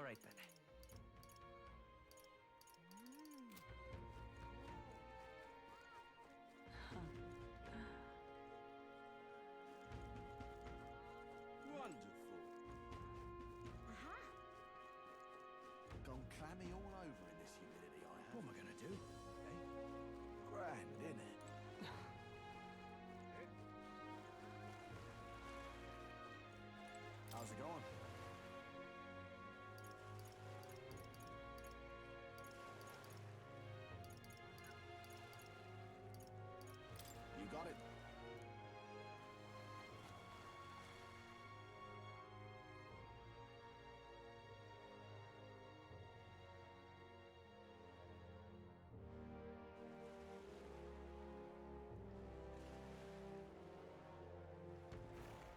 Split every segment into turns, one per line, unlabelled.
right then.
Wonderful. Gone clammy all over in this humidity I have.
What am I gonna do?
Grand, innit? How's it going? You got it.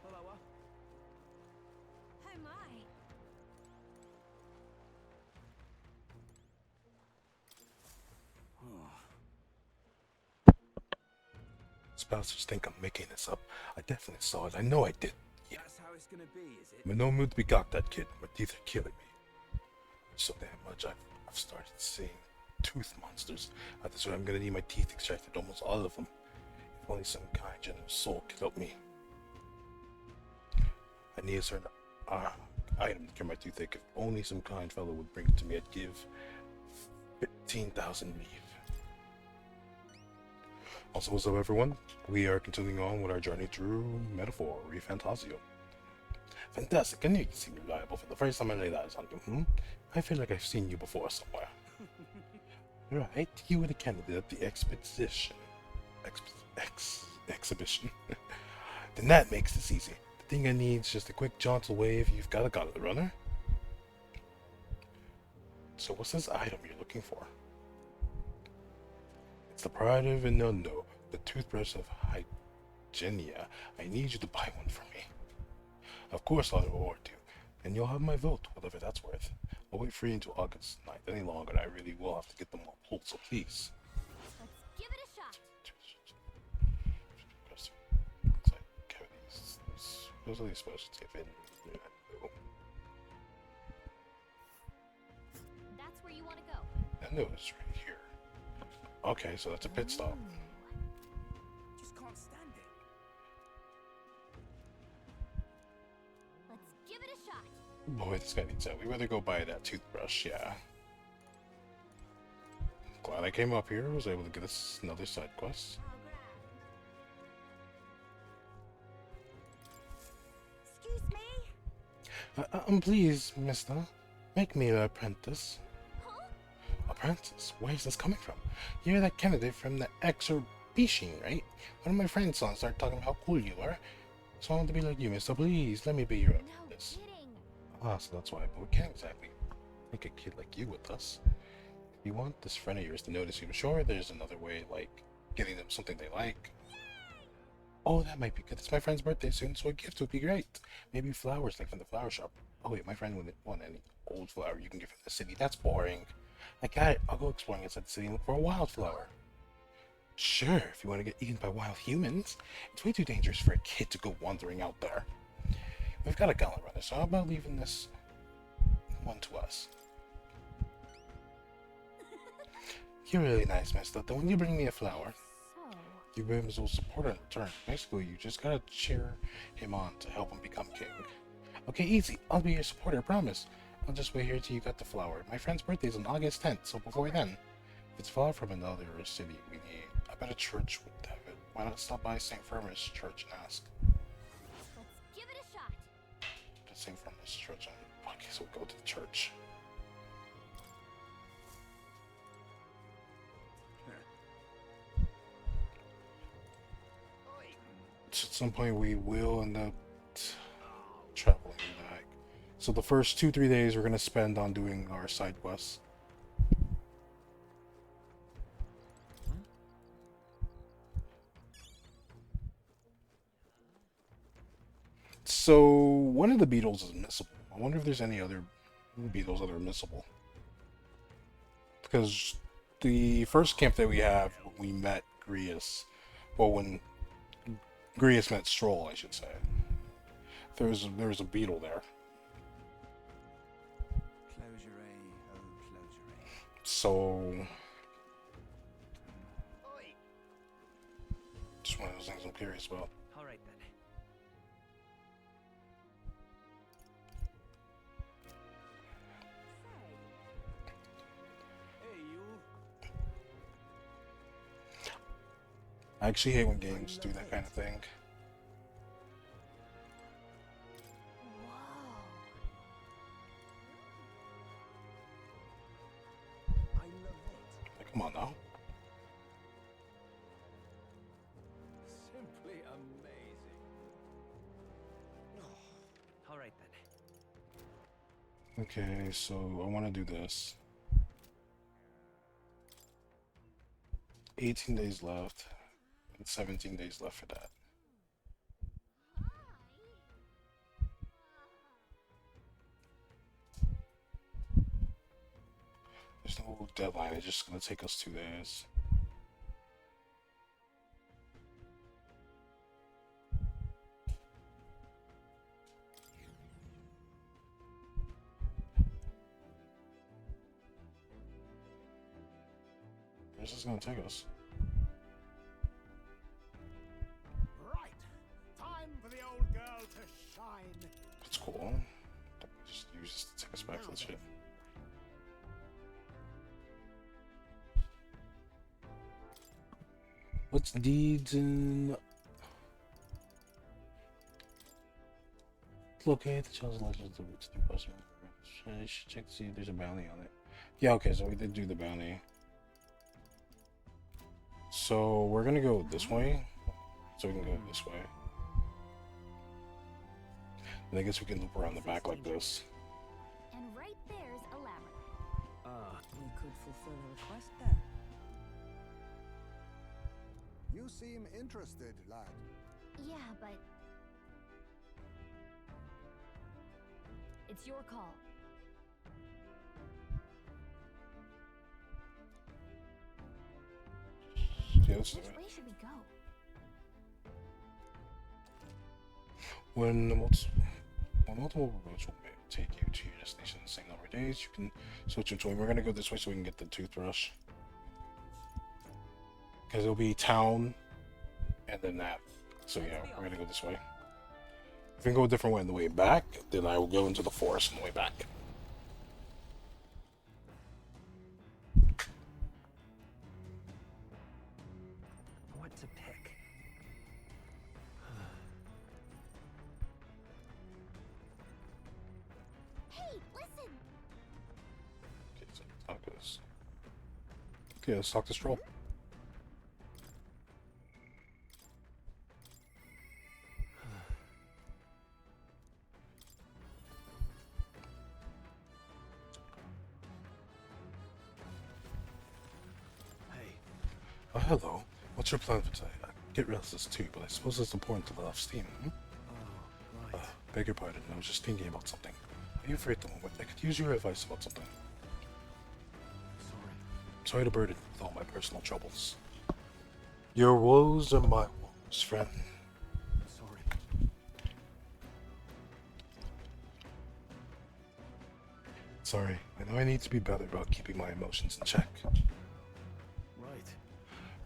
Hello,
Oh my.
These bastards think I'm making this up. I definitely saw it. I know I did. Yeah.
that's how it's gonna be, is it?
I'm in no mood to be cocked that kid. My teeth are killing me. So damn much I've started seeing tooth monsters. That's why I'm gonna need my teeth extracted, almost all of them. If only some kind generous soul could help me. I need a certain item to cure my toothache. If only some kind fellow would bring it to me, I'd give 15,000 leave. Also, what's up everyone? We are continuing on with our journey through Metaphor, ReFantazio. Fantastic, I knew you seemed reliable for the first time I laid eyes on you, I feel like I've seen you before somewhere. Right, you were the candidate at the exhibition. Exhibition. Then that makes this easy. The thing I need is just a quick gentle wave. You've got it, runner. So what's this item you're looking for? It's the pride of Inondo, the toothbrush of Hygienia. I need you to buy one for me. Of course I'll reward you, and you'll have my vote, whatever that's worth. I'll wait for you until August 9th. Any longer, and I really will have to get them all pulled, so please.
Let's give it a shot.
Looks like cavities. Those are the supposed to fit in.
That's where you want to go.
I know it's right here. Okay, so that's a pit stop.
Just can't stand it.
Let's give it a shot.
Boy, this guy needs that. We better go buy that toothbrush, yeah. Glad I came up here, was able to get us another side quest.
Excuse me?
Please, mister, make me an apprentice.
Huh?
Apprentice? Where's this coming from? You're that candidate from the exhibition, right? One of my friends saw and started talking about how cool you are. So I want to be like you, mister. Please, let me be your
No
apprentice.
kidding.
Ah, so that's why, but we can't exactly make a kid like you with us. If you want this friend of yours to notice you, sure, there's another way, like getting them something they like. Oh, that might be good. It's my friend's birthday soon, so a gift would be great. Maybe flowers, like from the flower shop. Oh wait, my friend wouldn't want any old flower you can get from the city. That's boring. I got it. I'll go exploring inside the city and look for a wildflower. Sure, if you want to get eaten by wild humans. It's way too dangerous for a kid to go wandering out there. We've got a gauntlet runner, so how about leaving this one to us? You're really nice, mister. Then when you bring me a flower,
So,
your whims will support it in return. Basically, you just gotta cheer him on to help him become king. Okay, easy. I'll be your supporter, I promise. I'll just wait here till you got the flower. My friend's birthday's on August 10th, so before then, if it's far from another city we need, I bet a church would have it. Why not stop by St. Firmus Church and ask?
let's give it a shot.
To St. Firmus Church, and okay, so we'll go to the church. So at some point we will end up traveling back. So the first 2-3 days we're gonna spend on doing our side quests. So one of the beetles is missable. I wonder if there's any other beetles that are missable. Because the first camp that we have, we met Grius. Well, when Grius met Stroll, I should say. There was a beetle there. So just one of those things I'm curious about.
All right then. Hey, you.
I actually hate when games do that kind of thing.
I love it.
Like, come on now.
Simply amazing. All right then.
Okay, so I want to do this. 18 days left, and 17 days left for that. There's no deadline, it's just gonna take us 2 days. Where's this gonna take us?
Right. Time for the old girl to shine.
It's cool. Just use this to take us back to the ship. What's deeds in... Locate the child's legends of its new customer. I should check to see if there's a bounty on it. Yeah, okay, so we did do the bounty. So we're gonna go this way. So we can go this way. And I guess we can loop around the back like this.
And right there's a labyrinth.
We could fulfill a request there.
You seem interested, lad.
Yeah, but it's your call.
Yeah, let's do
Which
it.
way should we go?
When multiple roads will take you to your destination the same number of days, you can switch between. We're gonna go this way so we can get the toothbrush. Because it'll be town and then that. So yeah, we're gonna go this way. If we can go a different way on the way back, then I will go into the forest on the way back.
What to pick?
Hey, listen!
Okay, so let's talk to this. Okay, let's talk to Stroll.
Hey.
Oh, hello. What's your plan for today? I get restless too, but I suppose it's important to let off steam. Hmm?
Oh, right.
Beg your pardon, I was just thinking about something. Are you free at the moment? I could use your advice about something.
Sorry.
Sorry to burden you with all my personal troubles. Your woes are my woes, friend.
Sorry.
Sorry, I know I need to be better about keeping my emotions in check.
Right.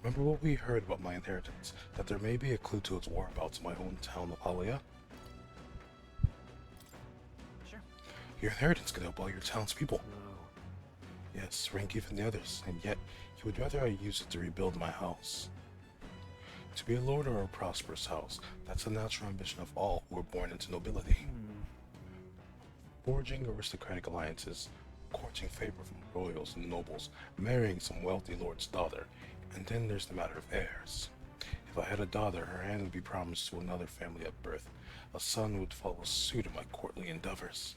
Remember what we heard about my inheritance? That there may be a clue to its whereabouts in my own town of Halia?
Sure.
Your inheritance could help all your townspeople.
No.
Yes, rank even the others, and yet you would rather I use it to rebuild my house. To be a lord or a prosperous house, that's a natural ambition of all who are born into nobility. Forging aristocratic alliances, courting favor from royals and nobles, marrying some wealthy lord's daughter, and then there's the matter of heirs. If I had a daughter, her hand would be promised to another family at birth. A son would follow suit in my courtly endeavors.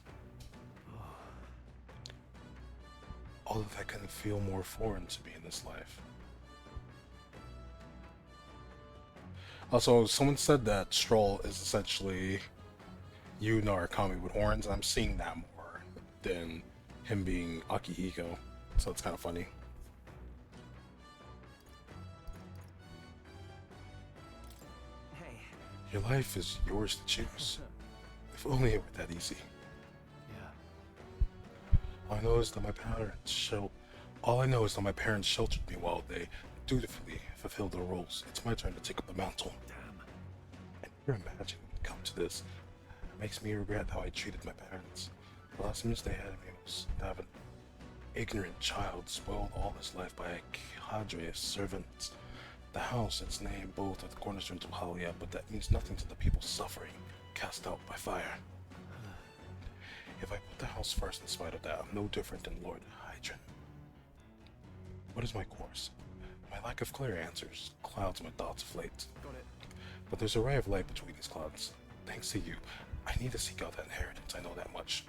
All of that couldn't feel more foreign to me in this life. Also, someone said that Stroll is essentially Yu Narukami with horns, and I'm seeing that more than him being Akihiko, so it's kind of funny.
Hey.
Your life is yours to choose. If only it were that easy.
Yeah.
I noticed that my parents show All I know is that my parents sheltered me while they dutifully fulfilled their roles. It's my turn to take up the mantle.
Damn.
And you imagine it come to this. It makes me regret how I treated my parents. The last image they had of me was to have an ignorant child spoiled all his life by a cadre of servants. The house, its name, both at the cornerstones of Halia, but that means nothing to the people suffering, cast out by fire. If I put the house first in spite of that, I'm no different than Lord Hydron. What is my course? My lack of clear answers clouds my thoughts of late.
Got it.
But there's a ray of light between these clouds. Thanks to you, I need to seek out that inheritance, I know that much.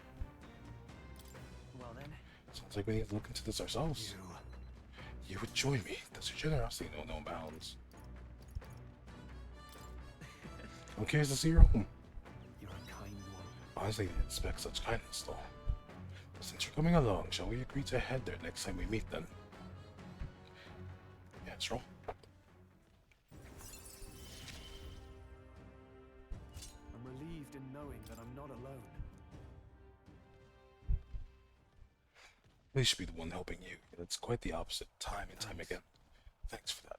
Well then,
Sounds like we need to look into this ourselves. You would join me. Does your generosity know no bounds? I'm curious to see your home.
you're a kind one.
Honestly, I didn't expect such kindness, though. But since you're coming along, shall we agree to head there next time we meet, then? Yeah, sure.
I'm relieved in knowing that I'm not alone.
They should be the one helping you. It's quite the opposite, time and time again. Thanks for that.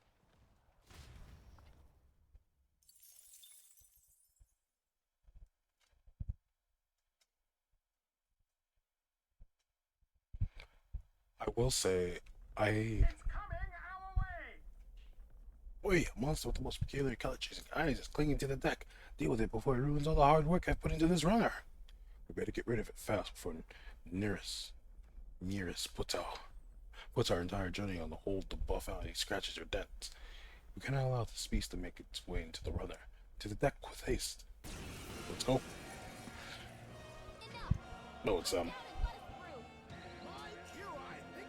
I will say,
It's coming our way!
Wait, a monster with the most peculiar color-chasing eyes is clinging to the deck. Deal with it before it ruins all the hard work I've put into this runner. We better get rid of it fast before nearest puts our entire journey on the hold to buff out any scratches or dents. We cannot allow this beast to make its way into the runner. To the deck with haste. Let's go.
Enough.
No, it's
Down and let us through.
My cue, I think.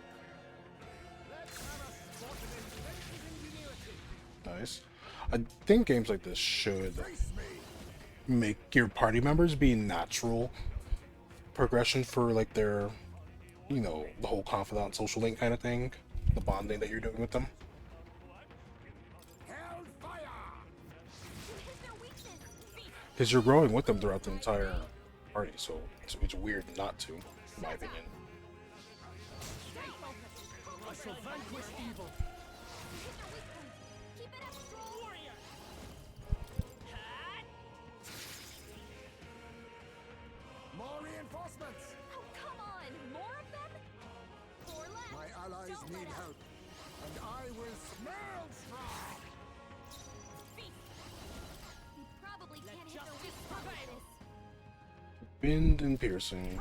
Let's have a spot of inventive ingenuity.
nice. I think games like this should
Face me!
make your party members be natural progression for like their, you know, the whole confidant social link kind of thing, the bonding that you're doing with them.
Hellfire!
You hit their weakness. Beast.
Because you're growing with them throughout the entire party, so it's weird not to, in my opinion.
Stay focused.
I shall vanquish evil.
You hit their weak point. Keep it up, strong warrior.
More reinforcements!
Oh, come on. More of them? Four left.
My allies
Don't
need
let up.
help, and I will smell strong!
Beast. You probably can't hit their weak spot like this.
Bend and piercing.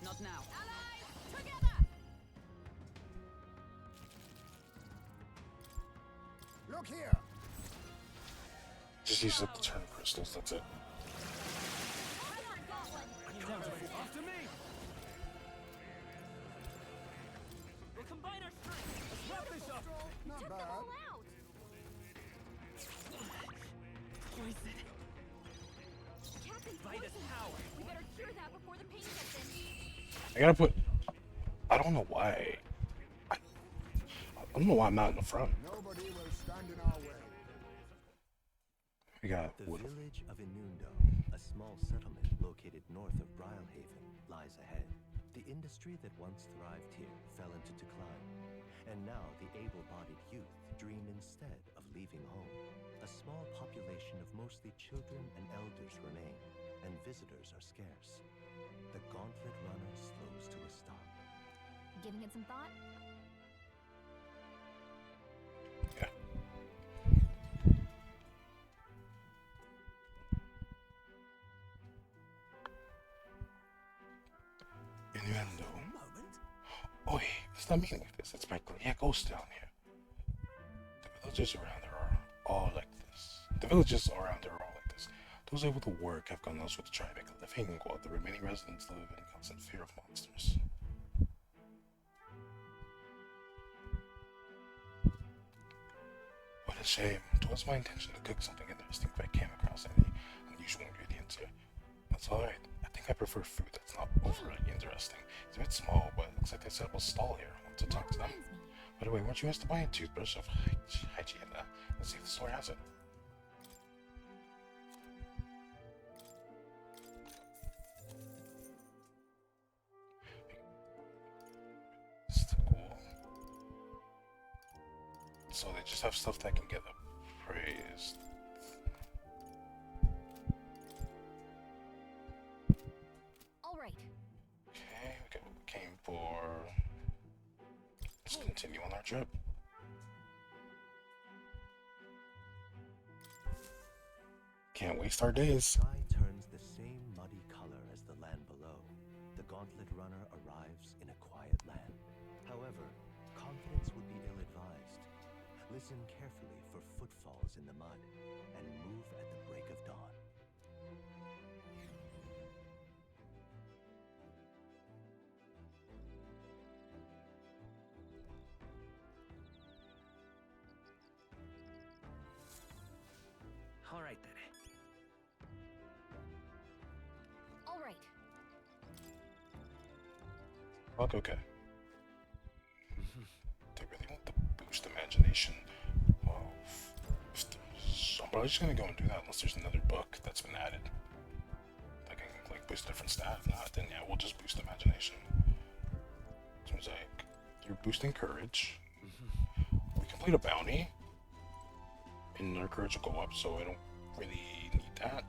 Not now.
Allies, together.
Look here!
Just use up the turn crystals, that's it.
I got one.
After me. We'll combine our strength. Let's wrap this up.
Not
Took
bad.
them all out.
Poison.
Captain
Bite us
Poison.
power.
We better cure that before the pain sets in.
I gotta put. I don't know why. I don't know why I'm not in the front.
Nobody will stand in our way.
We got
The
wood.
village of Inundo, a small settlement located north of Brylehaven, lies ahead. The industry that once thrived here fell into decline, and now the able-bodied youth dream instead of leaving home. A small population of mostly children and elders remain, and visitors are scarce. The gauntlet runner slows to a stop.
Giving it some thought?
Yeah. Innuendo. Oi, it's not me like this. It's my clear ghost down here. The villages around here are all like this. The villages around here are all like this. Those able to work have gone elsewhere to try and make a living, while the remaining residents live in constant fear of monsters. What a shame. It was my intention to cook something interesting if I came across any unusual ingredients here. That's alright. I think I prefer food that's not overly interesting. It's a bit small, but it looks like they set up a stall here. I want to talk to them.
Reminds me.
By the way, weren't you asked to buy a toothbrush of hygiene? Let's see if the store has it. so they just have stuff that can get appraised.
All right.
Okay, we got what we came for. Let's continue on our trip. Can't waste our days.
Sky turns the same muddy color as the land below. The gauntlet runner arrives in a quiet land. However, confidence would be ill-advised. Listen carefully for footfalls in the mud, and move at the break of dawn.
All right then.
All right.
Okay. They really want to boost imagination. So I'm probably just gonna go and do that unless there's another book that's been added. That can like boost different stats. Nah, then yeah, we'll just boost imagination. Seems like you're boosting courage. We complete a bounty, and our courage will go up, so I don't really need that.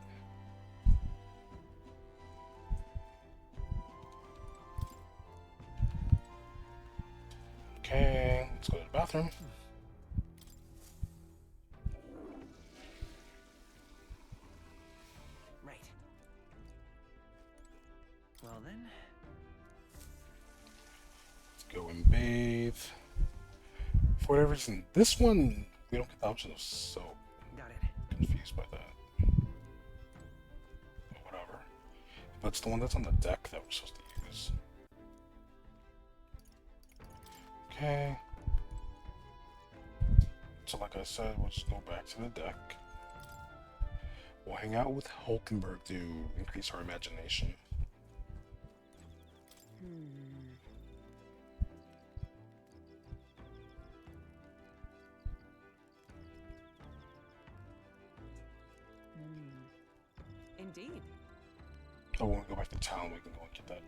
Okay, let's go to the bathroom.
Right. Well then.
Let's go and bathe. For whatever reason, this one we don't get the option of soap.
Got it.
Confused by that. But whatever. But it's the one that's on the deck that we're supposed to use. Okay. So like I said, we'll just go back to the deck. We'll hang out with Hulkenberg to increase our imagination.
Indeed.
Oh, when we go back to town, we can go and get that.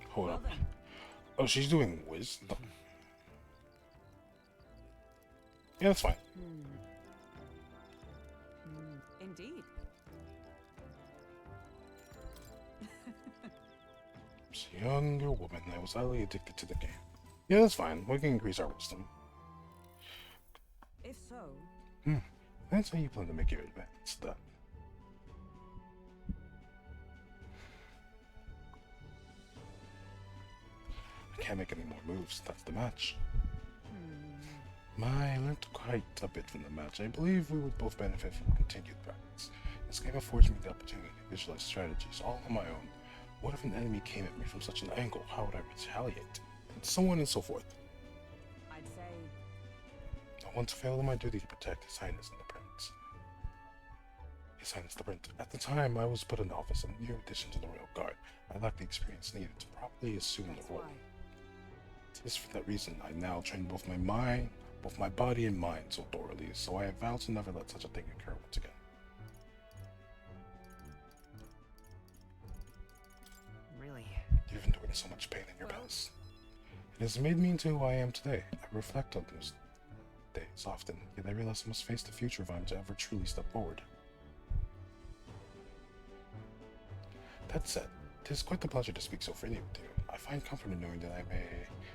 Hold
Well
up.
then.
Oh, she's doing wisdom. Yeah, that's fine.
Indeed.
She's a younger woman that was highly addicted to the game. Yeah, that's fine. We can increase our wisdom.
If so,
That's how you plan to make your advance, then. I can't make any more moves. That's the match. I learned quite a bit from the match. I believe we would both benefit from continued practice. This game affords me the opportunity to visualize strategies all on my own. What if an enemy came at me from such an angle? How would I retaliate? And so on and so forth.
I'd say
I once failed in my duty to protect His Highness and the Prince. His Highness the Prince. At the time, I was but a novice and a new addition to the Royal Guard. I lacked the experience needed to properly assume
that's
the role.
why.
It is for that reason I now train both my body and mind so thoroughly, so I have vowed to never let such a thing occur once again.
Really?
You've endured so much pain in your past. It has made me into who I am today. I reflect on those days often, yet I realize I must face the future if I am to ever truly step forward. That said, it is quite a pleasure to speak so freely with you. I find comfort in knowing that I may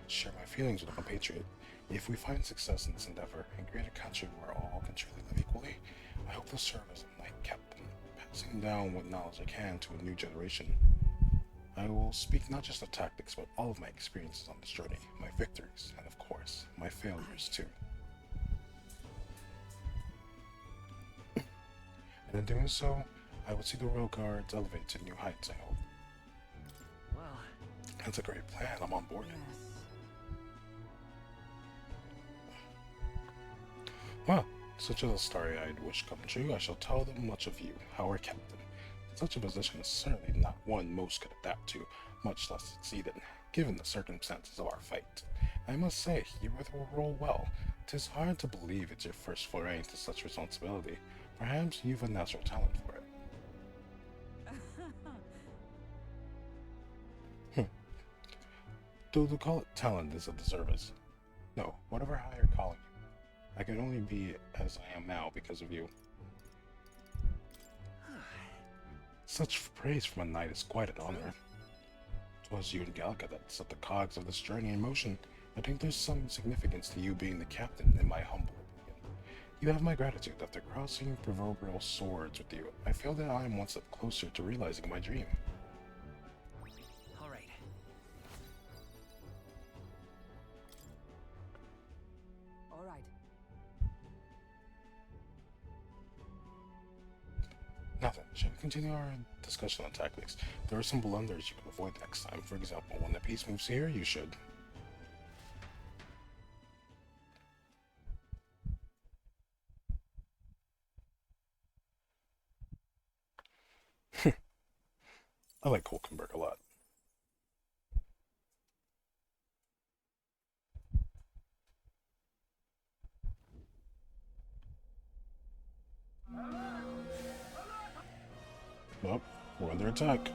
share my feelings with a compatriot. If we find success in this endeavor and create a country where all can truly live equally, I hope to serve as a knight captain, passing down what knowledge I can to a new generation. I will speak not just of tactics, but all of my experiences on this journey, my victories, and of course, my failures too. And in doing so, I would see the Royal Guards elevate to new heights, I hope.
Well,
That's a great plan. I'm on board.
Yes.
Well, such as a starry-eyed wish come true, I shall tell them much of you, our captain. Such a position is certainly not one most could adapt to, much less succeed in, given the circumstances of our fight. I must say, you roll well. 'Tis hard to believe it's your first foray into such responsibility. Perhaps you've a natural talent for it. Though to call it talent is a disservice. No, whatever higher calling you, I could only be as I am now because of you. Such praise from a knight is quite an honor. 'Twas you and Gallica that set the cogs of this journey in motion. I think there's some significance to you being the captain, in my humble opinion. You have my gratitude. After crossing proverbial swords with you, I feel that I am one step closer to realizing my dream.
All right.
All right.
Now then, shall we continue our discussion on tactics? There are some blunders you can avoid next time. For example, when the piece moves here, you should... I like Hulkenberg a lot. Well, we're under attack.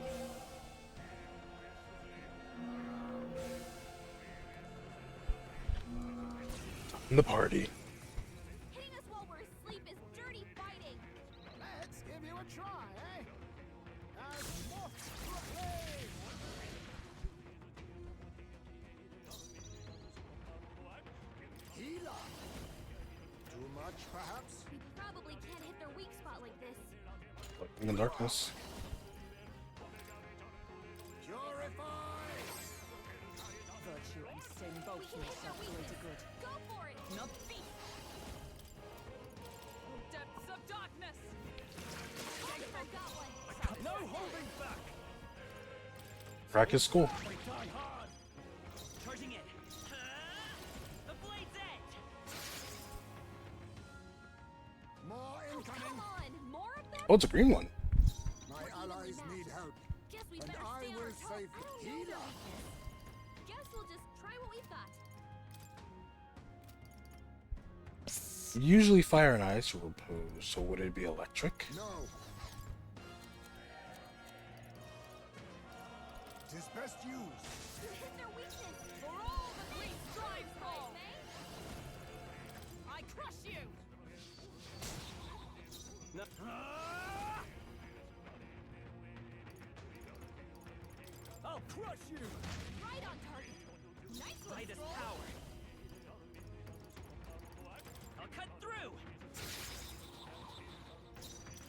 In the party.
Hitting us while we're asleep is dirty fighting.
Let's give you a try, eh? As moths to a flame! Healer! Too much, perhaps?
We probably can't hit their weak spot like this.
In the darkness.
Purify!
Virtue and sin both
We can
do
hit their
self greater
weakness.
good.
Go for it!
Not thief. Depths of darkness.
Oliver got one.
No holding back.
Frack is cool.
We die hard. Charging in. The blade's edge.
More incoming!
Come on, more of them?
Oh, it's a green one.
My allies need help.
Guess we
And
better
I
stay on
will
our toes.
save
I don't know
Healer.
their weakness. Guess we'll just try what we've got.
Usually fire and ice will oppose, so would it be electric?
No. Tis best used.
You hit their weakness. For all the great strives home. I crush you.
No. I'll crush you.
Right on target. Nice one,
Light is
Stroll.
power. I'll cut through.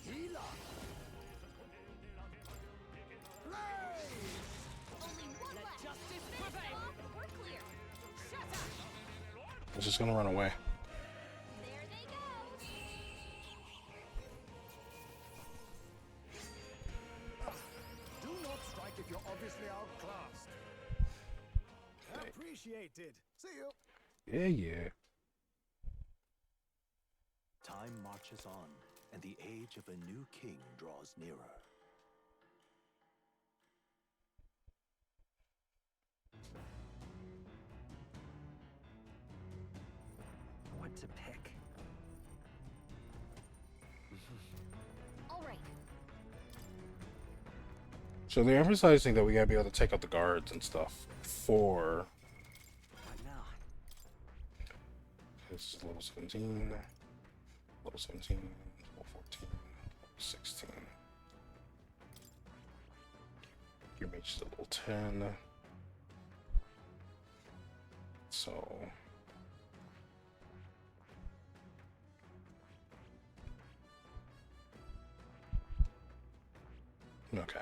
Healer! Blaze!
Only one
Let
left.
justice
Finish
prevail.
them off and we're clear. Shut up.
It's just gonna run away.
There they go.
Do not strike if you're obviously outclassed. Appreciated. See you.
Yeah, yeah.
Time marches on, and the age of a new king draws nearer.
What to pick?
All right.
So they're emphasizing that we gotta be able to take out the guards and stuff for...
What now?
This is level 17, level 17, level 14, level 16. Your mage is level 10. So... Okay.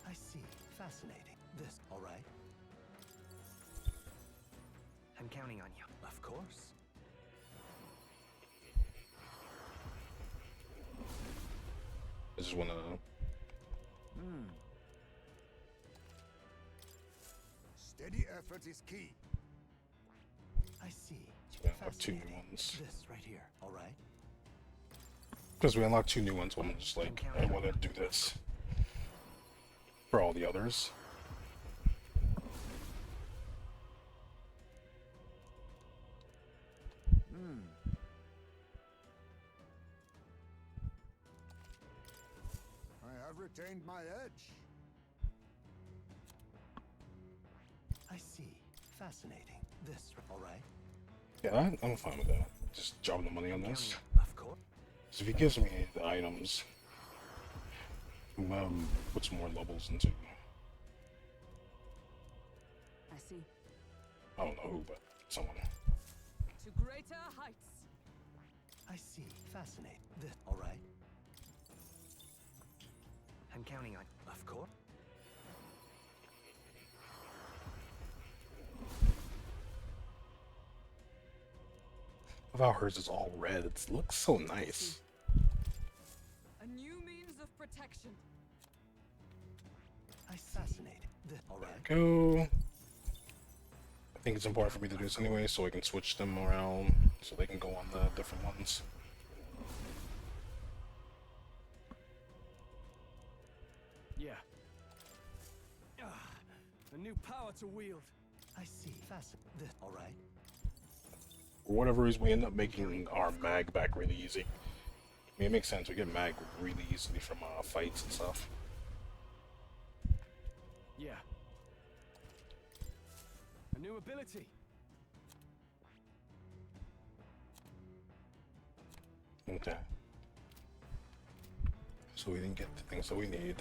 I see. Fascinating. This, all right?
I'm counting on you.
Of course.
I just wanna...
Steady effort is key.
I see.
we unlock two new
Fascinating.
ones.
This right here, all right?
Because we unlocked two new ones, I'm just like, I wanna do this. For all the others.
I've retained my edge.
I see. Fascinating. This, all right?
Yeah, I'm fine with that. Just dropping the money on this.
Of course.
So if he gives me the items, put some more levels into.
I see.
I don't know who, but someone.
To greater heights.
I see. Fascinating. This, all right?
I'm counting on.
Of course.
Of how hers is all red. It looks so nice.
A new means of protection.
I fascinating. This, all right?
Go. I think it's important for me to do this anyway, so I can switch them around, so they can go on the different ones.
Yeah. A new power to wield.
I see. Fascinating. This, all right?
For whatever reason, we end up making our mag back really easy. I mean, it makes sense. We get mag really easily from fights and stuff.
Yeah. A new ability.
Okay. So we didn't get the things that we need.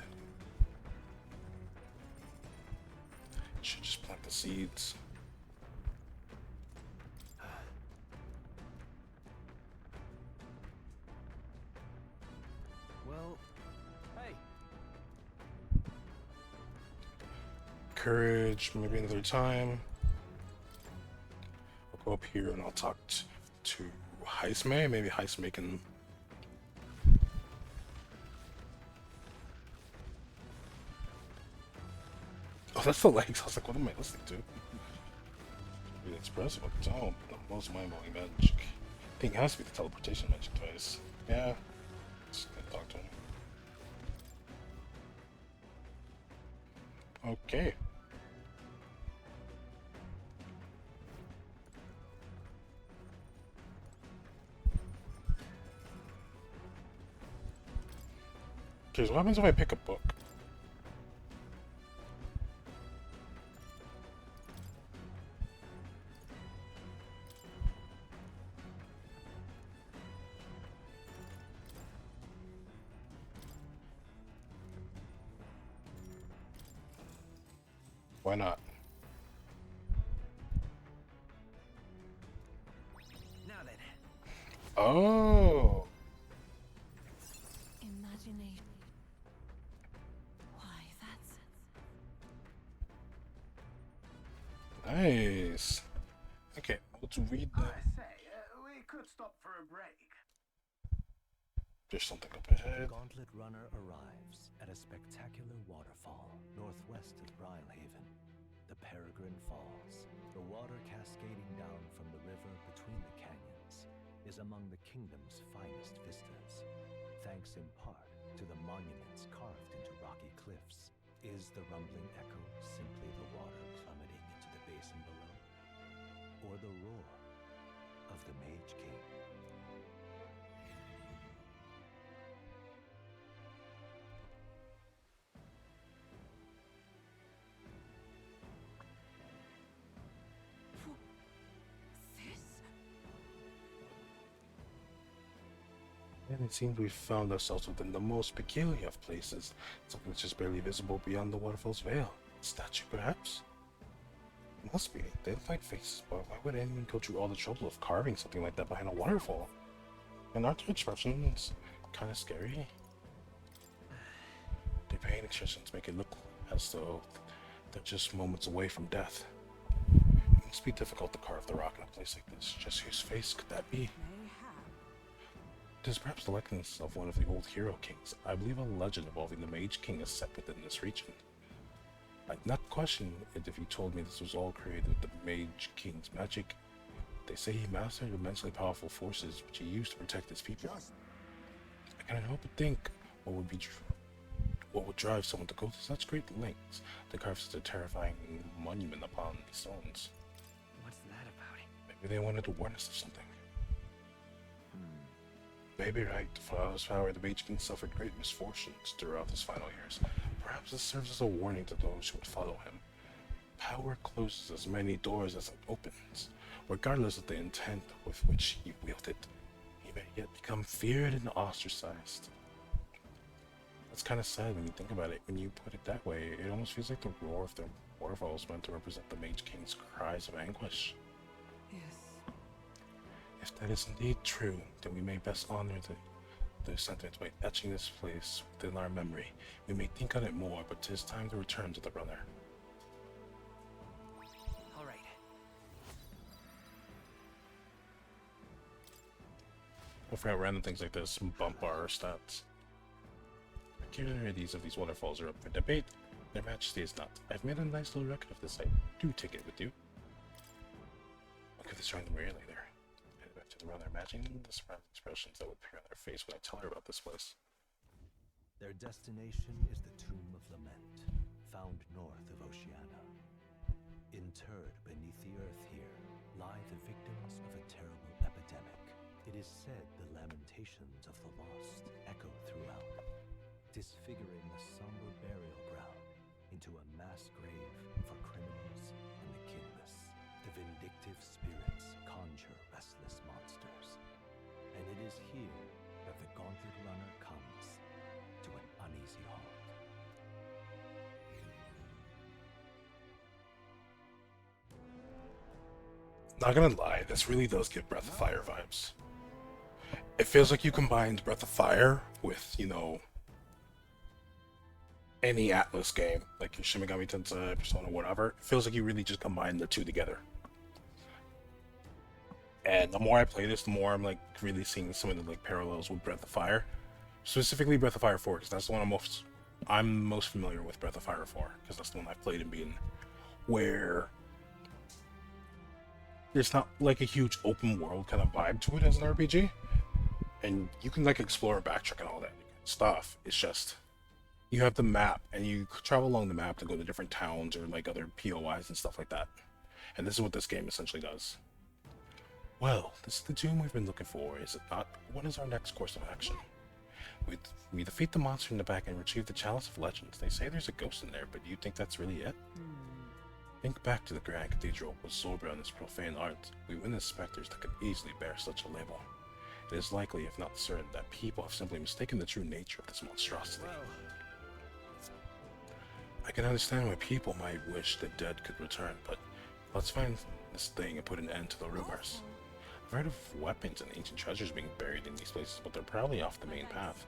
Should just plant the seeds.
Well, hey.
Courage, maybe another time. I'll go up here and I'll talk to Heisme. Maybe Heisme can. Oh, that's the legs. I was like, what am I listening to? The express what oh, the most mind-blowing magic. I think it has to be the teleportation magic twice. Yeah. Just gonna talk to him. Okay. Okay, so what happens if I pick a book? Why not?
Now then.
Oh.
Imagination. Why, that's...
Nice. Okay, let's read the...
We could stop for a break.
There's something up ahead.
Gauntlet Runner arrives at a spectacular waterfall northwest of Brylehaven, the Peregrine Falls. The water cascading down from the river between the canyons is among the kingdom's finest vistas, thanks in part to the monuments carved into rocky cliffs. Is the rumbling echo simply the water plummeting into the basin below, or the roar of the Mage King?
And it seems we've found ourselves within the most peculiar of places. Something that's just barely visible beyond the waterfall's veil. A statue, perhaps? It must be. They look like faces, but why would anyone go through all the trouble of carving something like that behind a waterfall? And aren't their expressions kind of scary? Their pain expressions make it look as though they're just moments away from death. It must be difficult to carve the rock in a place like this. Just whose face could that be?
Mayhap.
It is perhaps the likeness of one of the old hero kings. I believe a legend involving the Mage King is set within this region. I'd not question it if you told me this was all created with the Mage King's magic. They say he mastered immensely powerful forces which he used to protect his people. I cannot help but think what would drive someone to go to such great lengths to carve such a terrifying monument upon these stones.
What's that about?
Maybe they wanted to warn us of something. Maybe right. For his power, the Mage King suffered great misfortunes throughout his final years. Perhaps this serves as a warning to those who would follow him. Power closes as many doors as it opens. Regardless of the intent with which he wielded it, he may yet become feared and ostracized. That's kind of sad when you think about it. When you put it that way, it almost feels like the roar of the waterfall is meant to represent the Mage King's cries of anguish.
Yes.
If that is indeed true, then we may best honor the sentiment by etching this place within our memory. We may think on it more, but 'tis time to return to the runner.
All right.
Don't forget random things like this bump our stats. Peculiarities of these waterfalls are up for debate. Their majesty is not. I've made a nice little record of this. I do take it with you. Look at this random rare later. Head back to the runner, imagining the surrounding expressions that would appear on their face when I tell her about this place.
Their destination is the Tomb of Lament, found north of Oceania. Interred beneath the earth here lie the victims of a terrible epidemic. It is said the lamentations of the lost echo throughout, disfiguring the somber burial ground into a mass grave for criminals and the kinless. The vindictive spirits conjure restless monsters, and it is here that the gauntlet runner comes to an uneasy halt.
Not gonna lie, this really does give Breath of Fire vibes. It feels like you combined Breath of Fire with, you know, any Atlas game, like your Shin Megami Tensei, Persona, whatever. It feels like you really just combined the two together. And the more I play this, the more I'm like really seeing some of the like parallels with Breath of Fire, specifically Breath of Fire 4, because that's the one I'm most familiar with. Breath of Fire 4, because that's the one I've played and beaten, where there's not like a huge open world kind of vibe to it as an RPG, and you can like explore, backtrack, and all that stuff. It's just you have the map, and you travel along the map to go to different towns or like other POIs and stuff like that. And this is what this game essentially does. Well, this is the tomb we've been looking for, is it not? What is our next course of action? We defeat the monster in the back and retrieve the Chalice of Legends. They say there's a ghost in there, but do you think that's really it? Think back to the Grand Cathedral with Zobra and its profane art. We witnessed specters that could easily bear such a label. It is likely, if not certain, that people have simply mistaken the true nature of this monstrosity. I can understand why people might wish the dead could return, but let's find this thing and put an end to the rumors. I've heard of weapons and ancient treasures being buried in these places, but they're probably off the main path.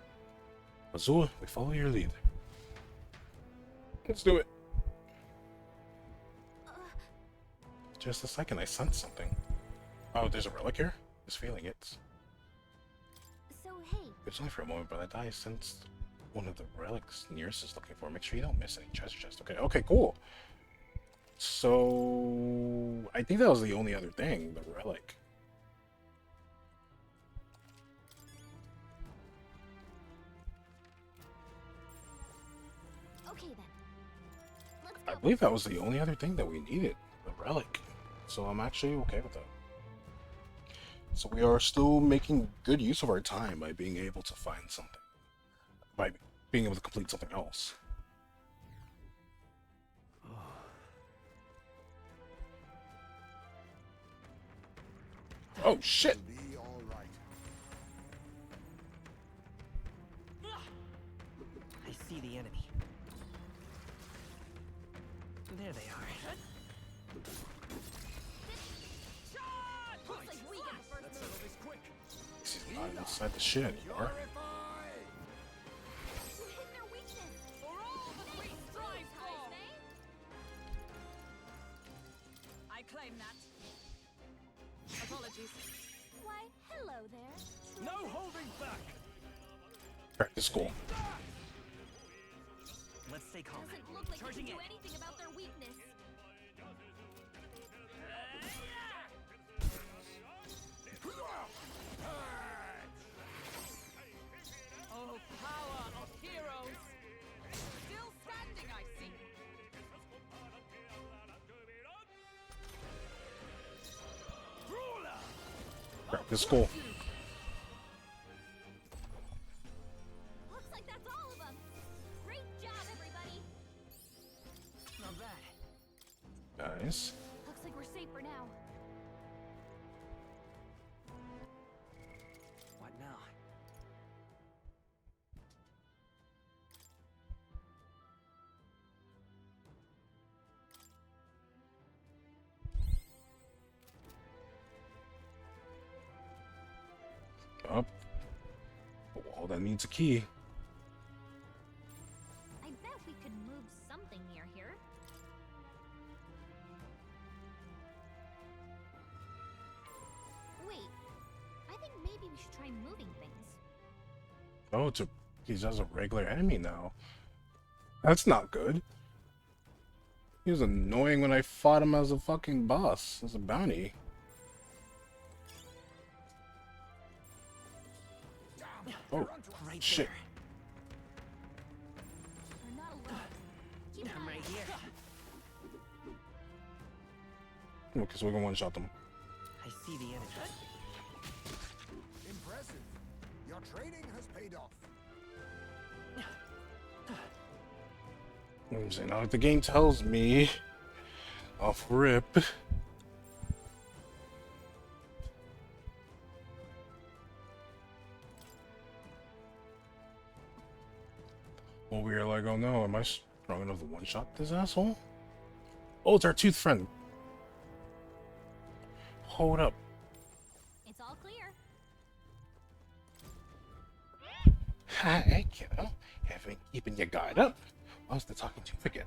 Azul, we follow your lead. Let's do it. Just a second, I sensed something. Oh, there's a relic here? This feeling, it's...
So, hey,
It was only for a moment, but I sensed one of the relics Nearest is looking for. Make sure you don't miss any treasure chest. Okay, cool. So... I think that was the only other thing, the relic.
okay then. Let's
I
go.
believe that was the only other thing that we needed, the relic. So I'm actually okay with that. So we are still making good use of our time by being able to find something. By being able to complete something else. Oh shit!
Be all right.
I see the enemy. There they are.
Looks like we get the first
Let's
move.
settle this quick.
This is not inside the shit anymore.
You hit their weakness.
For all the three strives for! I claim that. Apologies.
Why, hello there.
No holding back.
Alright, this is cool.
Let's stay calm.
Doesn't look like you
Charging
can do
in.
anything about their weakness.
Oh, power of heroes! Still standing, I see.
Alright, this is cool. nice.
Looks like we're safe for now.
What now?
Up. Oh, that needs a key.
I bet we could move something near here. Wait, I think maybe we should try moving things.
Oh, he's just a regular enemy now. That's not good. He was annoying when I fought him as a fucking boss, as a bounty. Oh,
Right
shit.
We're not alone. Keep an
I'm
eye
right
out.
here.
Because we can one-shot them.
I see the enemy.
Impressive. Your training has paid off.
I'm saying, now if the game tells me, off rip. Well, we are like, oh no, am I strong enough to one-shot this asshole? Oh, it's our tooth friend. Hold up.
It's all clear.
Hi, kiddo. Have been keeping your guard up. Whilst they're talking tooth again.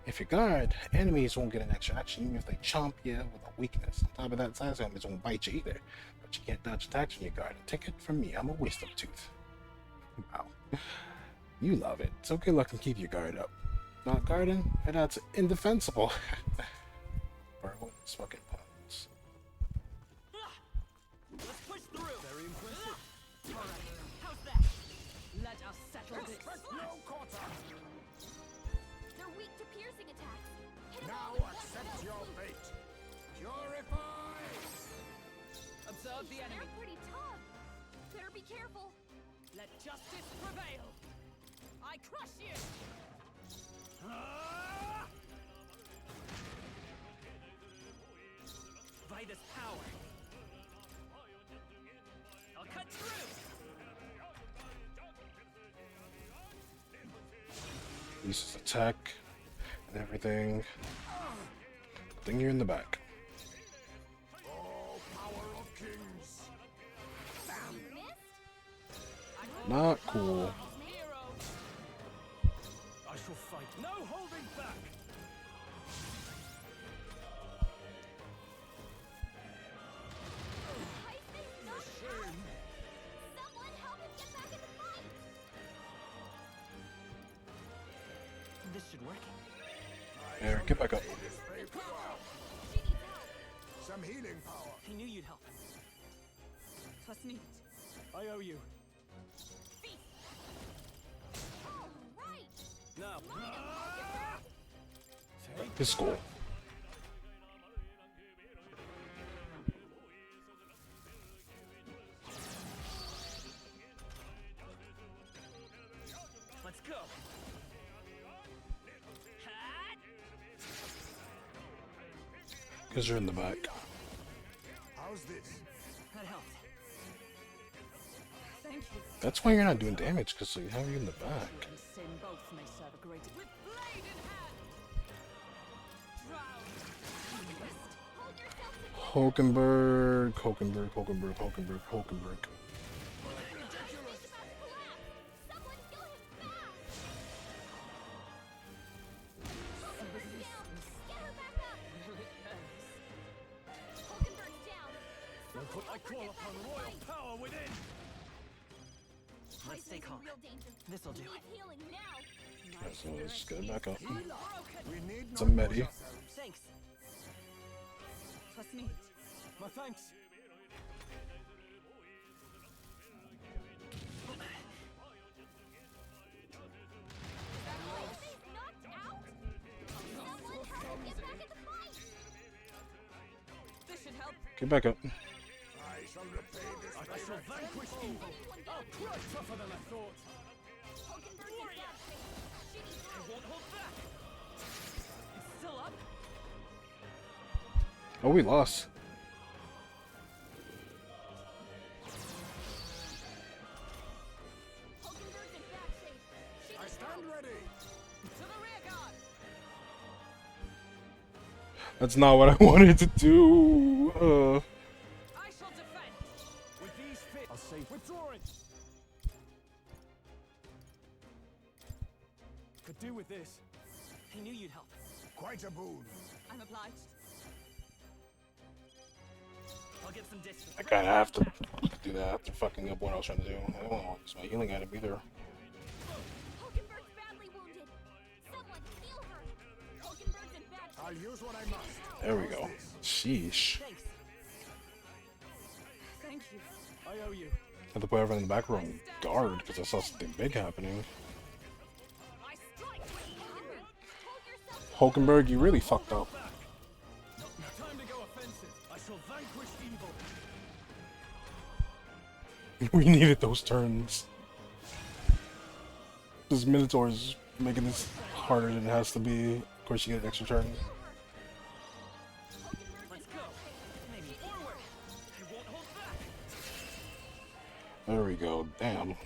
If you guard, enemies won't get an extra action even if they chomp you with a weakness. On top of that, size enemies won't bite you either. But you can't dodge attacks when you guard. Take it from me, I'm a wisdom tooth. Wow. You love it. So good luck and keep your guard up. Not guarding, and that's indefensible. Borrowing his fucking puns.
Let's push through.
Very impressive.
All right, how's that? Let us settle this.
Expect no quarter.
They're weak to piercing attacks. Hit 'em
Now
all with one
accept
fell
your
swoop.
fate. Purify.
Observe the enemy.
They're pretty tough. Better be careful.
Let justice prevail. I crush you.
By this power. I'll cut through.
Uses attack and everything. Thing you're in the back.
Oh, power of kings.
You missed?
Not cool.
Hero.
I shall fight. No holding back.
Tyson's not out. Someone help him get back in the fight.
This should work.
There, get back up.
She needs help.
Some healing power.
I knew you'd help.
Was nicht.
I owe you.
All right.
No.
His school.
Let's go.
Because you're in the back.
How's this?
That helped.
Thank you.
That's why you're not doing damage, because you have you in the back.
And sin both may serve a great with blade in hand. Drown.
Hold yourself together.
Hulkenberg, Hulkenberg, Hulkenberg, Hulkenberg, Hulkenberg.
He's about to collapse. Someone kill him fast. Hulkenberg's down. Get her back up. Hulkenberg's down.
I call upon royal power within. Let's stay
Tyson's in
calm.
real danger.
This'll do.
He needs healing now.
So let's get it back up.
We need
It's a
not
medi.
push ourselves.
Thanks.
Was nicht.
My thanks.
Tyson's knocked out. Someone help him get back in the fight.
This should help.
Get back up.
I shall repay this
I shall
favor.
vanquish evil.
Anyone get
I'll
him?
cry tougher than I thought.
Hulkenberg's in bad shape. She needs
I
help.
won't hold back.
Hulkenberg's
still up?
Oh, we lost.
Hulkenberg's in bad shape. She
I
needs
stand
help.
ready.
To the rear guard!
That's not what I wanted to do.
I shall defend!
With these fit, I'll say withdrawing. Could do with this.
I knew you'd help.
Quite a boon.
I'm obliged.
I'll get some distance.
I kinda have to do that after fucking up what I was trying to do. I don't want to use my healing item either.
Hulkenberg's badly wounded. Someone heal her. Hulkenberg's in bad shape.
I'll use what I must.
There we go. Sheesh.
Thanks.
Thank you.
I owe you.
I have to put everyone in the back row on guard because I saw something big happening.
I strike!
Hulkenberg, hold yourself.
Hulkenberg, you really fucked up.
Time to go offensive. I shall vanquish evil.
We needed those turns. This Minotaur is making this harder than it has to be. Of course, you get an extra turn.
Let's go. Maybe forward. I won't hold back.
There we go. Damn.
Looks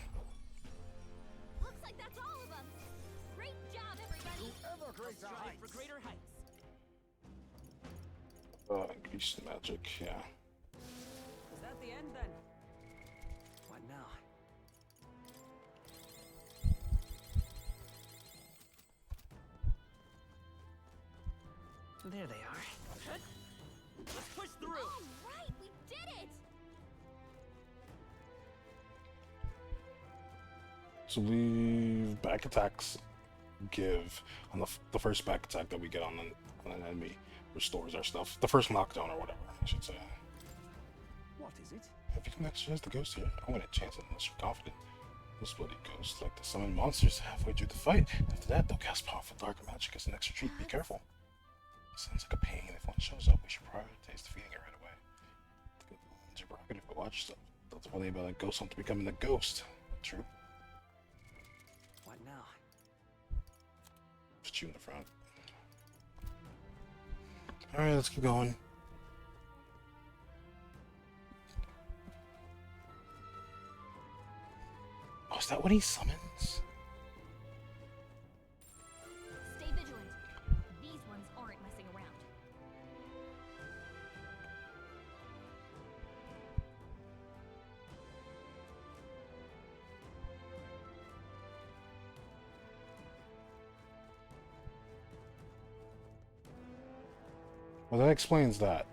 like that's all of them. Great job, everybody.
Ever greater
Strive
heights.
for greater heights.
Increase the magic. Yeah.
Is that the end then?
What now? There they are. Let's push through.
All right, we did it.
So leave back attacks. Give on the first back attack that we get on an enemy restores our stuff. The first knockdown or whatever I should say.
What is it?
If you can exercise the ghost here, I want a chance unless you're confident. Those bloody ghosts like to summon monsters halfway through the fight. After that, they'll cast powerful dark magic as an extra treat. Be careful. It sounds like a pain. If one shows up, we should prioritize defeating it right away. It's your prerogative, but watch yourself. That's why they about a ghost hunt becoming a ghost. True.
What now?
Put you in the front. Alright, let's keep going. Oh, is that what he summons?
Stay vigilant. These ones aren't messing around.
Well, that explains that.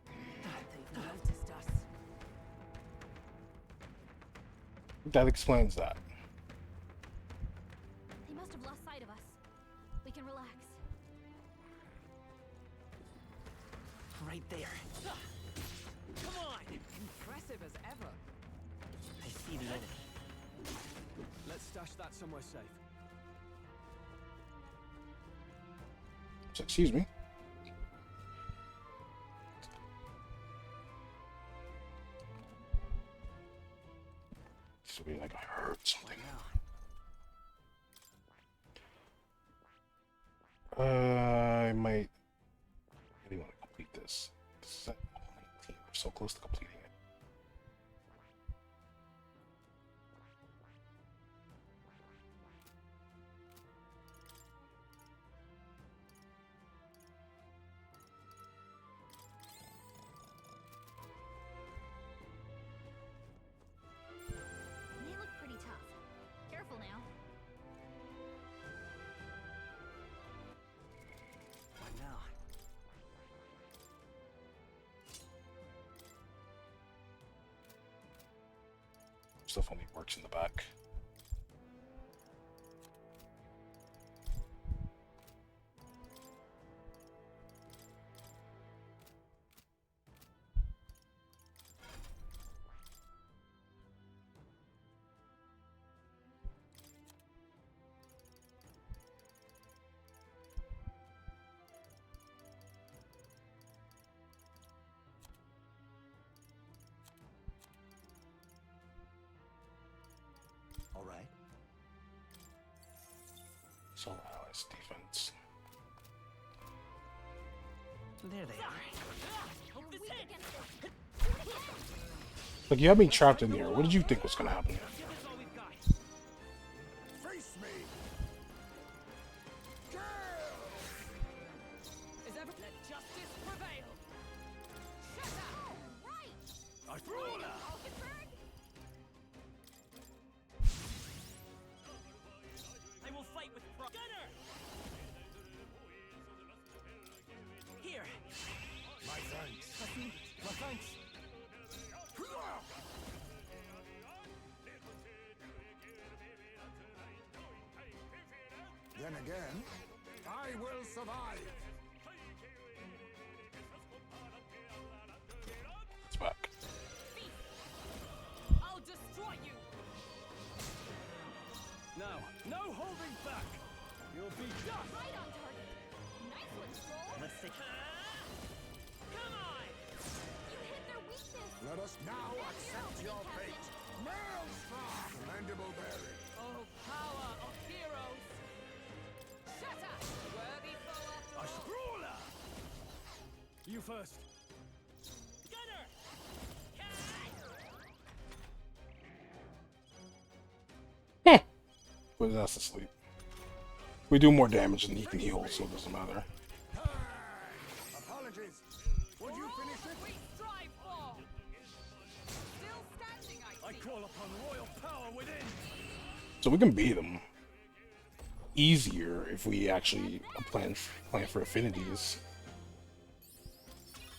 They've noticed us.
That explains that.
They must have lost sight of us. We can relax.
Right there. Come on!
Impressive as ever.
I see the enemy.
Let's stash that somewhere safe.
So, excuse me. So be like I heard something. I might really want to complete this. This is at 19. We're so close to completing it.
They look pretty tough. Careful now.
What now?
Stuff only works in the back.
All right.
So allies defense.
There they are. Hope this hits.
Like, you had me trapped in here. What did you think was gonna happen?
Give us all we've got.
Face me! Kill!
Is ever let justice prevail? Shut up!
Right!
I roll
Falkenberg?
I will fight with Gunner! Here.
My thanks. My thanks. Then again, I will survive.
It's back.
I'll destroy you!
No. No holding back! You'll be done!
Right on target. Nice one, Stroll.
Let's take... Come on!
You hit their weakness.
Let us now accept your fate. Maelstrom! Commendable bearing.
Oh, power of heroes! Shut up! Worthy foe
A
after all.
Ruler! You first. Gunner!
But that's asleep. We do more damage than he can heal, so it doesn't matter.
Apologies. Would you finish it?
We strive for! Still standing, I
I
see.
call upon royal power within!
So we can beat them easier if we actually plan for affinities.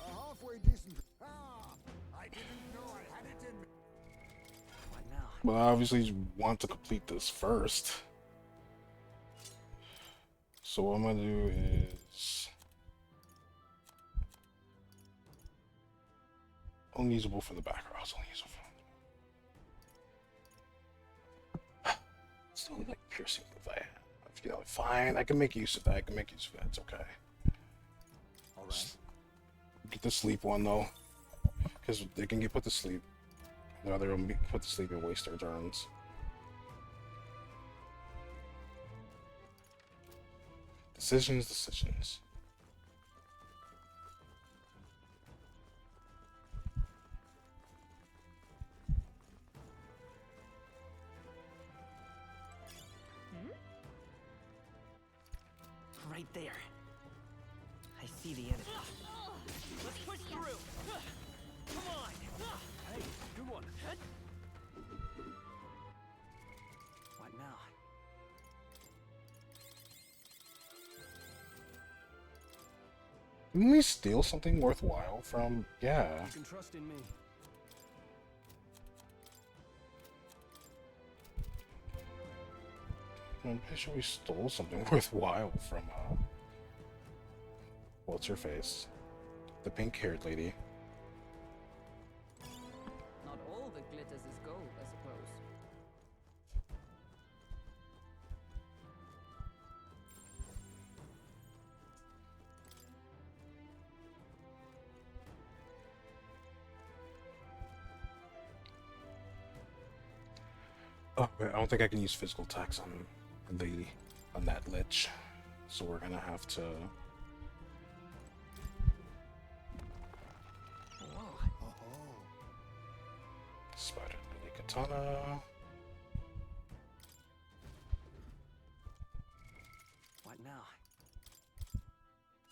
A halfway decent. I didn't know I had it in me.
What now?
But I obviously want to complete this first. So what I'm gonna do is unusable for the back rows. Unusable. It's only like piercing if I feel fine. I can make use of that. I can make use of that. It's okay.
All right.
Get the sleep one though, because they can get put to sleep. The other will be put to sleep and waste their turns. Decisions.
Right there. I see the enemy. Let's push through. Come on. Hey, good one. What now?
Can we steal something worthwhile from? Yeah.
You can trust in me.
I'm pretty sure we stole something worthwhile from, what's her face? The pink-haired lady.
Not all that glitters is gold, I suppose.
Oh, wait, I don't think I can use physical attacks on that lich. So we're gonna have to...
Whoa.
Spider Lily Katana.
What now?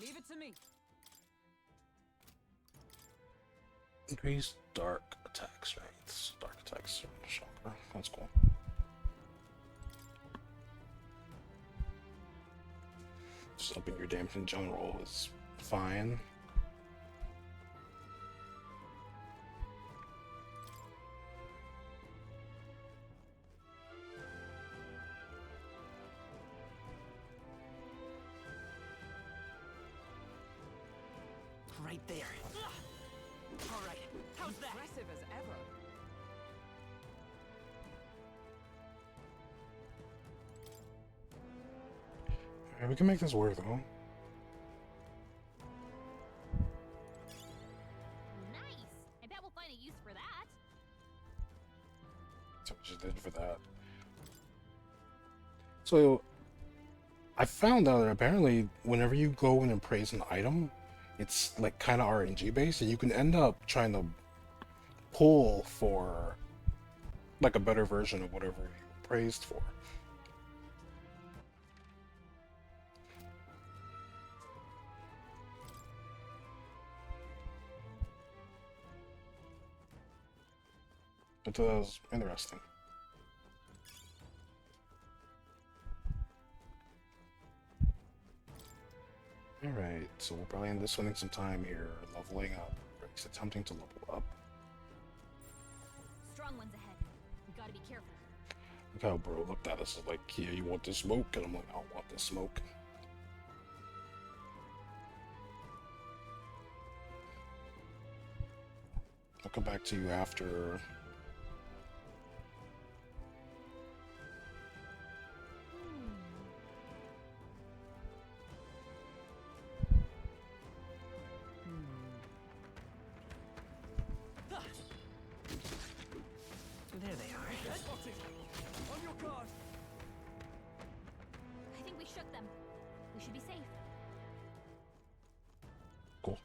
Leave it to me.
Increase dark attack strength. Dark attacks are stronger. That's cool. Just upping your damage in general is fine.
Right there. All right. How's that?
Impressive as ever.
Alright, we can make this work though.
Nice. I bet we'll find a use for that.
That's what we just did for that. So I found out that apparently whenever you go in and praise an item, it's like kind of RNG based, and you can end up trying to pull for like a better version of whatever you praised for. But that was interesting. Alright, so we'll probably end this spending some time here leveling up, or at least attempting to level up.
Strong ones ahead. We gotta be careful.
Look how bro looked at us like, yeah, you want this smoke? And I'm like, I don't want this smoke. I'll come back to you after.
There they are.
On your guard.
I think we shook them. We should be safe.
Cool.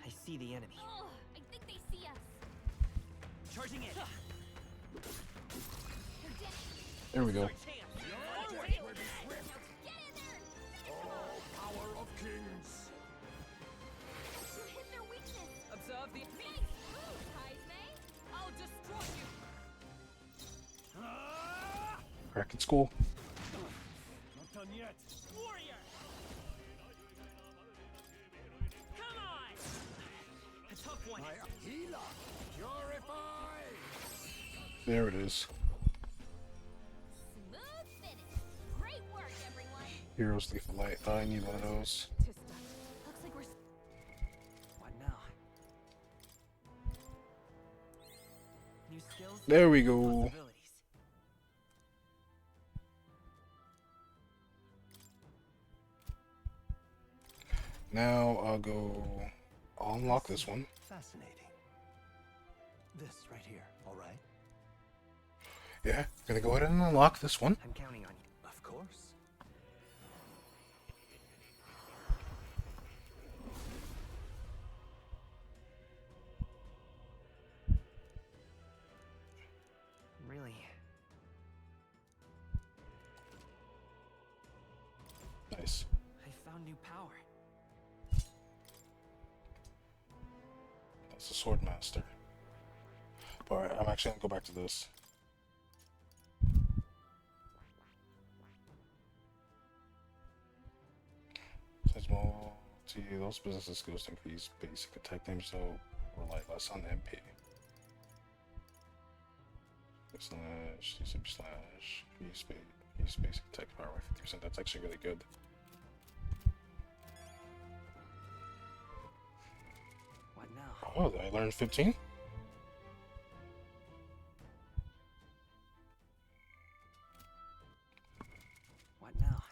I see the enemy.
Oh, I think they see us.
Charging it.
They're dead.
There we go.
Our chance.
Your way will be swift.
Get in there!
Oh, power of kings.
You hit their weakness.
Observe the
Nice move, Kaizme.
I'll destroy you.
Crack at school.
Not done yet.
Warrior. Come on. A tough one.
My healer. Purify.
There it is.
Smooth finish. Great work, everyone.
Heroes Lethal Light. I need one of those.
Looks like we're
What now? New skills.
There we go.
Possibilities.
Now I'll unlock this one.
Fascinating. This right here, all right?
Yeah, gonna go ahead and unlock this one.
I'm counting on you.
Of course.
Really?
Nice.
I found new power.
That's the Sword Master. Alright, I'm actually gonna go back to this. Since multi, those businesses skills to increase basic attack damage, so rely less on MP. Slash, usage slash, use basic attack power by 50%. That's actually really good.
What now?
Oh, did I learn 15?
What now?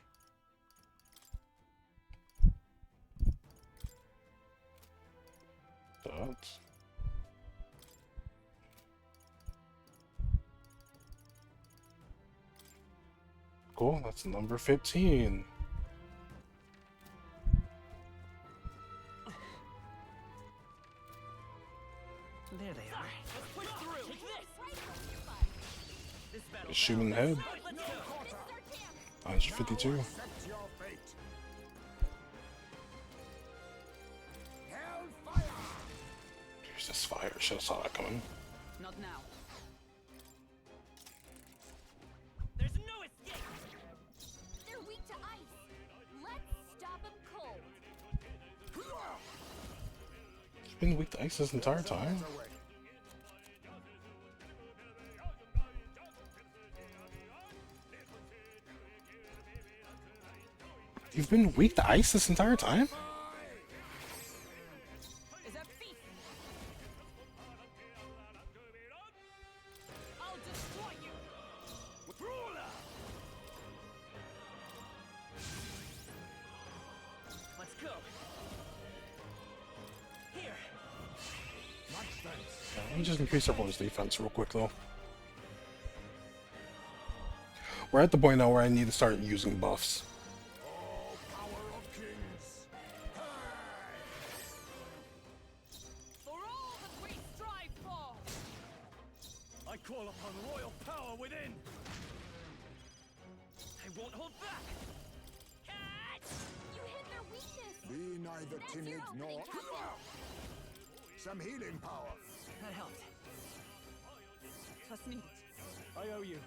That's cool. That's number 15.
There they are. Let's push through. Take this. This battle.
Just shoot him in the head.
Let's go.
152.
Accept your fate. Hellfire.
There's this fire. Should have saw that coming.
Not now.
There's no escape.
They're weak to ice. Let's stop them cold.
He's been weak to ice this entire time.
Away.
You've been weak to ice this entire time?
Is that feast? I'll destroy you.
Let's go. Here.
Much thanks.
Let me just increase everyone's defense real quick though. We're at the point now where I need to start using buffs.
Oh, power of kings.
For all that we strive for! I call upon royal power within! I won't hold back!
You hit their weakness!
Be neither
That's
timid
your
nor...
opening, Captain.
Some healing power.
That helped. Trust me.
I owe you.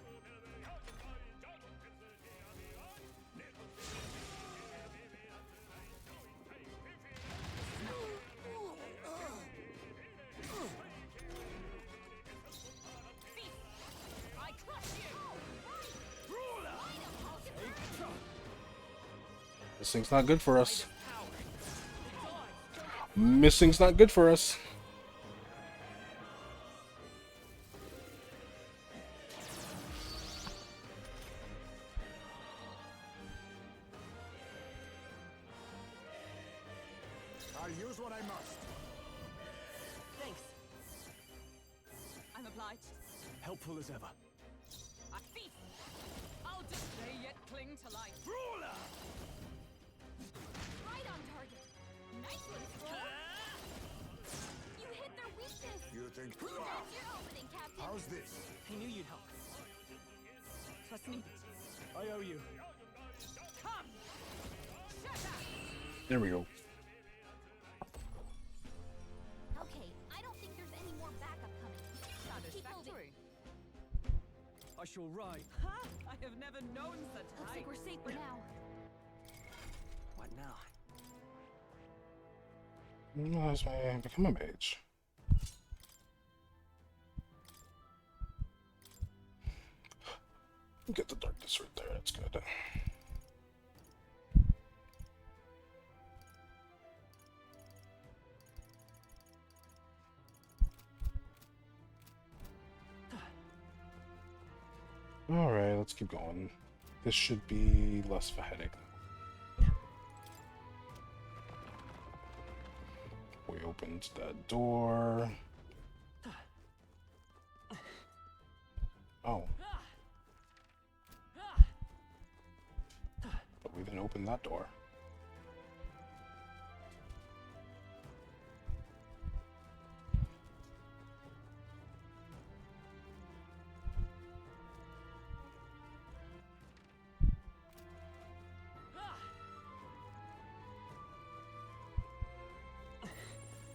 I crush you!
This thing's not good for us. Missing's not good for us.
I'll use what I must.
Thanks. I'm obliged.
Helpful as ever.
I feast!
I'll just they yet cling to life.
Right on target! Nice one, Scroll! You hit their weakness!
You think...
That's your opening, Captain!
How's this?
I knew you'd help. Trust me.
I owe you. Come!
There we go.
Okay, I don't think there's any more backup coming. Keep moving.
I shall ride.
Ha! I have never known such
Looks
height.
like we're safe for now.
What now?
As I become a mage. Get the darkness right there, that's good. Alright, let's keep going. This should be less of a headache. We opened that door. Oh. But we didn't open that door.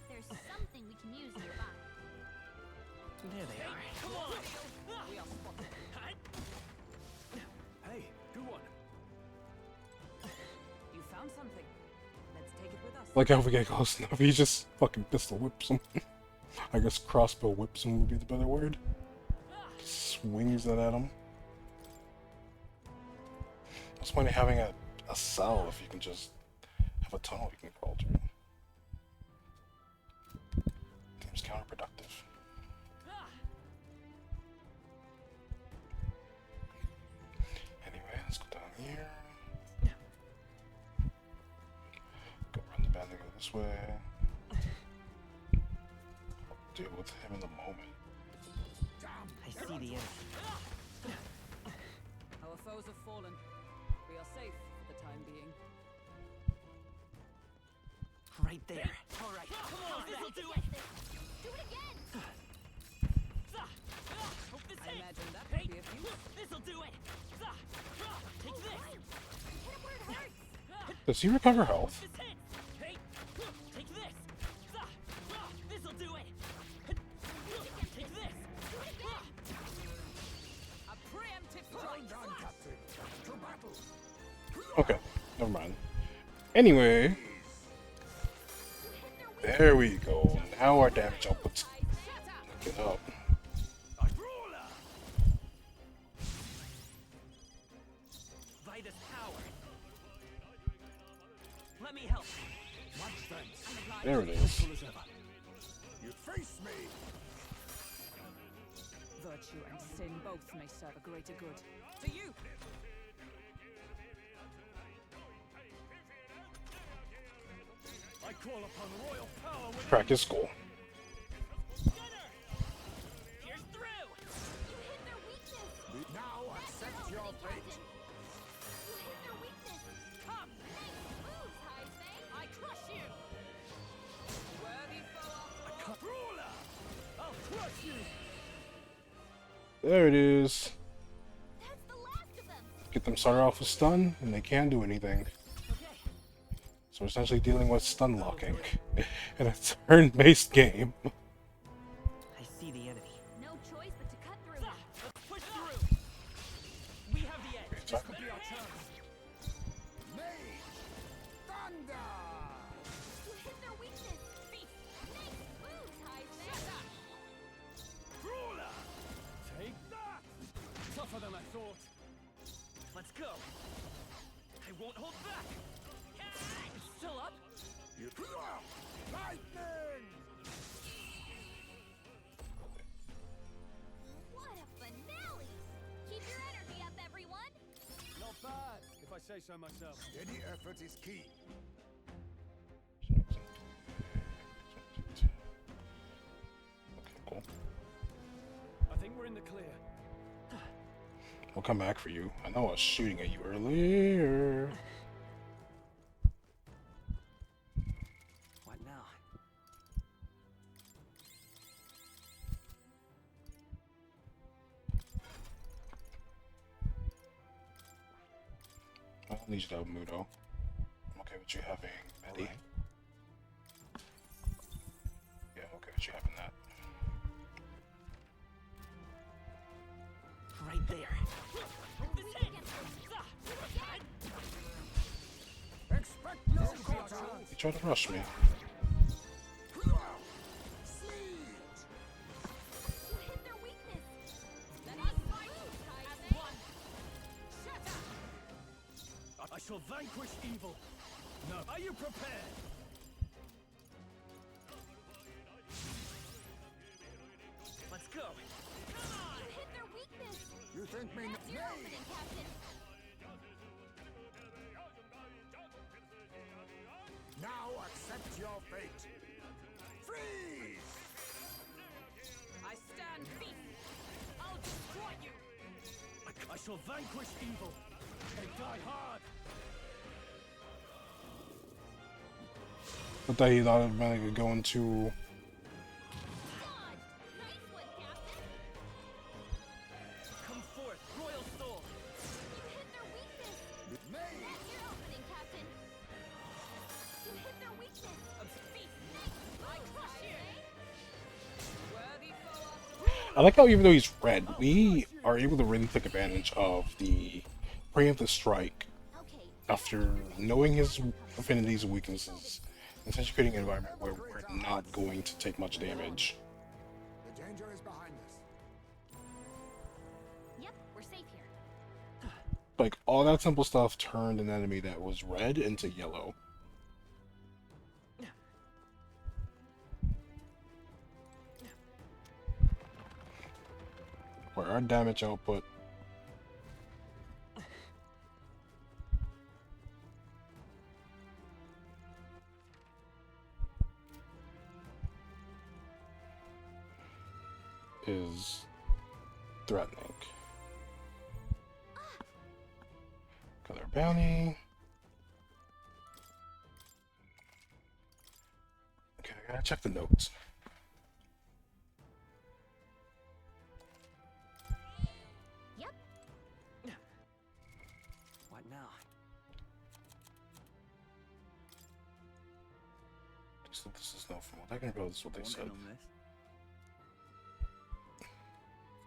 There's something we can use nearby.
There they are.
Come on! We are spotted. Hey, good one.
You found something. Let's take it with us.
Like how if we get close enough, he just fucking pistol whips him. I guess crossbow whips him would be the better word. Swings it at him. What's the point of having a cell if you can just have a tunnel you can crawl through? Seems counterproductive. Anyway, let's go down here. Go run the band and go this way. I'll deal with him in the moment.
I see the enemy.
Our foes have fallen. We are safe for the time being.
Right there. All right. Come on, this'll do it.
Do it again!
Hope this
I
hits.
imagine that would be a few.
This'll do it. Take this.
Hit it where it hurts!
Does he recover health?
This hits. Hey, take this. This'll do it. Take this. A preemptive
Well
strike.
done, Captain. To battle.
Okay, never mind. Anyway, there we go. Now our damage output's looking up.
Vitus power. Let me help.
Much thanks.
There it is.
You face me.
Virtue and sin both may serve a greater good. To you. I call upon royal power with
Crack his skull.
Here's through.
You hit their weakness!
Now accept your
opening, Captain. You hit their weakness.
Come!
Nice moves, Heisei.
I crush you! Worthy foe after all. Ruler! I'll crush you!
There it is.
That's the last of them.
Get them started off with stun, and they can't do anything.
Okay.
So we're essentially dealing with stun locking in a turn-based game.
I see the enemy.
No choice but to cut through.
Let's push through! We have the edge. This could be our chance.
Mage! Thunder!
You hit their weakness.
Beast!
Nice moves, Heisei.
Ruler! Take that! Tougher than I thought. Let's go. I won't hold back. It's still up?
You lightning!
What a finale! Keep your energy up, everyone.
Not bad, if I say so myself.
Steady effort is key.
Okay, cool.
I think we're in the clear.
We'll come back for you. I know I was shooting at you earlier.
What now?
I don't need you to have Mudo. I'm okay with you having Betty. Yeah, I'm okay with you having that.
Right there.
This hit!
Expect no quarter!
You tried to rush me.
Siege!
You hit their weakness.
Let
Nice
us fight
moves,
as
Heisei.
one. Shut up! I shall vanquish evil. No. Are you prepared? Let's go. Come on!
You hit their weakness.
You think me
That's your
Mage!
opening, Captain.
Now accept your fate! Freeze!
I stand beast. I'll destroy you. I shall vanquish evil and die hard.
But that he's automatically going to.
Dodge. Nice one, Captain.
Come forth, royal soul.
You hit their weakness.
Mage!
That's your opening, Captain. You hit their weakness.
A beast.
Nice
I
moves,
crush you.
Heisei.
Worthy foe after
I like how even though he's red, we are able to really take advantage of the preemptive strike
Okay.
after knowing his affinities and weaknesses, and essentially creating an environment where we're not going to take much damage.
The danger is behind us.
Yep, we're safe here.
Like, all that simple stuff turned an enemy that was red into yellow. Where our damage output is threatening. Got our bounty. Okay, I gotta check the notes.
Yep.
What now?
So this is no from what I can remember. This is what they
Won't
said.
get on this.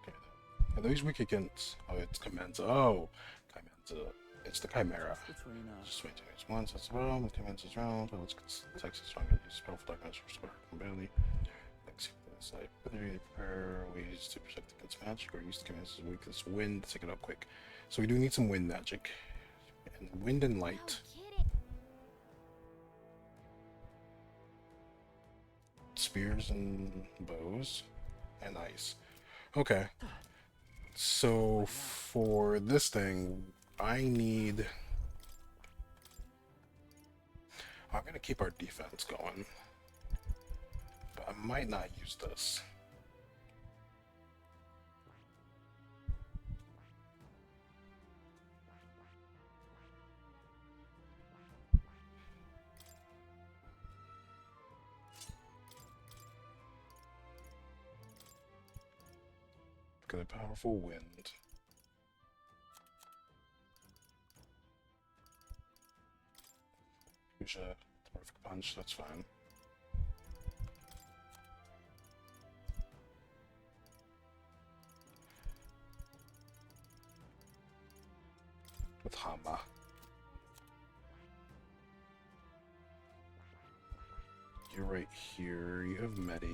Okay. Are those weak against? Oh, it's Commenza. Oh, Commenza. It's the Chimera.
Between
Just wait 2 minutes. Once that's well, with Commenza's round. Oh, it's Texas stronger. Use powerful dark magic for square barely. Next, it's like whether you prepare ways to protect against magic or use the Commenza's weakness. Wind. Take it up quick. So we do need some wind magic, and wind and light.
No kidding.
Spears and bows and ice. Okay. So for this thing, I need. I'm gonna keep our defense going, but I might not use this. Got a powerful wind. Use a terrific punch, that's fine. With Hama. You're right here. You have Medi.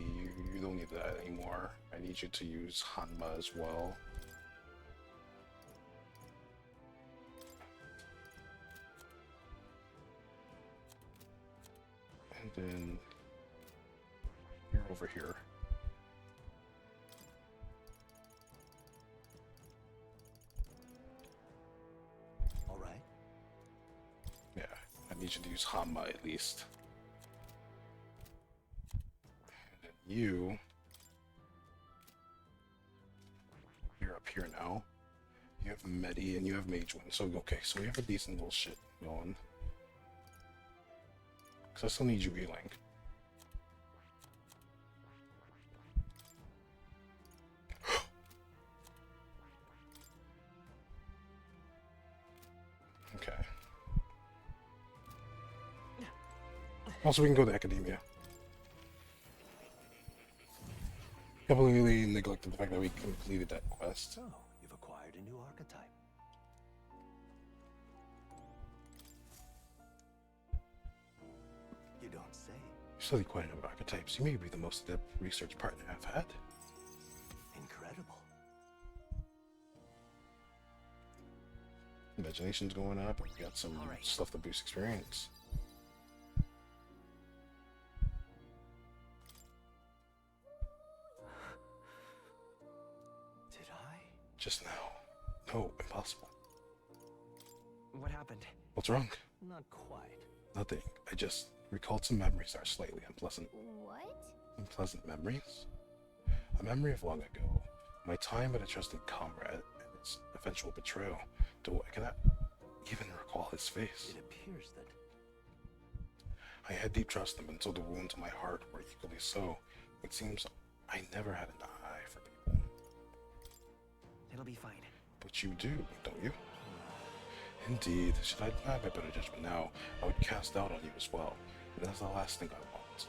You don't need that anymore. I need you to use Hanma as well. And then you're over here.
All right.
Yeah, I need you to use Hanma at least. You're up here now. You have Medi and you have Mage Wind. So, okay, so we have a decent little shit going. Because I still need you healing. Okay. Also, we can go to Academia. Completely neglected the fact that we completed that quest.
So, you've acquired a new archetype. You don't say.
You study quite a number of archetypes. You may be the most adept research partner I've had.
Incredible.
Imagination's going up, and we got some stuff to boost experience.
Did I?
Just now. No, impossible.
What happened?
What's wrong?
Not quite.
Nothing. I just recalled some memories that are slightly unpleasant.
What?
Unpleasant memories? A memory of long ago. My time with a trusted comrade and its eventual betrayal. Though I cannot even recall his face.
It appears that
I had deep trust in him until the wounds in my heart were equally so. It seems I never had an eye for people.
It'll be fine.
But you do, don't you? Indeed. Should I have a better judgment now, I would cast doubt on you as well. And that's the last thing I want.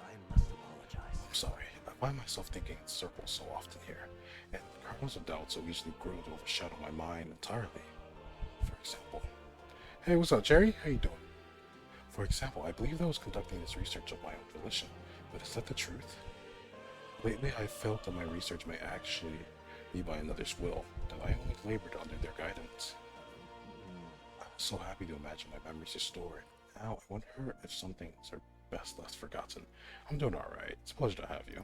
I must apologize.
I'm sorry. I find myself thinking in circles so often here, and kernels of doubt so easily grow to overshadow my mind entirely. For example, hey, what's up, Jerry? How you doing? For example, I believe I was conducting this research of my own volition, but is that the truth? Lately, I felt that my research may actually be by another's will, that I only labored under their guidance. I was so happy to imagine my memories restored. Now, I wonder if some things are best left forgotten. I'm doing alright. It's a pleasure to have you.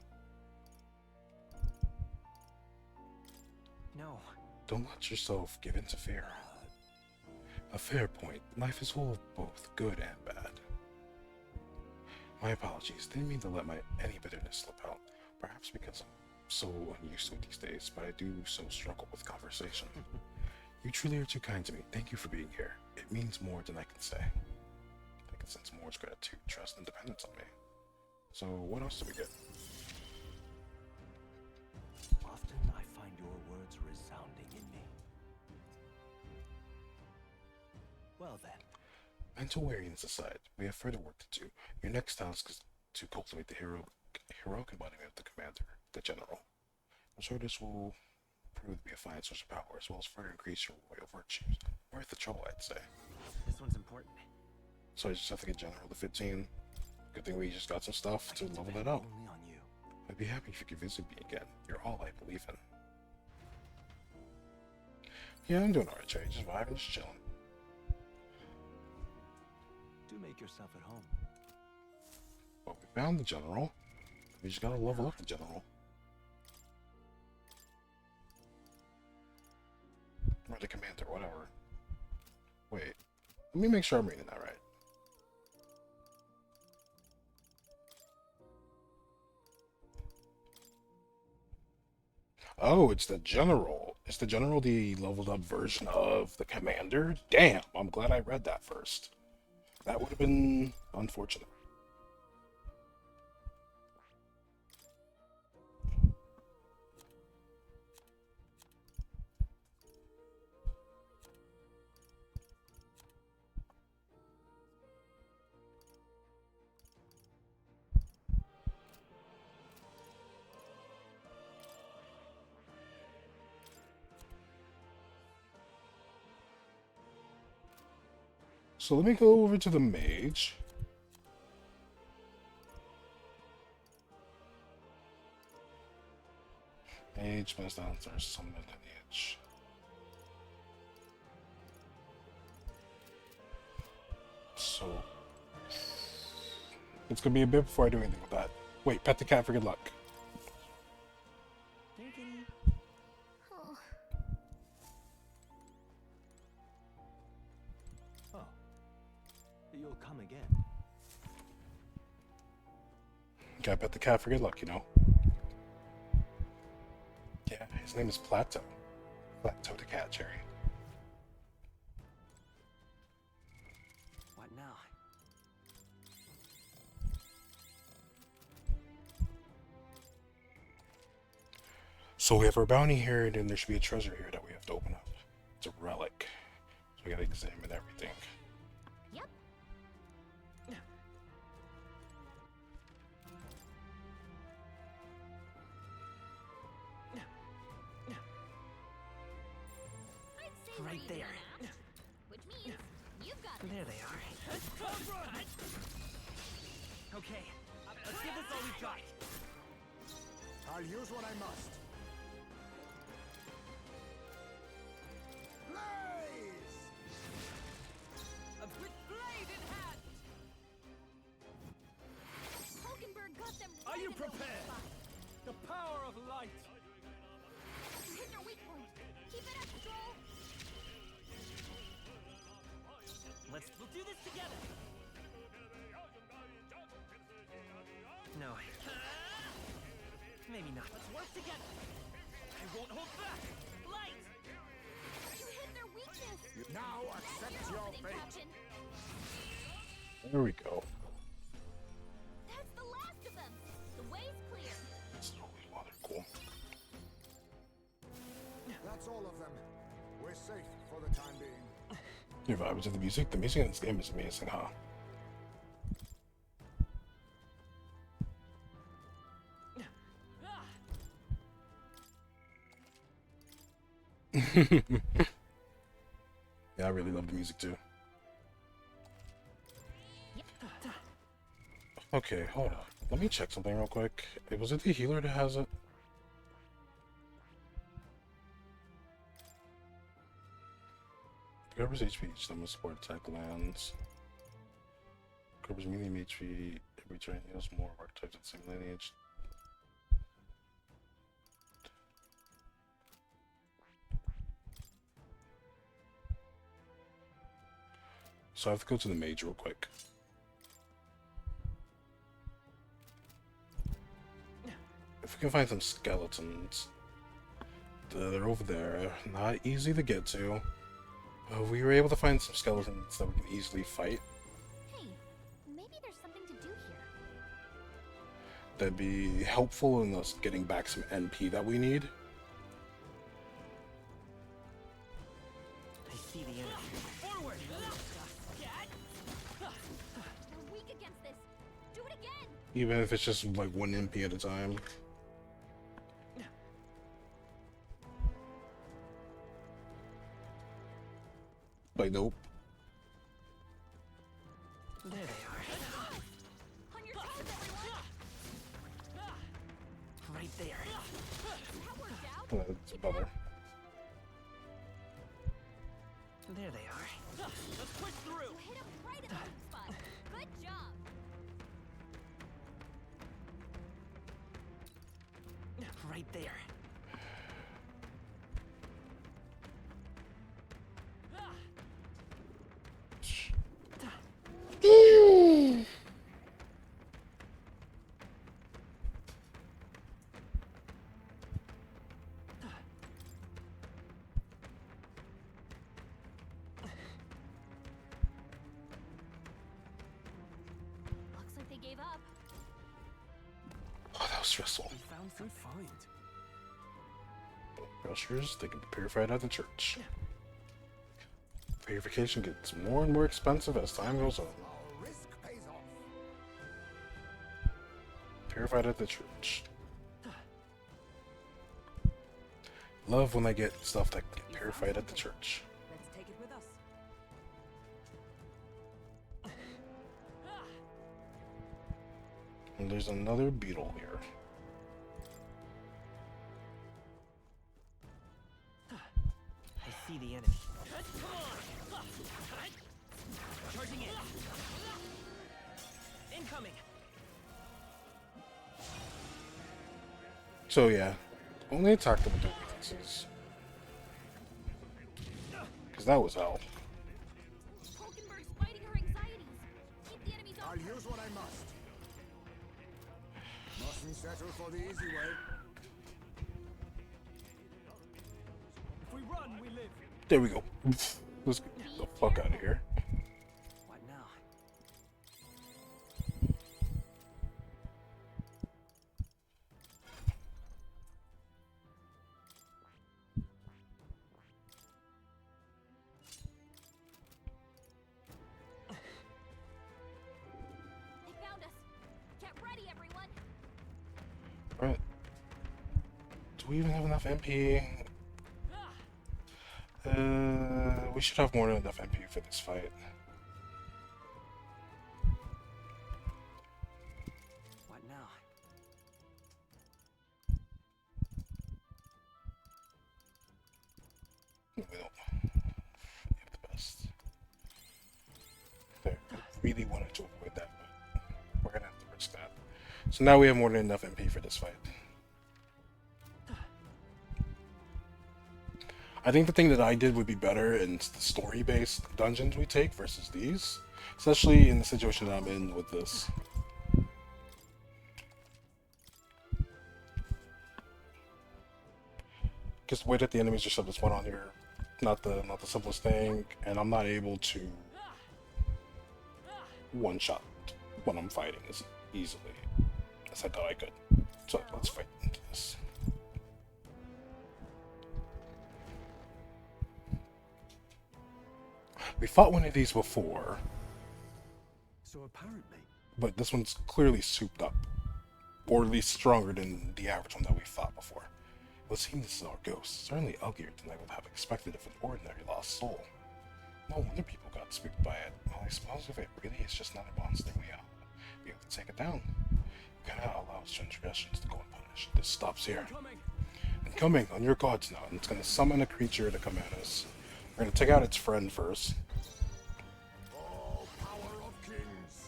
No.
Don't let yourself give in to fear. A fair point. Life is full of both good and bad. My apologies. Didn't mean to let any bitterness slip out. Perhaps because I'm so unused to it these days, but I do so struggle with conversation. You truly are too kind to me. Thank you for being here. It means more than I can say. I can sense more gratitude, trust, and dependence on me. So, what else do we get?
Often I find your words resounding in me. Well then.
Mental weariness aside, we have further work to do. Your next task is to cultivate the heroic embodiment of the commander, the general. I'm sure this will prove to be a fine source of power, as well as further increase your royal virtues. Worth the trouble, I'd say.
This one's important.
So I just have to get general to 15. Good thing we just got some stuff to level that up.
Only on you.
I'd be happy if you could visit me again. You're all I believe in. Yeah, I'm doing alright, Jay. Just vibing, just chilling.
Do make yourself at home.
Well, we found the general. We just gotta level up the general. Or the commander, whatever. Wait. Let me make sure I'm reading that right. Oh, it's the general. Is the general the leveled up version of the commander? Damn, I'm glad I read that first. That would have been unfortunate. So let me go over to the mage. Mage, best answer, summon lineage. So it's gonna be a bit before I do anything with that. Wait, pet the cat for good luck.
Oh, you'll come again.
Gotta pet the cat for good luck, you know. Yeah, his name is Plato. Plato the cat, Cherry.
What now?
So we have our bounty here, and then there should be a treasure here that we have to open up. It's a relic. So we gotta examine everything.
Yep. I'd say
Right
we're
there.
even matched, which means you've got
There they are.
Okay, let's give this all we've got.
I'll use what I must. Blaze!
A blade in hand.
Hulkenberg got them
Are
right
you
in the weak
prepared?
spot.
The power of light.
You hit their weak point. Keep it up, Stroll.
We'll do this together.
No. Maybe not.
Let's work together. I won't hold back. Light.
You hit their weakness.
Now accept your
Opening,
fate.
Captain.
There we go.
That's the last of them. The way's clear.
This is holy water, cool.
That's all of them. We're safe for the time being.
Your vibe to the music? The music in this game is amazing, huh? Yeah, I really love the music too. Okay, hold on. Let me check something real quick. Was it the healer that has it? Recovers HP each time a support attack lands. Recovers medium HP every turn, heals more archetypes at the same lineage. So I have to go to the mage real quick. If we can find some skeletons. They're over there. Not easy to get to. We were able to find some skeletons that we can easily fight.
Hey, maybe there's something to do here.
That'd be helpful in us getting back some NP that we need.
I see the enemy.
Forward.
They're weak against this. Do it again.
Even if it's just like one NP at a time. Like, nope.
There they are.
On your toes, everyone.
Right there.
That worked out.
That's better.
There they are.
Let's push through.
You hit him right in the weak spot. Good job.
Right there.
Looks like they gave up.
Oh, that was stressful.
We found some find.
Rushers, they can be purified at the church. Purification gets more and more expensive as time goes on.
Our risk pays off.
Purified at the church. Love when I get stuff that get purified at the church.
Let's take it with us.
And there's another beetle here.
I see the enemy.
Come on! Charging in. Incoming.
So yeah, only attacked them with their weaknesses. Because that was hell.
Hulkenberg's fighting her anxieties. Keep the enemies off
I'll
her.
use what I must. Mustn't settle for the easy way.
If we run, we live.
There we go. Let's get the fuck out of here.
What now?
They found us. Get ready, everyone.
Alright. Do we even have enough MP? We should have more than enough MP for this fight.
What now?
We don't have the best. There, I really wanted to avoid that, but we're gonna have to risk that. So now we have more than enough MP for this fight. I think the thing that I did would be better in the story-based dungeons we take versus these, especially in the situation that I'm in with this. Because the way that the enemies just have this one on here, not the simplest thing, and I'm not able to one-shot when I'm fighting as easily as I thought I could. So let's fight into this. We fought one of these before,
So apparently,
but this one's clearly souped up, or at least stronger than the average one that we fought before. It would seem this is our ghost, certainly uglier than I would have expected of an ordinary lost soul. No wonder people got spooked by it. Well, I suppose if it really is just not a monster, we ought to be able to take it down. We cannot allow its transgressions to go unpunished. This stops here.
Coming.
Incoming on your guards now, and it's going to summon a creature to come at us. We're going to take out its friend first.
All power of kings.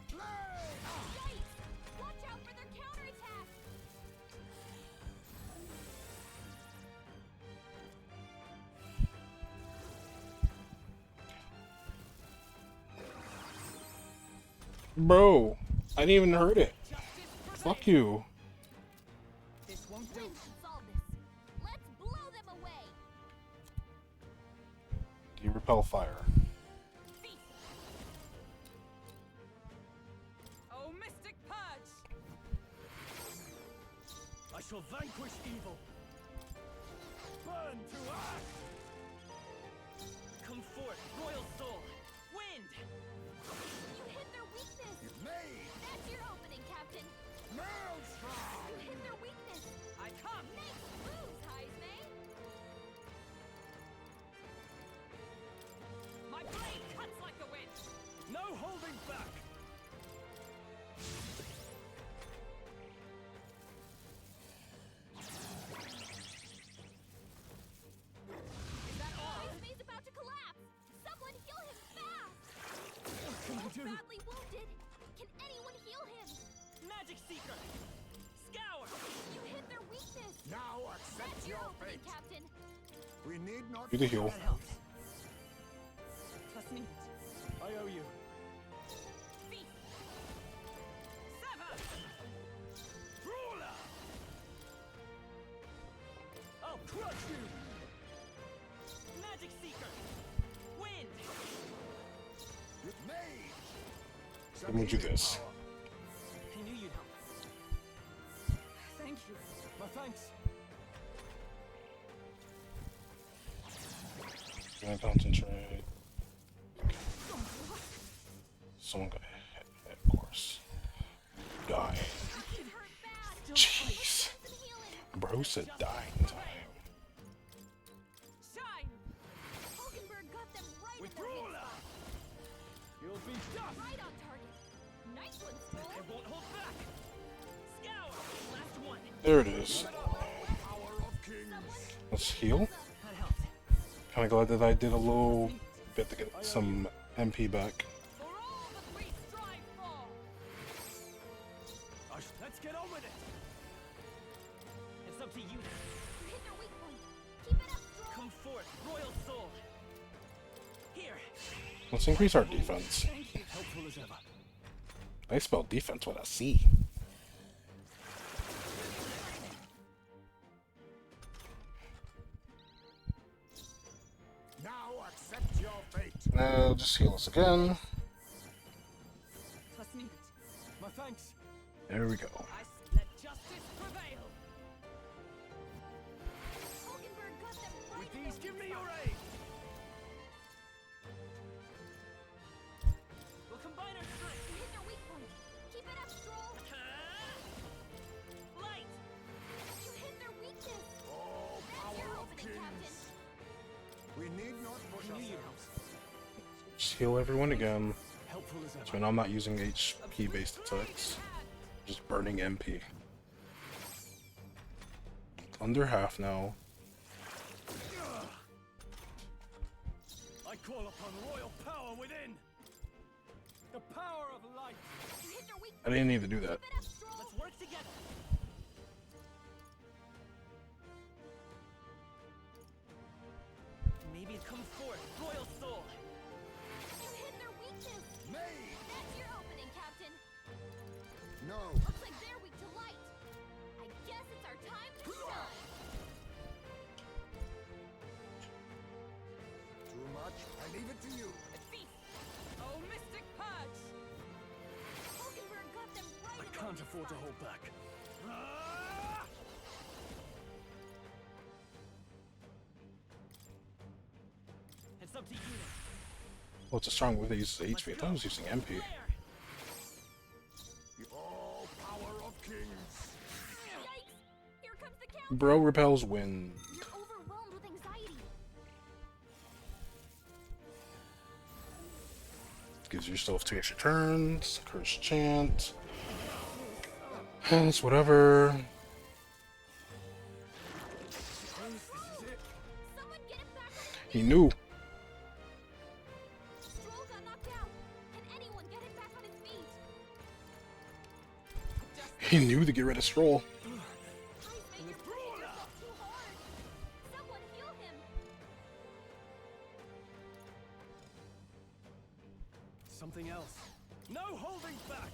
Play!
Yikes! Watch out for their counterattack.
Bro, I didn't even hurt it. Fuck you.
This won't do.
Wind should solve this. Let's blow them away.
You repel fire.
Oh, Mystic Purge!
I shall vanquish evil. Burn to ash. Come forth, royal soul. Wind.
You hit their weakness.
Made!
That's your opening, Captain.
Maelstrom!
You hit their weakness.
I come.
Nice moves, Heisme.
My blade cuts like the wind. No holding back.
Is that all? Heisme's about to collapse. Someone heal him fast.
What can I do?
Badly wounded. Can anyone heal him?
Magic Seeker. Scour.
You hit their weakness.
Now accept
That's
your
opening,
fate.
Captain.
We need not
Do the heal.
That helped. Let's meet.
I owe you.
Feast.
Sever. Brawler. I'll crush you. Magic Seeker. Wind.
Made!
Let me do this.
I knew you'd help. Thank you.
My thanks.
Gonna concentrate. Someone got hit, of course. Dying.
He's hurt bad.
Jeez.
Some healing.
Bro said dying time.
Shine. Hulkenberg got them right
With
in their hit
Brawler.
spot.
You'll be dust.
Right on target. Nice
There it is. Let's heal.
That helped.
Kinda glad that I did a little bit to get some MP back.
For all that we strive for!
Let's get on with it. It's up to you.
You hit their weak point. Keep it up, Stroll!
Come forth, Royal Soul. Here.
Let's increase our defense.
Helpful as ever.
I spell defense with a C.
Now accept your fate.
Now just heal us again.
Was nicht.
My thanks.
There we go.
Let justice prevail! Hulkenberg got them right
With
in
these,
their
give me
weak
your
spot.
aid. We'll combine our strength.
You hit their weak point. Keep it up, Stroll!
Light.
You hit their weakness!
Oh,
That's your
power of
opening, Captain!
kings. We need not push ourselves.
Just heal everyone again.
Helpful as ever.
So now I'm not using HP based attacks. Just burning MP. Under half now.
I call upon royal power within. The power of light.
You hit their weak
I didn't need to do that.
Keep it up, Stroll!
Let's work together. Maybe come forth, Royal Soul.
You hit their weakness!
Made.
That's your opening, Captain!
No.
Looks like they're weak to light. I guess it's our time to shine!
Too much. I leave it to you.
Feast! Oh, Mystic Purge! Hulkenberg got them right
I
in their
can't
weak
afford to
spot.
hold back. It's up to you now.
Oh, it's a strong move that uses HP. I thought I was using MP.
Flare.
The all power of kings.
Yikes! Here comes the count!
Bro repels wind.
You're overwhelmed with anxiety.
Gives yourself 2 extra turns. Curse chant. It's whatever.
Someone get him back on his feet!
He knew.
Stroll got knocked out. Can anyone get him back on his feet?
He knew to get rid of Stroll.
Please make your pressure yourself too hard. Someone heal him.
Something else. No holding back.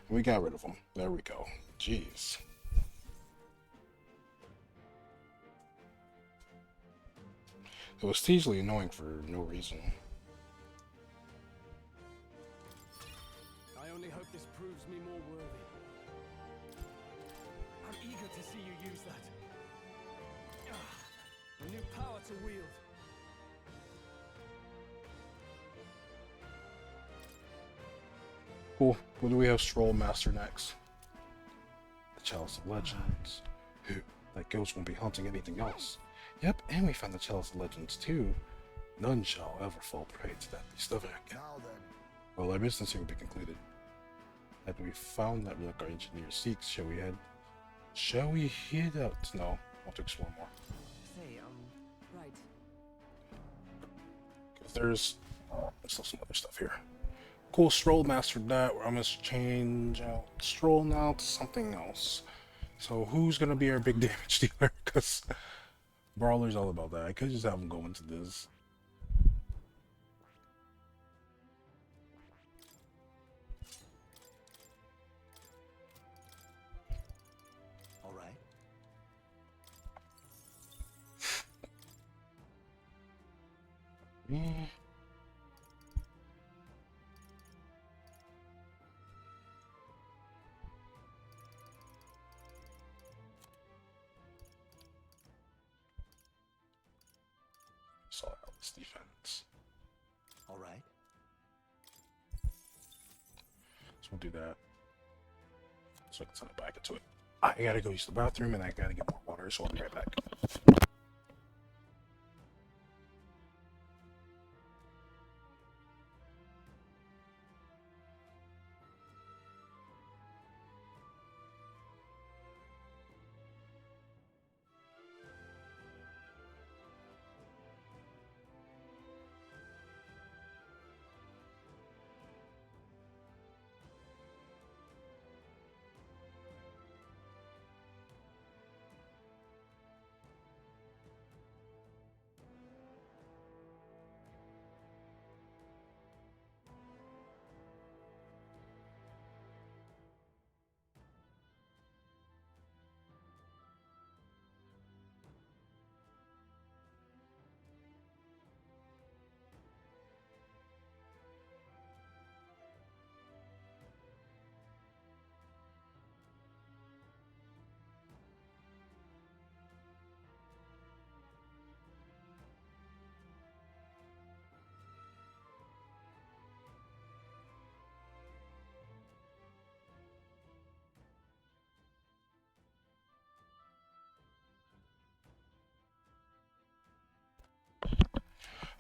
We got rid of him. There we go. Jeez. It was hugely annoying for no reason.
I only hope this proves me more worthy. I'm eager to see you use that. A new power to wield.
Cool. What do we have Stroll master next? The Chalice of Legends. That ghost won't be hunting anything else. Yep, and we found the Chalice of Legends too. None shall ever fall prey to that beast of again.
Now then.
Well, our business here will be concluded. Had we found that relic our engineer seeks, shall we head out? No, I want to explore more.
Say, right.
Because there's still some other stuff here. Cool, Stroll mastered that. I'm gonna change out Stroll now to something else. So who's gonna be our big damage dealer? Because Brawler's all about that. I could just have him go into this.
All right.
Yeah. Sort out this defense.
All right.
So we'll do that. So I can send it back into it. I gotta go use the bathroom and I gotta get more water, so I'll be right back.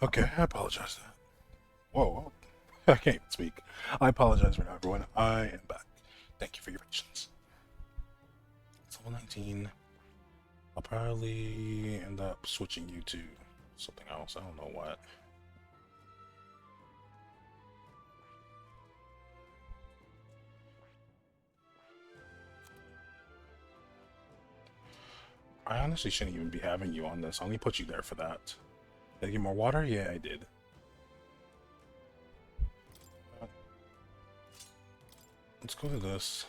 Okay, I apologize. Whoa, whoa. I can't even speak. I apologize right now, everyone. I am back. Thank you for your patience. It's level 19. I'll probably end up switching you to something else. I don't know what. I honestly shouldn't even be having you on this. I only put you there for that. Did I get more water? Yeah, I did. Let's go to this.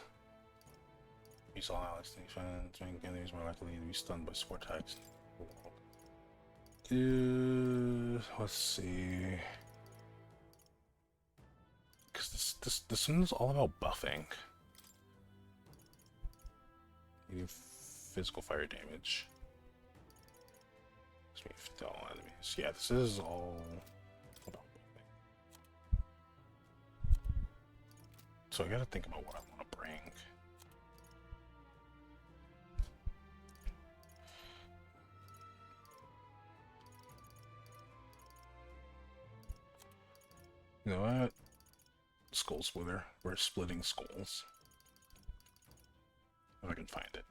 Use all allies defense, make enemies more likely to be stunned by sport attacks. Let's see. Because this one is all about buffing. You physical fire damage. All enemies. Yeah, this is all about buffing. So I gotta think about what I want to bring. You know what? Skull splitter. We're splitting skulls. If I can find it.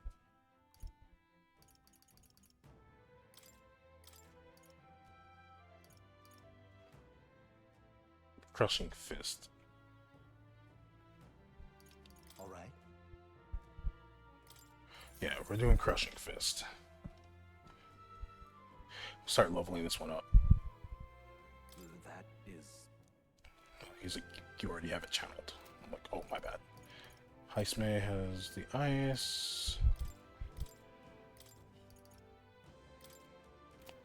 Crushing fist.
All right.
Yeah, we're doing crushing fist. Start leveling this one up.
That is...
He's like, you already have it channeled. I'm like, oh, my bad. Heisme has the ice.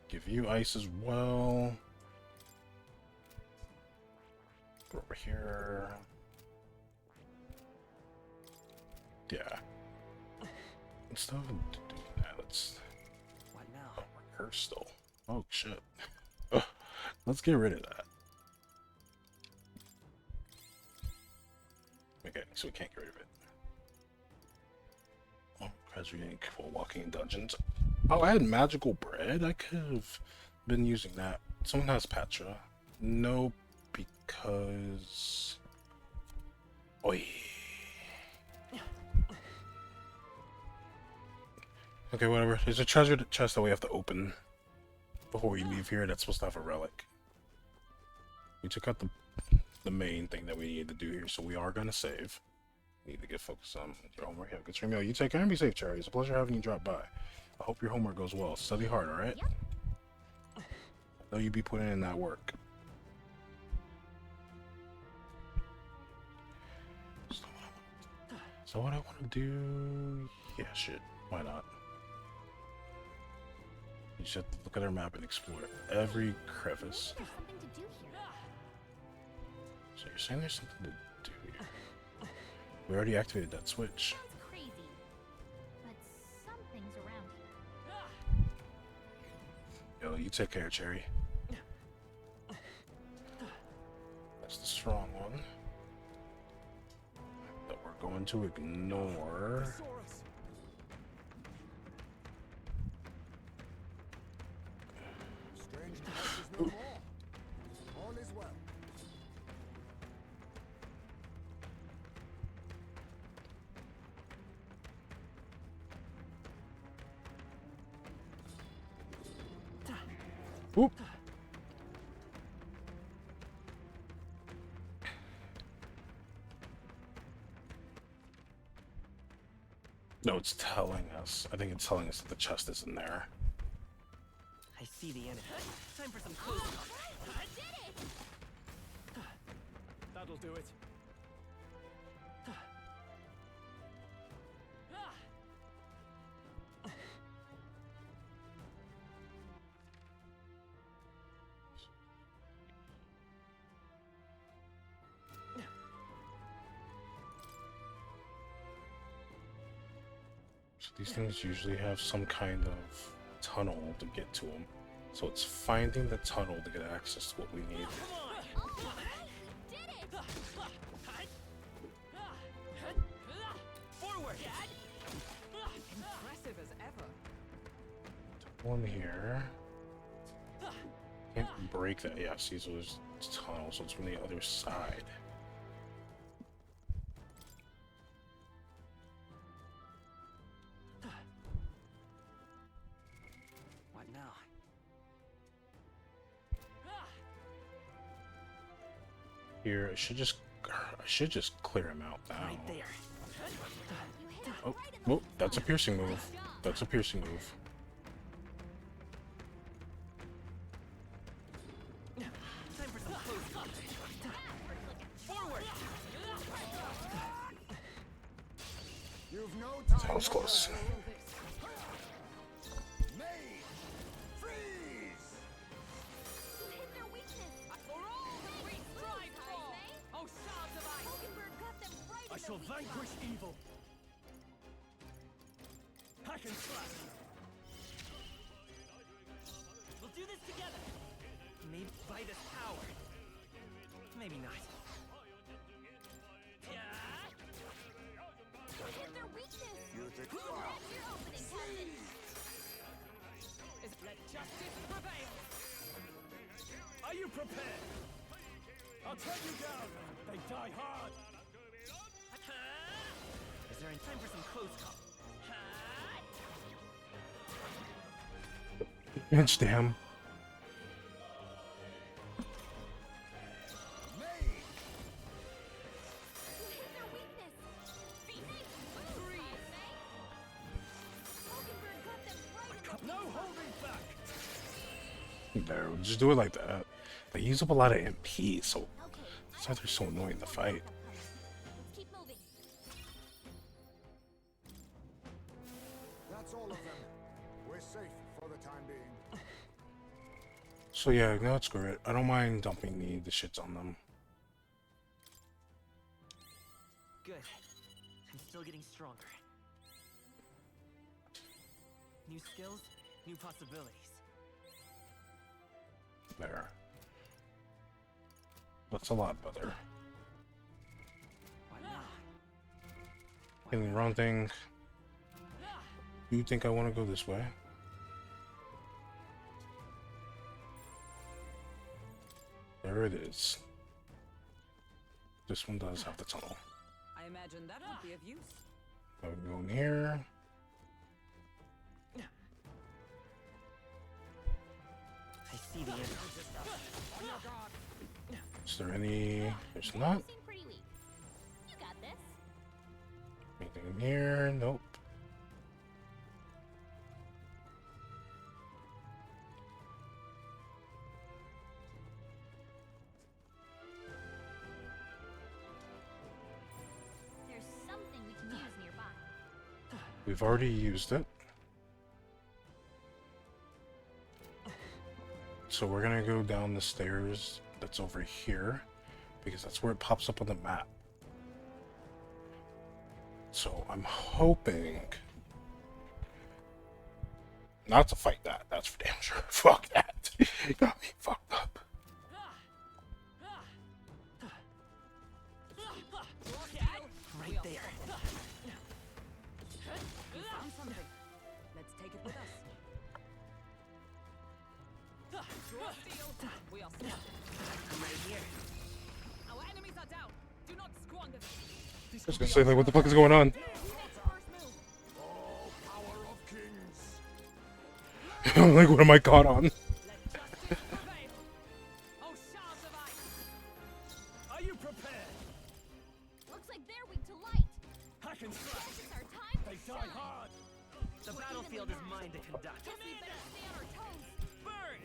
Give you ice as well. Go over here. Yeah. Instead of doing that, let's...
What now?
Oh, curse still. Oh, shit. Let's get rid of that. Okay, so we can't get rid of it. Oh, graduating while walking in dungeons. Oh, I had magical bread? I could have been using that. Someone has Patra. No, because... Oi. Okay, whatever. There's a treasure chest that we have to open before we leave here. That's supposed to have a relic. We took out the main thing that we need to do here, so we are going to save. We need to get focused on your homework. Have a good stream. Yo, you take care and be safe, Cherry. It's a pleasure having you drop by. I hope your homework goes well. Study hard, alright?
Yep.
I know you be putting in that work. So what I want to do... Yeah, shit. Why not? You just have to look at our map and explore every crevice.
There's something to do here.
So you're saying there's something to do here? We already activated that switch.
Sounds crazy, but something's around here.
Yo, you take care, Cherry. That's the strong one. That we're going to ignore.
Strange devices no more. All is well.
Oop. No, it's telling us. I think it's telling us that the chest is in there.
I see the enemy. Time for some close up.
I did it!
That'll do it.
So these things usually have some kind of tunnel to get to them. So it's finding the tunnel to get access to what we need.
Did it!
Forward!
Impressive as ever.
One here. Can't break that. Yeah, see those tunnels, so it's from the other side.
What now?
Here, I should just clear him out now.
Right there.
Oh, well, that's a piercing move. That's a piercing move.
Time for some close combat. Forward.
You've no time.
That was close.
Made. Freeze.
You hit their weakness.
For all the great strive fall. Oh, shards of ice.
Hulkenberg got them right
I
in
shall
their weak
vanquish
spot.
evil. Hack and slash. We'll do this together. Maybe by this power. Maybe not. Yeah.
You hit their weakness.
Music
That's
fire.
your opening, Captain.
Let justice prevail. Are you prepared? I'll tread you down. They die hard. Is there any time for some close call?
Pinch damn.
Made.
You hit their weakness. Phoenix, move, Hulkenberg got them right in
No holding back.
There, just do it like that. They use up a lot of MP, so
Okay,
that's why they're so annoying to fight.
let's keep moving.
That's all of them. We're safe for the time being.
So yeah, no, screw it. I don't mind dumping the shits on them.
Good. I'm still getting stronger. New skills, new possibilities.
There. That's a lot better.
Why not?
Hitting the wrong thing. You think I want to go this way? There it is. This one does have the tunnel.
I imagine that would be of use.
I would go in here.
I see the end.
Is there any? There's
You
not.
seem pretty weak. You got this.
Anything in here? Nope.
There's something we can use nearby.
We've already used it. So we're gonna go down the stairs that's over here, because that's where it pops up on the map. So I'm hoping not to fight that. That's for damn sure. Fuck that. It got me fucked up.
Right there.
We found something. Let's take it with us. Draw steel. We are set.
I'm right here.
Our enemies are down. Do not squander them.
I was gonna say, like, what the fuck is going on?
Who makes first move?
Oh, power of kings.
Like, what am I caught on?
Let justice prevail. Oh, shards of ice. Are you prepared?
Looks like they're weak to light.
Hack and slash.
This is our time
They
to
die
shine.
hard. The battlefield is mine to conduct.
Guess we better stay on our toes.
Burn!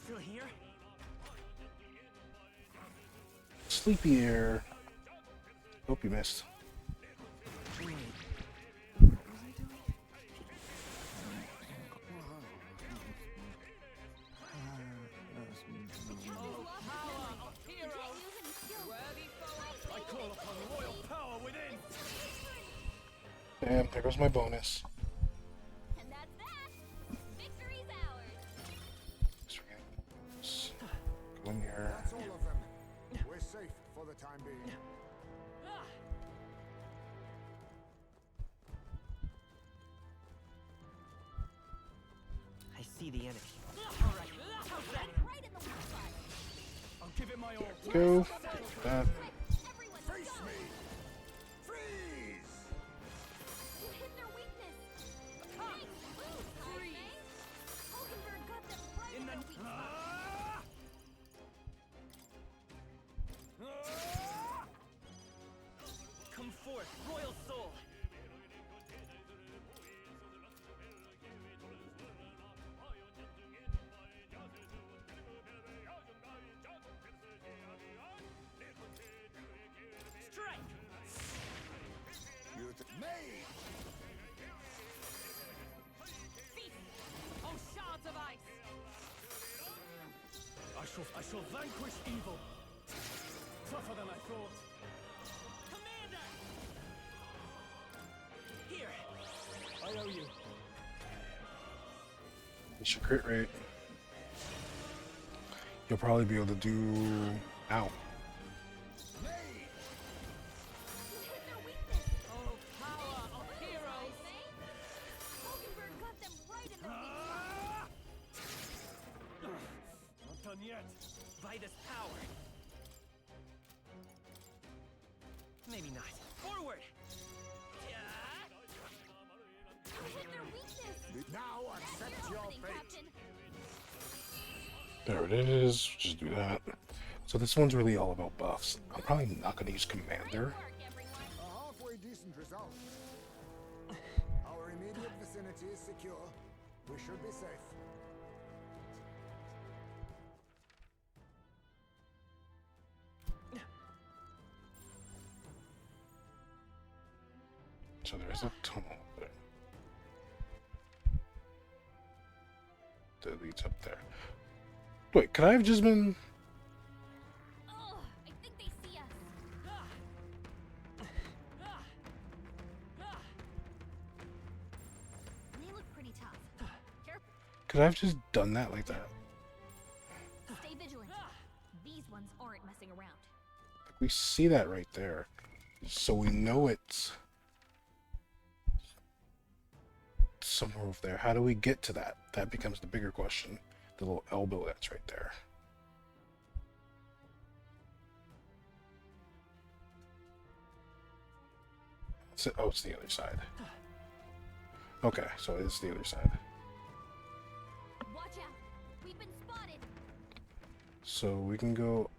Still here?
Sleepy air. Hope you missed.
Wait. I call upon royal power within.
Damn, there goes my bonus.
And that's that. Victory's ours.
Go in here.
That's all of them. We're safe for the time being.
I see the enemy. All right, how's that?
Go. That.
Everyone's
Face
done.
me! Freeze!
You hit their weakness. Nice move, Jaime. Hulkenberg got them right in their weak spot.
Come forth, royal soul. Strike!
Made!
Feast. Oh, shards of ice.
I shall vanquish evil. Tougher than I thought.
Commander.
Here. I owe you.
It's your crit rate. You'll probably be able to do. Ow.
Made!
You hit their weakness. Oh, power of heroes. Hulkenberg got them right in their weak spot.
Not done yet. By this power. Maybe not. Forward.
You hit their weakness.
Now accept your
Opening,
fate.
Captain.
There it is. Just do that. So this one's really all about buffs. I'm probably not going to use
Great
Commander.
work, everyone.
A halfway decent result. Our immediate vicinity is secure. We should be safe.
So there's a tunnel there that leads up there. Wait, could I have just been?
Oh, I think they see us. They look pretty tough. Careful.
Could I have just done that like that?
Stay vigilant. These ones aren't messing around.
Like we see that right there, so we know it's somewhere over there. How do we get to that? That becomes the bigger question. The little elbow that's right there. Oh, it's the other side. Okay, so it's the other side.
Watch out. We've been spotted.
So we can go.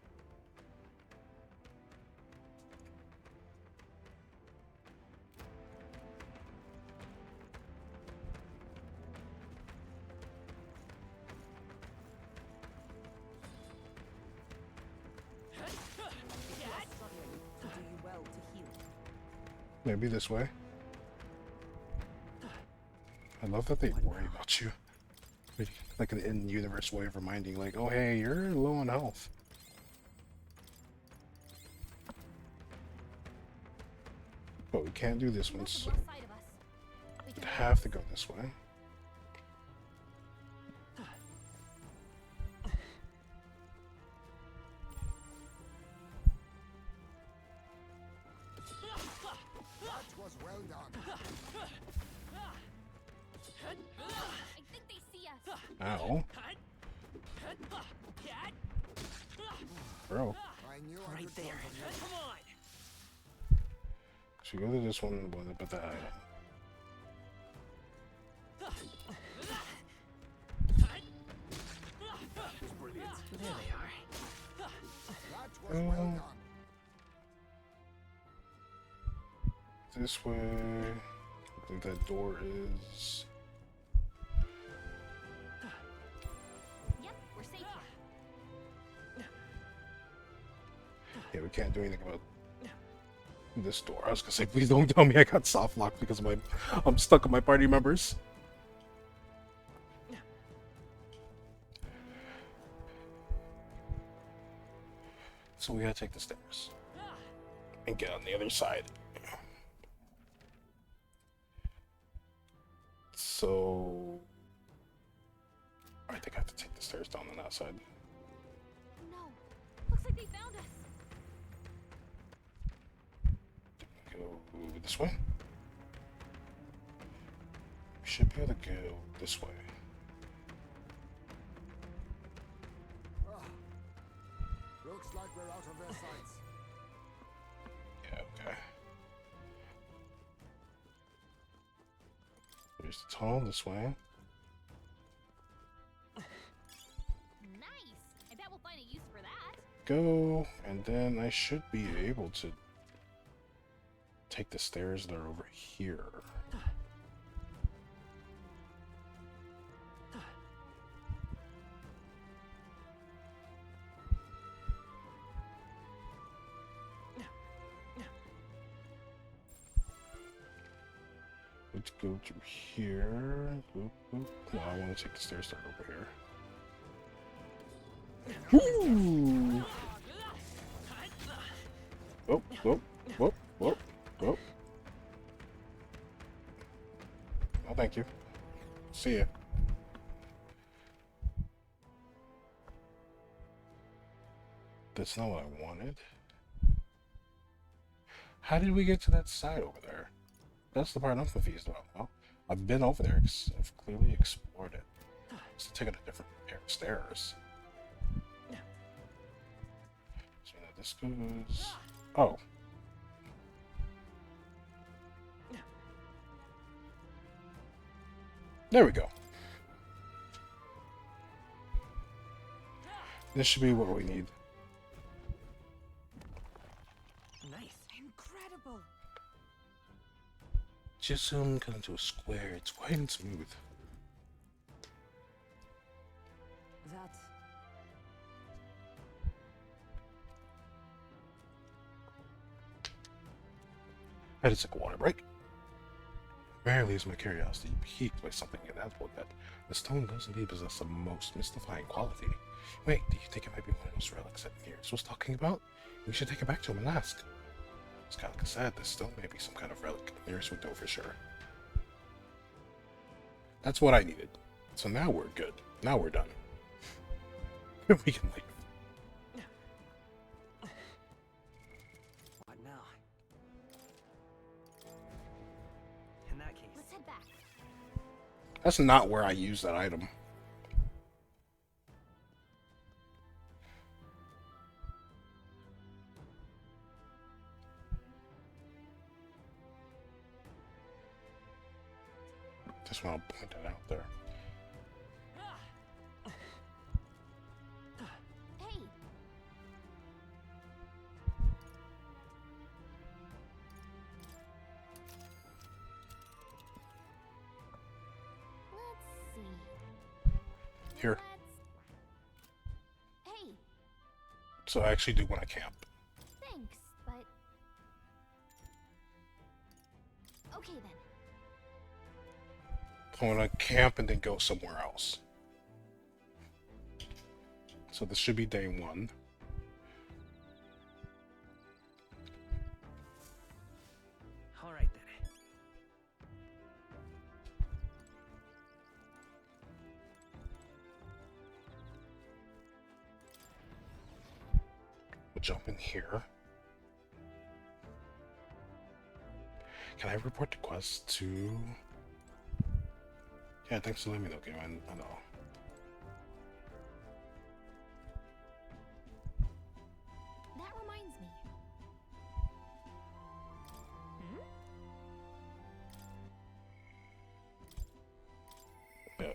Maybe this way. I love that they worry about you. Like an in-universe way of reminding, like, oh hey, you're low on health. But we can't do this one, so
Left side of us. We
we
can
have to go this way.
That was well done.
I think they see us.
Ow. Bro.
I knew I
Right
could
there.
count on you.
Come on.
Should we go to this one but that item?
Brilliant. There they are.
That was well done.
This way. I think that door is.
Yep, we're safe here.
Yeah, we can't do anything about this door. I was gonna say, please don't tell me I got soft locked because I'm stuck with my party members. So we gotta take the stairs and get on the other side. So I think I have to take the stairs down on that side.
No. Looks like they found us.
Go this way. We should be able to go this way.
Looks Looks like we're out of their sights.
Yeah, okay. There's the tunnel this way.
Nice. I bet we'll find a use for that.
Go, and then I should be able to take the stairs that are over here. Let's go through here. Boop, boop. No, I want to take the stairs that are over here. Woo! Whoop, whoop, whoop, whoop, whoop. Oh, thank you. See ya. That's not what I wanted. How did we get to that side over there? That's the part I'm confused about. Well, I've been over there. I've clearly explored it. It's taking a different pair of stairs. So now this goes... Oh. There we go. This should be what we need.
Nice.
Incredible.
Just zoom cut into a square. It's wide and smooth.
That.
I had to take a water break. Rarely is my curiosity piqued by something inedible, yet the stone does indeed possess the most mystifying quality. Wait, do you think it might be one of those relics that Nearest was talking about? We should take it back to him and ask. As Kalika said, this stone may be some kind of relic. Nearest would know for sure. That's what I needed. So now we're good. Now we're done. We can leave.
What now? In that case,
Let's head back.
That's not where I use that item. Just want to point that out there.
Hey. Let's see.
Here.
Hey,
So I actually do want to camp.
thanks, but okay then.
I want to camp and then go somewhere else. So this should be day one.
all right then.
We'll jump in here. Can I report the quest to... Yeah, thanks for letting me know, game. I know.
That reminds me.
Yeah.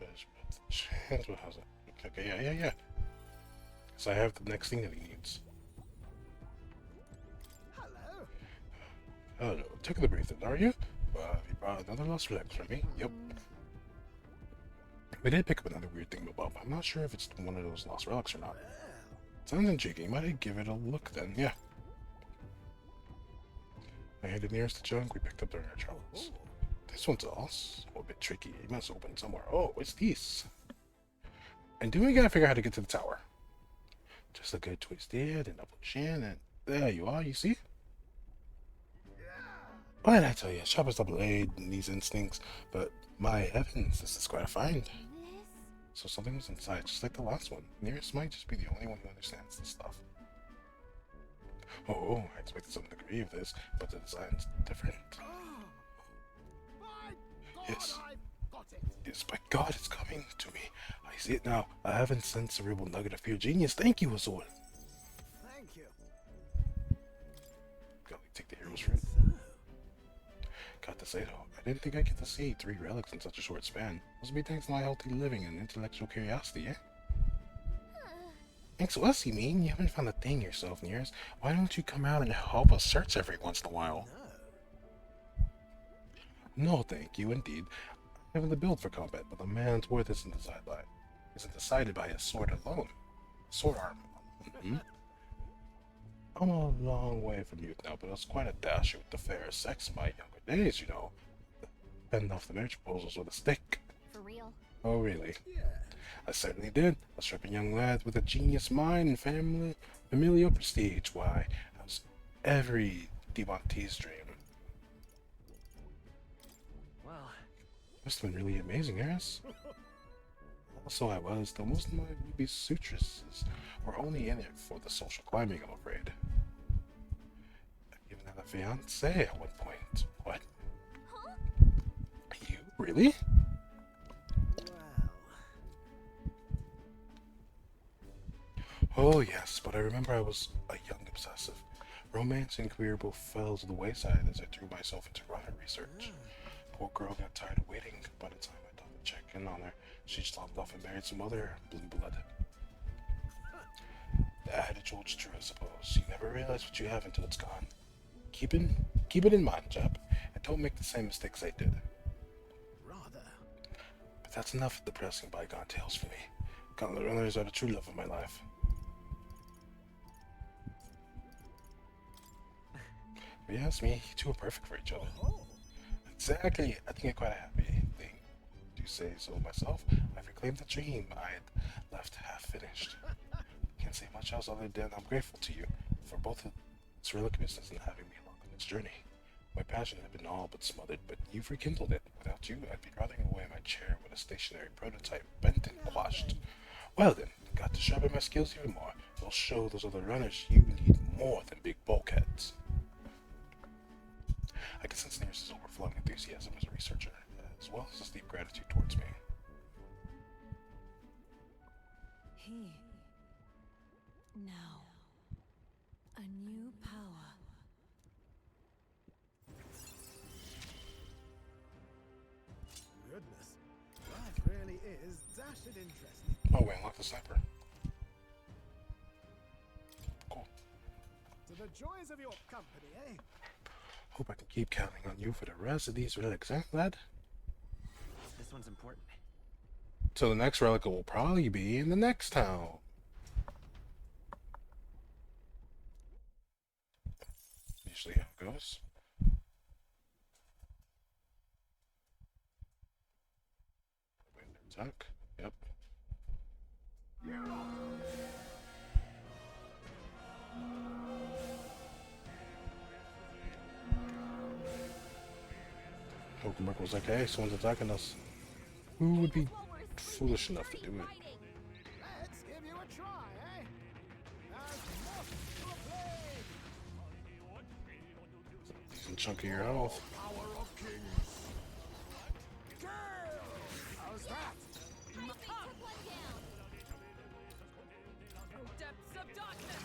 There's a chance. What has it? Okay, yeah. Because I have the next thing that he needs.
Hello.
Hello. Take the breathing, are you? You brought another lost relic for me. Yep. We did pick up another weird thing above. I'm not sure if it's one of those lost relics or not. Sounds intriguing. Might I give it a look then? Yeah. I headed nearest the junk we picked up during our travels. This one's a bit tricky. It must open somewhere. Oh, it's these. And then we gotta figure out how to get to the tower. Just a good twist there, then a push in, and there you are, you see? What did I tell you? Sharp as a blade in these instincts, but my heavens, this is quite a find.
This?
So something was inside, just like the last one. Nearest might just be the only one who understands this stuff. Oh, I expected some degree of this, but the design's different.
My God,
Yes.
I've got it.
Yes, by God, it's coming to me. I I see it now. I haven't sent cerebral nugget of pure genius. Thank you, Azor.
Thank you.
Go, take the hero's fruit. Got to say though, I didn't think I'd get to see 3 relics in such a short span. Must be thanks to my healthy living and intellectual curiosity, eh? Thanks to us, you mean? You haven't found a thing yourself in years. Why don't you come out and help us search every once in a while? No, thank you, indeed. I have the build for combat, but the man's worth isn't decided by his sword alone. Sword arm. I'm a long way from youth now, but I was quite a dasher with the fair sex in my younger days, you know. Fending off the marriage proposals with a stick.
For real?
Oh, really? I certainly did. A strapping young lad with a genius mind and familial prestige. Why, I was every devotee's dream.
Well,
Must have been really amazing, Eris. Also, I was, though most of my would-be suitresses were only in it for the social climbing, I'm afraid. I even had a fiancé at one point. What?
Huh?
You? Really? Oh, yes, but I remember I was a young obsessive. Romance and career both fell to the wayside as I threw myself into runner research. Poor girl got tired of waiting. By the time I thought to check in on her, she slopped off and married some other blue blood. The adage holds true, I suppose. You never realize what you have until it's gone. Keep it in mind, Jeb, and don't make the same mistakes I did.
Rather.
But that's enough of depressing bygone tales for me. Gauntlet runners are the true love of my life. If you ask me, you two are perfect for each other. Exactly. I think I'm quite a happy thing to say so myself. I've reclaimed the dream I'd left half finished. Can't say much else other than I'm grateful to you for both its relic business and having me along on its journey. My passion had been all but smothered, but you've rekindled it. Without you, I'd be rotting away in my chair with a stationary prototype bent and quashed. Well then, got to sharpen my skills even more. We'll show those other runners you need more than big bulkheads. I can sense Near's overflowing enthusiasm as a researcher, as well as his deep gratitude towards me.
Now, a new power.
Goodness. Life really is dashed interesting.
Oh, we unlocked the sniper. Cool.
To the joys of your company, eh?
Hope I can keep counting on you for the rest of these relics, eh, lad?
this one's important.
So the next relic will probably be in the next town. Usually how it goes. Attack. Yep. Hulkenberg was like, hey, someone's attacking us. Who would be foolish enough to do it?
Let's give you a try, eh? As moth to a flame.
Decent chunk of your health.
Power of kings. Girl! How's that?
Took one down.
Depths of darkness.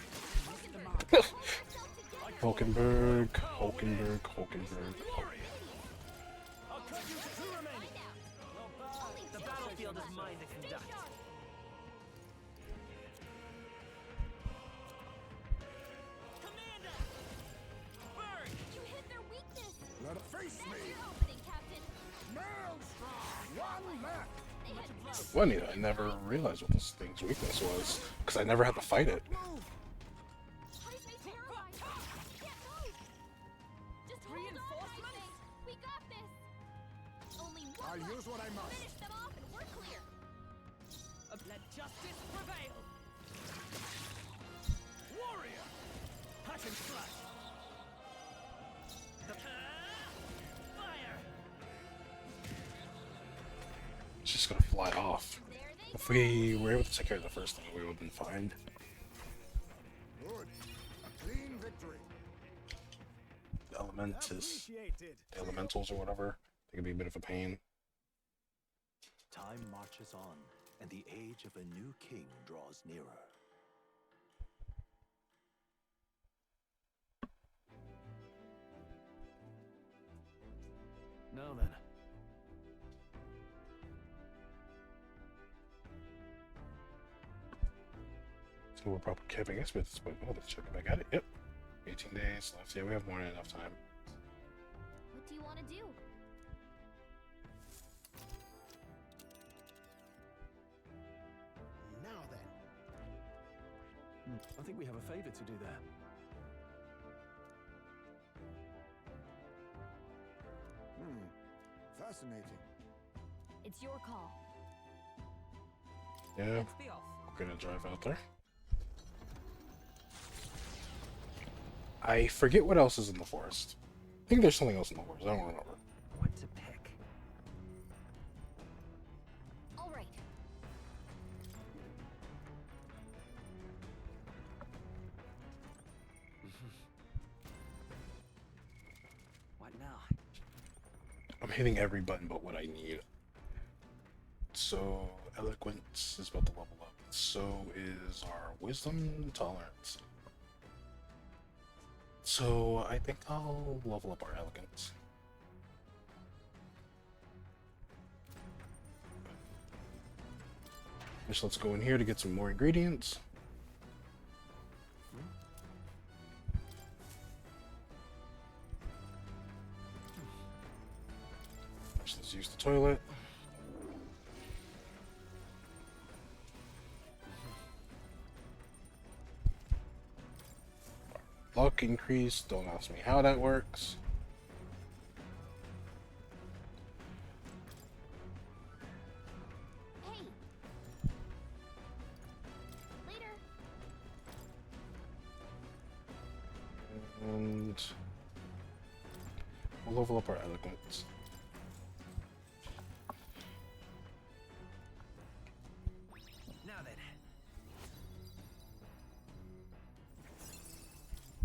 Hulkenberg, Hulkenberg, Hulkenberg.
I'll cut you to 2 remaining. The battlefield is mine to conduct. Commander! Bird!
You hit their weakness.
Let it face
That's
me.
your opening, Captain.
Maelstrom! One left.
They had
Funny, I never realized what this thing's weakness was, because I never had to fight it.
Move.
Heart may paralyze. Can't move. Just hold on, Face. We got this. Only one
I'll
left.
use what I must.
Finish them off and we're clear.
Let justice prevail.
Warrior! Passion slash! Fire!
It's just gonna fly off.
There they
If we were able to take care of the first thing, we would have been fine.
Good. A clean victory.
The
Appreciated.
elementals or whatever, they can be a bit of a pain.
Time marches on, and the age of a new king draws nearer.
Now then.
So we're probably camping experts at this point. Oh, let's check if I got it. Yep. 18 days left. Yeah, we have more than enough time.
What do you want to do?
Now then.
I think we have a favor to do there.
Fascinating.
It's your call.
Yeah,
Let's be off.
we're gonna drive out there. I forget what else is in the forest. I think there's something else in the forest. I don't remember.
What to pick?
All right.
What now?
I'm hitting every button but what I need. So, eloquence is about to level up. So is our wisdom tolerance. So, I think I'll level up our elegance. Just let's go in here to get some more ingredients. Just let's use the toilet. Luck increase, don't ask me how that works.
Hey. Later.
And we'll level up our eloquence.
Now then.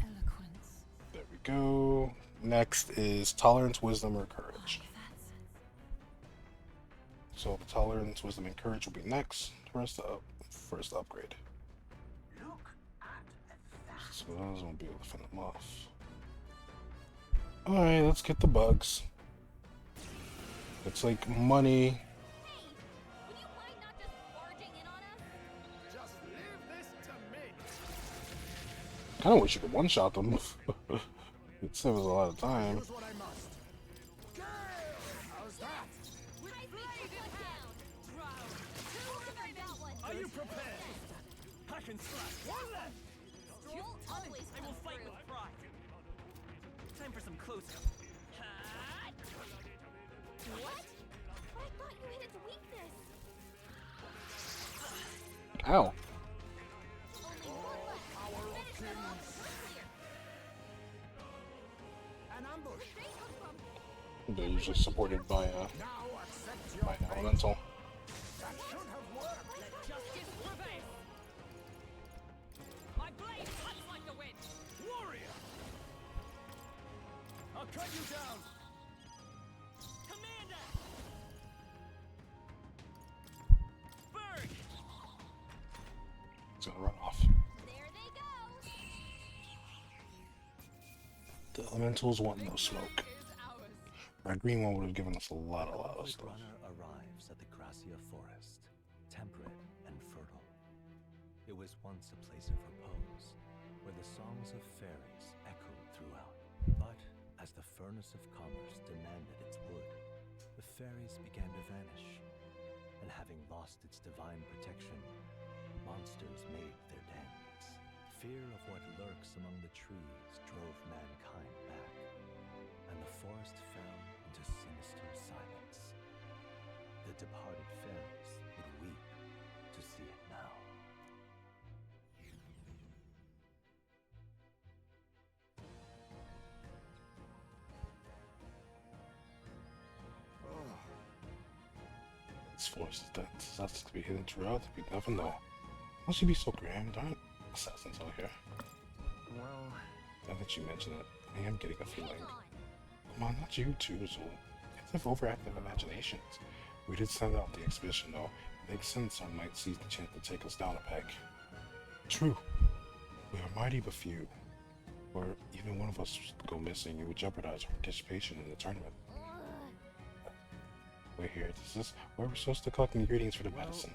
Eloquence.
There we go. Next is tolerance, wisdom, or courage. So the tolerance, wisdom, and courage will be next. First upgrade.
Look at that.
So those won't be able to fend them off. Alright, let's get the bugs. It's like money.
Hey, would you mind not just barging in on us?
Just leave this to me.
Kinda wish you could one-shot them. It saves a lot of time.
Here's what I must. Gale! How's that?
High speed foot down. I got one.
Are you prepared? Hack and slash. One left.
You'll always
I will
come
fight
through.
with pride. Time for some close-up.
What? I thought you hit its weakness.
Ow.
Only one left. Finish them off. We're clear.
An ambush.
They come from.
They're usually supported by
Now accept your
an
fate.
elemental.
That should have worked.
Let justice prevail. My blade cuts like the wind.
Warrior. I'll cut you down.
Commander. Bird.
It's gonna run off.
There they go.
The elementals want no smoke.
Is ours.
My green one would have given us a lot of
The
stuff.
runner arrives at the Gracia forest, temperate and fertile. It was once a place of repose, where the songs of fairies echoed throughout. But as the furnace of commerce demanded its wood, the fairies began to vanish, and having lost its divine protection, monsters made their dens. Fear of what lurks among the trees drove mankind back, and the forest fell into sinister silence. The departed fairies would weep to see it now.
This force is that's to be hidden throughout. We never know. Why should be so grand? Aren't assassins out here?
Well,
Now that you mention it, I am getting a feeling.
Hang on.
Come on, not you too, Zul. Kids have overactive imaginations. We did send out the expedition though, Makes sense I might seize the chance to take us down a peg. True. We are mighty but few. Or even one of us go missing, it would jeopardize our participation in the tournament. Wait here, is this where we're supposed to collect ingredients for the medicine?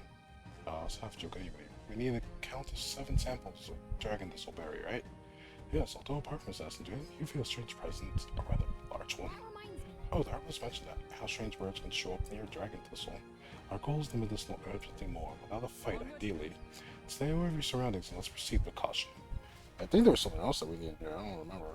It's half a joke anyway. We need a count of 7 samples of dragon thistleberry, right? Yes, although apart from assassin doing, you feel a strange presence, a rather large one.
That reminds me.
Oh, the artist mentioned that, how strange birds can show up near dragon thistle. Our goal is the medicinal herb, something more, without a fight, ideally. Stay away from your surroundings and let's proceed with caution. I think there was something else that we needed here, I don't remember.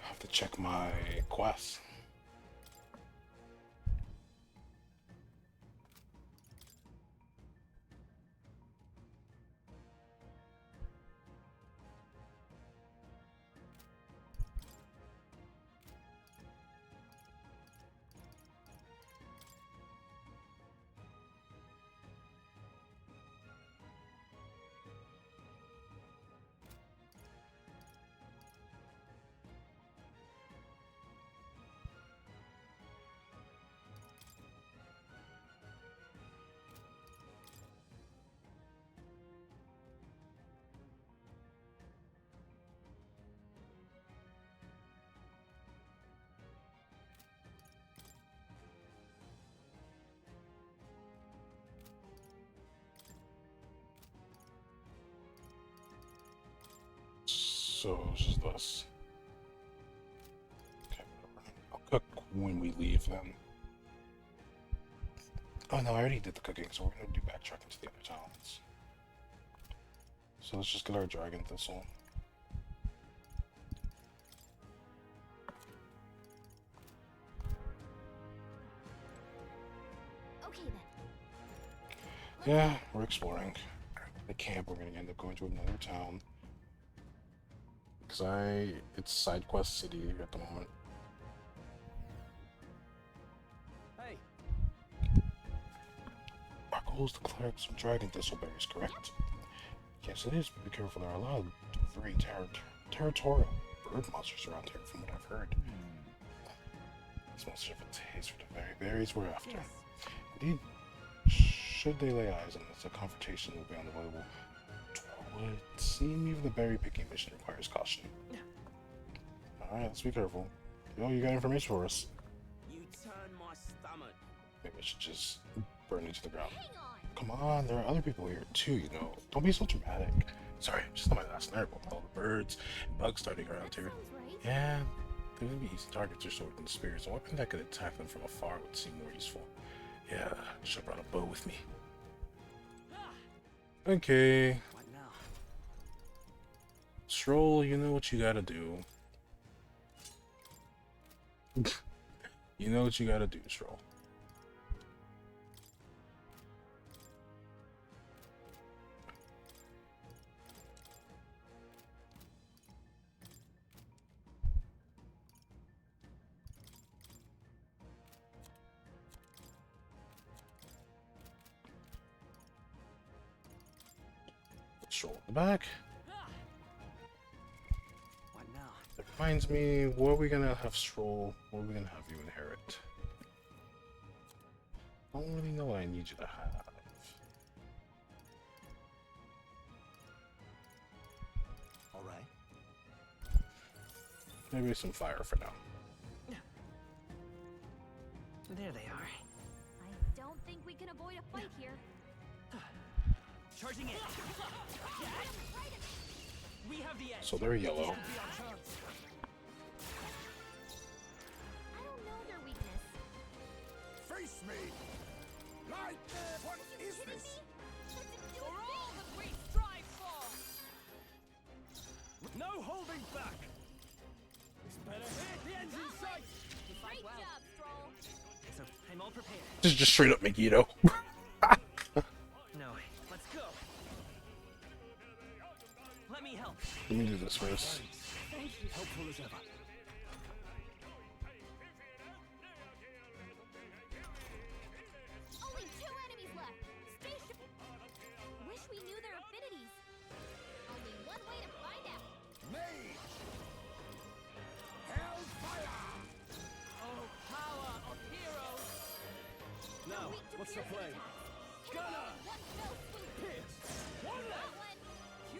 I have to check my quest. So it's just us. Okay, whatever. I'll cook when we leave then. Oh no, I already did the cooking, so we're gonna do backtracking to the other towns. So let's just get our dragon thistle.
Okay then.
Yeah, we're exploring. The camp, we're gonna end up going to another town. Because it's side quest city at the moment.
Hey,
Our goal is to collect some dragon thistleberries, correct? Yes, it is, but be careful, there are a lot of very territorial bird monsters around here, from what I've heard. These monsters have a taste for the very berries we're after.
yes.
Indeed, should they lay eyes on us, a confrontation will be unavoidable. It would seem even the berry picking mission requires caution. Alright, let's be careful. Yo, you got information for us.
You turn my stomach.
Maybe I should just burn it to the ground.
Hang on.
Come on, there are other people here too, you know. Don't be so dramatic. Sorry, I'm just on my last nerve with all the birds and bugs starting around here.
Sounds right.
Yeah, they're gonna be easy targets or swords and spears. A weapon that could attack them from afar would seem more useful. Yeah, should have brought a bow with me. Okay.
What now?
Stroll, you know what you gotta do. You know what you gotta do, Stroll. Stroll in the back.
What now?
That reminds me, what are we gonna have Stroll? What are we gonna have you inherit? I don't really know what I need you to have.
All right.
Maybe some fire for now.
There they are.
I don't think we can avoid a fight here.
Charging in. We have the edge.
So they're yellow.
Should be our chance.
I don't know their weakness.
Face me! Light! What is
Kidding
this?
me? What's it
For
doing?
all that we strive for. No holding back. This better hit the engine sight. You fight
Great
well.
job, Stroll.
So I'm all prepared.
Just straight up Megiddo.
No, let's go. Let me help.
Let me do this first.
Thank you. Helpful as ever.
Only 2 enemies left. Station. Wish we knew their affinities. Only one way to find out.
Mage!
weak to
what's the
piercing
play?
attacks.
Gunner!
One fell swoop.
Pierce! One
That
left!
one.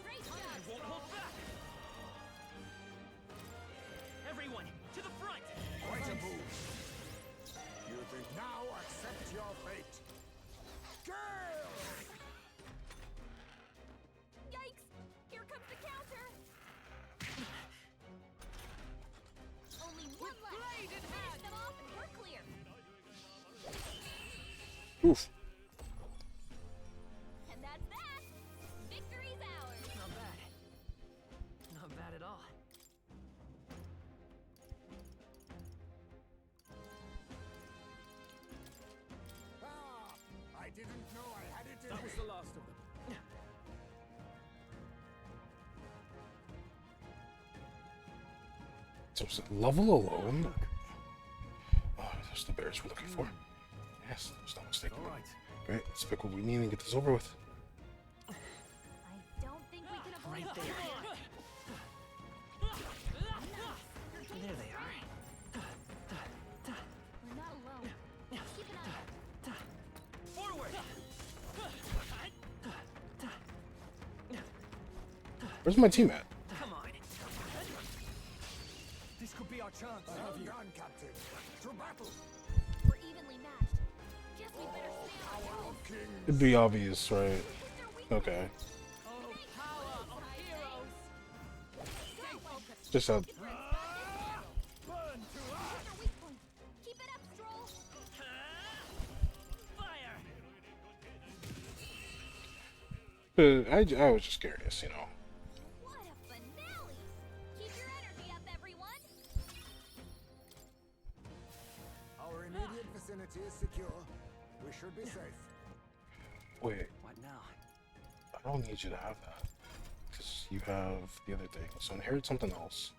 Great
I
job,
won't hold back!
Everyone, to the front!
Quite a move. You think now accept your fate. Gale!
Yikes! Here comes the counter. Only one left. Finish them off and we're clear.
Oof.
And that's that. Victory's ours.
Not bad. Not bad at all.
Ah, I didn't know I had it in
That was
me.
the last of them.
So is it level alone? Oh, there's the bears we're looking for. Yes, there's no mistake.
All right.
Great, let's pick what we need and get this over with.
I don't think we can avoid
Right there. There they are.
We're not alone. Keep an eye out.
Forward!
Where's my team at?
Come on.
This could be our chance.
Well done, Captain. To battle.
We're evenly matched. Guess we better stay on
Power
our toes.
of kings.
It'd be obvious, right?
Hit their weak
Okay.
Oh, power of heroes!
Stay focused.
Just
Burn
a
to
Hit
us!
their weak point. Keep it up, Stroll.
Fire!
I was just curious, you know.
What a finale! Keep your energy up, everyone.
Our immediate vicinity is secure. We should be safe.
Wait,
What now?
I don't need you to have that. Because you have the other thing. So inherit something else.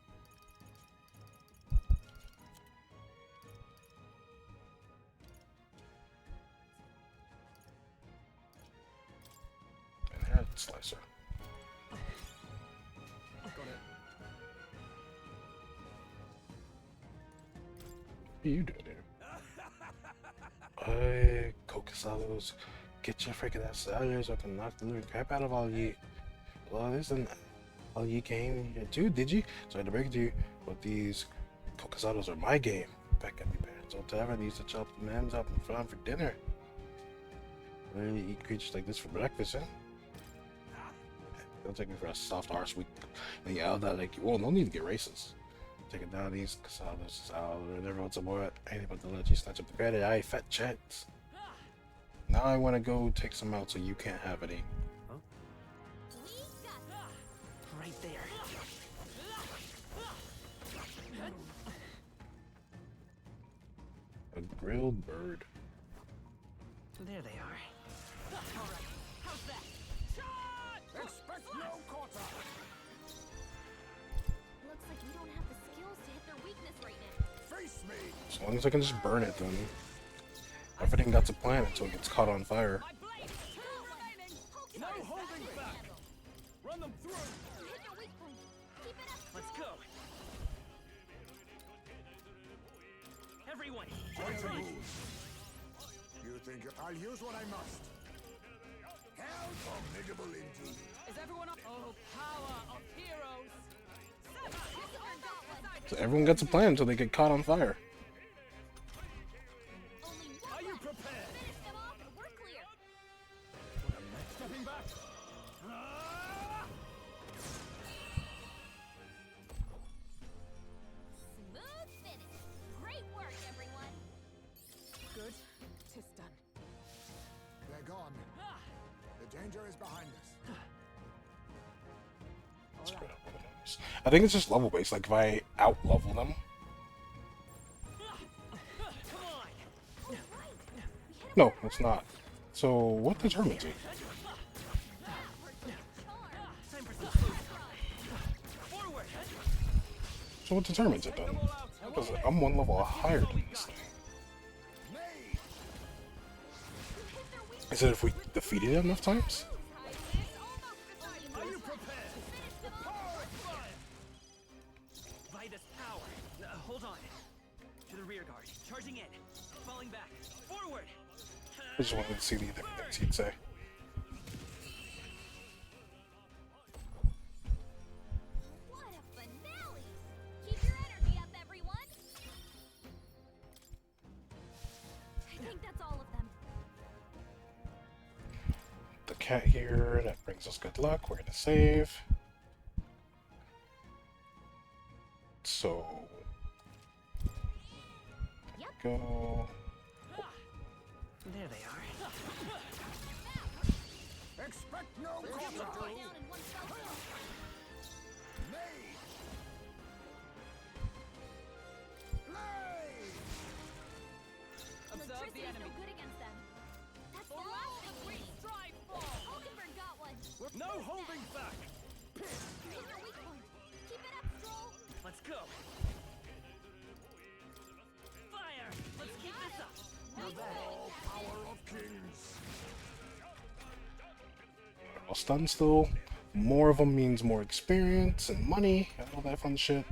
Inherit slicer.
Got it.
What are you doing here? Hey, Cocasados, get your freaking ass out of here so I can knock the living crap out of all ye. Well, this isn't all ye came here too, did you? So I had to break it to you, but these Cocasados are my game. Back at me, parents. Old tavern used to chop the men's up and fry 'em for dinner. Really eat creatures like this for breakfast, huh? Don't take me for a soft arse weak. And yeah, that like, well, no need to get racist. Take it down, these Casados out, and everyone's aboard. Ain't about to let you snatch up the credit. I fat checks. Now I want to go take some out so you can't have any.
We got this.
Right there.
A grilled bird.
There they are. Alright, how's that?
Expect no quarter.
Looks like we don't have the skills to hit their weakness right now.
Face me.
As long as I can just burn it, then everything got to plan until it gets caught on fire.
My blade! Two remaining!
No holding back! Run them through!
Hit their weak point. Keep it up,
Let's
Stroll.
go! Everyone, to the
Quite a
front!
move. You think I'll use what I must. How formidable indeed.
Is everyone up? Oh, power of heroes!
So everyone gets a plan until they get caught on fire.
Only
Are
one
you
left.
prepared?
Finish them off and we're clear.
Stepping back!
Smooth finish. Great work, everyone.
Good. Tis done.
They're gone. The danger is behind us.
Spread out the enemies. I think it's just level based. Like if I out level them,
Come on!
All right. We hit
no, it's not. So what determines it?
Time for some food. Forward!
So what determines it then? Because I'm one level higher than this thing.
Nay.
Is it if we defeated it enough times?
Are you prepared?
By this power. Hold on. To the rear guard. Charging in. Falling back. Forward!
just wanted to see the different things he'd say.
What a finale! Keep your energy up, everyone! I think that's all of them.
The cat here, that brings us good luck. We're gonna save. So,
Yep.
go.
There they are.
Expect no
All
counter.
down in one fell swoop.
Made. Play.
Observe the
Electricity's
enemy.
no good against them. That's the last thing we need.
Strive for!
Hulkenberg got one.
No holding back!
Hit your weak point. Keep it up, Stroll.
Let's go. Fire! Let's keep this up.
Nice going,
Power of kings.
Well, stun still. More of them means more experience and money and all that fun shit.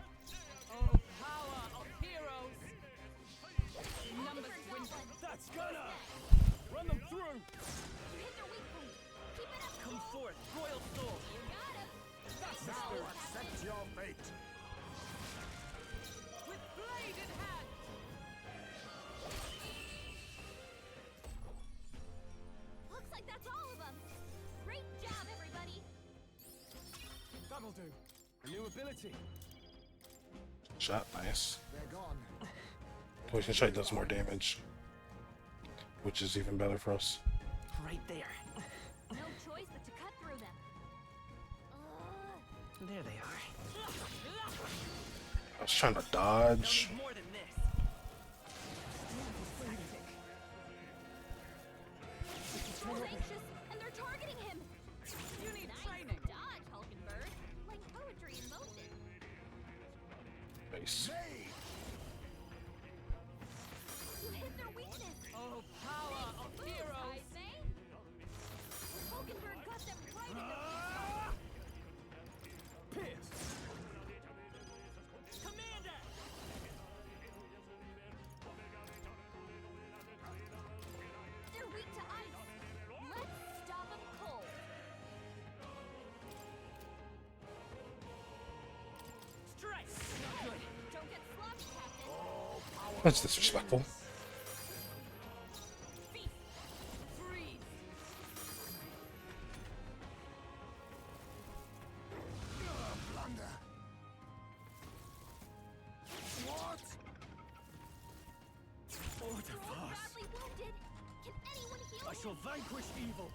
Oh, power of heroes! Numbers win.
That's gonna! Run them through!
You hit their weak point. Keep it up,
Come
Stroll.
forth, royal soul.
You got him.
That's the
Now
spirit!
accept your fate.
With blade in hand.
Looks like that's all of them. Great job, everybody.
That'll do. A new ability.
Shot, nice.
They're gone.
Poison shot does more damage, which is even better for us.
Right there.
No choice but to cut through them.
There they are.
I was trying to dodge.
More than this.
Stroll's anxious, and they're targeting him.
You need
Nice
training.
dodge, Hulkenberg. Like poetry in motion.
Nice.
Made.
You hit their weakness.
Oh, power of
Boom,
heroes.
Heisman. Hulkenberg got them right in their weak
Pierce!
Commander!
They're weak to ice. Let's stop them cold.
Strike! Good.
Don't get sloppy, Captain.
That's disrespectful.
Feast. Freeze.
Blunder. What?
Order
Stroll's
fast!
badly wounded. Can anyone heal
I
him?
shall vanquish evil!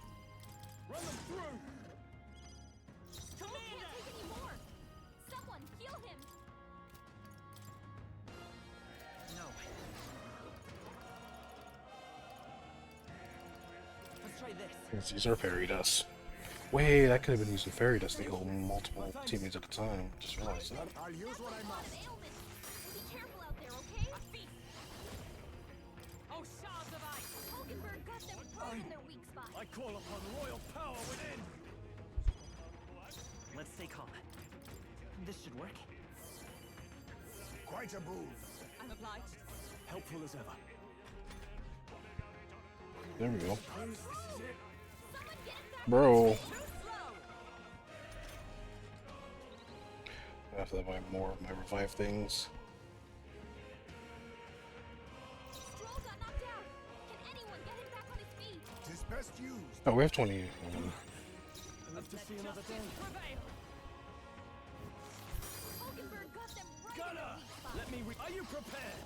Run them through!
Stroll can't take any more. Someone heal him.
No. Let's try this.
Let's use our fairy dust. Wait, I could have been using fairy dust to heal multiple teammates at a time. Just realized that.
I'll use what I
A lot of
must.
ailments. Be careful out there, okay?
Feast. Oh, shards of ice.
Hulkenberg got them right in their weak spot.
I call upon royal power within!
Let's stay calm. This should work.
Quite a move.
I'm obliged.
Helpful as ever.
There we go.
Someone get him back.
Bro.
Too slow.
I have to buy more of my revive things.
Stroll got knocked out. Can anyone get him back on his feet?
Tis best used.
Oh, we have 20.
Live to see another day.
Prevail.
Hulkenberg got them right in their
Gunner!
weak spot.
Let me Are you prepared?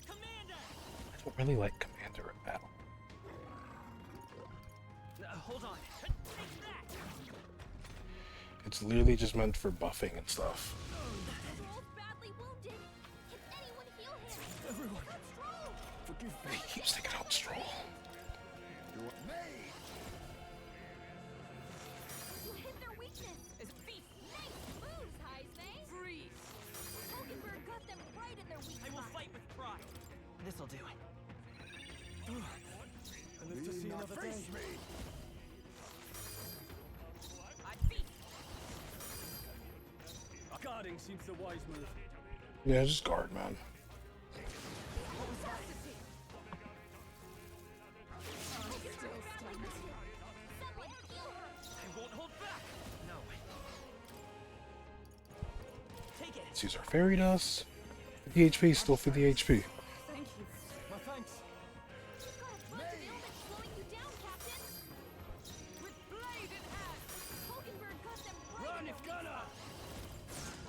Commander!
I don't really like Commander at all.
Hold on. Take that!
It's literally just meant for buffing and stuff.
Stroll's badly wounded. Can anyone heal him?
Everyone,
Got Stroll.
forgive me.
He keeps taking out Stroll.
Made.
You hit their weakness.
Is feast.
Nice moves, Heisman.
Freeze.
Hulkenberg got them right in their weak
I will
spot.
fight with pride. This'll do.
I live to see
Be not
another day.
face me.
I feast.
Guarding seems the wise move.
Yeah, just guard, man. Let's use our fairy dust. The HP, still for the HP.
Thank you. My thanks.
You've got a bunch of ailments slowing you down, Captain.
With blade in hand.
Hulkenberg got them right
Run
in
if
their weak
gonna.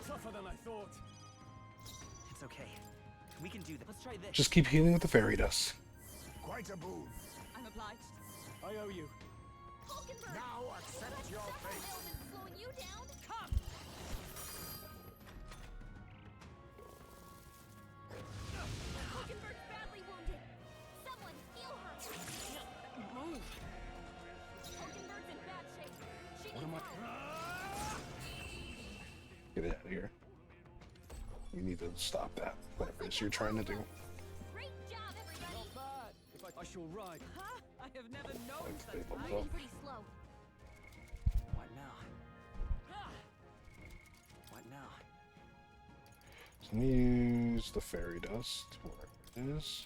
Tougher than I thought.
It's okay. We can do that. Let's try this.
Just keep healing with the fairy dust.
Quite a boon.
I'm obliged.
I owe you.
Hulkenberg!
Now accept your fate.
Ailments slowing you down?
Come!
Hulkenberg's badly wounded. Someone heal her.
Move.
Hulkenberg's in bad shape. She
What am
needs
I-
help.
Get it out of here. You need to stop that. Whatever it is you're trying to do.
Great job, everybody.
Not bad. If I shall ride.
Huh? I have never known
Like,
such
they leveled
height.
up.
Pretty slow.
What now? What now?
So let me use the fairy dust, whatever it is.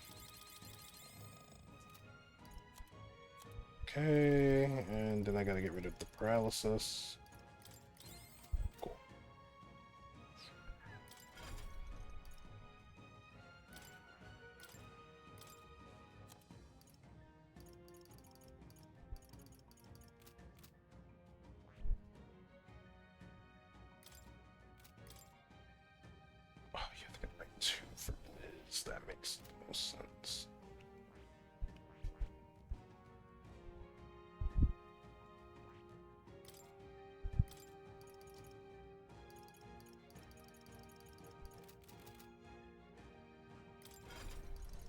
Okay, and then I gotta get rid of the paralysis. Cool. Oh, you have to get like 2 for Liz. That makes the most sense.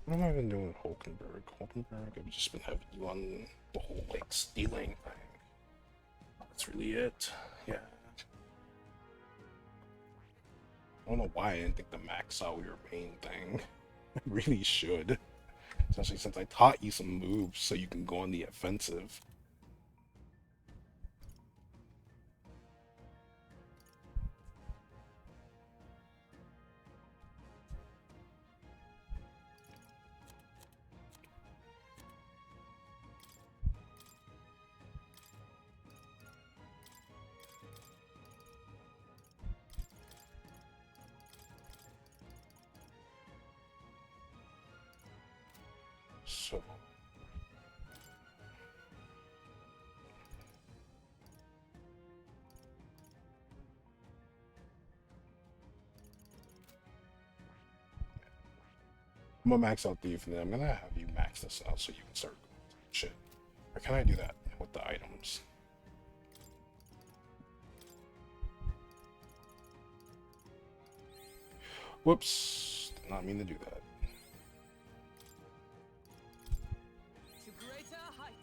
What have I been doing with Hulkenberg? Hulkenberg, I've just been having you on the whole like stealing thing. That's really it. Yeah. I don't know why I didn't think to max out your main thing. I really should. Especially since I taught you some moves so you can go on the offensive. So I'm gonna max out Thief and then I'm gonna have you max this out so you can start going through shit. Or can I do that with the items? Whoops, did not mean to do that.
To greater heights.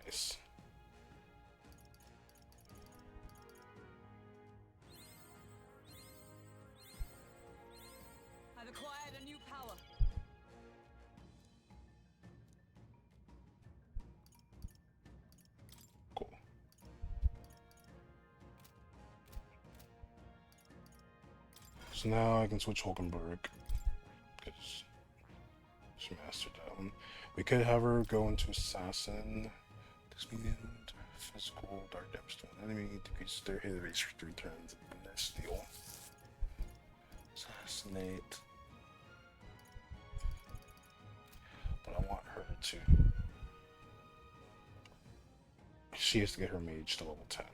Nice.
I've acquired a new power.
Cool. So now I can switch Hulkenberg. Because she mastered that one. We could have her go into Assassin. Expedient, physical, dark damage to an enemy, decreases their hit rate for 3 turns, and then steal. Assassinate. But I want her to. She has to get her mage to level 10.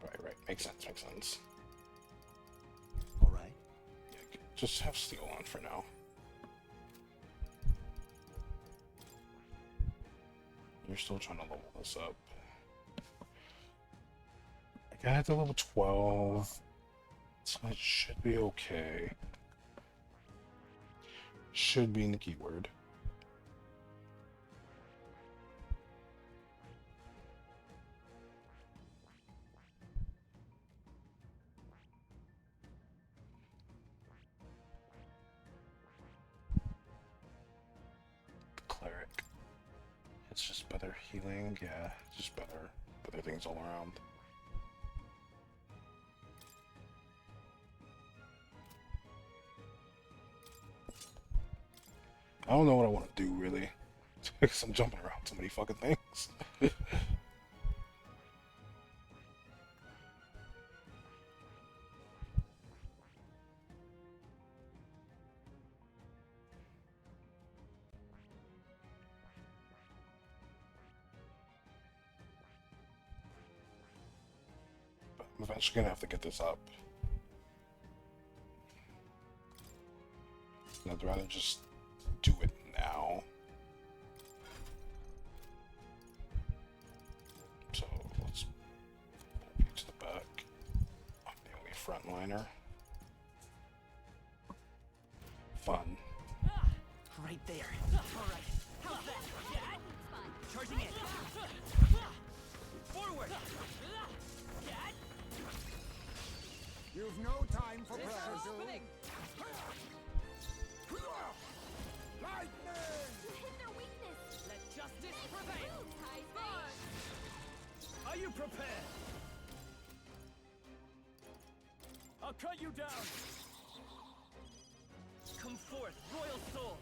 Right, makes sense.
All right.
Yeah, just have Steel on for now. You're still trying to level this up. I got it to level 12, so it should be okay. Should be in the keyword. Cleric. It's just better healing, yeah, just better things all around. I don't know what I want to do really. Because I'm jumping around so many fucking things. But I'm eventually gonna have to get this up. I'd rather just do it now. So let's pull you to the back. I'm the only frontliner. Fun.
Right there. Alright. How's that? Charging in. Forward.
You've no time for pressure, Zoom. Lightning!
You hit their weakness.
Let justice prevail. Are you prepared? I'll cut you down.
Come forth, royal soul.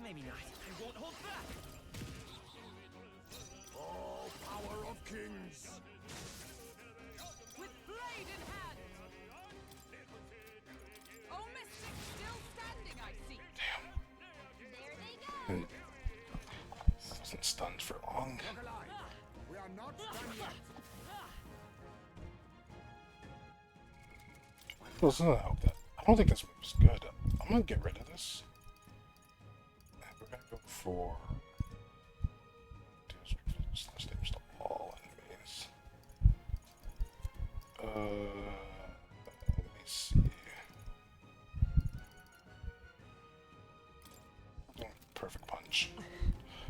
Maybe not. I won't hold back.
Oh, power of kings!
With blade in hand! Oh, Mystic still standing, I see.
There they go.
And wasn't stunned for long.
Look alive! We are not done yet!
Well, it's not help that. I don't think this move's good. I'm gonna get rid of this. And we're gonna go for slash damage to all enemies. Let me see. Perfect punch.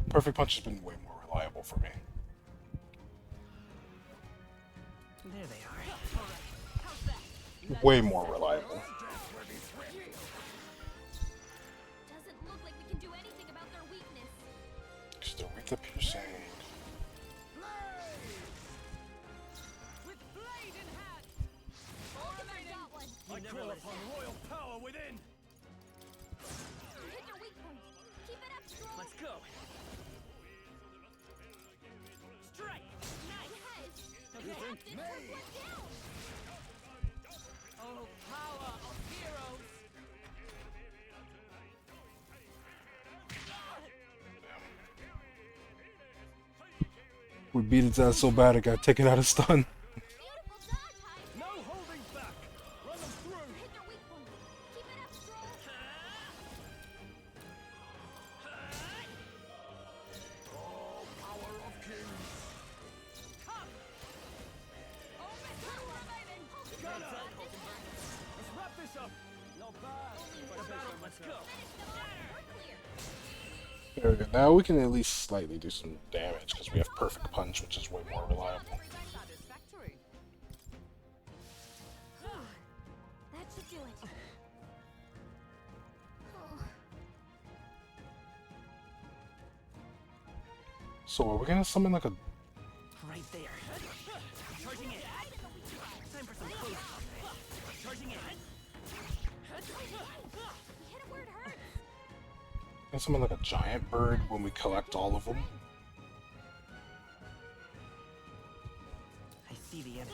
Perfect punch has been way more reliable for me.
There they are.
Way more reliable.
Doesn't look like we can do anything about their weakness.
Because they're weak to piercing.
With blade in hand!
Got one.
I call upon royal power within.
You hit their weak point. Keep it up, Stroll.
Let's go. Strike.
Nice.
Okay.
Captain took one down.
Oh, power of heroes!
We beat its ass so bad it got taken out of stun.
Beautiful dodge, Hyde.
No holding back. Run them through.
You hit their weak point. Keep it up, Stroll.
Oh, power of kings!
Come! Oh, Mystic remaining!
Gunner. Let's wrap this up. Not bad.
Let's go.
Finish them off. We're clear.
There we go. Now we can at least slightly do some damage because we have perfect punch, which is way more reliable.
Satisfactory.
That should do it. Oh,
So are we gonna summon like a?
Right there. Charging in. Time for some close combat. Charging in.
we hit it where it hurts.
Gonna summon like a giant bird when we collect all of them.
I see the enemy.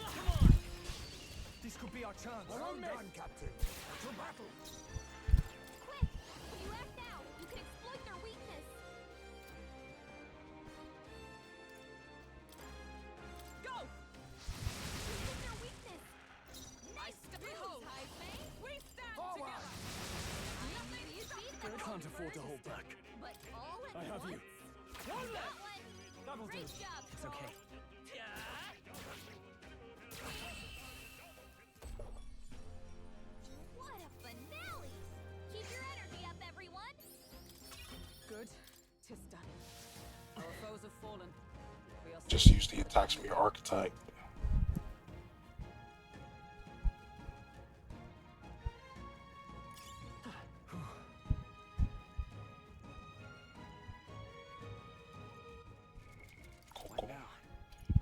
This could be our chance.
Well done, Captain! To battle!
Quick! If you act now, you can exploit their weakness.
Go!
You hit their weakness. Nice
Behold.
behold, Hyde.
We stand
Forward!
together!
Nothing you beat them.
Can't afford to hold back.
But all at
I have
once.
you. One
Got
left.
one.
That'll do.
Great job,
It's
Stroll.
okay.
What a finale! Keep your energy up, everyone.
Good. 'Tis done. Our foes have fallen. We are
Just use the attacks from your archetype. Cool, cool.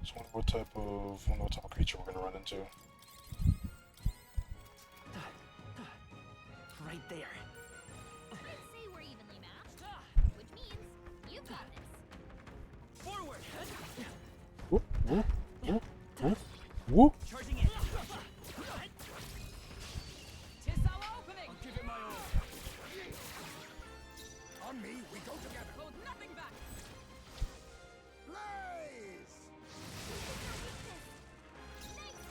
So wonder what type of creature we're gonna run into.
Right there.
I'd say we're got this.
Forward!
Whoop, whoop, whoop, whoop, whoop.
Charging in!
Tis our opening.
I'll give it my all.
On me, we go together.
Hold nothing back.
Blaze!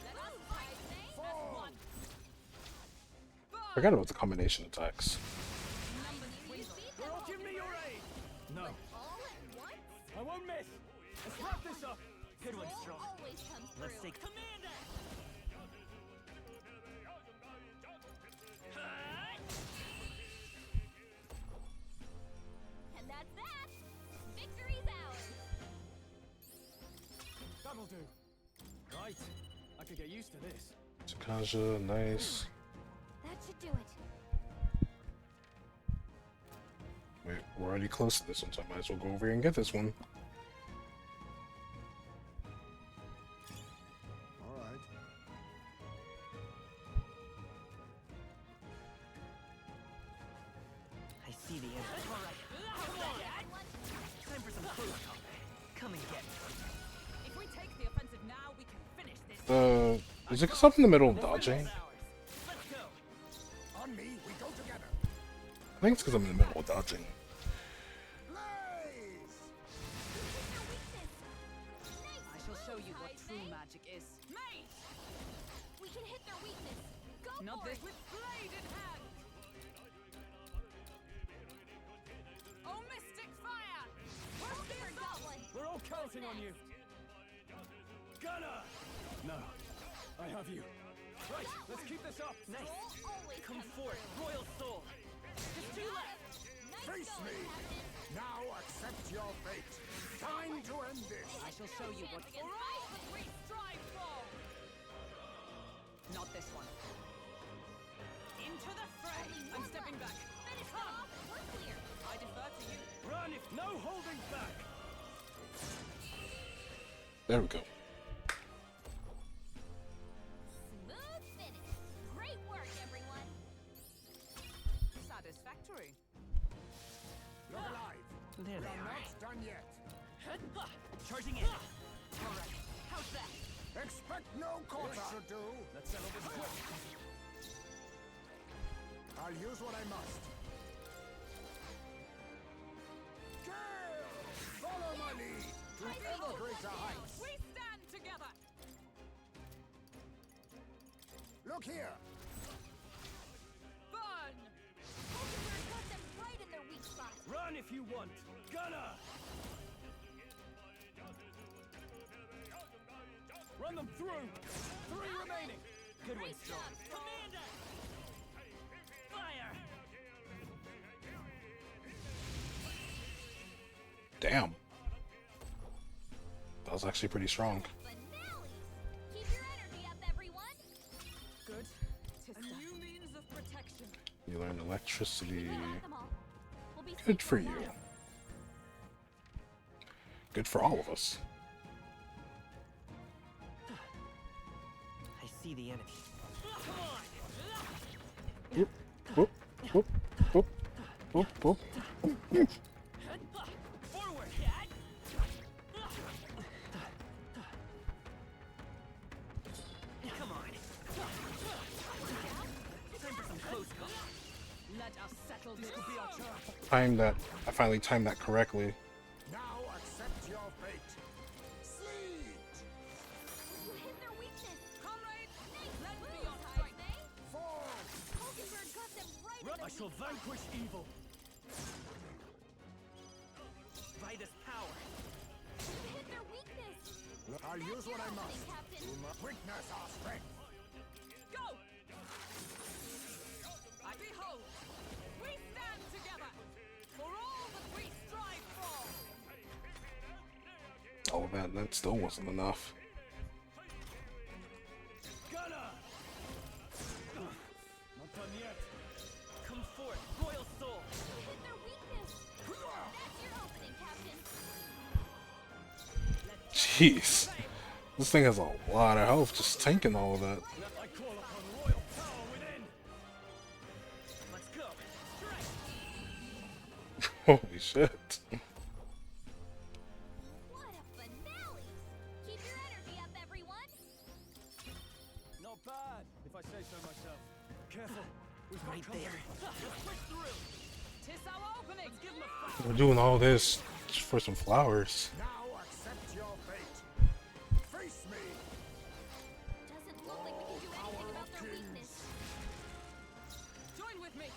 Let us fight as one.
Forgot about the combination attacks.
Girl, give me your aid. No,
All at once?
I won't miss. Let's wrap this up.
Good one,
Roll
Strong.
always comes through.
Let's take Commander!
And that's that. Victory's ours.
That'll do. Right, I could get used to this.
Sakaja, nice.
That should do it.
Wait, we're already close to this one, so I might as well go over here and get this one.
All right.
I see the end. Alright, time for some close combat. Come and get me.
If we take the offensive now, we can finish this.
Is it 'cause I'm in the middle of dodging?
It's ours. Let's go!
On me, we go together.
I think it's because I'm in the middle of dodging.
Blaze!
I shall show you what true magic is. Mate!
We can hit their weakness. Go
Not
for
this
it.
with blade in hand. Oh, mystic fire!
Hulkenberg got one.
We're all counting on you. Gunner! No, I have you. Right, let's keep this up.
Nice.
Roll always
Come
comes
forth, Royal Soul!
Just two left. Nice
Face
going,
me.
Captain.
Now accept your fate. Time to end this.
I shall show you what
Champion
for all
fight.
that we strive for. Not this one. Into the fray. I'm stepping back.
Finish them off. We're clear.
I defer to you.
Run if no holding back.
There we go.
Smooth finish. Great work, everyone.
Satisfactory.
You're alive.
There they
We're
are.
not done yet.
Charging in! Alright, how's that?
Expect no quarter. This should do.
Let's settle this quick.
I'll use what I must. Gale! Follow my lead to ever greater heights.
We stand together.
Look here.
Burn.
Hulkenberg got them right in their weak spot.
Run if you want. Gunner! Run them through. 3 remaining.
Good one,
Great
Strong.
job, Strong.
Commander! Fire!
Damn. That was actually pretty strong.
Finale. Keep your energy up, everyone.
Good. A new means of protection.
You learned electricity.
We got them all. We'll be
Good
safe
for
a
you.
while.
Good for all of us.
I see the enemy. Come on!
Whoop, whoop, whoop, whoop, whoop, whoop.
Forward! Come on! Time for some close combat.
Let us settle this.
Could be our chance.
Timed that. I finally timed that correctly.
Now accept your fate. Sleet!
You hit their weakness.
Comrades,
Nice
lend me
move,
your strength.
Taizai.
Fall!
Hulkenberg got them right in
Run.
their
I shall
weak spot.
vanquish evil.
By this power.
You hit their weakness.
I'll use what I must.
Captain.
You must witness our strength.
Go! I behold. We stand together. For all that we strive for.
Oh man, that still wasn't enough.
Gunner! Not done yet.
Come forth, Royal Soul!
You hit their weakness. That's your opening, Captain.
Jeez. This thing has a lot of health just tanking all of that.
I call upon royal power within.
Let's go! Strike!
Holy shit.
Right there.
Tis our opening.
Give him a fight.
We're doing all this just for some flowers.
Now accept your fate. Face me.
Doesn't look like we can do anything about their weakness.
Join with me.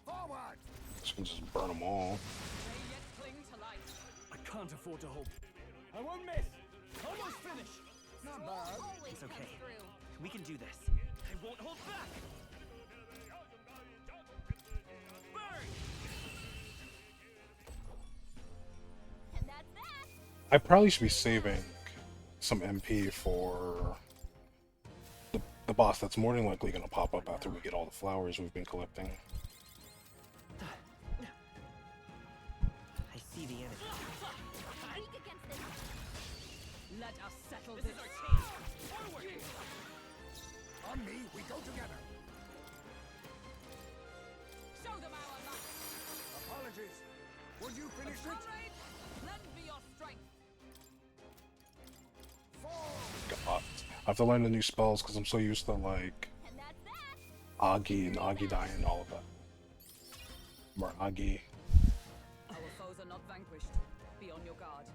Forward.
Just can just burn them all.
They yet cling to life.
I can't afford to hope. I won't miss. Almost finished.
Not bad.
Always
It's okay.
comes through.
We can do this.
I won't hold back. Burn!
And that's that.
I probably should be saving some MP for the boss that's more than likely going to pop up after we get all the flowers we've been collecting.
I see the enemy.
Weak against this.
Let us settle
This
this.
is our chance. Forward!
On me, we go together.
Show them our luck.
Apologies. Would you finish it?
Comrade, lend me your strength.
Fall.
God. I have to learn the new spells because I'm so used to like
And that's that.
Agi and Agidai and all of that. Or Agi.
Our foes are not vanquished. Be on your guard.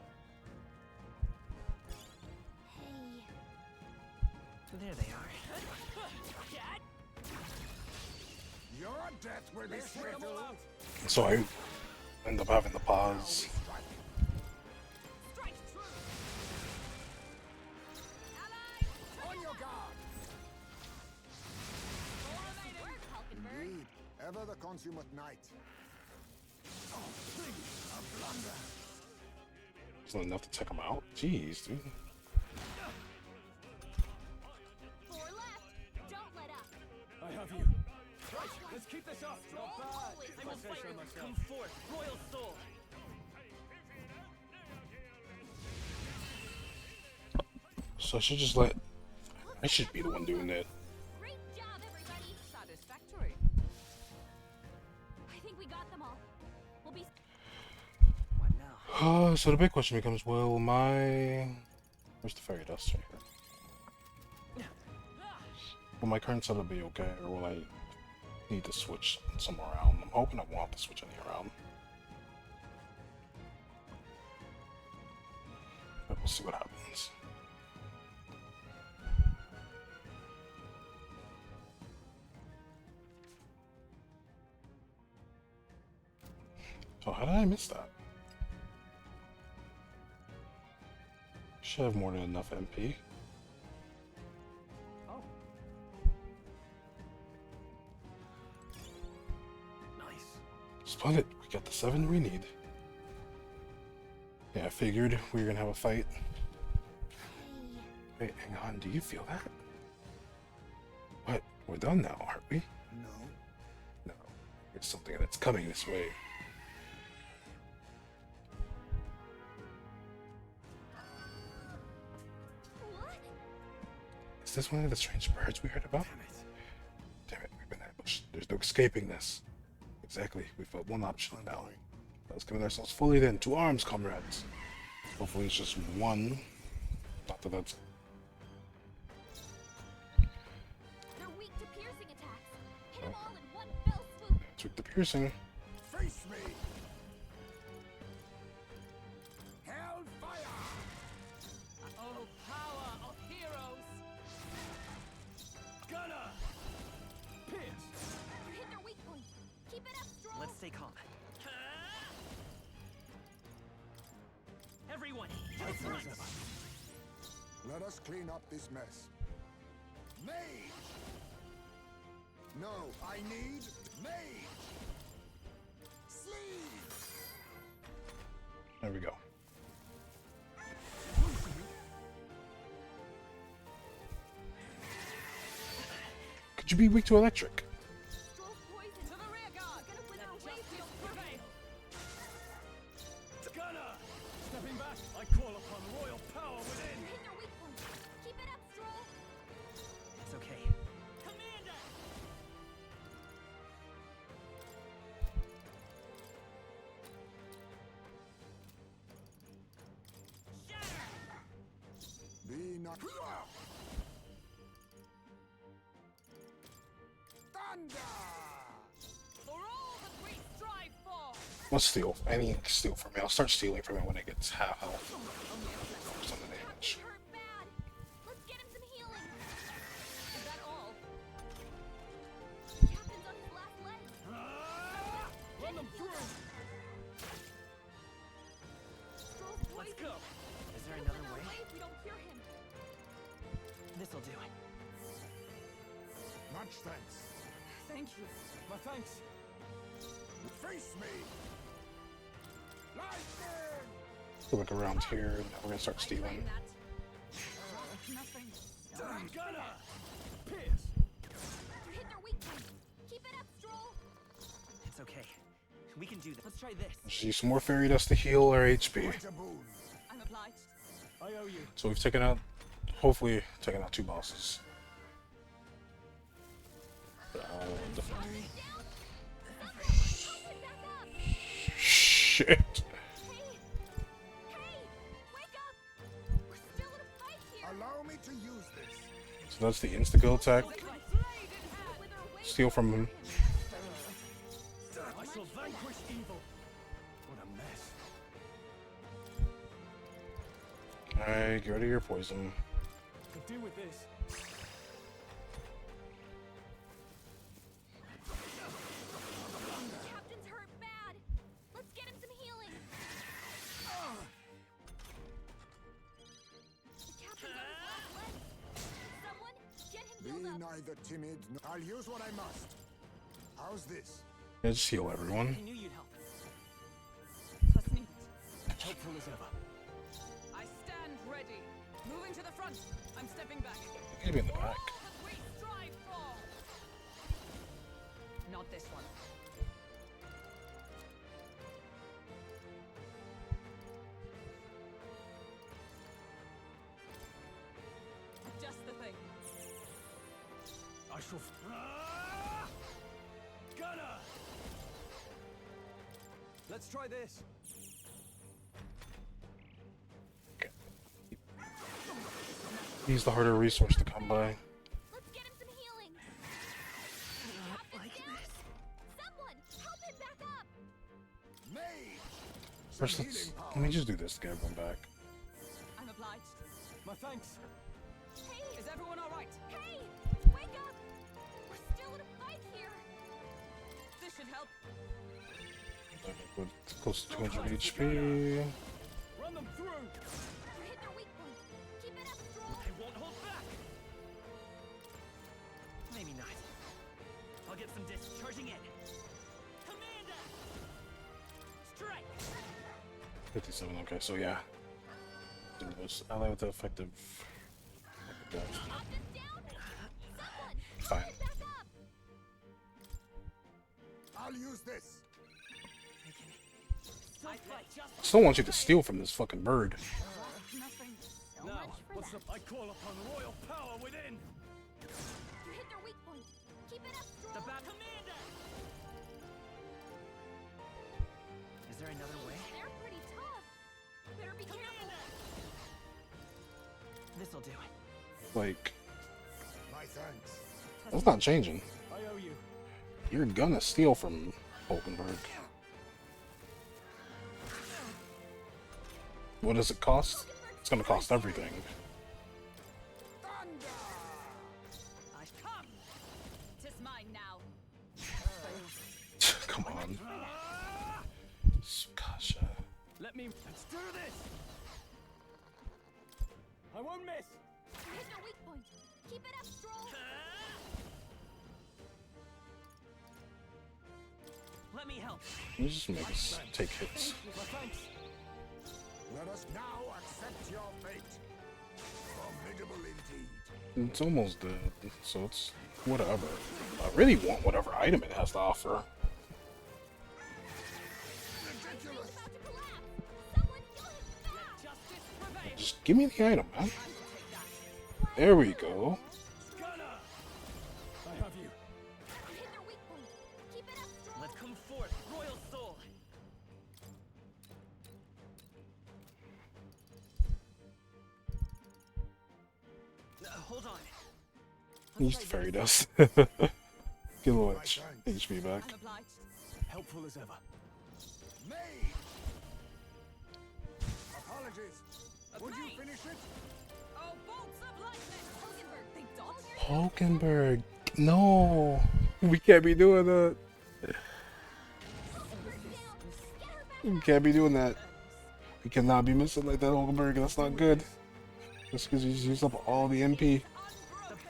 Hey.
There they are.
Your death will be swift.
So I end up having to pause.
Strike true. Allies,
On your guard.
four remaining.
Work, Hulkenberg.
Indeed, ever the consummate knight. Oh, please, a blunder.
It's not enough to check them out. Jeez, dude.
4 left. Don't let up.
I have you. Right, let's keep this up. Not bad.
Always
If I
look
say so
fearless.
myself.
Come forth, royal soul.
So I should just let. I should be the one doing that.
Great job, everybody.
Satisfactory.
I think we got them all. We'll be.
What now?
So the big question becomes: will my. Where's the fairy dust right here? Will my current setup be okay, or will I need to switch some around? I'm hoping I won't have to switch any around. But we'll see what happens. So how did I miss that? Should have more than enough MP.
Oh. Nice.
Splendid. We got the 7 we need. Yeah, I figured we were gonna have a fight.
Hey.
Wait, hang on. Do you feel that? What? We're done now, aren't we?
No.
No. It's something that's coming this way.
What?
Is this one of the strange birds we heard about? Damn it, we've been ambushed. There's no escaping this. Exactly. We've got one option now. Let's commit ourselves fully then. To arms, comrades. Hopefully it's just one. Not that that's...
They're weak to piercing attacks. Hit them all in one fell swoop.
Took the piercing.
Face me. Hellfire.
Oh, power of heroes.
Gunner! Pierce!
You hit their weak point. Keep it up, Stroll.
Let's stay calm. Everyone, to the front.
Let us clean up this mess. Mage! No, I need mage! Sleeve!
There we go. Could you be weak to electric?
Stroll's poison.
To the rear guard.
Gonna wither
Let
away
justice
real quick.
prevail.
Gunner! Stepping back, I call upon royal power within!
You hit their weak point. Keep it up, Stroll.
It's okay.
Commander!
Be not.
For all that we strive for.
Let's steal. Any steal from me. I'll start stealing from it when it gets half health. Focus on the damage.
Hurt bad. Let's get him some healing.
Is that all?
Captain's on his last leg.
Run them through!
Stroll's
Let's
poisoned.
go. Is there
He'll
another
run
way?
away if we don't cure him.
This'll do it.
Much thanks.
Thank you.
My thanks.
Face me! Lightning!
Go back around here, and we're gonna start stealing.
Nothing.
Gunner! Pierce!
You hit their weak point. Keep it up, Stroll.
It's okay. We can do this. Let's try this.
Just use some more fairy dust to heal our HP.
Quite a boon.
I'm obliged.
I owe you.
So we've taken out, hopefully, taken out 2 bosses. The shit.
Hey! Hey! Wake up! We're still in a fight here.
Allow me to use this.
So that's the insta-kill attack.
Wither away
Steal from him.
I shall vanquish evil. What a mess.
Alright, get rid of your poison.
Could do with this.
Captain's hurt bad. Let's get him some healing. The captain's on his last leg. Someone get him
Be
healed up.
neither timid nor... I'll use what I must. How's this?
Yeah, just heal everyone.
I knew you'd help.
Let's need it.
Helpful as ever.
I stand ready. Moving to the front. I'm stepping back.
Maybe in the back.
All that we strive for. Not this one. Just the thing.
I shall. Gunner! Let's try this.
He's the harder resource to come by.
Let's get him some healing. Captain's down. Someone help him back up.
Mage!
First,
Some
let's,
healing
let
power.
me just do this to get everyone back.
I'm obliged.
My thanks.
Hey!
Is everyone all right?
Hey! Wake up! We're still in a fight here.
This should help.
With close to 200 HP.
Run them through.
You hit their weak point. Keep it up, Stroll.
I won't hold back. Maybe not. I'll get some discs charging in. Commander! Strike!
57, okay, so yeah. Do this. Ally with the effective.
Captain's down. Someone
Fine.
help him back up.
I'll use this.
I fight just
I still want you to steal from this fucking bird.
Nothing.
So
Now,
much for
what's
that.
up? I call upon royal power within.
You hit their weak point. Keep it up, Stroll.
the bat. Commander! Is there another way?
They're pretty tough. Better be careful.
This'll do it.
Like,
My thanks.
that's not changing.
I owe you.
You're gonna steal from Hulkenberg. What does it cost? It's gonna cost everything.
I come. Tis mine now.
Come on. Gosh.
Let me. Let's do this. I won't miss.
You hit their weak point. Keep it up, Stroll.
Let me help.
You just make us take hits.
My thanks.
Let us now accept your fate. Formidable indeed.
It's almost dead, so it's whatever. I really want whatever item it has to offer.
Ridiculous.
About to collapse. Someone heal him fast.
Justice prevails.
Just give me the item, man.
Time to take that.
There we go.
Gunner! I have you.
You hit their weak point. Keep it up, Stroll.
Let's come forth, royal soul. Hold on.
Use the fairy dust. Get a little HP back.
I'm obliged.
Helpful as ever.
Made! Apologies. Would you finish it?
Oh, bolts of lightning! Hulkenberg, they dodged.
Hulkenberg. No. We can't be doing that. We can't be doing that. We cannot be missing like that, Hulkenberg. That's not good. Just because you just used up all the MP.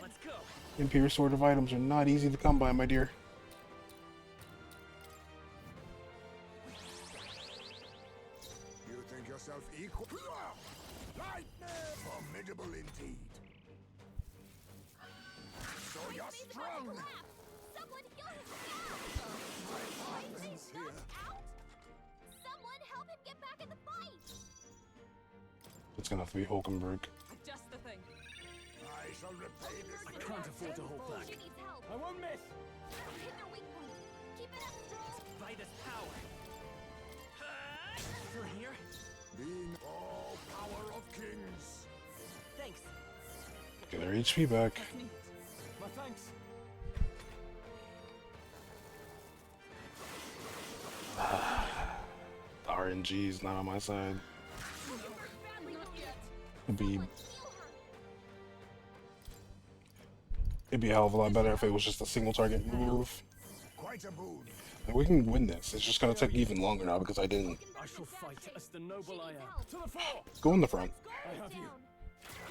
Let's go.
MP restorative items are not easy to come by, my dear.
You think yourself equal? Lightning! Formidable indeed. So you're strong!
Someone heal his scalp!
My partner's here.
Out? Someone help him get back in the fight!
It's gonna have to be Hulkenberg.
Just the thing.
I shall repay this.
I can't afford to hold back.
She needs help.
I won't miss.
Hit their weak point. Keep it up, Stroll.
By this power. Still here?
Being all power of kings.
Thanks.
Get our HP back.
That's neat.
My thanks.
The RNG is not on my side.
Badly not yet.
It'd be,
Heal her.
it'd be a hell of a lot better if it was just a single target move.
Quite a boon.
Like, we can win this. It's just gonna take even longer now because I didn't
I shall fight as the noble I am. To the fore!
go in the front.
I have you.
Down.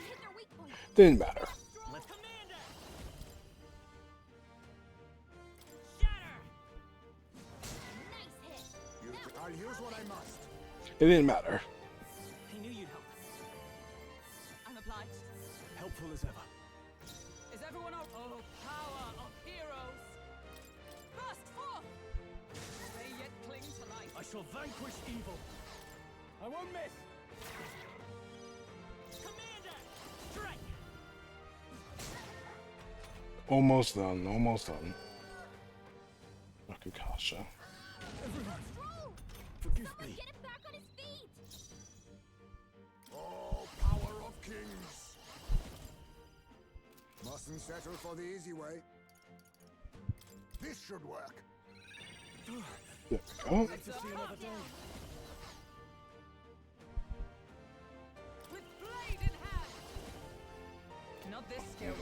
Hit their weak point.
Didn't matter.
Let's command it. Shatter.
Nice hit.
I'll use what I must.
It didn't matter.
I knew you'd help.
I'm obliged.
Helpful as ever.
Is everyone out? Oh, power of heroes! Burst forth! They yet cling to life.
I shall vanquish evil. I won't miss.
Commander, strike.
Almost done. Almost done. Akukasha.
Stroll.
Forgive
Someone
me.
get him back on his feet.
All power of kings. Mustn't settle for the easy way. This should work.
There we go.
Live to see another day.
With blade in hand! Not this skill.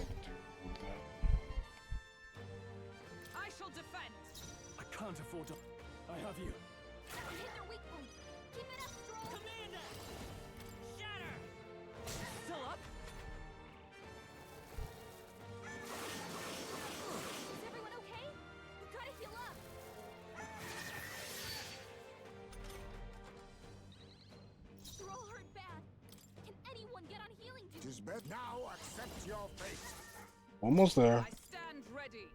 I shall defend!
I can't afford to. I have you.
Hit their weak point. Keep it up, Stroll.
Commander, shatter.
Still up?
Is everyone okay? We gotta heal up. Stroll hurt bad. Can anyone get on healing duty?
Tis best now accept your fate.
Almost there.
I stand ready.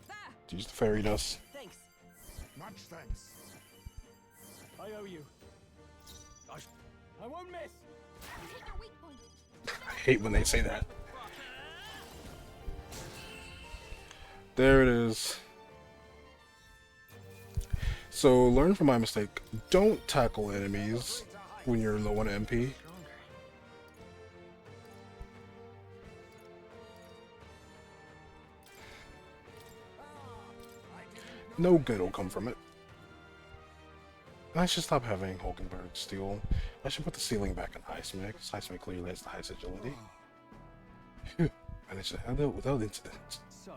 There!
Use the fairy dust.
Thanks.
Much thanks.
I owe you. I won't miss.
Hit their weak point.
I hate when they say that. There it is. So learn from my mistake. Don't tackle enemies when you're low on MP. No good will come from it. I should stop having Hulkenberg steal. I should put the ceiling back on Highsmith, because Highsmith clearly has the highest agility. Phew, managed to handle it without incident.
So,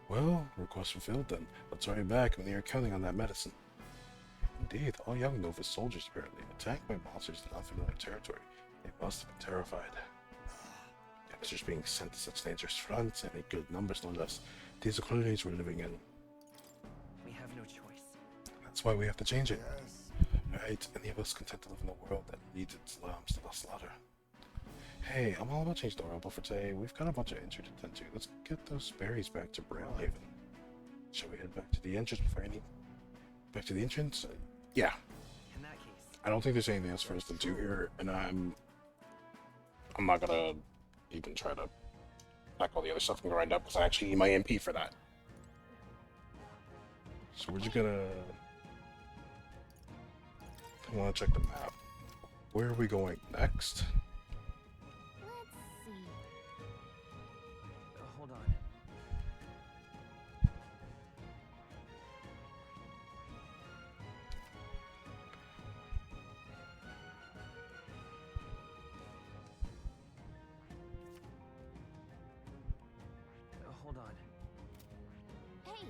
Well, request fulfilled then. Let's hurry back when you're counting on that medicine. Indeed, all young Nova soldiers apparently attacked by monsters in unfamiliar territory. They must have been terrified. Youngsters being sent to such dangerous fronts and in good numbers no less. These are clearly days we're living in.
We have no choice.
That's why we have to change it.
Yes.
Right? Any of us content to live in a world that leads its lambs to the slaughter. Hey, I'm all about changing the world, but for today, we've got a bunch of injured to tend to. Let's get those berries back to Brownhaven. Shall we head back to the entrance before any... Back to the entrance? Yeah.
In that case,
I don't think there's anything else for us to do here, and I'm not gonna even try to knock all the other stuff and grind up, because I actually need my MP for that. So we're just gonna... I want to check the map. Where are we going next?
Let's see.
hold on. hold on.
Hey!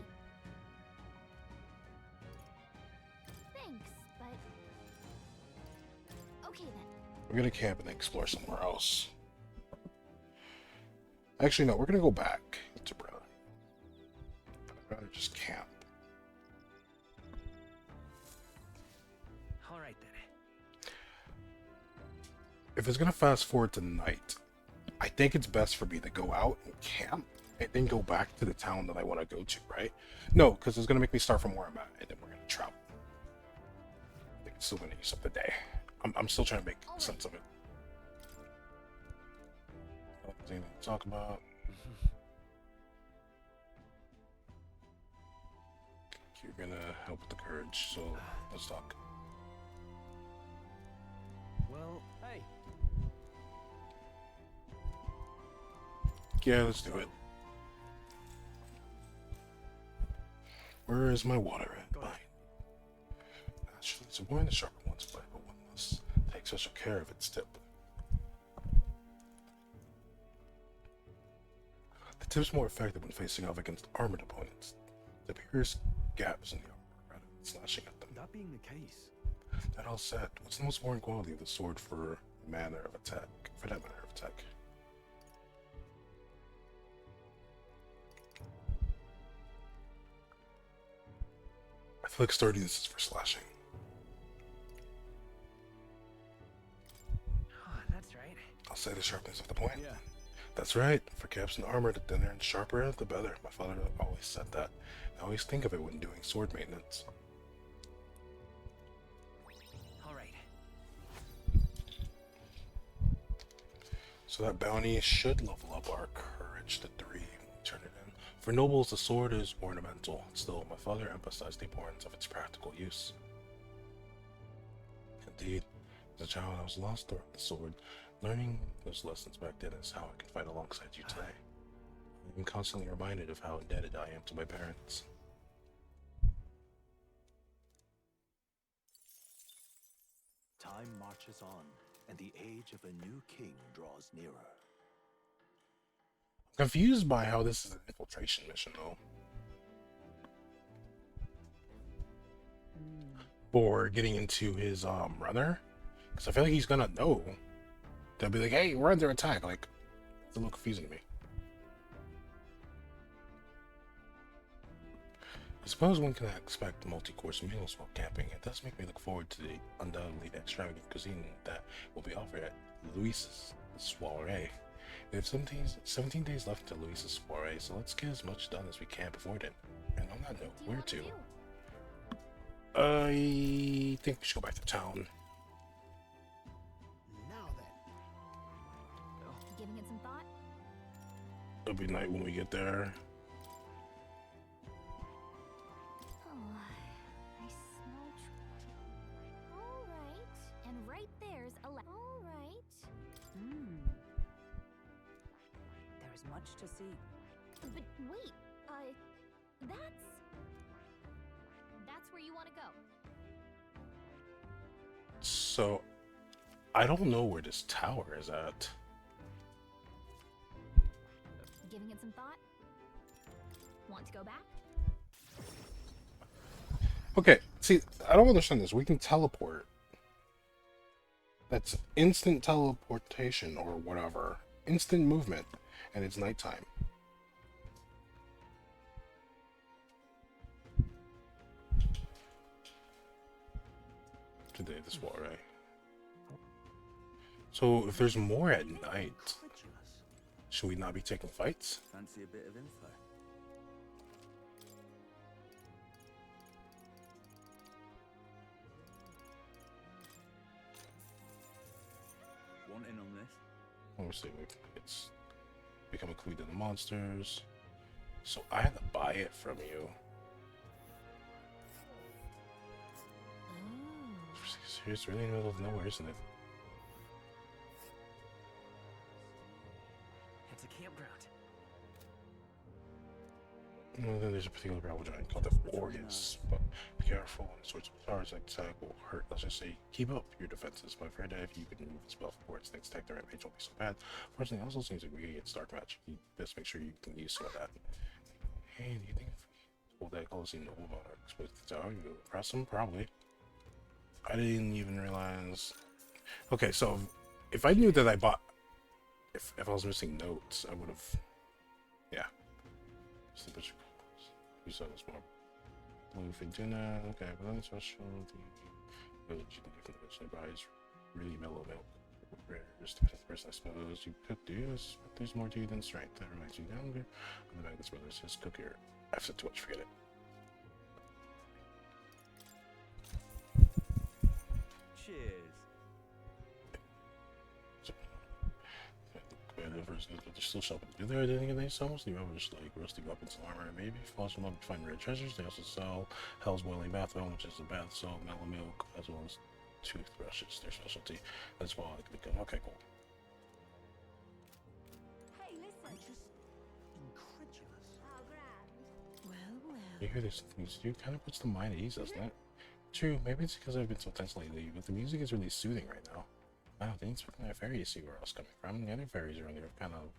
Thanks, but... Okay then.
We're gonna camp and explore somewhere else. Actually, no, we're gonna go back to Brown. I'd rather just camp.
All right then.
If it's gonna fast forward to night, I think it's best for me to go out and camp and then go back to the town that I want to go to, right? No, because it's gonna make me start from where I'm at, and then we're gonna travel. I think it's still gonna use up the day. I'm still trying to make sense of it. Anything to talk about? You're gonna help with the courage, so let's talk.
Well,
Hey,
Yeah, let's do it. Where is my water at? Fine. Naturally, it's important the sharper one's blade, but one must take special care of its tip. The tip's more effective when facing off against armored opponents. They pierce gaps in the armor rather than slashing at them.
That being the case,
That all said, what's the most important quality of the sword for manner of attack? For that manner of attack. I feel like sturdiness is for slashing.
oh, that's right.
I'll say the sharpness of the point.
yeah.
That's right. For caps and armor, the thinner and sharper, the better. My father always said that. I always think of it when doing sword maintenance.
All right.
So that bounty should level up our courage to 3 when we turn it in. For nobles, the sword is ornamental. Still, my father emphasized the importance of its practical use. Indeed, as a child, I was lost toward the sword. Learning those lessons back then is how I can fight alongside you today. I'm constantly reminded of how indebted I am to my parents.
time marches on, and the age of a new king draws nearer.
Confused by how this is an infiltration mission, though. For getting into his runner, because I feel like he's gonna know. They'll be like, "Hey, we're under attack." Like, it's a little confusing to me. I suppose one can expect multi-course meals while camping. It does make me look forward to the undoubtedly extravagant cuisine that will be offered at Luis's soiree. We have 17 days left until Luis's soiree, so let's get as much done as we can before then. And on that note,
What do you
where
wanna
to?
do?
I think we should go back to town.
Now then,
Giving it some thought?
It'll be night when we get there.
Oh, I smell all right, and right there's a all right.
There is much to see.
But wait, that's where you want to go.
So, I don't know where this tower is at.
Giving it some thought? Want to go back?
Okay, see, I don't understand this. We can teleport. That's instant teleportation or whatever. Instant movement. And it's nighttime. Today, this soiree. So, if there's more at night,
Incredulous.
should we not be taking fights?
Fancy a bit of info. Want in on this?
Let me see. It's become included in the monsters. So I had to buy it from you. It's really in the middle of nowhere, isn't it?
It's a campground.
Well, then there's a particular gravel giant called the Orgus, but be careful when sorts of powers like attack will hurt. Let's just say, keep up your defenses. I'm afraid that if you could remove the spell before its next attack, the rampage won't be so bad. Fortunately, it also seems like we can get Stark Match. You best make sure you can use some of that. Hey, do you think if we hold that Colosseum Noble Monarchs with the tower, you will press them? Probably. I didn't even realize. Okay, so if I knew that I bought, if I was missing notes, I would have. Yeah. Just a bunch of you saw this more blue for dinner. Okay, but then special the village you can do from the village nearby is really mellow milk. Rare, just the person I suppose you could do is, but there's more to you than strength. That reminds you younger. On the back of this brother says cook here. I've said too much, forget it.
Cheers.
But they're still shopping. Do they anything they sell? Mostly rubbish like rusty weapons and armor. Maybe false them up to find rare treasures. They also sell Hell's Boiling Bath Oil, which is a bath salt, mellow milk, as well as toothbrushes. Their specialty. That's why I could become. Okay, cool.
Hey, listen.
I'm just incredulous.
How grand. Well, well.
You hear this things do kind of puts the mind at ease, doesn't it? True, maybe it's because I've been so tense lately, but the music is really soothing right now. Wow, they didn't expect that fairy to see where I was coming from. The other fairies around here have kind of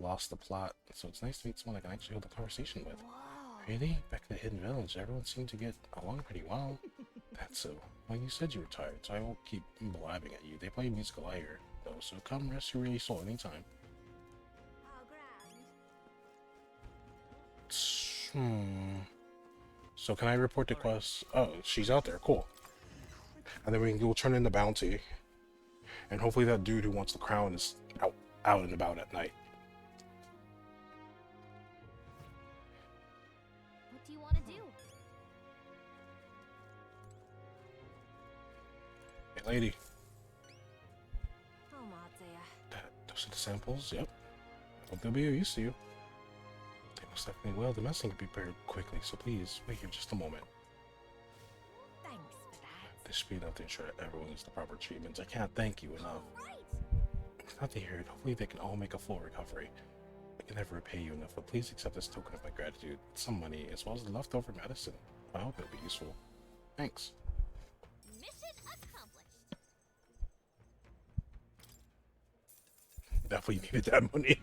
lost the plot, so it's nice to meet someone I can actually hold a conversation with.
Whoa.
Really? Back in the Hidden Village, everyone seemed to get along pretty well. That's so. Well, you said you were tired, so I won't keep blabbing at you. They play music a lot here, though, so come rest your really soul anytime.
How grand.
So can I report the quest? Oh, she's out there. Cool. And then we can go turn in the bounty. And hopefully that dude who wants the crown is out and about at night.
What do you want to do?
Hey, lady.
Oh, Matsaya.
Those are the samples? Yep. I hope they'll be of use to you. They most definitely will. The medicine can be prepared quickly, so please wait here just a moment.
Thanks for that.
They speed up to ensure that everyone gets the proper treatments. I can't thank you enough.
Right.
Glad to hear it. Hopefully they can all make a full recovery. I can never repay you enough, but please accept this token of my gratitude. Some money, as well as the leftover medicine. I hope it'll be useful. Thanks.
Mission accomplished.
Definitely needed that money.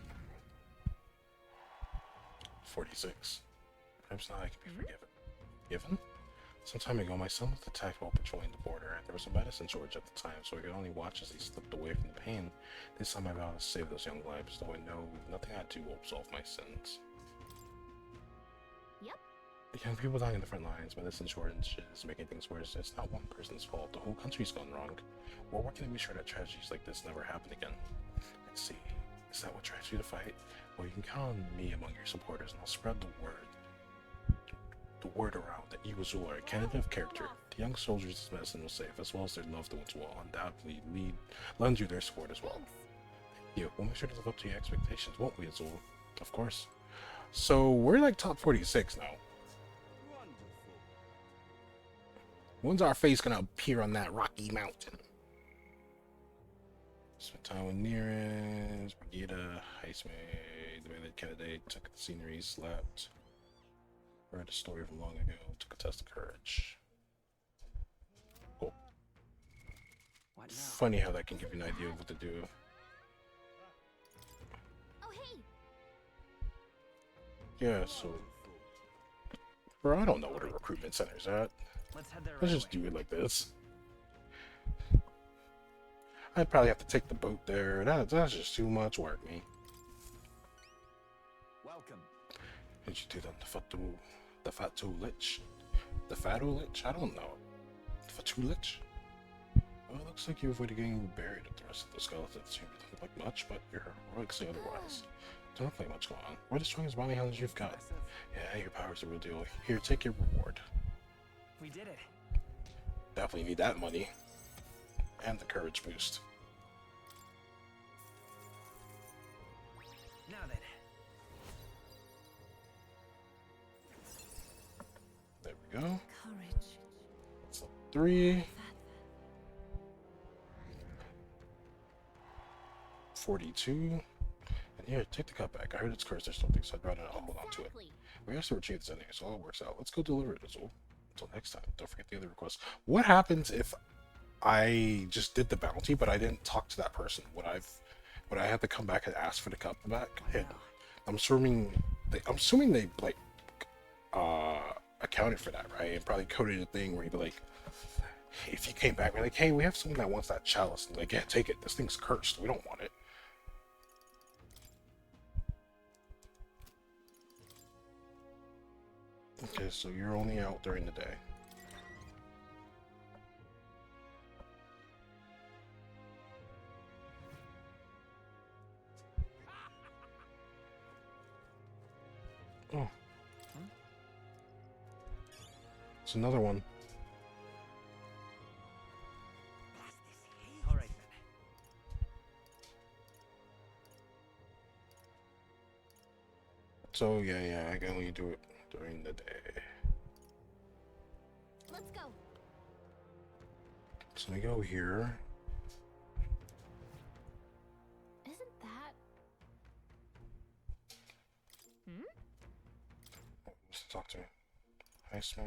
46. Perhaps now I can be forgiven. Given? Some time ago, my son was attacked while patrolling the border. There was a medicine shortage at the time, so I could only watch as he slipped away from the pain. This time I vowed to save those young lives, though I know nothing I do will absolve my sins.
Yep.
Young people dying in the front lines, medicine shortage is making things worse. It's not one person's fault. The whole country's gone wrong. We're working to be sure that tragedies like this never happen again. Let's see. Is that what drives you to fight? Well, you can count on me among your supporters, and I'll spread the word. The word around that you Azul are a candidate of character. The young soldiers' medicine was safe, as well as their loved ones will undoubtedly lend you their support as well. Yeah, we'll make sure to live up to your expectations, won't we, Azul? Of course. So we're like top 46 now.
Wonderful.
When's our face gonna appear on that rocky mountain? Spent time with Nearest, Brigida, Heismaid, the way that candidate took the scenery, slept. Read a story from long ago, took a test of courage. Cool.
What now?
Funny how that can give you an idea of what to do.
Oh, hey.
Yeah, so. Bro, I don't know what a recruitment center's at.
Let's head there.
Let's
right
just
away.
do it like this. I'd probably have to take the boat there. That's just too much work, man.
Welcome.
Did you do that? The Fatu Lich? The Fatu Lich? I don't know. The Fatu Lich? Well, it looks like you avoided getting buried with the rest of the skeletons. You don't look like much, but your heroics say otherwise. Don't look like much going on. We're the strongest bounty hunters you've got.
Impressive.
Yeah, your power's a real deal. Here, take your reward.
We did it.
Definitely need that money. And the courage boost.
Now then.
There we go.
Courage.
That's 3. 42. And here, take the cup back. I heard it's cursed or something, so I'd rather not hold on to it.
Exactly.
We have to retrieve this anyway, so all it works out. Let's go deliver it, Azul. Until next time, don't forget the other requests. What happens if I just did the bounty, but I didn't talk to that person? Would I have to come back and ask for the cup back? And I'm assuming they like accounted for that, right? And probably coded a thing where you'd be like, if you came back, we're like, hey, we have someone that wants that chalice. And like, yeah, take it. This thing's cursed. We don't want it. Okay, so you're only out during the day. Oh. It's another one.
All right then.
So yeah, I can only do it during the day.
Let's go.
So I go here.
Isn't that?
Let's talk to me. Hi, Smith.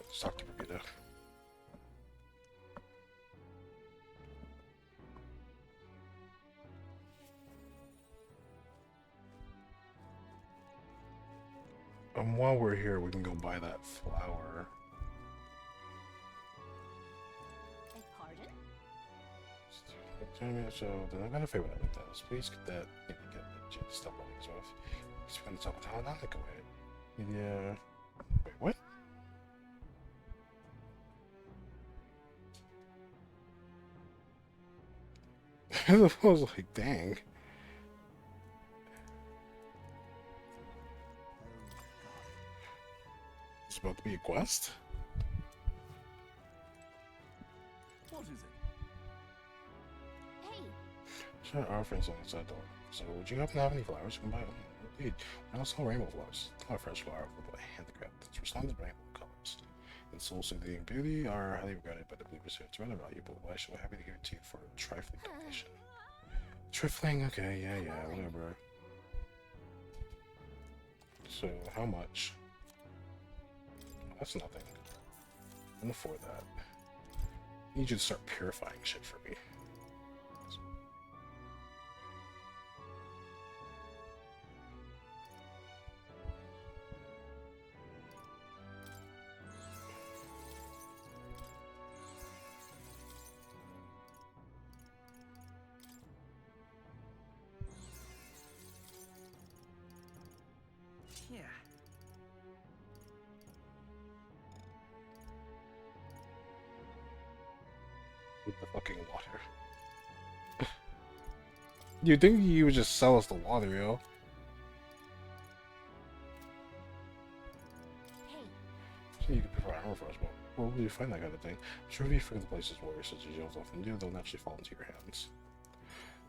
Let's talk to Brigida. While we're here, we can go buy that flower.
Pardon?
So then I'm gonna favor that with those. Please get that. Maybe get the stuff on these off. He's gonna talk with how not go ahead. Yeah. Wait, what? I was like, dang. It's about to be a quest?
What is it?
Hey,
Sure, our friends on the side door. So, would you happen to have any flowers you can buy? Indeed. I also sell rainbow flowers. Not a fresh flower, but handicraft. It's resplendent rainbow colors. In soul soothing beauty are highly regarded by the believers here. It's rather valuable. I shall be happy to give it to you for a trifling donation. Trifling? Okay, yeah, whatever. So, how much? That's nothing. I can afford that. I need you to start purifying shit for me.
Yeah.
With the fucking water. You'd think you would just sell us the water, yo.
hey,
So you could prefer armor for us, but where will you find that kind of thing? I'm sure if you forget the places warriors such as yours often do, they'll naturally fall into your hands.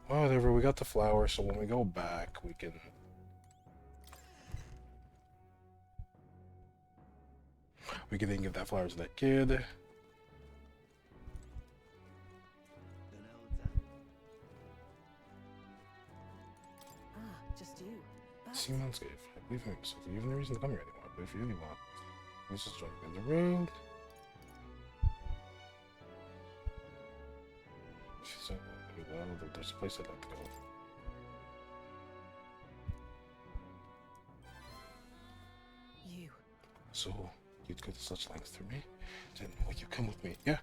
Whatever, we got the flower, so when we go back, we can... We can then give that flower to that kid.
Just you.
See landscape. I believe in myself. You have no reason to come here anymore, but if you really want, let's just join you in the road. She said, well, there's a place I'd like to go.
You.
So, you'd go to such lengths for me? Then will you come with me? Yeah?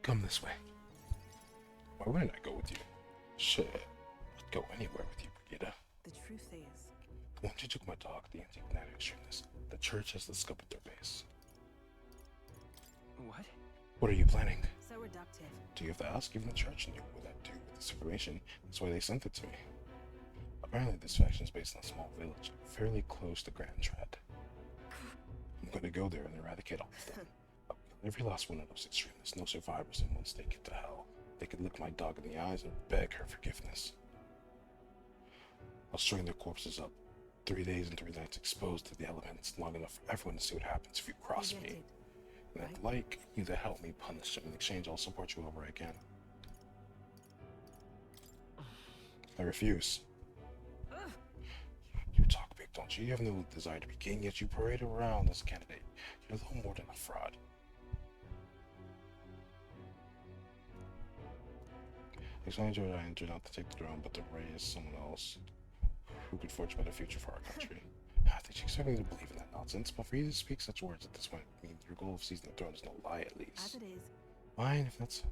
Come this way. Why wouldn't I go with you? Shit. I'd go anywhere with you, Brigida.
The truth is,
Once you took my dog, the antique fanatic extremist, the church has discovered their base.
What?
What are you planning?
so reductive.
Do you have to ask? Even the church knew what I'd do with this information. That's why they sent it to me. Apparently, this faction is based in a small village, fairly close to Grand Tread. I'm going to go there and eradicate all of them. I'll kill every last one of those extremists, no survivors, and once they get to hell, they could look my dog in the eyes and beg her forgiveness. I'll string their corpses up 3 days and 3 nights exposed to the elements, long enough for everyone to see what happens if you cross
You get
me.
it,
And I'd like you to help me punish him. In exchange, I'll support you over again. I refuse. You talk big, don't you? You have no desire to be king, yet you parade around as a candidate. You're little more than a fraud. Explain to I entered not to take the throne, but to raise someone else who could forge a better future for our country. I think you expect me to believe in that nonsense, but for you to speak such words at this point means your goal of seizing the throne is no lie, at
as
least.
it is.
Fine, if that's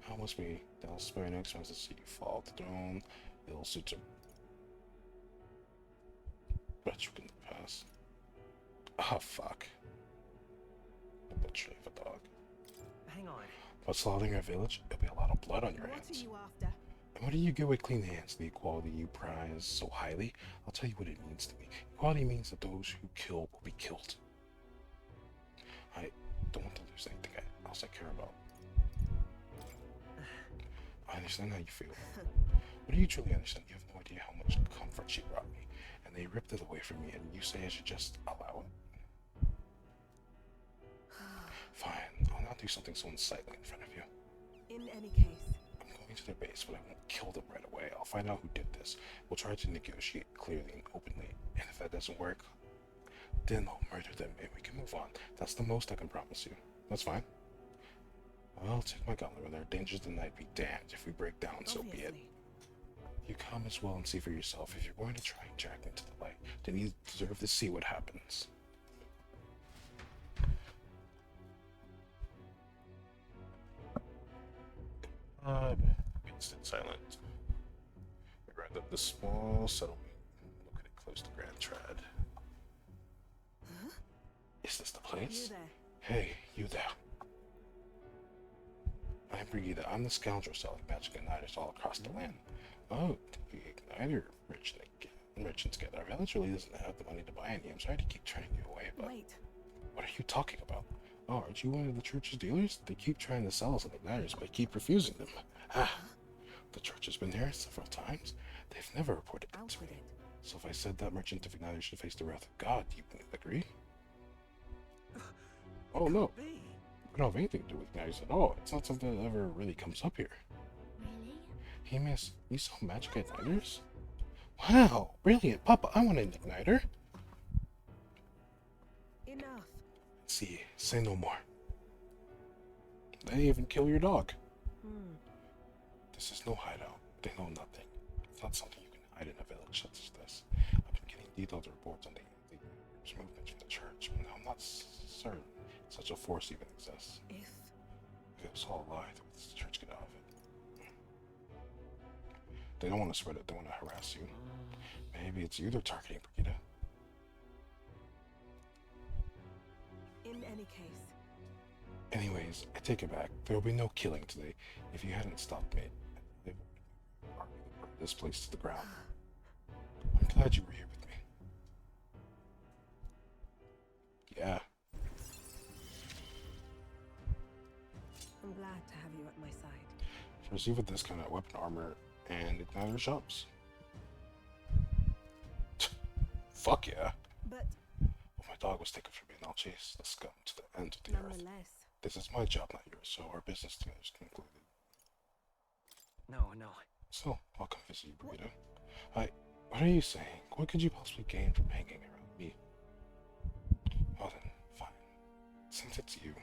how it must be, then I'll spare no expense to see you fall to the throne. It'll suit you. Bet you can pass. Ah, fuck. A butcher of a dog.
Hang on.
But slaughtering a village, it'll be a lot of blood on your
What are
hands.
you after?
And what do you get with clean hands, the equality you prize so highly? I'll tell you what it means to me. Equality means that those who kill will be killed. I don't want to lose anything else I care about. I understand how you feel. But do you truly understand? You have no idea how much comfort she brought me. And they ripped it away from me, and you say I should just allow it? Fine, I'll not do something so unsightly in front of you.
In any case,
I'm going to their base, but I won't kill them right away. I'll find out who did this. We'll try to negotiate clearly and openly. And if that doesn't work, then I'll murder them and we can move on. That's the most I can promise you. That's fine. I'll take my gauntlet when there are dangers tonight. Be damned. If we break down, so be it.
obviously.
You come as well and see for yourself. If you're going to try and drag me to the light, then you deserve to see what happens. Instant silence. We round up the small settlement. Look at it close to Grand Trad. Is this the
You
place?
there.
Hey, you there. I'm Brigida. I'm the scoundrel selling magic igniters all across the land. Oh, the igniter merchants get our village really doesn't have the money to buy any. I'm sorry to keep turning you away, but
Wait.
what are you talking about? Oh, aren't you one of the church's dealers? They keep trying to sell us igniters, but I keep refusing them. Ah, the church has been here several times. They've never reported it
Out
to
with
me.
it.
So if I said that merchant of igniters should face the wrath of God, you wouldn't agree? Oh no,
Be.
we don't have anything to do with igniters at all. It's not something that ever really comes up here.
Really?
Hey miss, you sell magic igniters? Wow, brilliant. Papa, I want an igniter.
Enough.
See, say no more. They even kill your dog. This is no hideout. They know nothing. It's not something you can hide in a village such as this. I've been getting detailed reports on the movements from the church, but I'm not certain such a force even exists.
If
If it was all a lie, then what does the church get out of it? They don't want to spread it, they want to harass you. Maybe it's you they're targeting, Brigida.
in any case,
Anyways, I take it back. There will be no killing today. If you hadn't stopped me, they would burn this place to the ground. I'm glad you were here with me. Yeah.
I'm glad to have you at my side.
Receive a discount at weapon armor and igniter shops. Fuck yeah.
But
Well, my dog was taken from me and I'll chase the scum to the end of the earth.
nonetheless,
This is my job, not yours, so our business together is concluded.
No, no.
So, I'll come visit you, Burrito. What are you saying? What could you possibly gain from hanging around me? Well then, fine. Since it's you.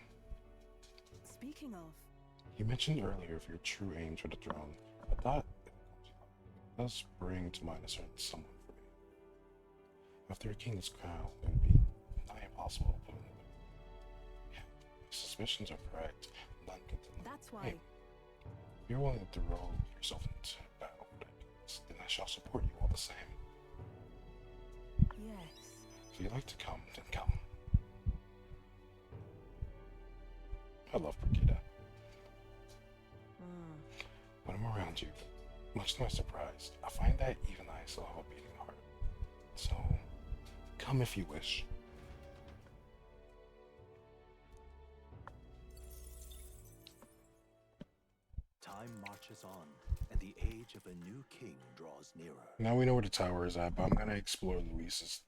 speaking of,
You mentioned earlier of your true aims for the throne. I thought it does bring to mind a certain someone for me. After a king's crown, it would be nigh impossible to put another. Yeah, my suspicions are correct. None can deny.
that's why.
Hey, if you're willing to throw yourself into battle for that cause, then I shall support you all the same.
Yes.
If you'd like to come, then come. I love Brigida. When I'm around you, much to my surprise, I find that even I still have a beating heart. So, come if you wish.
Time marches on, and and the age of a new king draws nearer.
Now we know where the tower is at, but I'm gonna explore Luis's.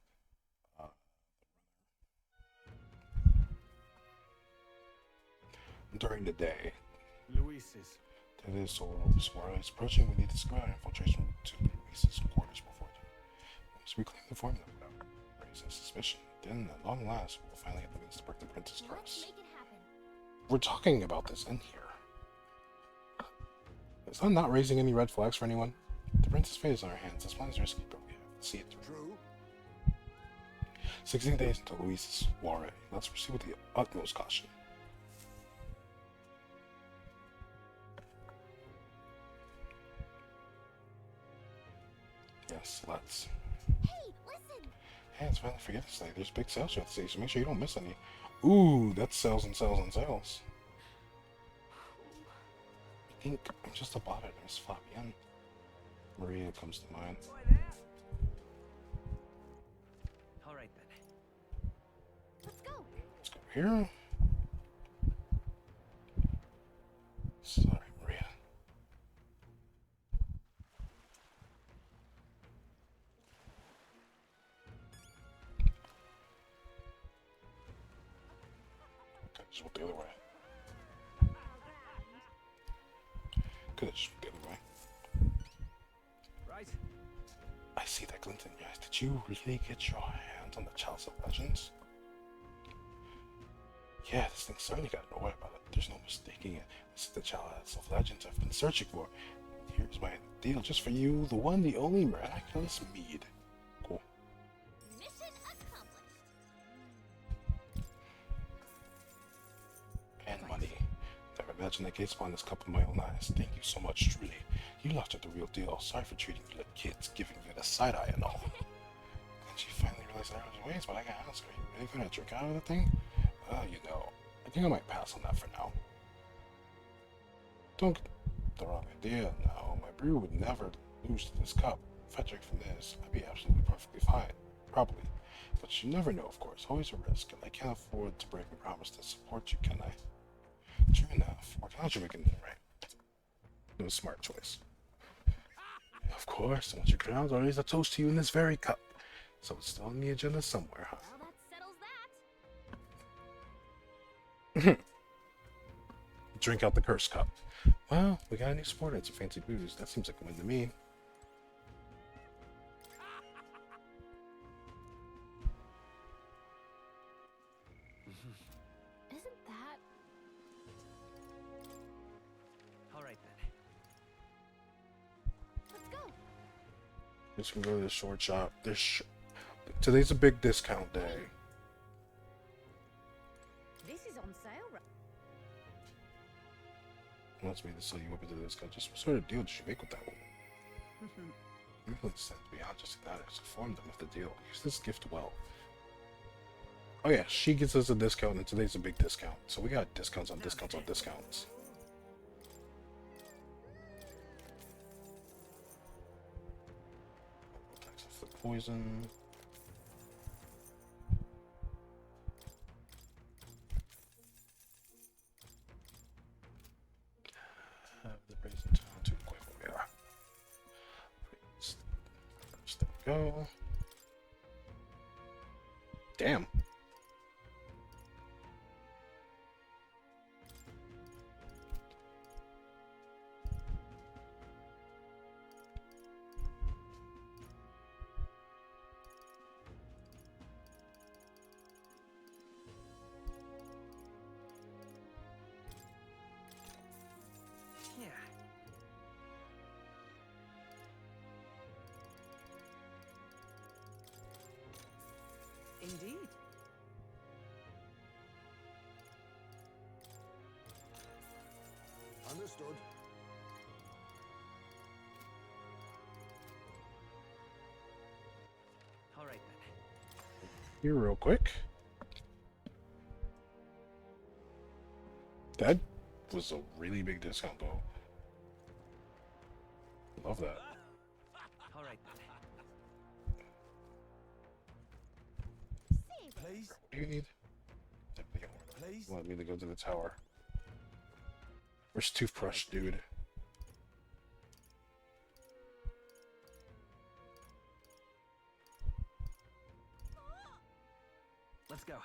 During the day.
Luis's.
That is so Suara is approaching. We need to square infiltration to Luis's quarters before them. Once we claim the formula without raising suspicion, then at long last we'll finally have the means to break the Princess
Let's
curse.
make it happen.
We're talking about this in here. Is that not raising any red flags for anyone? The Princess fate is in our hands. This plan is risky, but we have to see it through.
True.
16 days until Luis's soiree. Let's proceed with the utmost caution. Yes, let's.
Hey, listen!
Hey, it's finally Forgiveness Day. There's big sales throughout the city, so make sure you don't miss any. Ooh, that's sales and sales and sales. I think I'm just about it, Miss Fabian. Maria comes to mind.
All right then.
Let's go!
Let's go here. Sorry, Maria. Okay, just went the other way. Could have just went the other way.
Right?
I see that glint in your eyes. Did you really get your hands on the Chalice of Legends? Yeah, this thing certainly got no way about it. There's no mistaking it. This is the Chalice of Legends I've been searching for. Here's my deal just for you. The one, the only miraculous mead. Cool.
Mission accomplished!
And money. Never imagined I gazed upon this cup with my own eyes. Thank you so much, truly. You lost at the real deal. Sorry for treating you like kids, giving you the side eye and all. And she finally realized I was ways, but I gotta ask, are you really gonna drink out of the thing? You know, I think I might pass on that for now. Don't get the wrong idea now. My brew would never lose to this cup. If I drink from this, I'd be absolutely perfectly fine. Probably. But you never know, of course. Always a risk, and I can't afford to break a promise to support you, can I? True enough. We're glad you're making it right. It was a smart choice. Of course, once you're crowned, I'll raise a toast to you in this very cup. So it's still on the agenda somewhere, huh?
Well, that settles that.
Drink out the cursed cup. Well, we got a new sport. It's a fancy booze. That seems like a win to me.
Isn't that...
All right then.
Let's go!
Just gonna go to the short shop. Today's a big discount day.
This is on sale, right?
Wants me to sell you up into this guy. Just what sort of deal did you make with that woman? You really said to be honest with that. It's informed them of the deal. Use this gift well. Oh yeah, she gives us a discount, and today's a big discount. So we got discounts on discounts on discounts. Attacks inflict poison. Have the brazen town to equip. Yeah. There we go. Damn.
Yeah. Indeed.
Understood.
All right then.
Here real quick. That was a really big discount though. Love that.
All right then.
Save it!
Please?
What do you need?
Please?
Want me to go to the tower? Where's Toothbrush, dude?
Let's go.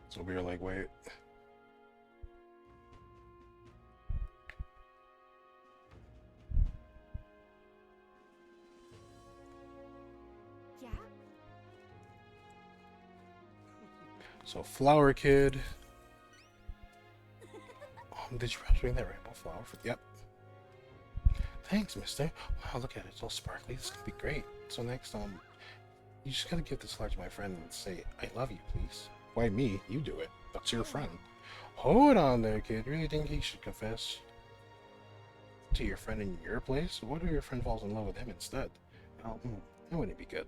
So we were like, wait.
Yeah?
So Flower Kid. Did you perhaps bring that rainbow flower for? Yep. Thanks, mister. Wow, look at it. It's all sparkly. This could be great. So next, you just gotta give this flower to my friend and say, I love you, please. Why me? You do it. That's your friend. Hold on there, kid. Really think he should confess to your friend in your place? What if your friend falls in love with him instead? Oh, that wouldn't be good.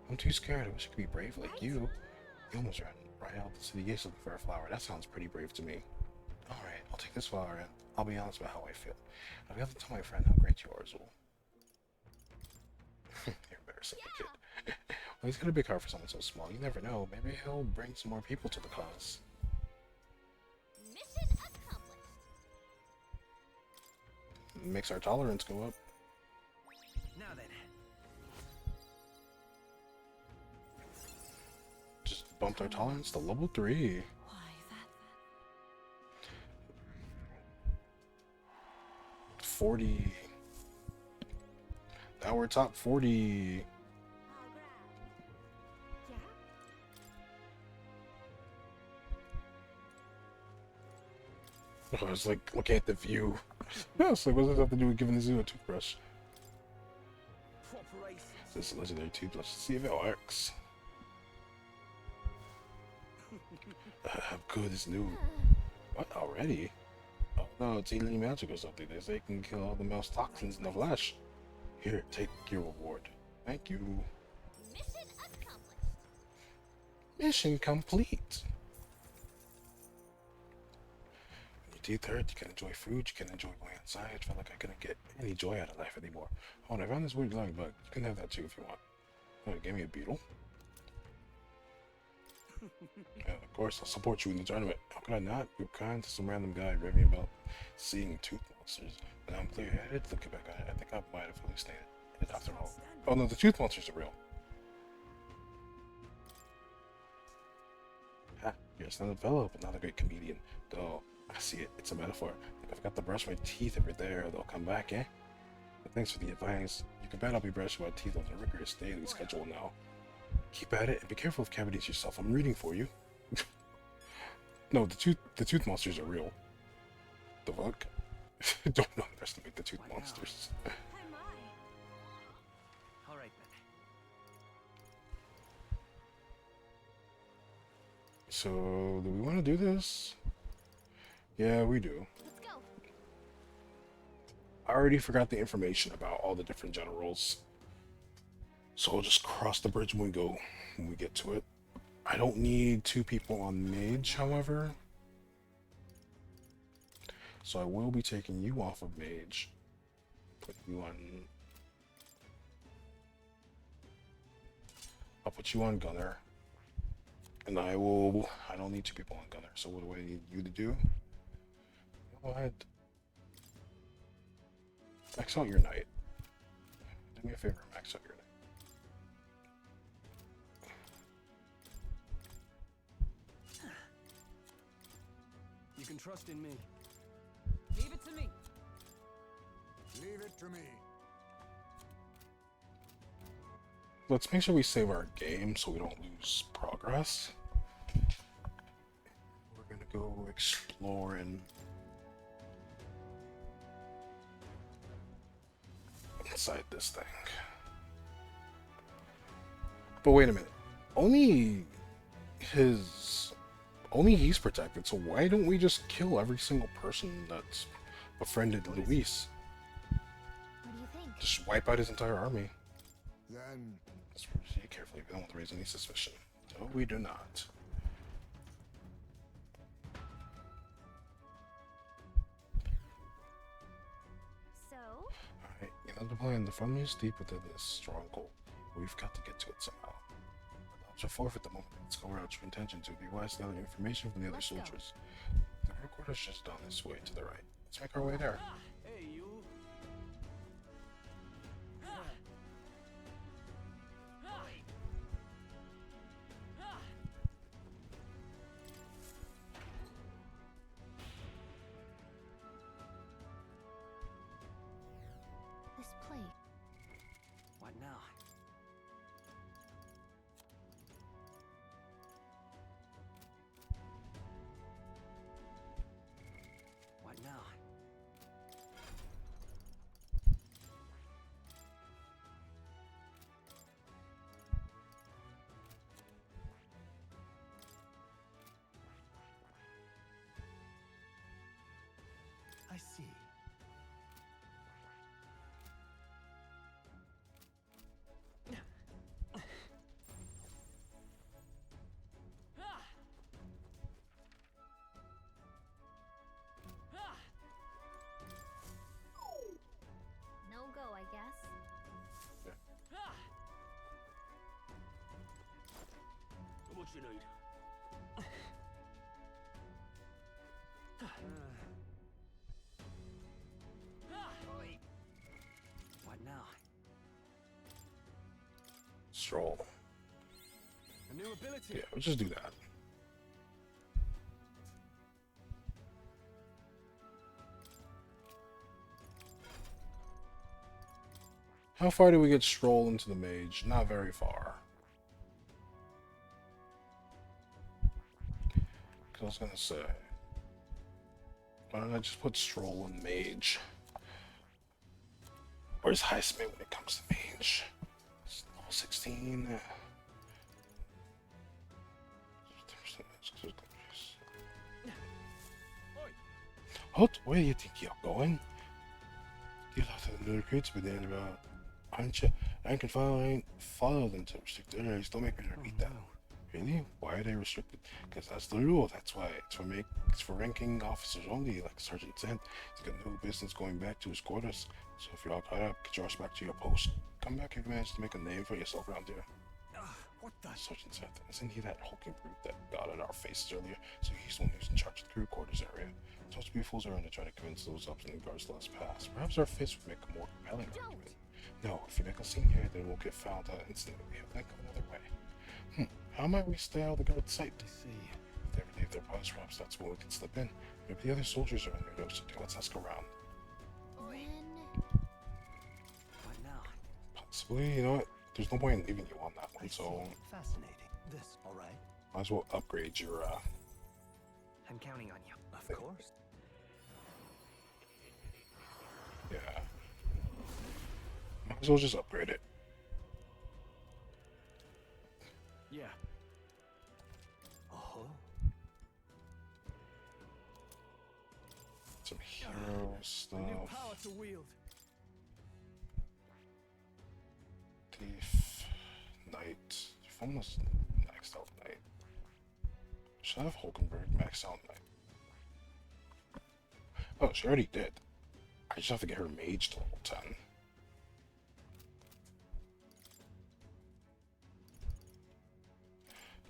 I'm too scared. I wish I could be brave like you. You almost ran right out the city gates looking for a flower. That sounds pretty brave to me. Alright, I'll take this flower and I'll be honest about how I feel. I've got to tell my friend how great you are, Zool. You're embarrassing, kid. Well, he's got a big heart for someone so small. You never know. Maybe he'll bring some more people to the cause.
Mission accomplished.
Makes our tolerance go up.
Now then.
Just bumped our tolerance to level 3.
Why, that...
40. Now we're top 40.
Yeah?
I was like looking at the view. I was like, what does that have to do with giving the zoo a toothbrush? This legendary toothbrush. Let's see if it works. How good is new? What, already? Oh no, it's healing magic or something. They say it can kill all the mouse toxins in the flesh. Here, take your reward. Thank you.
Mission accomplished.
Mission complete. Your teeth hurt, you can enjoy food, you can enjoy going outside. I feel like I couldn't get any joy out of life anymore. Oh, and I found this weird glowing bug. You can have that too if you want. Oh, it gave me a beetle. Yeah, of course, I'll support you in the tournament. How could I not? You're kind to some random guy raving about seeing tooth monsters. But I'm clear-headed. Looking back on it, I think I might have hallucinated it after all. Oh no, the tooth monsters are real. Ha, you're a stand-up fellow, but not a great comedian. Though, I see it. It's a metaphor. If I forgot to brush my teeth every day, they'll come back, eh? But thanks for the advice. You can bet I'll be brushing my teeth on a rigorous daily schedule now. Keep at it, and be careful of cavities yourself. I'm rooting for you. No, the tooth monsters are real. The fuck? Don't underestimate the tooth monsters.
Hi, my.
All right then.
So, do we want to do this? Yeah, we do.
Let's go.
I already forgot the information about all the different generals. So we'll just cross the bridge when we get to it. I don't need 2 people on mage, however. So I will be taking you off of mage. Put you on... I'll put you on gunner. And I don't need 2 people on gunner. So what do I need you to do? Go ahead. Max out your knight. Do me a favor, max out your knight.
You can trust in me.
Leave it to me.
Leave it to me.
Let's make sure we save our game so we don't lose progress. We're gonna go exploring inside this thing. But wait a minute. Only he's protected, so why don't we just kill every single person that's befriended Luis?
What do you think?
Just wipe out his entire army.
Then
Let's proceed carefully. We don't want to raise any suspicion. No, we do not.
So,
Alright, you know the plan. The front is deep within this stronghold. We've got to get to it somehow. To forfeit the moment. Let's go where our true intentions would be wise to gather information from the other
Let's go.
soldiers. The recorder's just down this way to the right. Let's make our way there.
Hey, you.
What you need? What now?
Stroll.
A new ability.
Yeah, we'll just do that. How far do we get Stroll into the mage? Not very far. Because I was gonna say, why don't I just put Stroll in mage? Where's Heisman when it comes to mage? It's level 16. What? Where do you think you're going? You have to the recruits be there about, aren't you? I can follow them to restrict areas. Don't make me repeat that. Really? Why are they restricted? Because that's the rule. That's why it's for ranking officers only, like Sergeant said. He's got no business going back to his quarters. So if you're all caught up, get yours back to your post. Come back if you manage to make a name for yourself around here.
What the?
Sergeant said, isn't he that hulking brute that got in our faces earlier? So he's the one who's in charge of the crew quarters area. So to be fools around to try to convince those up in the guards to let us pass. Perhaps our face would make a more compelling argument. No, if you make a scene here, then we'll get found out instantly. We have to think of another way. How might we stay out of the guard's sight? To see if they ever leave their post, perhaps that's when we can slip in. Maybe the other soldiers are in their nose to do. Let's ask around.
What now?
Possibly, you know what? There's no point in leaving you on that one, so
Fascinating. This, all right?
might as well upgrade your
I'm counting on you.
Of course.
yeah. Might as well just upgrade it.
Yeah.
Oh.
Some hero
A new
stuff.
power to wield.
Thief. Knight. Thief almost maxed out Knight. Should I have Hulkenberg maxed out Knight? Oh, she already did. I just have to get her mage to level 10.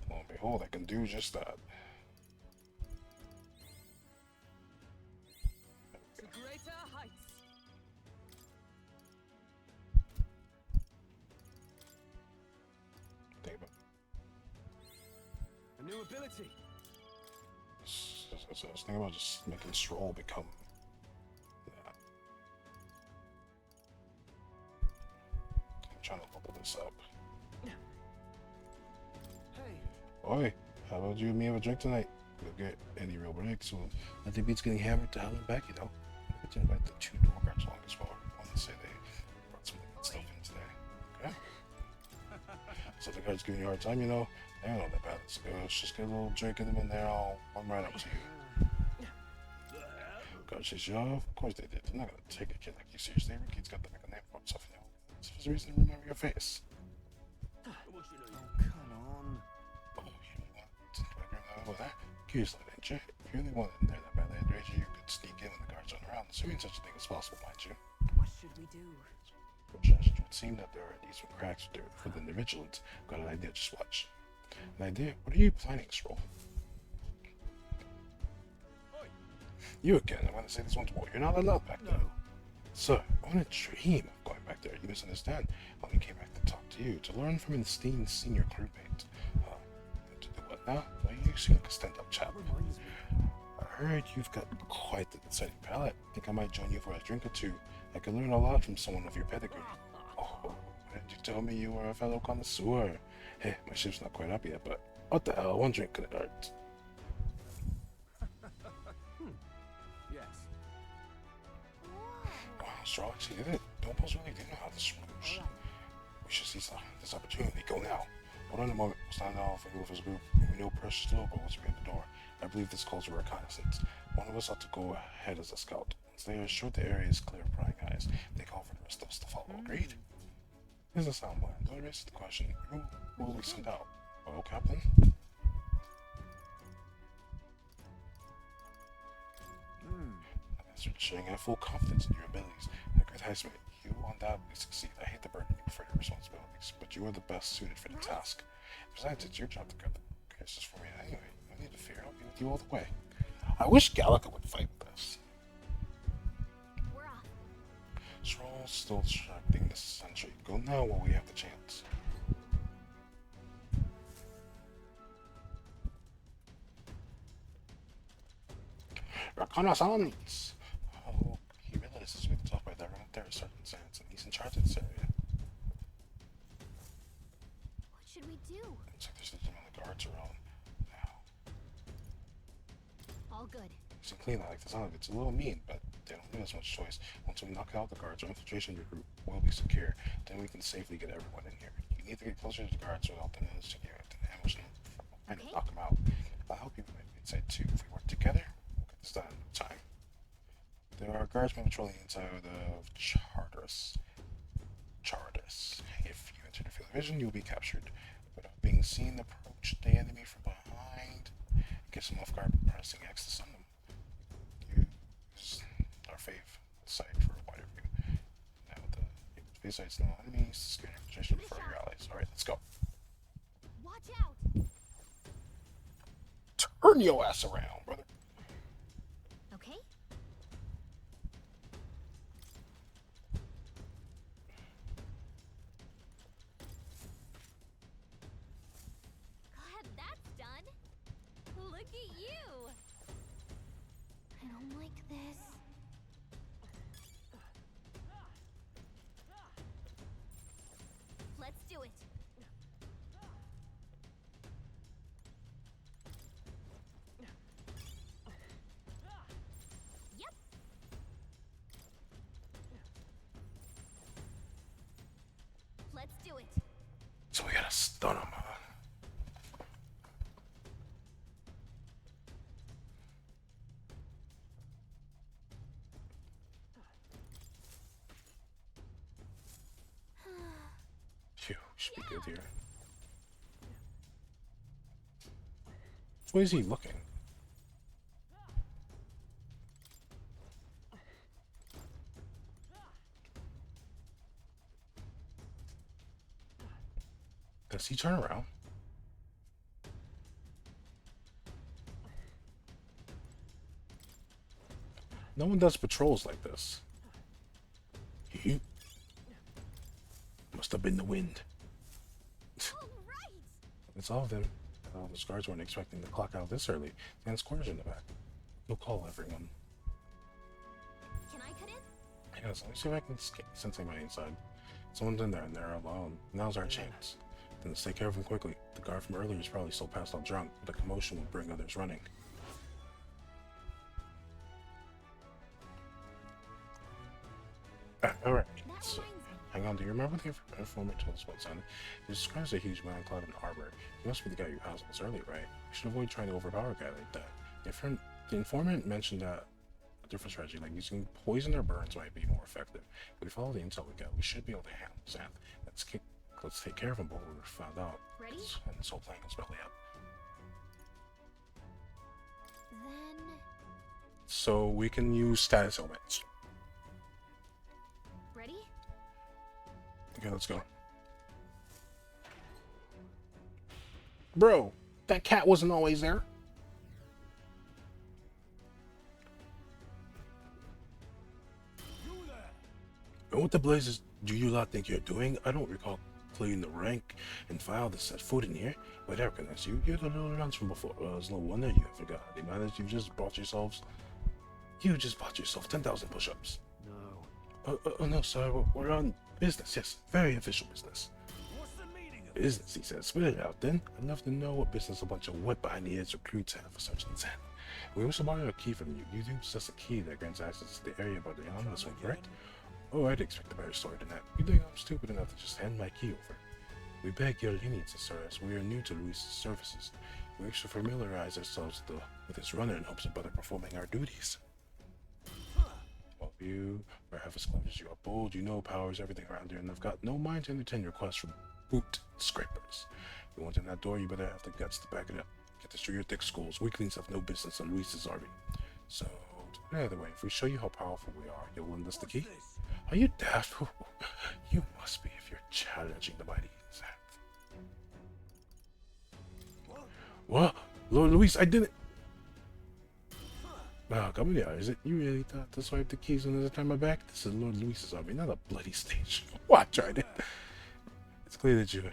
Lo and behold, I can do just that.
To greater heights.
Think about
A new ability.
I was thinking about just making Stroll become that. I'm trying to level this up.
Hey.
Oi, how about you and me have a drink tonight? We'll get any real break, so nothing beats getting hammered to hell and back, you know. We can invite the 2 door guards along as well. I want to say they brought some good stuff in today. Okay? So the guards giving you a hard time, you know. They don't know that bad. Let's just get a little drink in them in there. I'll right up to you. Guards chase you off? Of course they did. They're not gonna take a kid like you seriously. Every kid's got to make a name for himself, you know. There's a reason to remember your face.
What you need?
Come on.
Oh, you want to over there? Curious, didn't you? If you really wanted in there that badly, I'd wager you could sneak in when the guards aren't around, assuming such a thing is possible, mind you.
What should we do?
It would seem that there are decent cracks within the vigilance. Got an idea, just watch. An idea? What are you planning, Stroll? You again, I'm gonna say this once more. You're not allowed back there. Sir, I want to dream of going back there. You misunderstand. I only came back to talk to you, to learn from an esteemed senior crewmate. To do what now? Well, you seem like a stand-up chap. I heard you've got quite the exciting palate. Think I might join you for a drink or two. I can learn a lot from someone of your pedigree. Oh, why didn't you tell me you were a fellow connoisseur? Hey, my ship's not quite up yet, but what the hell? One drink couldn't hurt.
Yes.
Wow, Straw actually did it. Dumbos really did know how to smoosh. We should seize this opportunity. Go now. Hold on a moment. We'll stand off and move as a group. We know precious little boats will be at the door. I believe this calls for reconnaissance. One of us ought to go ahead as a scout. Once they are sure the area is clear of prying eyes, they call for the rest of us to follow. Agreed? Here's the sound plan. Don't erase the question. Who will we send out? Oh, Captain? Master Chang, I have full confidence in your abilities. A good heistman, you will undoubtedly succeed. I hate the burden you prefer your responsibilities, but you are the best suited for the task. Besides, it's your job to This is for me anyway. I need to fear. I'll be with you all the way. I wish Gallica would fight with us.
We're off.
Stroll still distracting this century. Go now while we have the chance. Reconnaissance! Oh, he realizes we can talk by that around there, certain sense, and he's in charge of this area.
What should we do?
Looks like there's some of the guards around now.
All good.
It's clean, I like the sound of it. It's a little mean, but they don't give us much choice. Once we knock out the guards, our infiltration your group will be secure. Then we can safely get everyone in here. You need to get closer to the guards without them noticing you and ambush them and knock them out. I'll help you inside too. If we work together, we'll get this done in time. There are guardsmen patrolling inside of Charters. If you enter the field of vision, you'll be captured. Without being seen, approach the enemy from behind. Get them off guard by pressing X to stun them. Use our fave sight for a wider view. Now the face sight's no enemies, scare infiltration for your allies. Alright, let's go.
Watch out.
Turn your ass around, brother.
Okay. Glad that's done. Look at you. I don't like this. Let's do it. Yep. Let's do it.
So we gotta stun him, huh? Phew, should be good here. Where is he looking? Does he turn around? No one does patrols like this. Must have been the wind.
All right.
It's all of them. The guards weren't expecting the clock out this early. And squares in the back. You'll call everyone.
Can I cut in?
Yes, let me see if I can sense anybody inside. Someone's in there and they're alone. Now's our chance. Then let's take care of him quickly. The guard from earlier is probably still passed out drunk. The commotion will bring others running. Alright, so hang on. Do you remember the informant told us about Simon? He describes a huge man clad in armor. He must be the guy you housed us earlier, right? We should avoid trying to overpower a guy like that. The informant mentioned that a different strategy, like using poison or burns, might be more effective. If we follow the intel we got, we should be able to handle Sam. Let's take care of him before we're found out.
Ready?
And this whole plan is belly up.
Then
So we can use status elements.
ready?
Okay, let's go. Bro, that cat wasn't always there. And what the blazes do you lot think you're doing? I don't recall clearing the rank and file to set foot in here, but I recognize you. You're the little runs from before. It's no wonder you forgot. You managed. You just bought yourself 10,000 push-ups.
No.
Oh no, sir. We're on business. Yes, very official business.
What's the meaning of
Business, he said. Spit it out then. Enough to know what business a bunch of wet behind the ears recruits have for such intent. We wish to borrow a key from you. You do possess a key that grants access to the area by the anonymous one, correct? Oh, I'd expect a better story than that. You think I'm stupid enough to just hand my key over? We beg your leniency, sir, as we are new to Luis's services. We wish to familiarize ourselves with his runner in hopes of better performing our duties. Well, you are half as clever as you are bold. You know powers everything around here, and I've got no mind to entertain requests from boot scrapers. If you want in that door, you better have the guts to back it up. Get this through your thick skulls. Weaklings have no business on Luis's army. So, either way, if we show you how powerful we are, you'll lend us the key.
this?
Are you daft? You must be if you're challenging the mighty Zach. What? Lord Luis, I didn't. Wow, come here. Is it you really thought to swipe the keys when there's a time my back? This is Lord Luis's army, not a bloody stage. Watch, right? It's clear that you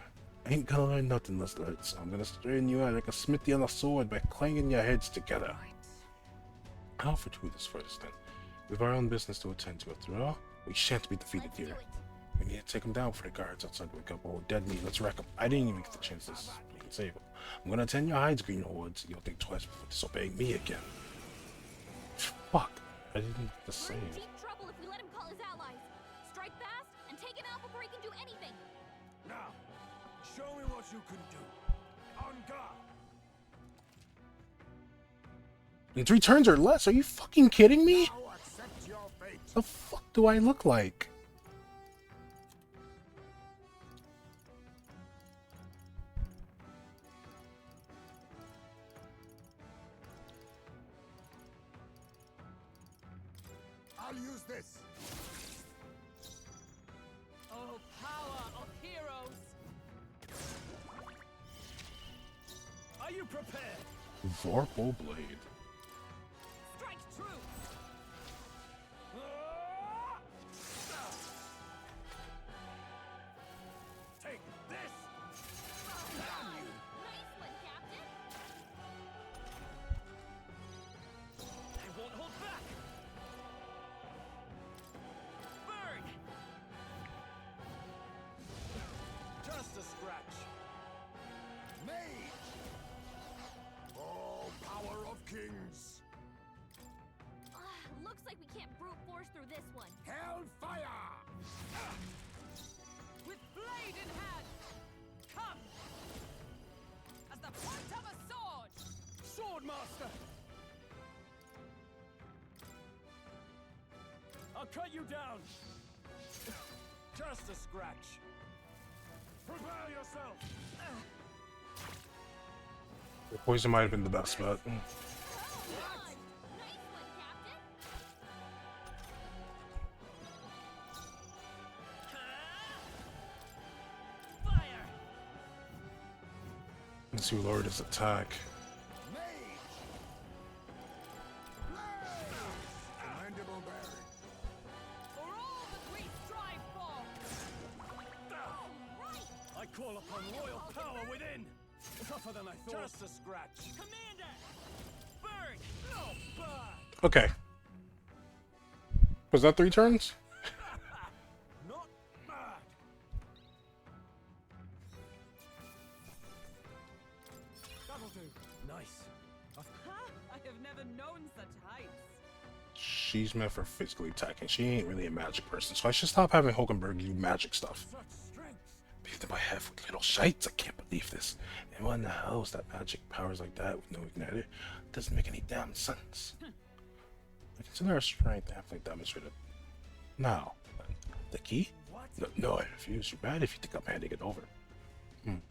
ain't gonna learn nothing, Lester. So I'm gonna straighten you out like a smithy on a sword by clanging your heads together. I'll offer to do this first, then. We've our own business to attend to. After all, we shan't be defeated
Let's do
here.
it.
We need to take them down for the guards outside the wake up. Oh, dead meat. Let's wreck them. I didn't even get the chance to save them. I'm gonna attend your hides, Green Hordes. You'll think twice before disobeying me again. Fuck. I didn't get the
We're in
save.
deep trouble if we let him call his allies. Strike fast and take him out before he can do anything.
Now, show me what you can do. On guard.
In 3 turns or less? Are you fucking kidding me?
Now accept your fate.
The fuck do I look like?
I'll use this.
Oh, power of heroes!
Are you prepared?
Vorpal Blade.
Strike true!
Take this!
Nice one, Captain.
I won't hold back. Burn!
Just a scratch.
Mage. Oh, power of kings.
Looks like we can't brute force through this one.
Hellfire.
With blade in hand! Come! As the point of a sword!
Swordmaster! I'll cut you down. Just a scratch. Prepare yourself.
The poison might have been the best, but
Come on. Nice one, Captain.
Fire!
let's see Lord his attack.
Mage. Blaze. Commendable bearing.
For all that we strive for!
Right.
I call upon royal power within. Tougher than I thought. Just a scratch.
Commander! Burn!
Not bad.
Okay. Was that 3 turns?
Not bad. That'll do. Nice.
Ha! I have never known such heights.
She's meant for physically attacking. She ain't really a magic person, so I should stop having Hulkenberg do magic stuff.
Such strength.
Beat them by half with little shites. I can't believe this. And what in the hell is that magic powers like that with no igniter? Doesn't make any damn sense. I consider our strength amply demonstrated. Now, the key?
What?
No, I refuse. You're bad if you think I'm handing it over.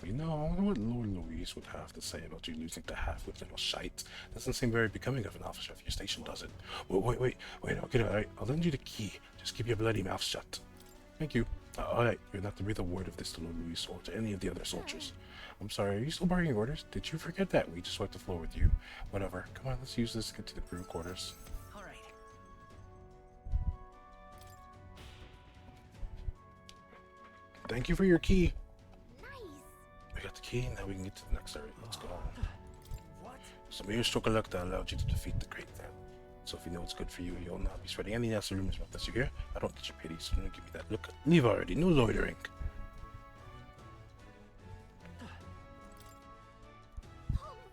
You know, I wonder what Lord Louise would have to say about you losing to half with little shite. Doesn't seem very becoming of an officer of your station, does it? Wait, I'll get it, alright? I'll lend you the key. Just keep your bloody mouth shut. Thank you. Alright, you're not to breathe a word of this to Lord Louise or to any of the other soldiers. I'm sorry, are you still barking orders? Did you forget that? We just wiped the floor with you. Whatever. Come on, let's use this to get to the crew quarters.
All right.
Thank you for your key.
Nice.
We got the key, now we can get to the next area. Let's go.
What?
Some mere stroke of luck that allowed you to defeat the great man. So if you know what's good for you, you'll not be spreading any nasty rumors about this. You hear? I don't get your pity, so don't give me that look. Leave already. No loitering.
All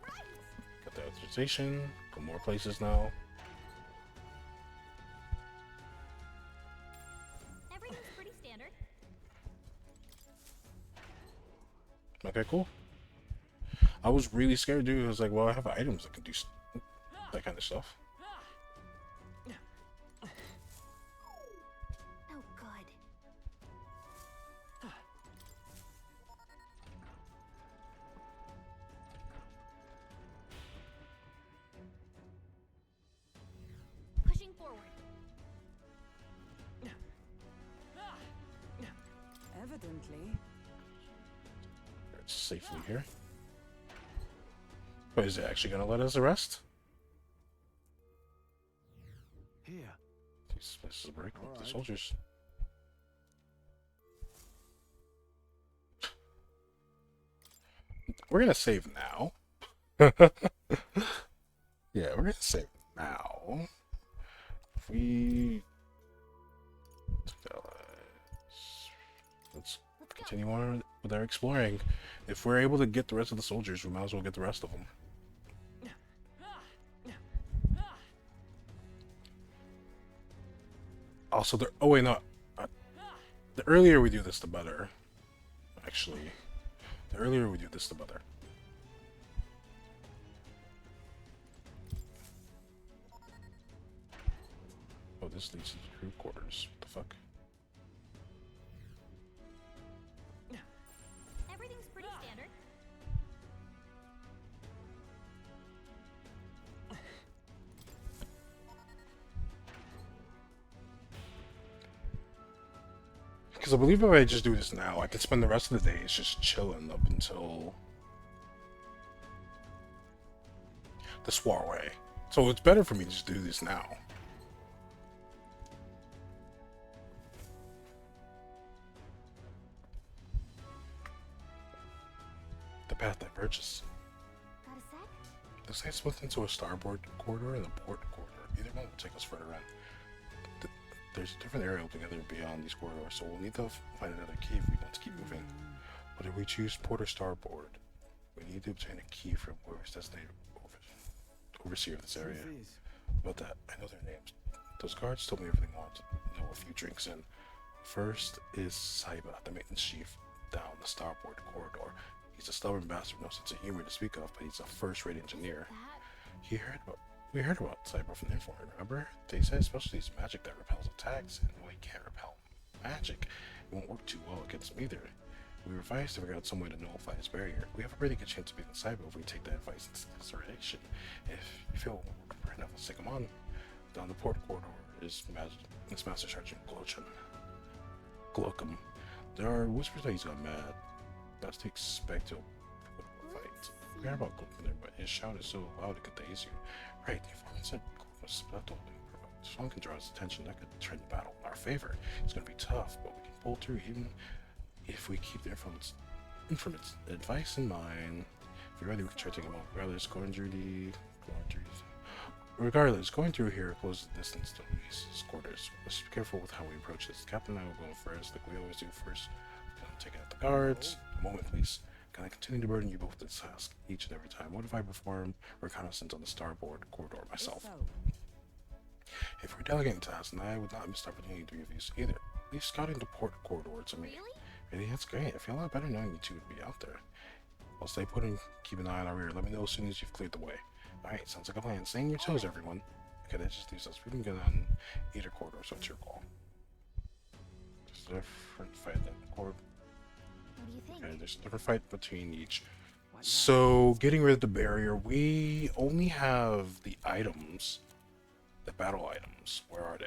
right.
Got the authorization. Go more places now.
Everything's pretty standard.
Okay, cool. I was really scared, dude. I was like, well, I have items that can do that kind of stuff.
Oh, good. Pushing forward.
Evidently.
It's safely here. Oh, is it actually gonna let us arrest?
Here.
This is a break with the
Alright.
soldiers. We're gonna save now. Yeah, we're gonna save now. If we let's continue on with our exploring. If we're able to get the rest of the soldiers, we might as well get the rest of them. Also, oh wait, no. The earlier we do this, the better. Actually, the earlier we do this, the better. Oh, this leads to the crew quarters. What the fuck?
Everything's pretty standard.
Because I believe if I just do this now, I could spend the rest of the days just chilling up until the soiree. So it's better for me to just do this now. The path diverges.
Got a sec?
The site splits into a starboard corridor and a port corridor. Either one will take us further in. There's a different area altogether beyond these corridors, so we'll need to find another key if we want to keep moving. But if we choose port or starboard, we need to obtain a key from whoever's designated overseer of this area. About that, I know their names. Those guards told me everything I wanted to know a few drinks in. First is Saiba, the maintenance chief down the starboard corridor. He's a stubborn bastard, no sense of humor to speak of, but he's a first-rate engineer. We heard about Cyber from the informant, remember? They said especially his magic that repels attacks, and no, he can't repel magic. It won't work too well against him either. We advised to figure out some way to nullify his barrier. We have a pretty good chance of beating Cyber if we take that advice into consideration. If you feel we're enough, let's take him on. Down the port corridor is Master Sergeant Glocum. There are whispers that he's gone mad. That's to expect he'll put up a fight. We heard about Glocum there, but his shout is so loud it could daze you. Right, the informant said Glocum was spectral. If someone can draw his attention, that could turn the battle in our favor. It's going to be tough, but we can pull through even if we keep the informant's advice in mind. If you're ready, we can try taking him on. Regardless, going through here closes the distance to Luis's quarters. Let's be careful with how we approach this. Captain and I will go first, like we always do first. Taking out the guards. A moment, please. Can I continue to burden you both with this task each and every time? What if I perform reconnaissance on the starboard corridor myself? If we're delegating tasks, then I would not miss the opportunity to review either. Leave scouting the port corridor to me. Really? That's great. I feel a lot better knowing you two would be out there. I'll stay put and keep an eye on our rear. Let me know as soon as you've cleared the way. Alright, sounds like a plan. Stay on your toes, everyone. Okay, that just leaves us. We can get on either corridor, so it's your call. Just a different fight than the corridor.
What do you think?
Okay, there's a different fight between each. So, getting rid of the barrier, we only have the items. The battle items. Where are they?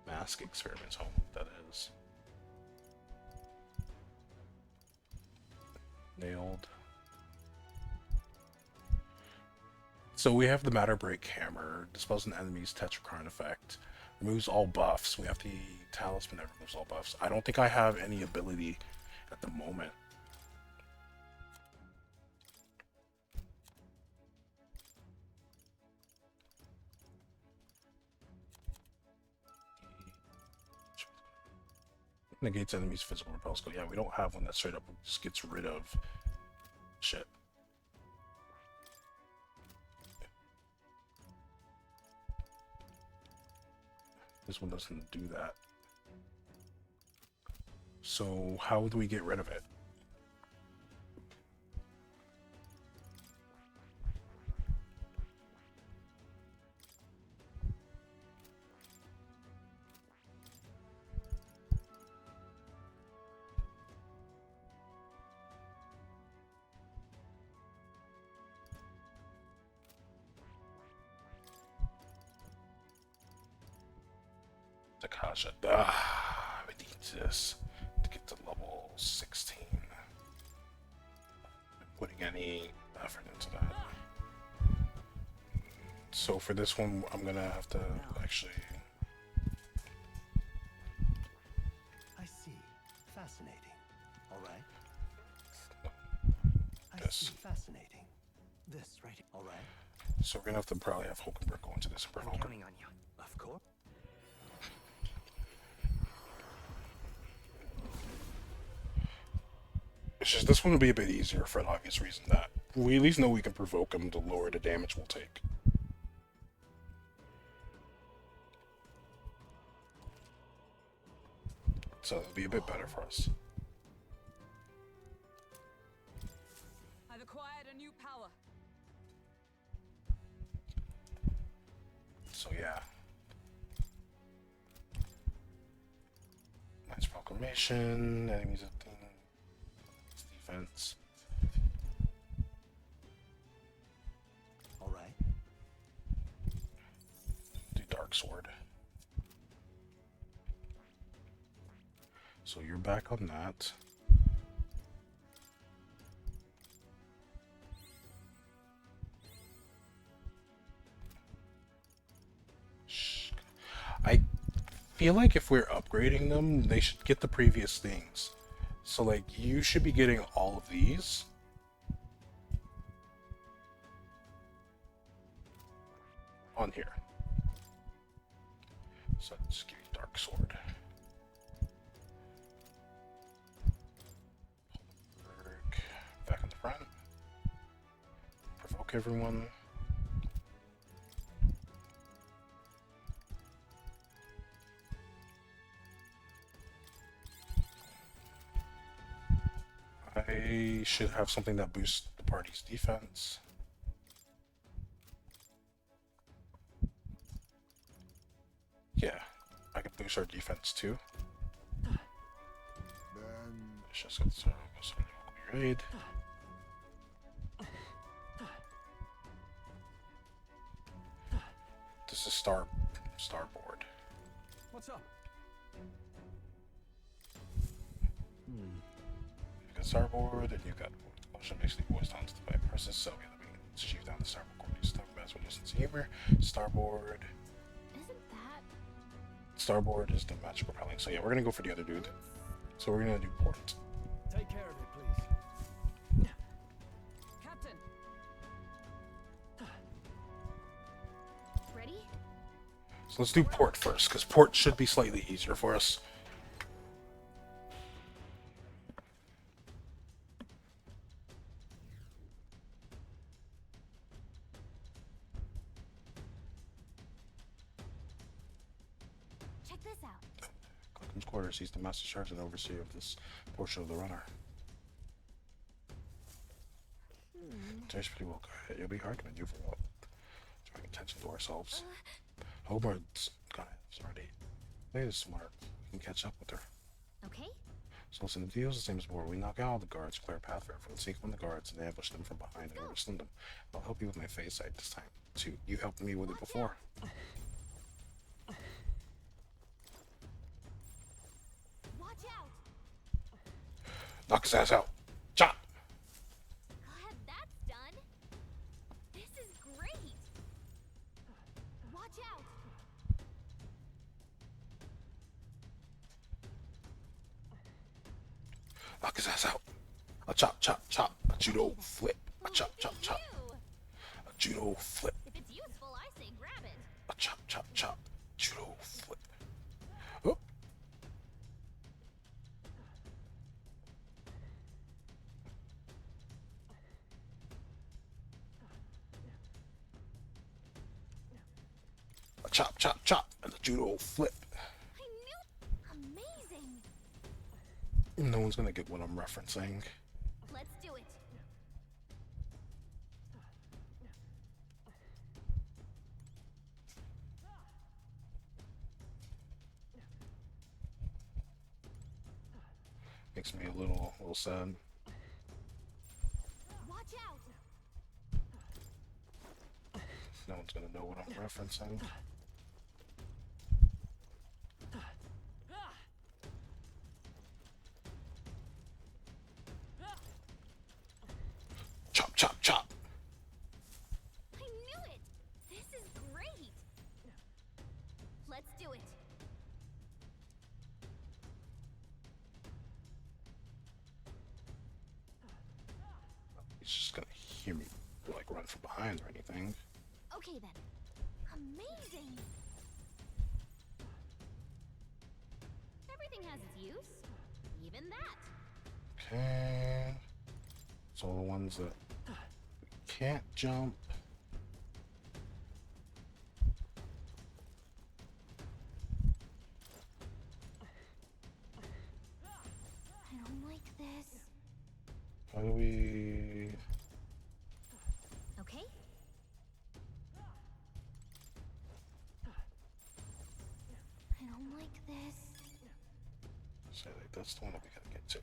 Mask experiments, home, that is. Nailed. So we have the Matter Break Hammer, dispels an enemy's Tetrakarn effect, removes all buffs. We have the Talisman that removes all buffs. I don't think I have any ability at the moment. Negates enemies' physical repel skill. Yeah, we don't have one that straight up just gets rid of shit. This one doesn't do that. So how do we get rid of it? Takasha. We need this to get to level 16. Putting any effort into that. So for this one, I'm gonna have to actually.
I see. Fascinating. All right. I
Yes.
see. Fascinating. This right here. All right.
So we're gonna have to probably have Hulkenberg go into this and
I'm
provoke him.
counting on you.
Of course.
It's just this one will be a bit easier for an obvious reason that we at least know we can provoke him to lower the damage we'll take. So it'll be a bit better for us.
I've acquired a new power.
So yeah. Nice proclamation, enemies at defense.
All right.
Do Dark Sword. So you're back on that. I feel like if we're upgrading them, they should get the previous things. So like you should be getting all of these. On here. So let's give you Dark Sword. Back on the front. Provoke everyone. I should have something that boosts the party's defense. Yeah, I can boost our defense too.
Then
Let's just get some raid. This is starboard.
What's up?
You got starboard, and you got motion basically boils down to the 5 presses. So yeah, let me shoot down the starboard coordinates. Talk about what distance humor. Starboard.
Isn't that
Starboard is the magic propelling. So yeah, we're gonna go for the other dude. So we're gonna do port.
Take care of it, please.
Captain,
ready?
So let's do port first, because port should be slightly easier for us.
Check this out.
Clinton's quarters. He's the master sergeant and overseer of this portion of the runner. There's pretty well good. It'll be hard to maneuver without drawing attention to ourselves. Hobart's got it already. Lady is smart. We can catch up with her.
Okay.
So listen, the deal's the same as before. We knock out all the guards, clear a path for everyone, sneak on the guards, and ambush them from behind and overslim them. I'll help you with my phase sight this time, too. You helped me with it before.
Watch out.
Knock his ass out. Chop!
Glad that's done. This is great. Watch out.
Knock his ass out. A chop, chop, chop. A judo flip. A chop, chop, chop.
You.
A judo flip.
If it's useful, I say grab it.
A chop, chop, chop. Judo flip. Oh. A chop, chop, chop. And a judo flip.
I knew. Amazing.
No one's gonna get what I'm referencing.
Let's do it.
Makes me a little sad.
Watch out.
No one's gonna know what I'm referencing.
do it.
He's just gonna hear me like run from behind or anything.
Okay then. Amazing. Everything has its use. Even that.
Okay. So the ones that can't jump.
I don't like this.
How do we?
Okay? I don't like this.
Say like that's the one that we gotta get to.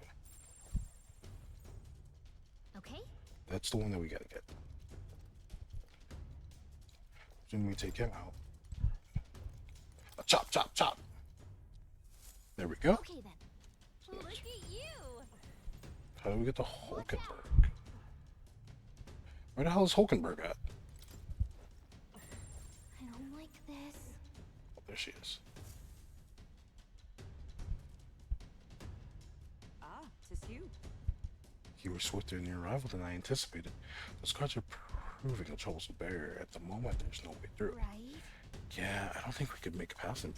Okay?
That's the one that we gotta get. Then we take him out. Chop, chop, chop. There we go.
Okay then. Look at you.
How do we get to Hulkenberg? Where the hell is Hulkenberg at?
I don't like this.
Oh, there she is.
Ah, 'tis you.
You were swifter in your arrival than I anticipated. Those guards are proving a troublesome barrier. At the moment, there's no way through.
Right?
Yeah, I don't think we could make it past them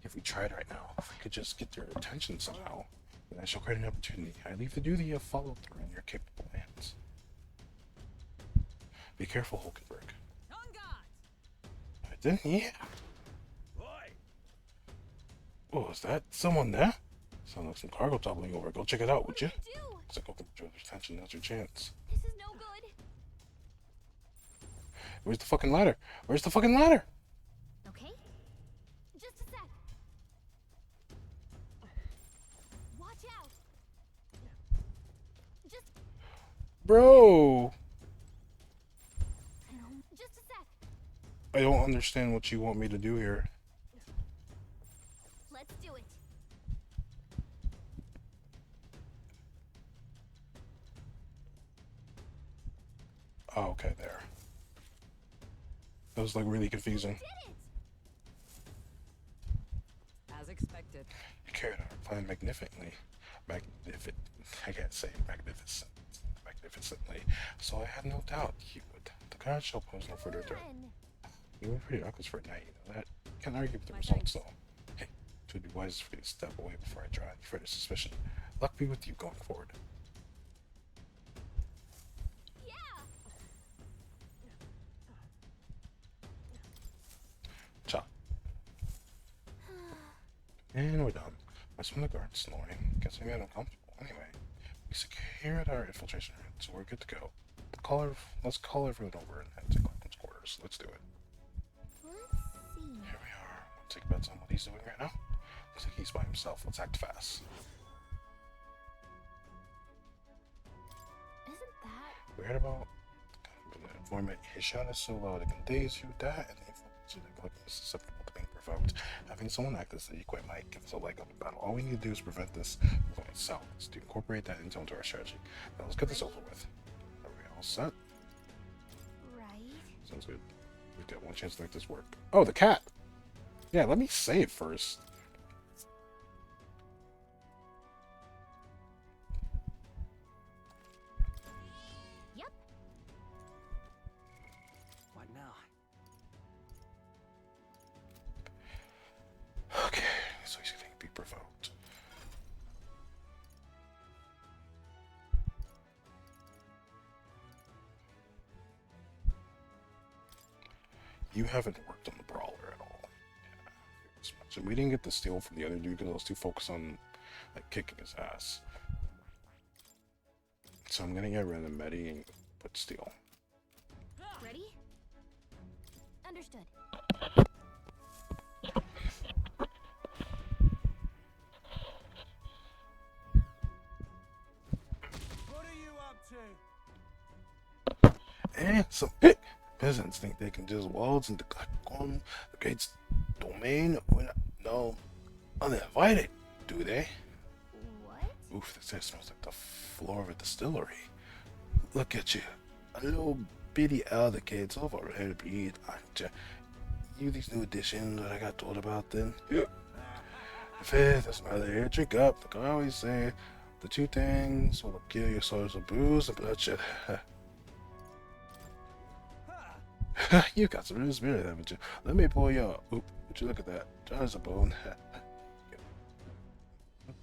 if we tried right now. If we could just get their attention somehow, then I shall create an opportunity. I leave the duty of follow through in your capable hands. Be careful, Hulkenberg.
On guard.
I didn't. Yeah.
Boy,
Oh, is that someone there? Sounds like some cargo toppling over. Go check it out, would you?
What do you do?
Looks like Hulkenberg drew their attention. Now's your chance.
This is no good.
Where's the fucking ladder? Where's the fucking ladder?
Okay? Just a sec. Watch out. Just
Bro!
just a sec.
I don't understand what you want me to do here.
Let's do it.
Oh, okay, there. That was like really confusing.
Did it.
As expected.
You carried out our plan magnificently. I can't say magnificently. So I had no doubt you would. The guards shall pose no further threat.
Fun.
You were pretty reckless for a night, you know that? Can't argue with the
My
results,
thanks.
though. Hey, it would be wise for you to step away before I draw any further suspicion. Luck be with you going forward.
Yeah.
Chop. And we're done. I swim the guard snoring. Guess I made him comfortable. Anyway, we secured our infiltration route, so we're good to go. Let's call everyone over and head to Clarkham's quarters. Let's do it.
Let's see.
Here we are. Take bets on what he's doing right now. Looks like he's by himself. Let's act fast.
Isn't that
We heard about informant. His shot is so loud it can daze you. That and the information that Clarkham is susceptible to being provoked. Having someone act as the equip might give us a leg up in battle. All we need to do is prevent this from going south. Is to incorporate that intel into our strategy. Now let's get this over with. Are we all set?
right?
Sounds good. We've got one chance to make this work. Oh, the cat! Yeah, let me save first.
Yep.
what now?
Okay, so he's going to be provoked. You haven't worked on the brawler at all. Yeah, as much. And we didn't get the steal from the other dude because I was too focused on like kicking his ass. So I'm gonna get rid of Medi and put steal.
Ready? Understood.
What are you up to?
And some peasants think they can just waltz into the gate's domain when no uninvited, do they?
What?
Oof, this air smells like the floor of a distillery. Look at you, a little bitty alligator's overhead breed, aren't you? you these new additions that I got told about then? Yeah. The fifth is neither here. Drink up. Like I always say, the two things will kill your souls of booze and bloodshed. You got some real spirit, haven't you? Let me pull you up. Oop, would you look at that? John is a bone.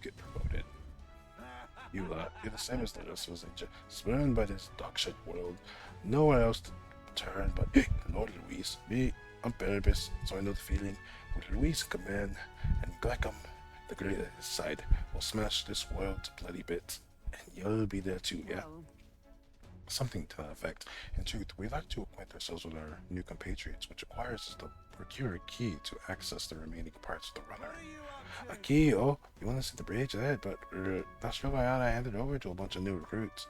Get promoted. You lot, you're the same as the rest of us, ain't you? Spurned by this dog shit world. Nowhere else to turn but Lord Louise. Me, I'm Barabas, so I know the feeling. With Louise in command, and Glackham, the great at his side, will smash this world to bloody bits. And you'll be there too, yeah?
Well,
Something to that effect. In truth, we like to acquaint ourselves with our new compatriots, which requires us to procure a key to access the remaining parts of the runner. A key? Oh, you want to see the bridge ahead, but that's why I handed over to a bunch of new recruits.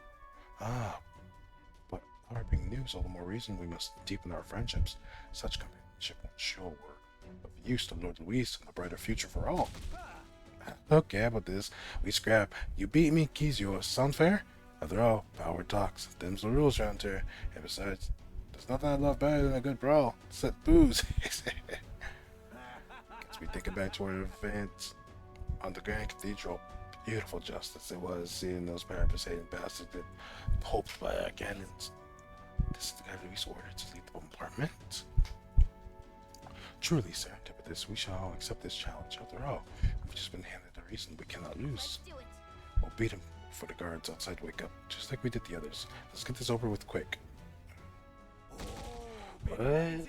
Ah, but our being new is all the more reason we must deepen our friendships. Such companionship will show we're of use to Lord Luis and a brighter future for all. Okay, how about this? We scrap. You beat me, keys yours. Sound fair? After all, power talks. Them's the rules around here. And besides, there's nothing I love better than a good brawl. Except booze. Guess we take it back to our event on the Grand Cathedral. Beautiful justice it was seeing those parapet-hating bastards get pulped by our cannons. This is the guy Luis ordered to lead the bombardment. Truly serendipitous, we shall accept this challenge. After all, we've just been handed a reason we cannot lose.
Let's do it.
We'll beat him for the guards outside wake up, just like we did the others. Let's get this over with quick. What?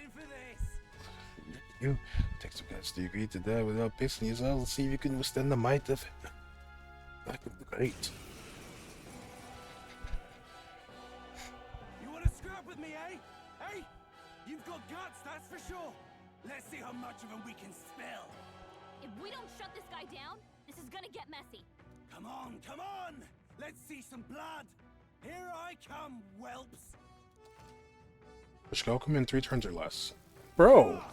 You take some guts to agree to that without pissing yourself and see if you can withstand the might of it. That could be great.
You want to scrap with me, eh? Hey? You've got guts, that's for sure. Let's see how much of them we can spill.
If we don't shut this guy down, this is gonna get messy.
Come on, come on! Let's see some blood. Here I come, whelps.
Which go come in 3 turns or less. Bro!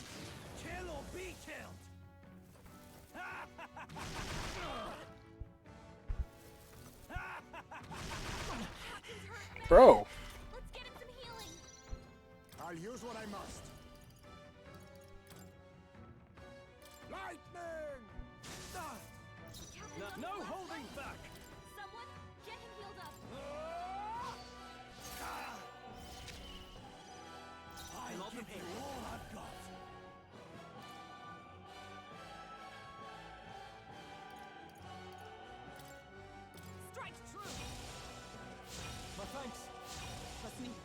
Kill or be killed.
Bro!
Let's get him some healing.
I'll use what I must. Lightning!
Captain's
No
on the
holding
left.
back.
Someone get him healed up.
I'll give you all I've got.
Strike true! My thanks. Let's meet.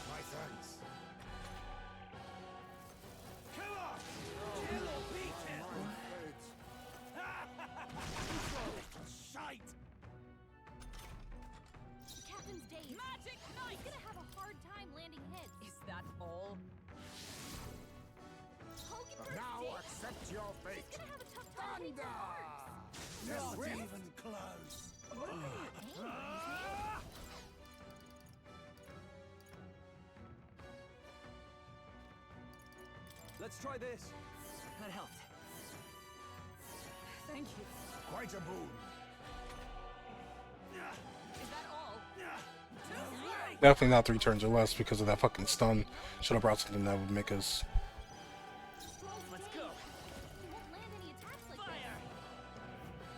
My thanks.
Come on! Kill or be killed.
Mine fades.
Little shite.
The captain's dazed.
Magic knife!
He's gonna have a hard time landing hits.
Is that all?
Hoganberg's
Now
dazed.
accept your fate.
He's gonna have a tough time hitting
Thunder!
the marks.
Not
Swift.
even close.
What are you aiming?
Let's try this.
that helped.
Thank you.
Quite a boon.
Is that all?
Definitely not 3 turns or less because of that fucking stun. Should have brought something that would make us
Let's go.
He won't land any attacks like
Fire!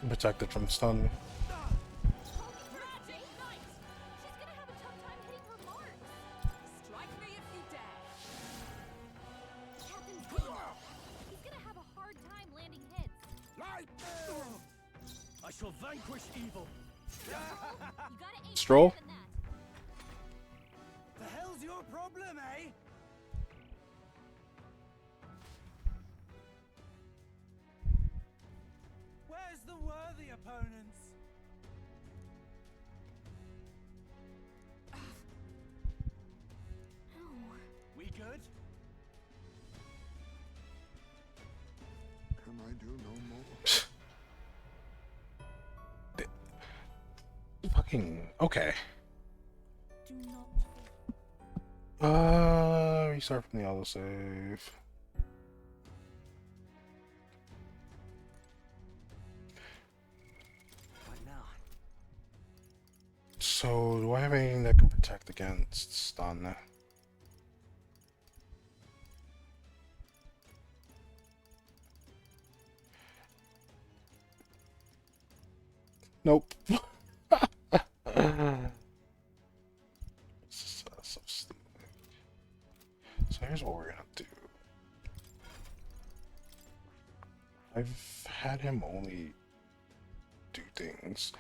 protected from stun.
Hoganberg's dazed. She's gonna have a tough time hitting her marks.
Strike me if you dare.
Captain's dazed. He's gonna have a hard time landing hits.
Lightning!
I shall vanquish evil.
You gotta aim
Stroll?
higher than that.
The hell's your problem, eh? Where's the worthy opponents? We good?
Can I do no more?
Fucking okay.
Do not.
Restart from the autosave.
What now?
So, do I have anything that can protect against stun? Nope. This is so stupid. So here's what we're gonna do. I've had him only do things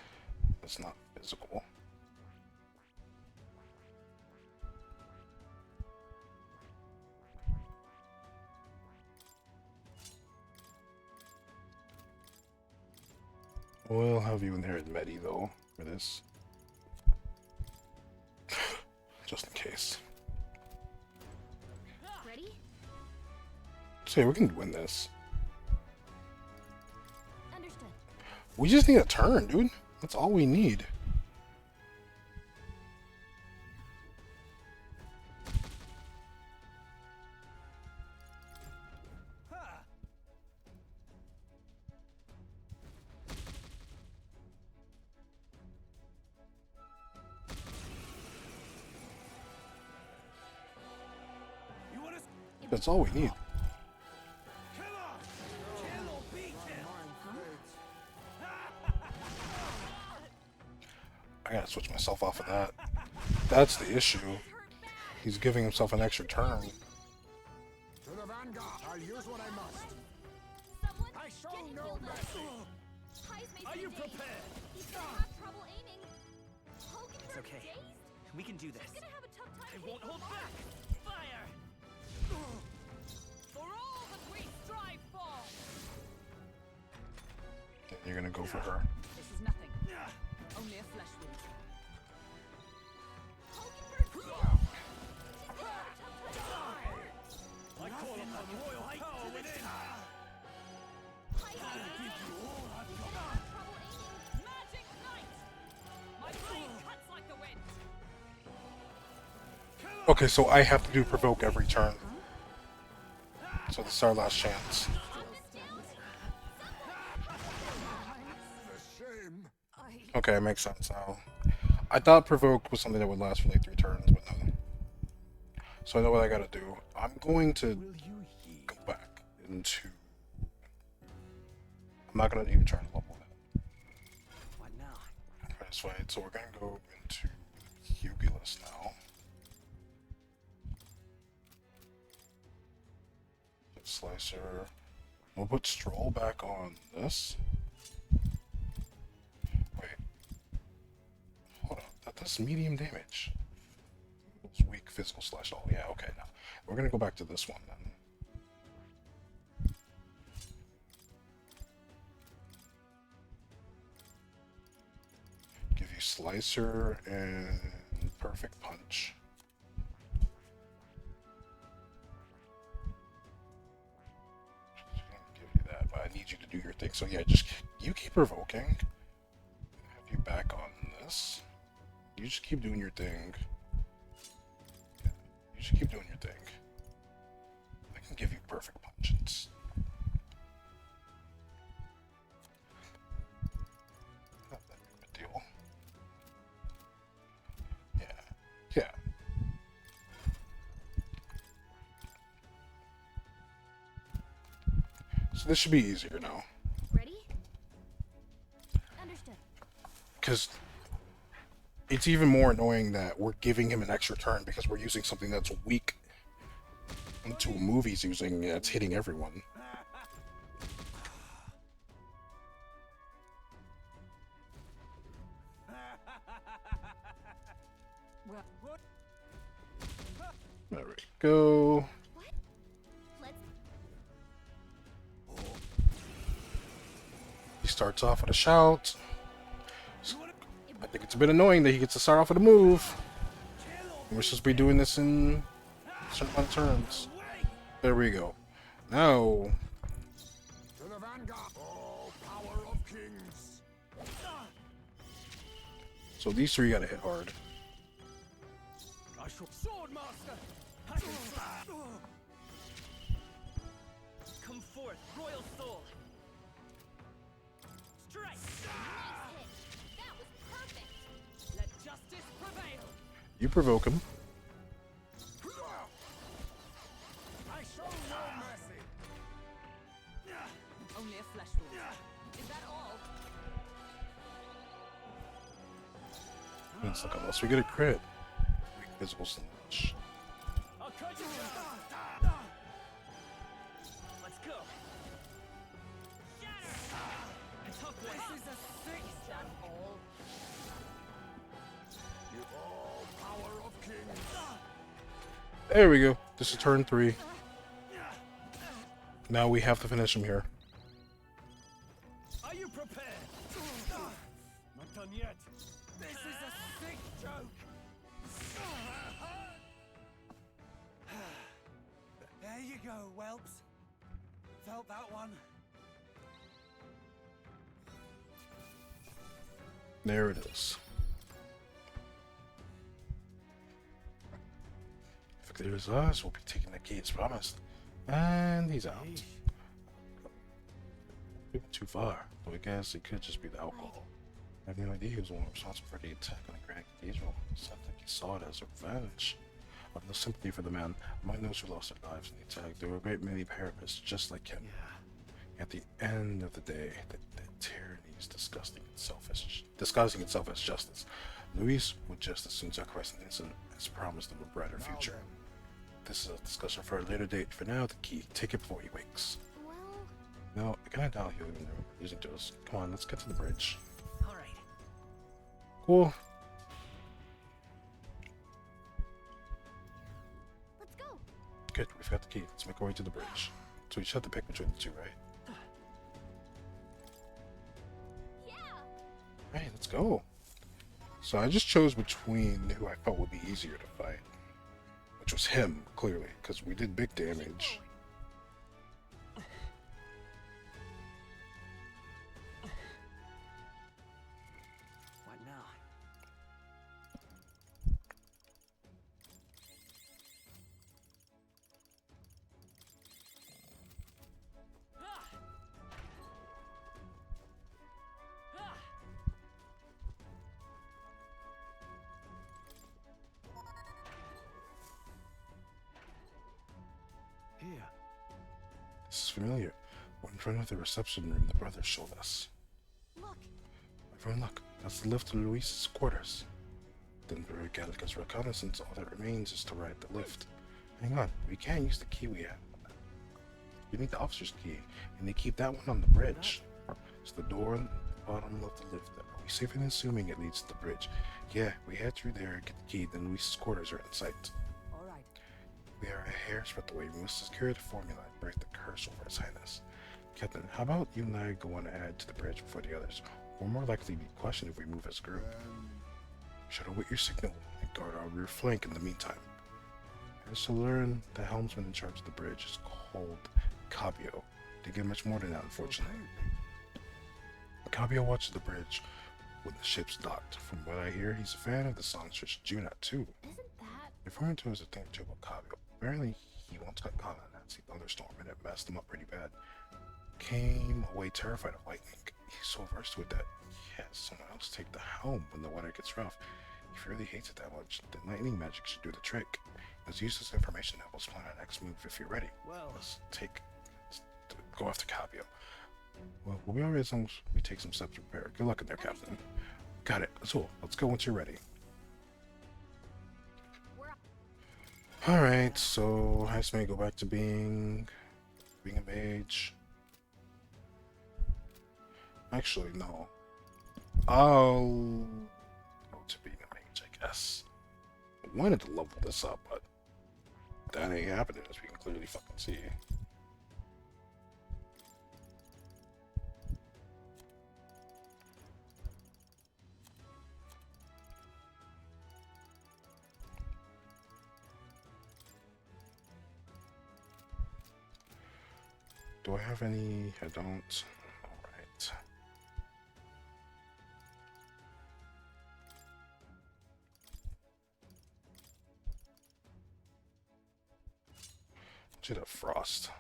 that's not physical. We'll have you inherit Medi though for this. Just in case.
Ready?
So we can win this.
Understood.
We just need a turn, dude. That's all we need.
You wanna
That's all we need.
come on? Kill or be killed.
I gotta switch myself off of that. That's the issue. He's giving himself an extra turn.
To the vanguard. I'll use what I must.
Someone
I show
get him
no
healed up.
mercy.
Ties may
Are
seem
you
dazed.
prepared?
He's gonna have trouble aiming. Hogan's
It's okay.
dazed?
We can do this.
He's gonna have a tough time
I
hitting
won't
the
hold
mark.
back. Fire!
For all that we strive for!
Then you're gonna go for her.
This is nothing. Only a flesh wound.
Hogan's
I call upon the royal power within.
Ties may seem dazed. He's gonna have trouble aiming.
Magic Knight! My blade cuts like the wind.
Okay, so I have to do provoke every turn. So this is our last chance.
Offense down.
The shame.
Okay, it makes sense now. I thought provoke was something that would last for like 3 turns, but no. So I know what I gotta do. I'm going to
Will you heed?
go back into... I'm not gonna even try to level that.
What now?
That's right, so we're gonna go into Hugulus now. Slicer. We'll put Stroll back on this. Wait. Hold on. That does medium damage. It's weak physical slash all. Yeah, okay, now. We're gonna go back to this one then. Give you Slicer and Perfect Punch. Give you that, but I need you to do your thing. So yeah, just you keep provoking. Have you back on this. You just keep doing your thing. Yeah, you just keep doing your thing. I can give you Perfect Punch. It's not that big of a deal. Yeah. Yeah. So this should be easier now.
Ready? Understood.
Because it's even more annoying that we're giving him an extra turn because we're using something that's weak into a move he's using that's hitting everyone.
Well, what?
There we go.
What? Let's
He starts off with a shout. I think it's a bit annoying that he gets to start off with a move. We're supposed to be doing this in a certain amount of turns. There we go. Now,
To the vanguard. Oh, power of kings.
so these 3 gotta hit hard.
I shall Swordmaster. I can fly.
Come forth, royal soul. Strike!
nice hit. That was perfect.
Let justice prevail.
You provoke him.
I show no mercy.
Only a flesh wound. Is that all?
It's like unless we get a crit, weak visible slash.
I'll cut you down.
Let's go. Shatter. A tough one.
This is a sick
Done all.
Give all power of kings.
There we go. This is turn 3. Now we have to finish him here.
Are you prepared? Not done yet.
This is a sick joke. There you go, whelps. Felt that one.
There it is. If it clears us, we'll be taking the key as promised. And he's out. We went too far, but I guess it could just be the alcohol. I have no idea he was the one responsible for the attack on the Grand Cathedral. It sounds like he saw it as a revenge. I have no sympathy for the man. Among those who lost their lives in the attack, there were a great many parapets just like him. At the end of the day, the tyranny is disgusting itself as justice. Luis would just as soon sacrifice an innocent as promise them a brighter future. This is a discussion for a later date. For now, the key. Take it before he wakes.
Well,
No, I cannot doubt he'll even know using those. Come on, let's get to the bridge.
All right.
Cool.
let's go.
Good, we've got the key. Let's make our way to the bridge. So we just have to pick between the two, right?
Yeah.
Right, let's go. So I just chose between who I felt would be easier to fight. Which was him, clearly, because we did big damage.
What now?
Here.
This is familiar. We're in front of the reception room the brothers showed us.
Look.
Everyone look, that's the lift to Luis's quarters. Then through Gallica's reconnaissance, all that remains is to ride the lift. Hang on, we can't use the key we have. We need the officer's key, and they keep that one on the bridge. It's the door on the bottom of the lift. Are we safe in assuming it leads to the bridge? Yeah, we head through there, get the key, then Luis's quarters are in sight.
All right.
We are a hair's breadth away. We must secure the formula and break the curse over His Highness. Captain, how about you and I go on ahead to the bridge before the others? We're more likely to be questioned if we move as a group. Should await your signal and guard our rear flank in the meantime. As to learn, the helmsman in charge of the bridge is called Cabio. They get much more than that, unfortunately. Cabio watches the bridge when the ship's docked. From what I hear, he's a fan of the songstress Juna too.
Isn't that?
Referring to as a thing or two about Cabio. Apparently, he once got caught in a Nazi thunderstorm and it messed him up pretty bad. Came away terrified of lightning. He's so averse to it that he has someone else take the helm when the weather gets rough. If he really hates it that much, then lightning magic should do the trick. Let's use this information to help us plan our next move if you're ready.
Well,
Let's go after Cabio. Well, we'll be alright as long as we take some steps to prepare. Good luck in there, Captain. Got it. So, let's go once you're ready. Alright, so I just may go back to being a mage. Actually, no. I'll go to being a mage, I guess. I wanted to level this up, but that ain't happening, as we can clearly fucking see. Do I have any? I don't. Alright. To the frost.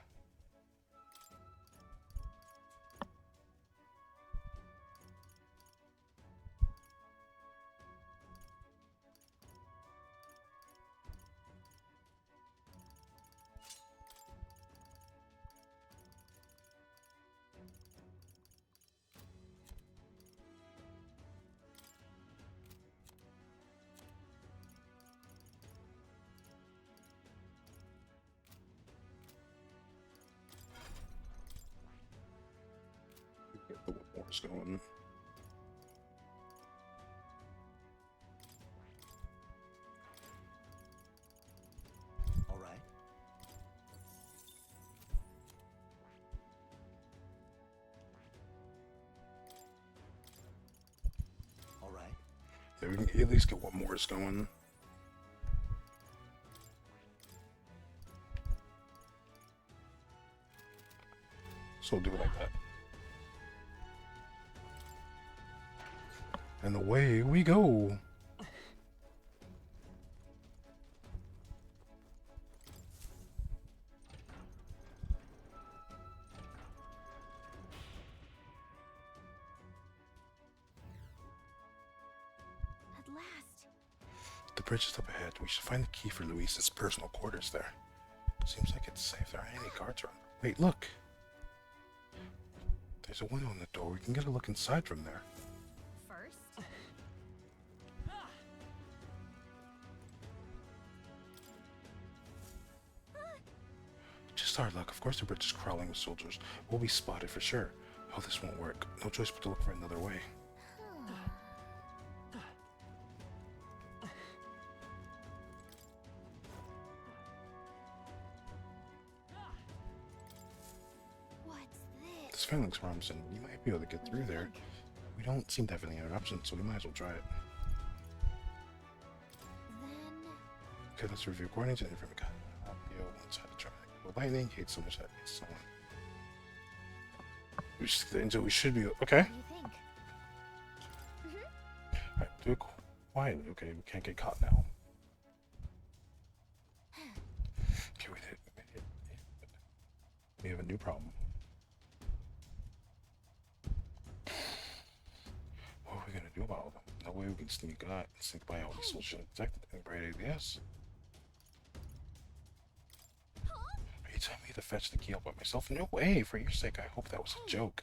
is going.
All right. All right.
Yeah, we can at least get one more is going. So we'll do it like that. And away we go.
At last.
The bridge is up ahead. We should find the key for Luis's personal quarters there. Seems like it's safe. There aren't any guards around. Wait, look. There's a window in the door. We can get a look inside from there.
First.
Just our luck. Of course the bridge is crawling with soldiers. We'll be spotted for sure. Oh, this won't work. No choice but to look for another way.
What's this?
This fan looks promising. You might be able to get through there. We don't seem to have any other options, so we might as well try it.
Then.
Okay, let's review according to the information. Inside the track. Well, lightning hates so much that it's someone. We should be okay.
What do you think?
Alright, do it quietly. Okay, we can't get caught now. Okay, we did it. We have a new problem. What are we gonna do about them? No way we can sneak by all these soldiers undetected. Any bright ideas? Are you telling me to fetch the key all by myself? No way! For your sake, I hope that was a joke.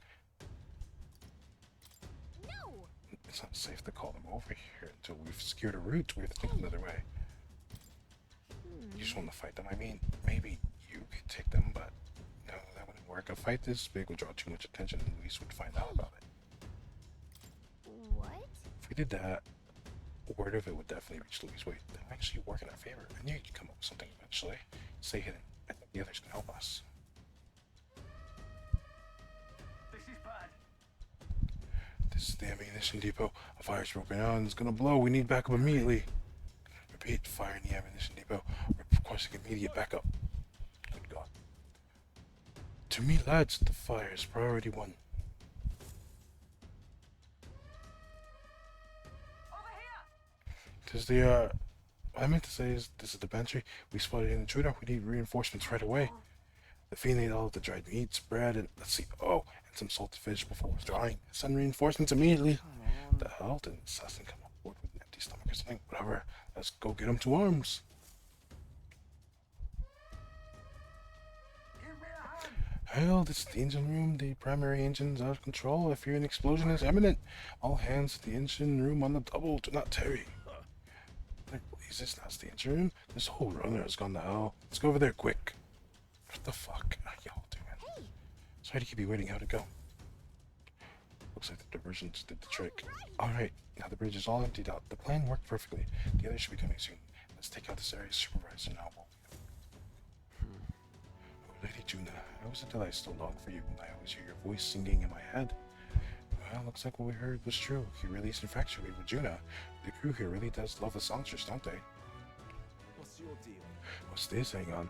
No.
It's not safe to call them over here until we've secured a route. We have to think another way. You just want to fight them? I mean, maybe you could take them, but no, that wouldn't work. A fight this big would draw too much attention and Luis would find out about it.
What?
If we did that, word of it would definitely reach Luis. Wait, that might actually work in our favor. I knew you'd come up with something eventually. Stay hidden. I think the others can help us.
This is bad.
This is the ammunition depot. A fire's broken out and it's gonna blow. We need backup immediately. Repeat, fire in the ammunition depot. We're requesting immediate backup. Good God. To me, lads, the fire is priority 1.
Over here.
This is the, what I meant to say is, this is the pantry. We spotted an intruder. We need reinforcements right away. The fiend ate all of the dried meats, bread, and let's see, oh, and some salted fish before withdrawing. Send reinforcements immediately. The hell? Did an assassin come on board with an empty stomach or something? Whatever. Let's go get him to arms.
Give me a hand.
Hell, this is the engine room. The primary engine's out of control. I fear an explosion is imminent. All hands to the engine room on the double. Do not tarry. Is this not the engine room? This whole runner has gone to hell. Let's go over there quick. What the fuck are y'all doing? Sorry to keep you waiting. How'd it go? Looks like the diversions did the trick. Alright, now the bridge is all emptied out. The plan worked perfectly. The others should be coming soon. Let's take out this area's supervisor now. Oh, Lady Juna, how is it that I still long for you when I always hear your voice singing in my head? Well, looks like what we heard was true. You really is infatuated with Juna. The crew here really does love the songstress, don't they?
What's your deal?
What's this? Hang on.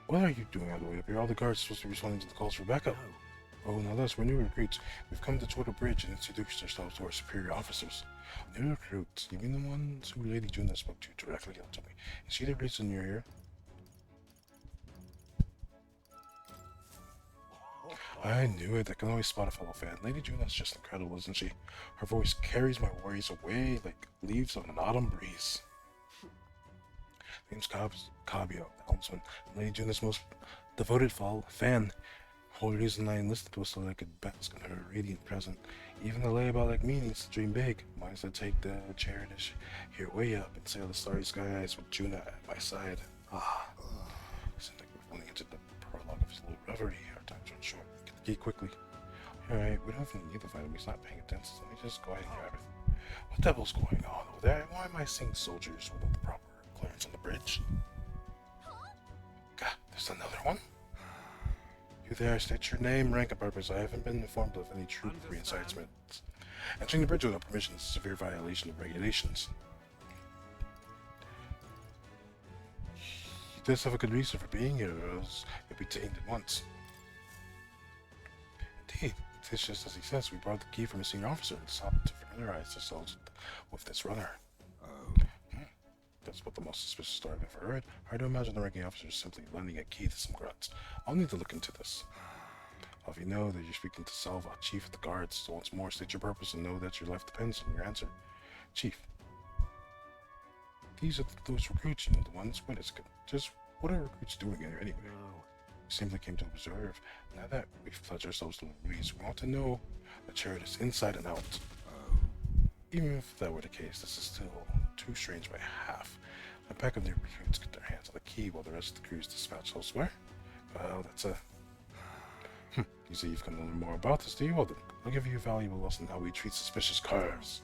What are you doing all the way up here? All the guards are supposed to be responding to the calls for backup. Oh, now that's we're new recruits. We've come to Total Bridge and introduced ourselves to our superior officers. New recruits? You mean the ones who Lady Juna spoke to directly to me? Is she the reason you're here? I knew it. I can always spot a fellow fan. Lady Juna's just incredible, isn't she? Her voice carries my worries away like leaves on an autumn breeze. Name's Cabio, the helmsman. Lady Juna's most devoted fan. Whole reason I enlisted was so that I could bask in her radiant presence. Even the layabouts like me needs to dream big. Might as well take the chariot here way up and sail the starry skies with Juna at my side. Ah. Seems like we're falling into the prologue of his little reverie. Our time's run short. Get the key quickly. Alright, we don't even need to fight him. He's not paying attention. Let me just go ahead and grab it. What the hell's going on over there? Why am I seeing soldiers without the proper clearance on the bridge? God, there's another one? You there, state your name, rank, and purpose. I haven't been informed of any troop reincitement. Entering the bridge without permission is a severe violation of regulations. He does have a good reason for being here, or else he'll be detained at once. Indeed, it's just as he says. We brought the key from a senior officer and sought to familiarize ourselves with this runner. That's about the most suspicious story I've ever heard. Hard to imagine the ranking officer simply lending a key to some grunts. I'll need to look into this. I'll have you know that you're speaking to Salva, Chief of the Guards. So once more, state your purpose and know that your life depends on your answer. Chief. These are those recruits, you know, the ones. Wait a second. Just what are recruits doing here anyway? We simply came to observe. Now that we've pledged ourselves to Louise, we want to know the chariot is inside and out. Even if that were the case, this is still too strange by half. A pack of new recruits get their hands on the key while the rest of the crew is dispatched elsewhere. Well, that's a... You see, you've come to learn more about this, do you? Well, then, I'll give you a valuable lesson how we treat suspicious cars.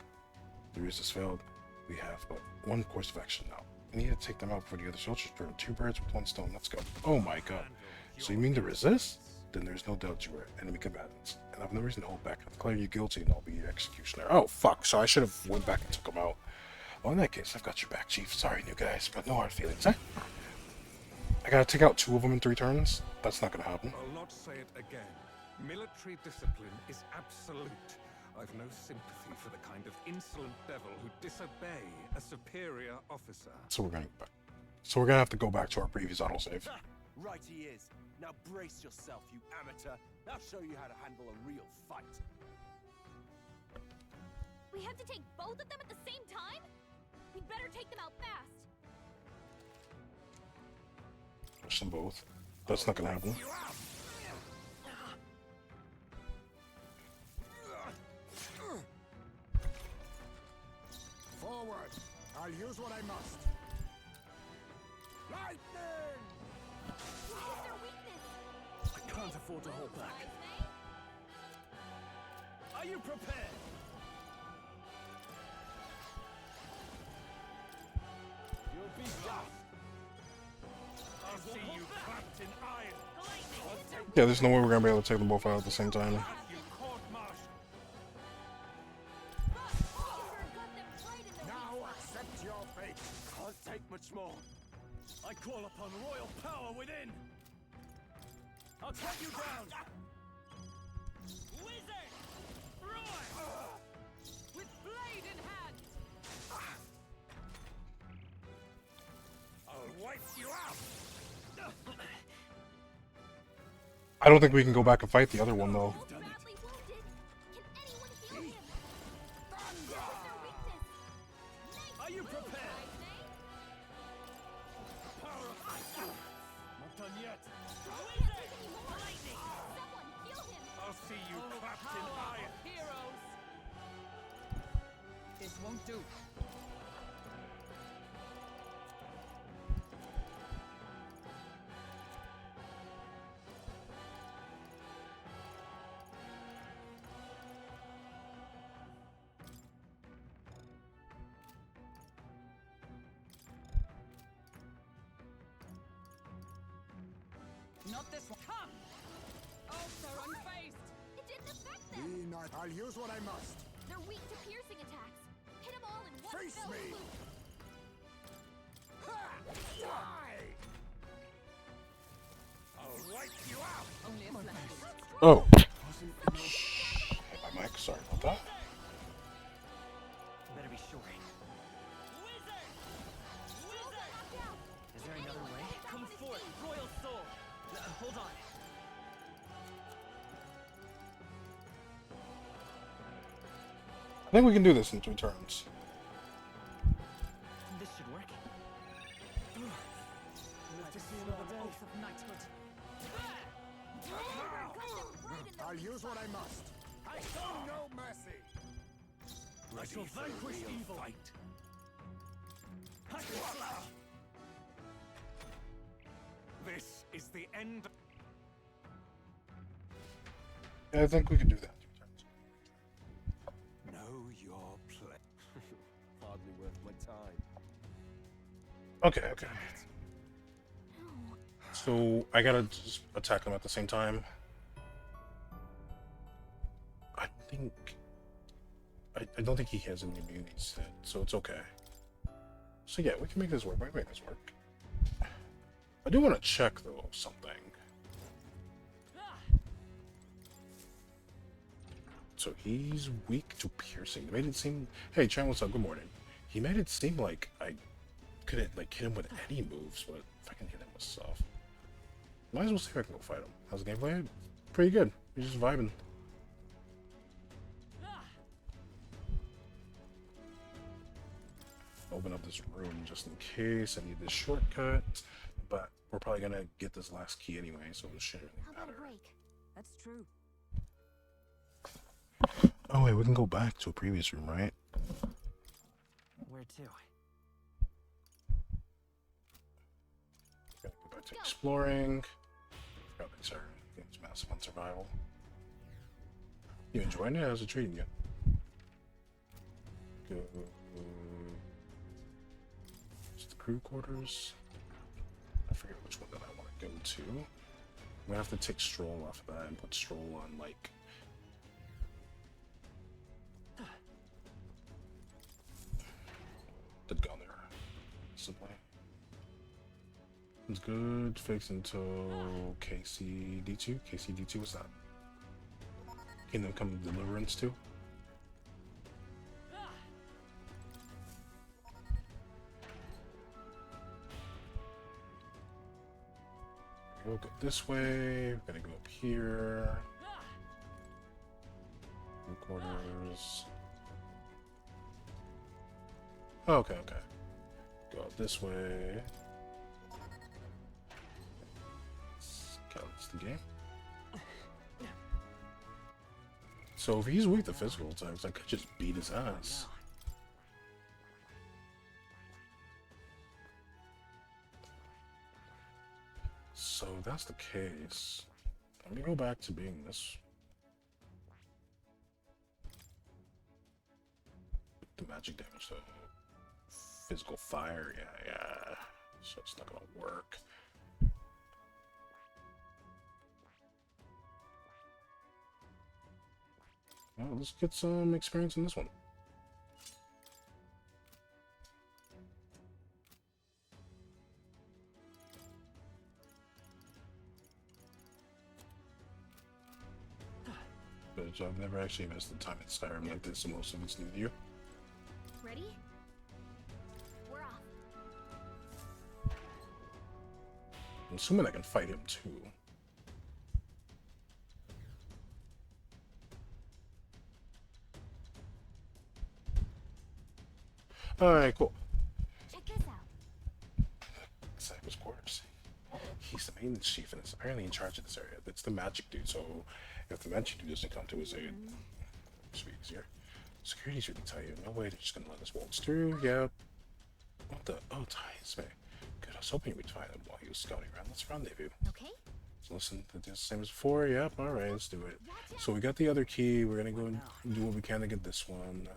The ruse has failed. We have but one course of action now. We need to take them out before the other soldiers burn. 2 birds with 1 stone. Let's go. Oh my god. So you mean to resist? Then there's no doubt you are enemy combatants. And I've no reason to hold back. I'll declare you guilty and I'll be your executioner. Oh, fuck. So I should have went back and took them out. Well, in that case, I've got your back, Chief. Sorry, new guys, but no hard feelings, eh? I gotta take out 2 of them in 3 turns? That's not gonna happen.
I'll not say it again. Military discipline is absolute. I've no sympathy for the kind of insolent devil who disobey a superior officer.
So we're gonna have to go back to our previous autosave.
Right he is. Now brace yourself, you amateur. I'll show you how to handle a real fight.
We have to take both of them at the same time? We'd better take them out fast.
Push them both. That's not gonna happen.
Forward! I'll use what I must. Lightning!
What is their weakness?
I can't afford to hold back.
Wise, eh?
Are you prepared? You'll be dust. I'll see you clapped in iron.
Yeah, there's no way we're gonna be able to take them both out at the same time.
You court-martial.
Hulkenberg got them right in the
Now accept your fate.
Can't take much more. I call upon royal power within. I'll cut you down.
Wizard! Roar! With blade in hand!
I'll wipe you out.
I don't think we can go back and fight the other one though.
badly wounded. Can anyone heal him? What is their weakness? Nice
Are you
move,
prepared?
Wise, eh?
Power of not done yet.
We can't take any more. Someone heal him.
I'll see you clapped in
Power
iron.
of heroes! This won't do. Not this one. Come! Oh, they're unfazed!
It didn't affect them.
Be not. I'll use what I must.
They're weak to piercing attacks. Hit them all in one
Face
fell
me.
swoop.
Ha! Die!
I'll wipe you out.
Only a flash.
Oh. Hey, my mic. Sorry about that.
Better be sure.
Wizard!
Rolls are knocked out.
Is there
Can
another
anyone
way?
get back
Come
on his
forth,
feet?
Royal Soul. Hold on.
I think we can do this in 2 turns.
This should work.
Live to see another day. Oath of knighthood.
Hulkenberg got them right in the
I'll use what I must. I show no mercy.
I shall vanquish evil. Fight. This is the end.
Yeah, I think we can do that.
Know your place.
Hardly worth my time.
Okay, okay. So I gotta just attack him at the same time. I think I don't think he has any immunities set, so it's okay. So yeah, we can make this work. We can make this work. I do want to check though something. So he's weak to piercing. It made it seem. Hey, Chan, what's up? Good morning. He made it seem like I couldn't like hit him with any moves, but if I can hit him with stuff, might as well see if I can go fight him. How's the gameplay? Pretty good. We're just vibing. Open up this room just in case I need this shortcut, but we're probably gonna get this last key anyway, so it shouldn't
How
really
about a
matter.
break?
That's true.
Oh wait, we can go back to a previous room, right?
Where to?
Gotta go back to exploring. Oh, thanks, sir. Game's massive on survival. You enjoying it? How's it treating you? Go. It's the crew quarters. I forget which one that I want to go to. I'm gonna have to take Stroll off of that and put Stroll on like. Did go there. Simply. It's good. Fix until KCD2. KCD2, what's that? Kingdom Come Deliverance 2. We'll go this way. We're gonna go up here. Quarters. Oh, okay, okay. Go up this way. Counts the game. So if he's weak to physical attacks, I could just beat his ass. So if that's the case, let me go back to being this. The magic damage, so physical fire, yeah. So it's not gonna work. Well, let's get some experience in this one. But I've never actually invested time in Skyrim like this, so most of it's new to you.
Ready? We're off.
I'm assuming I can fight him too. Alright, cool.
Check this out.
Cyber's quarters. He's the maintenance chief and is apparently in charge of this area. It's the magic dude, so if the magic dude doesn't come to his aid, it's be easier. Security's really tight. No way they're just gonna let us waltz through. Yep. What the? Oh, ties, man. Good. I was hoping we'd find him while he was scouting around. Let's rendezvous.
Okay.
So listen to the same as before. Yep. All right. Let's do it. So we got the other key. We're gonna go and do what we can to get this one.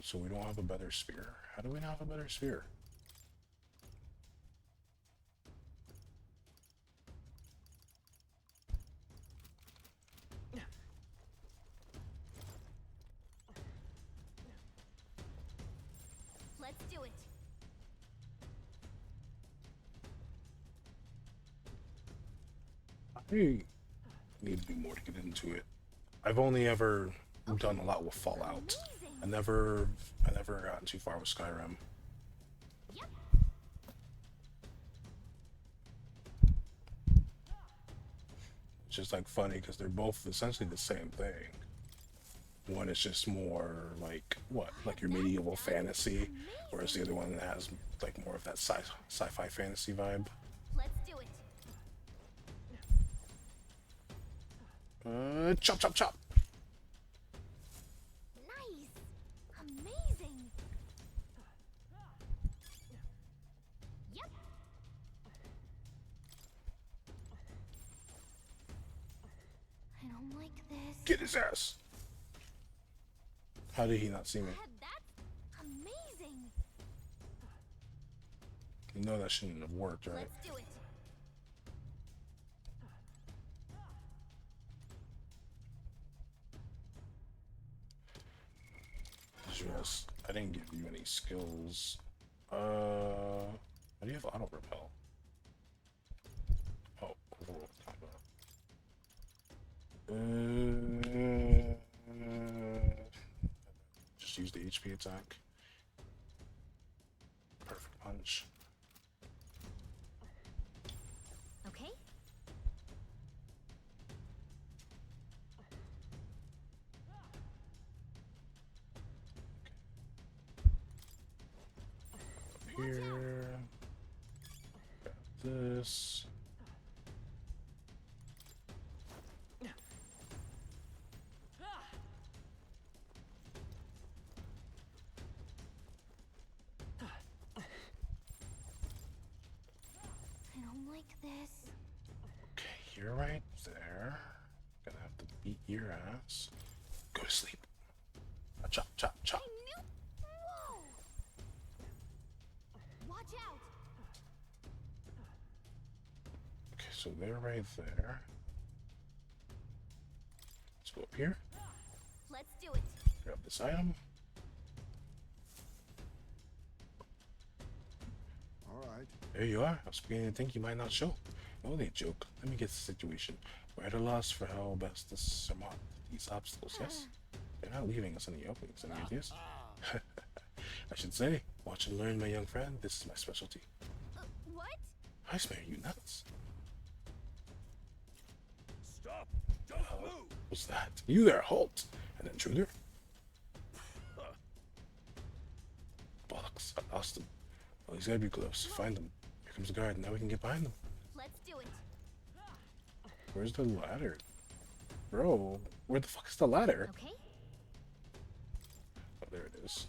So we don't have a better spear. How do we not have a better spear?
Let's do it.
I need to do more to get into it. I've only ever done a lot with Fallout.
Amazing.
I never gotten too far with Skyrim.
Yep.
It's just like funny because they're both essentially the same thing. One is just more like what, like your medieval fantasy, whereas the other one has like more of that sci-fi fantasy vibe.
Let's do it.
Chop, chop, chop.
Nice. Amazing. Yep.
Get his ass. How did he not see me?
That's amazing.
You know that shouldn't have worked, right?
Let's do it.
Just, I didn't give you any skills. How do you have auto repel? Oh, cool. Just use the HP attack. Perfect punch.
Okay.
Here. Got this.
I don't like this.
Okay, you're right there. Gonna have to beat your ass. Go to sleep. Chop, chop, chop.
Whoa! Watch out!
Okay, so they're right there. Let's go up here.
Let's do it.
Grab this item.
All right.
There you are. I was beginning to think you might not show. Only a joke. Let me get the situation. We're at a loss for how best to surmount these obstacles, yes? They're not leaving us any openings, any ideas? I should say, watch and learn, my young friend. This is my specialty.
What?
I swear, you nuts.
Stop! Don't move!
What's that? You there, halt! An intruder? Bollocks, I lost him. Well, he's gotta be close. Find him. Here comes the guard. Now we can get behind them.
Let's do it.
Where's the ladder? Bro, where the fuck is the ladder?
Okay.
Oh, there it is.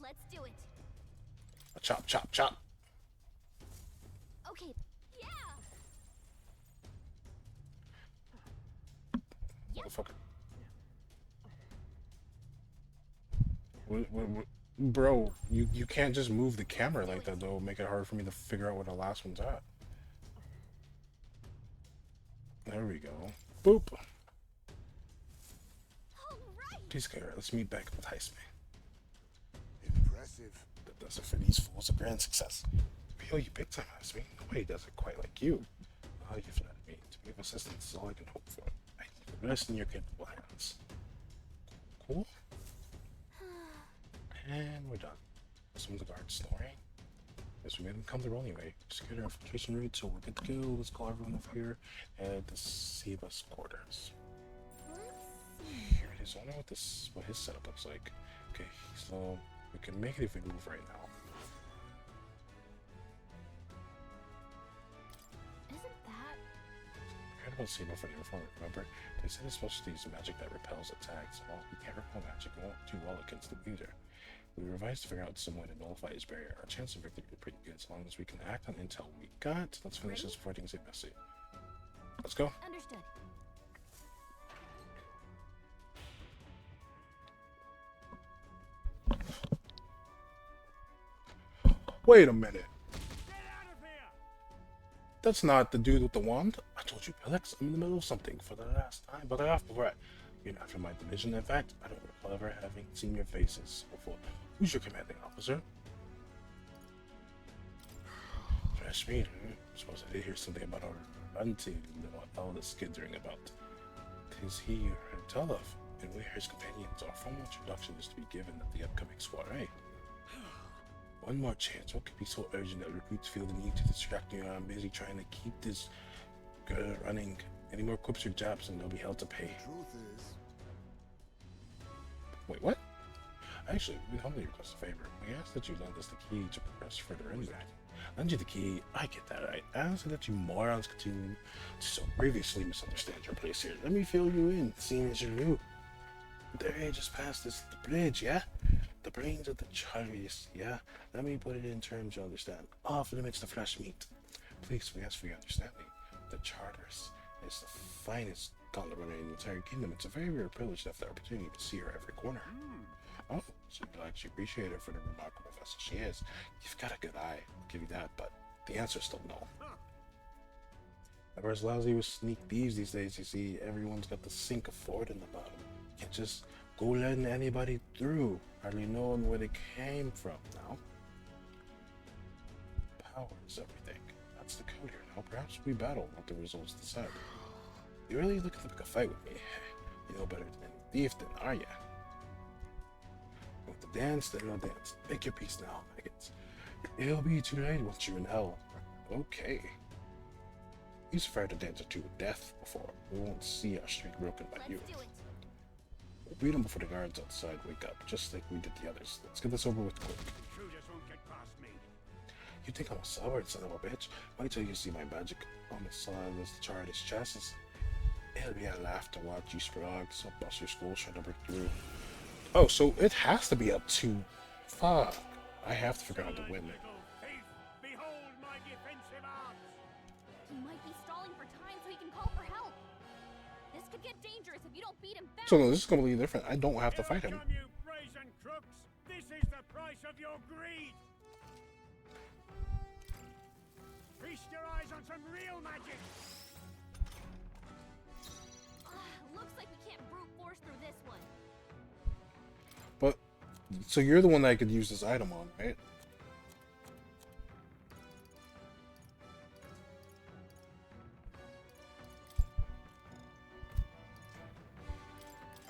Let's do it.
Chop, chop, chop.
Okay. Yeah.
Motherfucker. Bro, you can't just move the camera like that, though. It'll make it hard for me to figure out where the last one's at. There we go. Boop.
All right.
Please, Kara, let's meet back with Heist
Impressive.
That does it for these fools. A grand success. We owe you big time, Heist Me. Nobody does it quite like you. Oh, you've let me. To be of assistance is all I can hope for. I leave the rest in your capable hands. Cool. And we're done. Some of the guards snoring. Guess we made them come through anyway. Secured our infiltration route, so we're good to go. Let's call everyone over here at the Sebas quarters. Here it is. I wonder what his setup looks like. Okay, so we can make it if we move right now.
Isn't that?
I heard about Seba from the Reformer, remember? They said his specialty is magic that repels attacks. Well, we can't repel magic, we won't do well against the either. We revised to figure out some way to nullify his barrier. Our chance of victory is pretty good as long as we can act on intel we got. Let's finish this before things get messy. Let's go.
Understood.
Wait a minute.
Get out of here!
That's not the dude with the wand. I told you, Alex, I'm in the middle of something for the last time, but I off before I... You're not from my division. In fact, I don't recall ever having seen your faces before. Who's your commanding officer? Fresh meat, Suppose I did hear something about our auntie, all the skittering about. Tis he you heard tell of, and we are his companions. Our formal introduction is to be given at the upcoming soiree. One more chance. What could be so urgent that recruits feel the need to distract me while I'm busy trying to keep this girl running? Any more quips or jabs and they'll be held to pay.
Truth is,
Wait, what? Actually, we humbly request a favor. We ask that you lend us the key to progress further inward. Lend you the key, I get that right. Ask that you morons continue to so previously misunderstand your place here. Let me fill you in, seeing as you're new. There, just past this the bridge, yeah? The brains of the Charlies, yeah? Let me put it in terms you understand. Off limits to fresh meat. Please, we ask for your understanding. The charters, It's the finest gauntlet runner in the entire kingdom. It's a very rare privilege to have the opportunity to see her every corner. Oh, so you actually appreciate her for the remarkable vessel she is. You've got a good eye, I'll give you that, but the answer's still no. Everyone's lousy with sneak thieves these days, you see. Everyone's got the sink of Ford in the bottom. You can't just go letting anybody through, hardly knowing where they came from now. Power is everything. That's the code here now. Perhaps we battle, let the results decide. You really looking to pick a fight with me? You know better than any thief, then, are ya? You want to dance, then I'll dance. Make your peace now, maggots. It'll be too late once you're in hell. Okay. He's afraid to dance to death before. We won't see our streak broken by you.
Let's do it.
We'll beat him before the guards outside wake up, just like we did the others. Let's get this over with quick.
Intruders won't get past me.
You think I'm a celebrate, son of a bitch? Wait till you see my magic on the side of this Chartist chassis. It'll be a laugh to watch you sprugs. I'll bust your skull trying to break through. Oh, so it has to be up to... Fuck. I have to figure out how to win.
Little thief, behold my defensive arts.
He might be stalling for time so he can call for help. This could get dangerous if you don't beat him fast.
So no, this is completely different. I don't have to fight him.
Come, you brazen crooks. This is the price of your greed. Feast your eyes on some real magic.
Looks like we can't brute force through this one.
But, so you're the one that I could use this item on, right?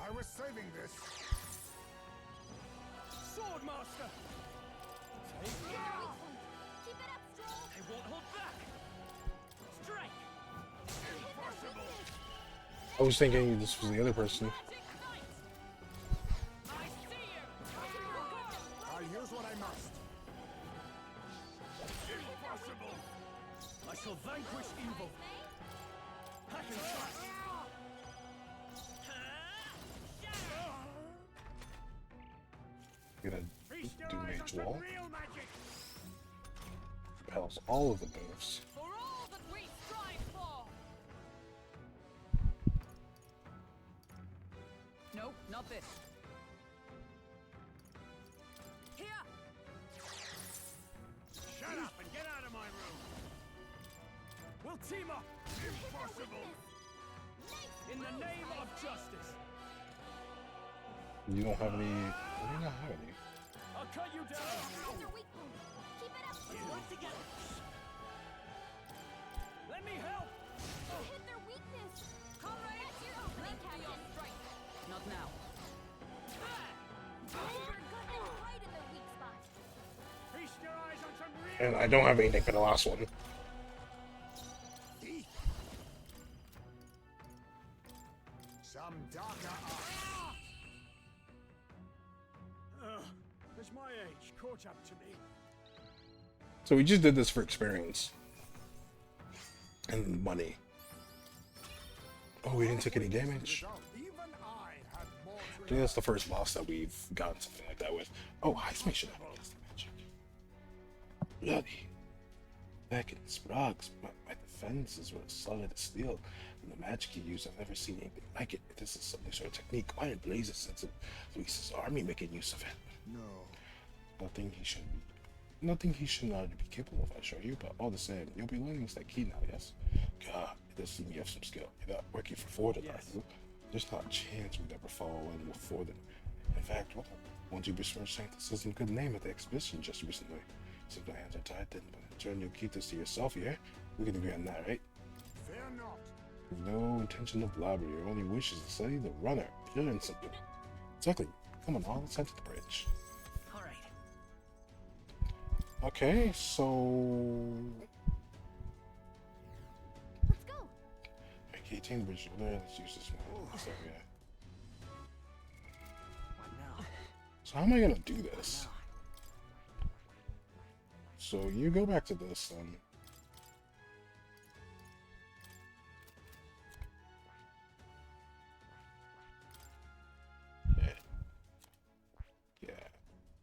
I was saving this.
Swordmaster. Take
Keep it up, Stroll.
I won't hold back. Strike.
impossible.
I was thinking this was the other person.
I'll use what I must.
Impossible.
I shall vanquish evil. Hack and slash.
You're gonna
Feast your
do
eyes on
mage
some
wall.
real magic.
Repels all of the moves.
For all that we strive for! Nope, not this. Here!
Shut up and get out of my room. We'll team up. Impossible. In the name of justice.
You don't have any... You don't have any.
I'll cut you down.
Hit their weak point. Keep it up.
Let's work together.
Let me help.
Hit their weakness. Comrade, that's your opening, Captain.
Strike! Not now.
We're got them right in their weak spot.
Feast your eyes on some real.
And I don't have anything for the last one.
Some darker art.
Has my age caught up to me?
So we just did this for experience. And money. Oh, we didn't take any damage.
Result. Even I had more
I think that's the first boss that we've gotten something like that with. Oh, Heisman should have cast magic. Bloody. Back in Sprague's, my defenses were solid as steel. And the magic you use, I've never seen anything like it. This is some new sort of technique. Why in blazes since Luis's army making use of it?
No.
Nothing he should not be capable of, I assure you, but all the same, you'll be learning this key now, yes? God, it does seem you have some skill. You're not working for Ford enough.
Yes.
There's not a chance we'd ever follow in with Ford. In fact, won't you besmirch Sanctus's good name at the exhibition just recently? Since my hands are tied, then turn your keep this to yourself here. We can agree on that, right?
Fear not.
No intention of blabber. Your only wish is to study the runner. Pure and simple. Exactly. Come on, let's head to the bridge.
All right.
Okay, so
Let's go.
okay, take the bridge over there. Let's use this one. This area.
What now?
So how am I gonna do this? So you go back to this then.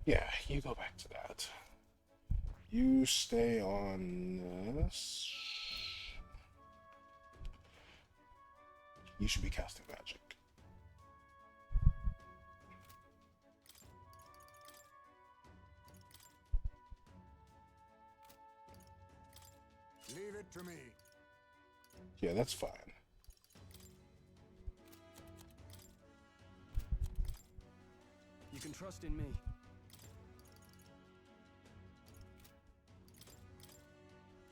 Yeah, you go back to that. You stay on this. You should be casting magic.
Leave it to me.
Yeah, that's fine.
You can trust in me.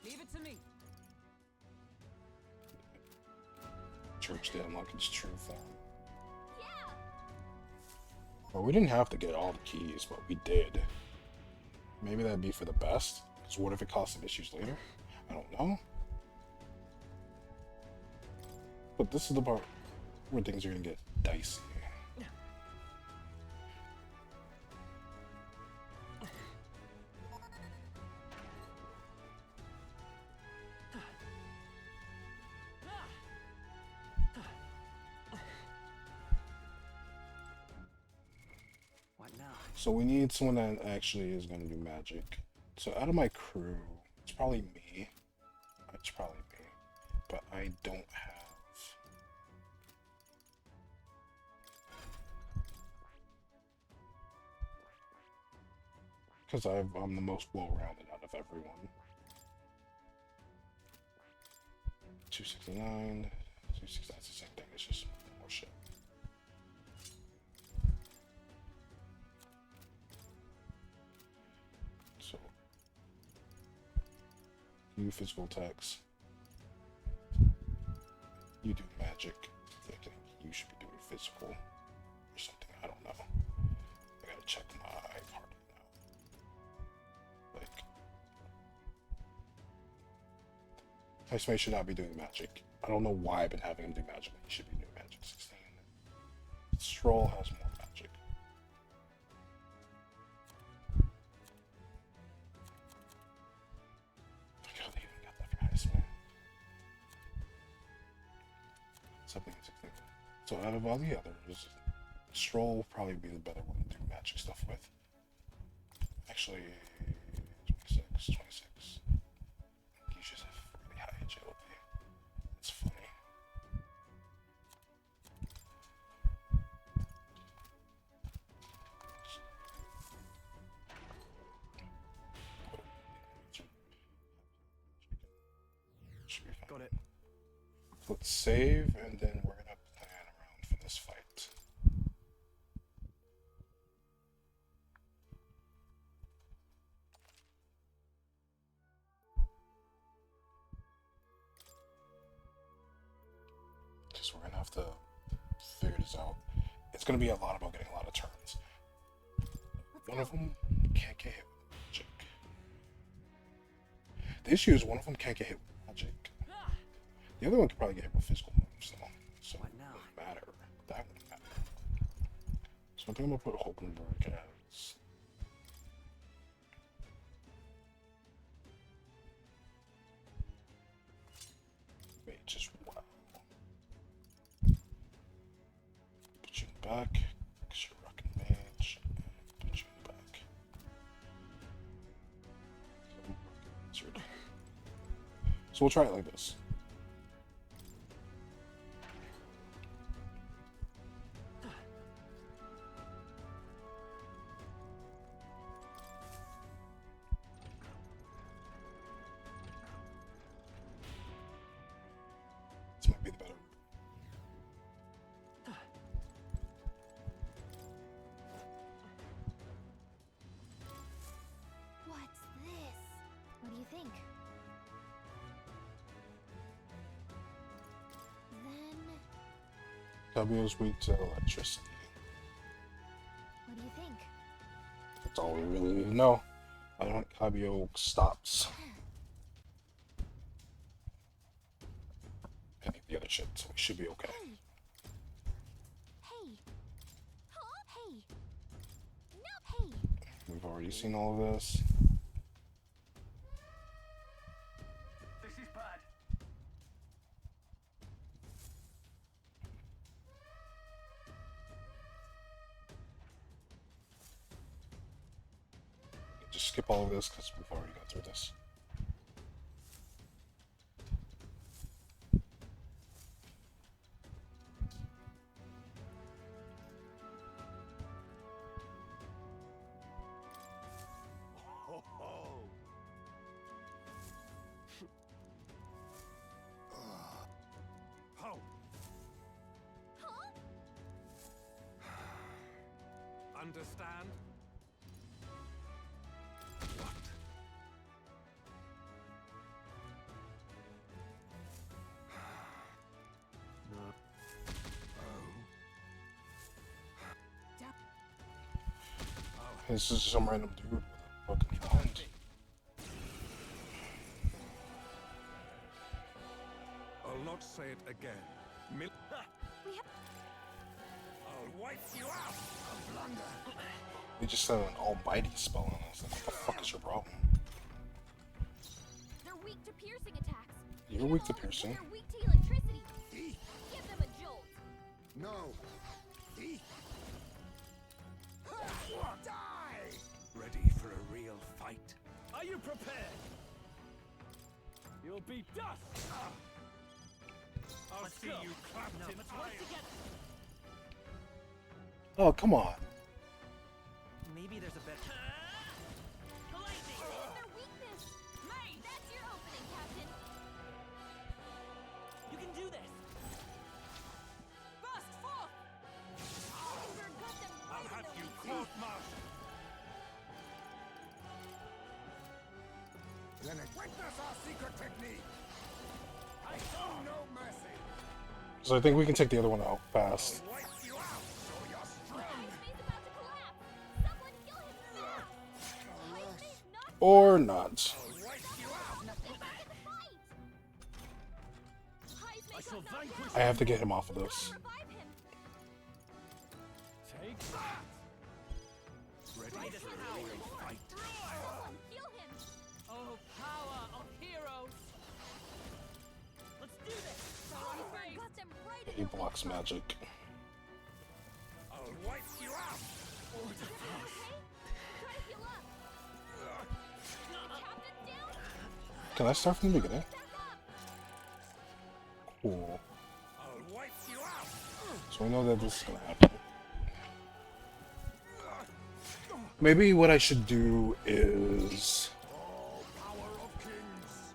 Leave it to me.
Church did unlock its true form.
Yeah.
Well, we didn't have to get all the keys, but we did. Maybe that'd be for the best. Because what if it caused some issues later? I don't know. But this is the part where things are gonna get dicey.
What now?
So we need someone that actually is gonna do magic. So out of my crew, it's probably me. It's probably me. But I don't have... Because I'm the most well-rounded out of everyone. 269, 269, that's the same thing, it's just more shit. So, you physical attacks. You do magic. I think you should be doing physical or something, I don't know. I gotta check my card now. Like, Ice should not be doing magic. I don't know why I've been having him do magic. He should be doing magic 16. Stroll has more magic. I can't even got that for Ice Man. Something 16. So out of all the others, Stroll will probably be the better one to do magic stuff with. Actually, 26. You just have really high agility. It's funny. Should be fine.
Got it.
Let's save, and then we're gonna plan around for this fight. Because we're gonna have to figure this out. It's gonna be a lot about getting a lot of turns. One of them can't get hit with magic. The issue is one of them can't get hit with magic. The other one could probably get hit with physical moves, though. So
What
it
now?
wouldn't matter. That wouldn't matter. So I think I'm gonna put Hulkenberg as... Wait, just wow. Put you in the back, because you're rocking mage, and put you in the back. So we'll try it like this. This might be the better.
What's this? What do you think? Then,
Cabio's weak to electricity.
what do you think?
That's all we really need to know. I don't think Cabio stops any of the other shit, so we should be okay.
Hey! Hey! Huh? Hey! No, hey!
We've already seen all of this.
This is bad.
Just skip all of this because we've already gone through this.
Ho! Understand? What?
This is some random dude with a fucking wand.
I'll not say it again.
We have
I'll wipe you out! A blunder!
They just said an almighty spell on us. Like, what the fuck is your problem?
they're weak to piercing attacks.
You're weak to piercing.
They're weak to electricity. Give them a jolt.
No.
Die! Ready for a real fight?
Are you prepared? You'll be dust!
I'll
Let's
see
go.
you clapped
No,
in
let's work
iron.
together.
Oh, come on.
Maybe there's a better. Lightning!
Their weakness. May, that's your opening, Captain.
You can do this.
Burst forth!
Hulkenberg got them
I'll
right
have
in
you
the weak
court-martialed.
Then witness our secret technique. I show no mercy.
So I think we can take the other one out fast.
Wipe you out!
Show your strength.
Heismay's about to collapse. Someone heal him now. Heismay's not
Or not.
Wipe you out!
Get back in the fight. Heismay's
I shall
got knocked
vanquish
down.
I have to get him off of this.
Revive him.
Take that!
Ready for a real fight?
Someone heal him.
Oh, power of heroes!
Let's do this.
Hulkenberg got them right in
He
the weak
blocks
spot.
magic.
I'll wipe you out!
Everyone okay? Try to heal up. Captain down.
Can I start from the beginning?
Back up.
Cool.
I'll wipe you out!
So we know that this is gonna happen. Maybe what I should do is...
Oh, power of kings.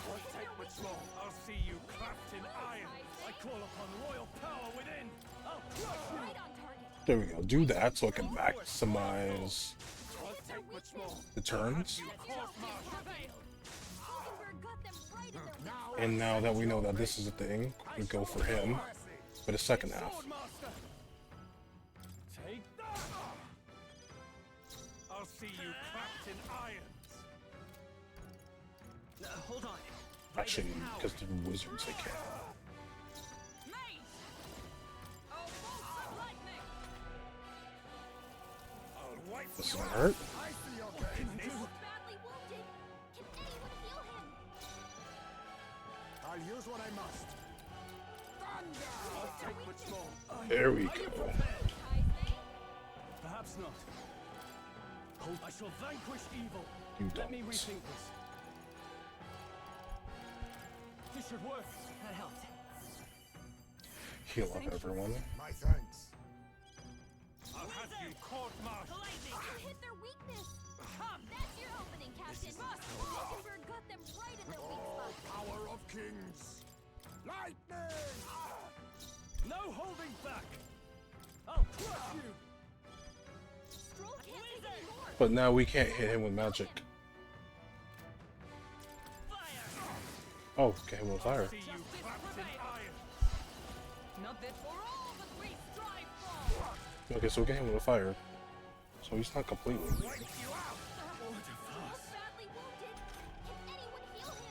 Won't take much more. I'll see you clapped in iron.
I call upon royal power within! I'll crush you!
Right on target.
There we go. Do that so I can maximize
Won't take much more.
the turns.
Hulkenberg got them right in their weak spot.
And now that we know that this is a thing, we go for him for the second half.
Swordmaster! Take that!
I'll see you clapped in irons.
Hold on.
Actually, because they're wizards, they can't.
May! Oh, bolts of lightning!
I'll wipe
This is
you
gonna
out.
hurt.
I see your pain.
He's badly wounded. Can anyone heal him?
I'll use what I must. Thunder!
Won't take much more.
There we go.
Heismay?
Perhaps not. I shall vanquish evil.
You
Let me
don't.
rethink this. This should work.
That helped.
Heal up everyone.
My thanks.
I'll have you court-martialed.
You hit their weakness. That's your opening, Captain. Hulkenberg got them right in their weak
Oh,
spot.
power of kings. Lightning!
No holding back. I'll crush you.
Stroll can't take any more.
But now we can't hit him with magic. Oh, get him with fire.
See you clapped in iron.
Not that for all that we strive for!
Okay, so we get him with fire. So he's not completely.
Wipe you out.
He's badly wounded. Can anyone heal him?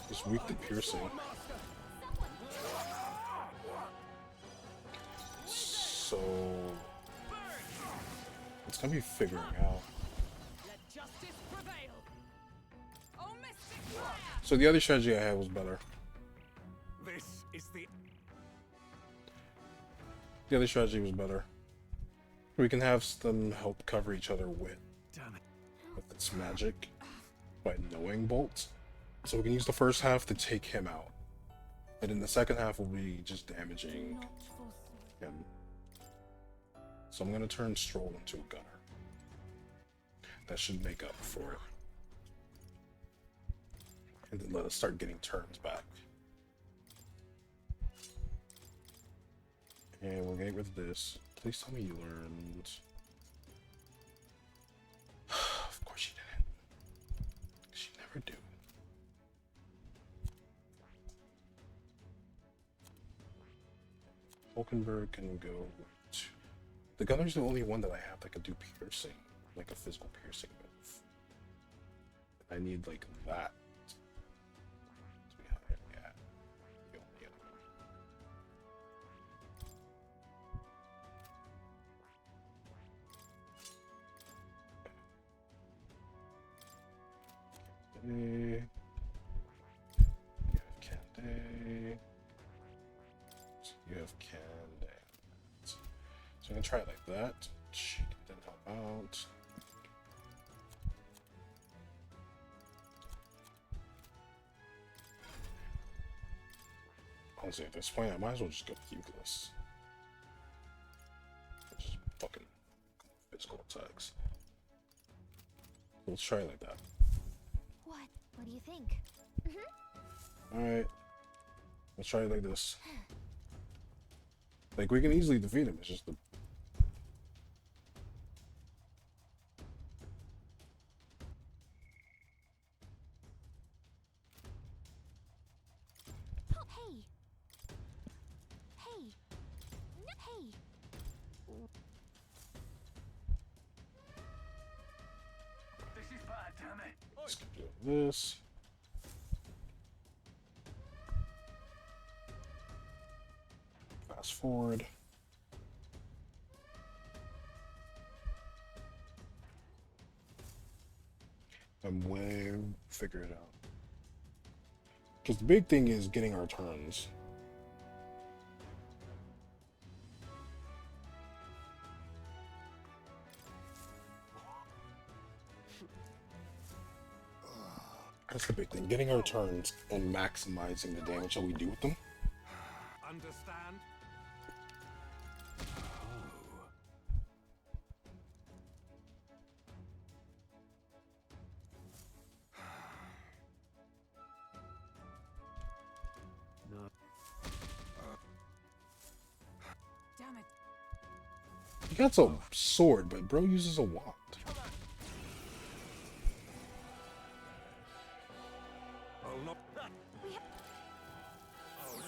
He's weak to piercing.
Someone
So it's gonna be figuring out.
Let justice prevail! Oh, mystic fire!
So the other strategy I had was better.
This is the
The other strategy was better. We can have them help cover each other with
damn it.
its magic by knowing Bolt. So we can use the first half to take him out. And then the second half will be just damaging him. So I'm gonna turn Stroll into a gunner. That should make up for it. And then let us start getting turns back. And we're getting rid of this. Please tell me you learned. Of course you didn't. She never do. Hulkenberg can go to... The gunner's the only one that I have that can do piercing. Like a physical piercing move. I need like that to be higher. Yeah. The only other one. You have Candé. You have Candé. So I'm gonna try it like that. She didn't help out. Honestly, at this point, I might as well just go Hugeless. Just fucking physical attacks. Let's try it like that.
What? What do you think?
Alright. Let's try it like this. Like, we can easily defeat him, it's just the...
Hey! Hey! Hey!
This is bad, damn it.
Let's do this. Fast forward. And we'll figure it out. Because the big thing is getting our turns. That's the big thing. Getting our turns and maximizing the damage that we do with them.
Understand?
Damn it.
He got a sword, but bro uses a wand.
I'll not. I'll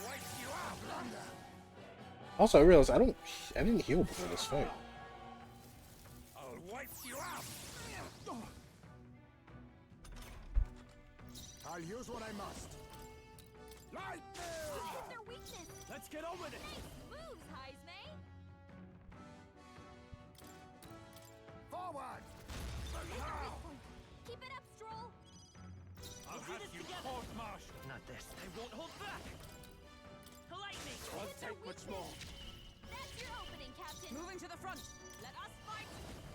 wipe you out.
Also, I realized I didn't heal before this fight.
I'll wipe you out.
I'll use what I must. Lightning!
You hit their weakness!
Let's get on with it.
Nice moves, Heismay!
Forward!
Keep it up, Stroll!
I'll have you court-martialed.
Not this. I won't hold back. Lightning.
Won't take much more.
That's your opening, Captain!
Moving to the front. Let us fight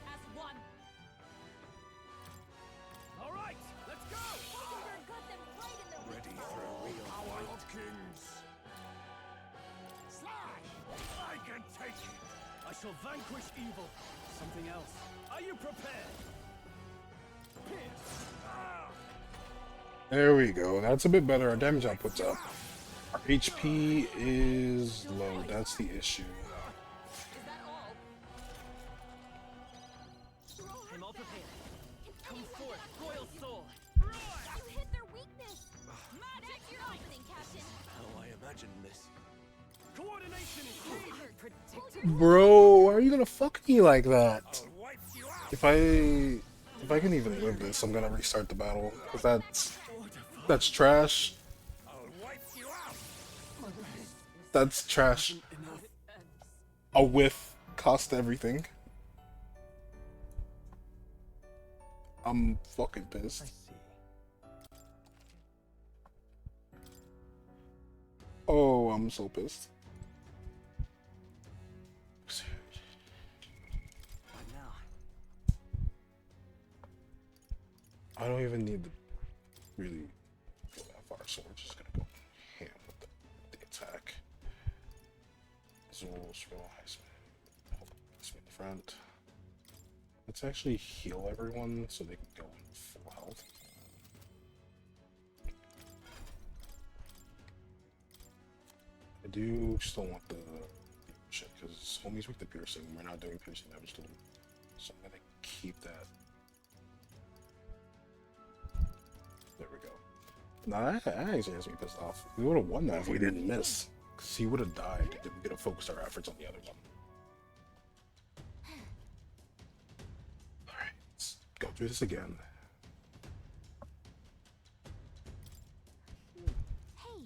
as one.
All right, let's go.
Hulkenberg got them right in the
Ready for a real
Power
fight.
of kings! Slash!
I can take it.
I shall vanquish evil. Something else. Are you prepared? Pierce.
There we go. That's a bit better. Our damage output's up. Our HP is low. That's the issue.
Is that all?
I'm all prepared. Come forth, royal soul.
You hit their weakness! That's your opening, Captain!
How I imagined this.
Coordination is key.
Predictable.
Bro, why are you gonna fuck me like that?
I'll wipe you out.
If I can even live this, I'm gonna restart the battle. Because that's trash.
I'll wipe you out.
That's trash. A whiff cost everything. I'm fucking
I
pissed.
see.
Oh, I'm so pissed.
What now?
I don't even need to really go that far, so we're just gonna go ham with the attack. Zoro, Scroll, Heisman. If different. Let's actually heal everyone so they can go in full health. I do still want the shit because homie's weak to piercing. We're not doing piercing damage to him, so I'm gonna keep that. There we go. Nah, that actually has me pissed off. We would have won that if we didn't miss. Because he would have died if we could have focused our efforts on the other one. Alright, let's go through this again.
Hey.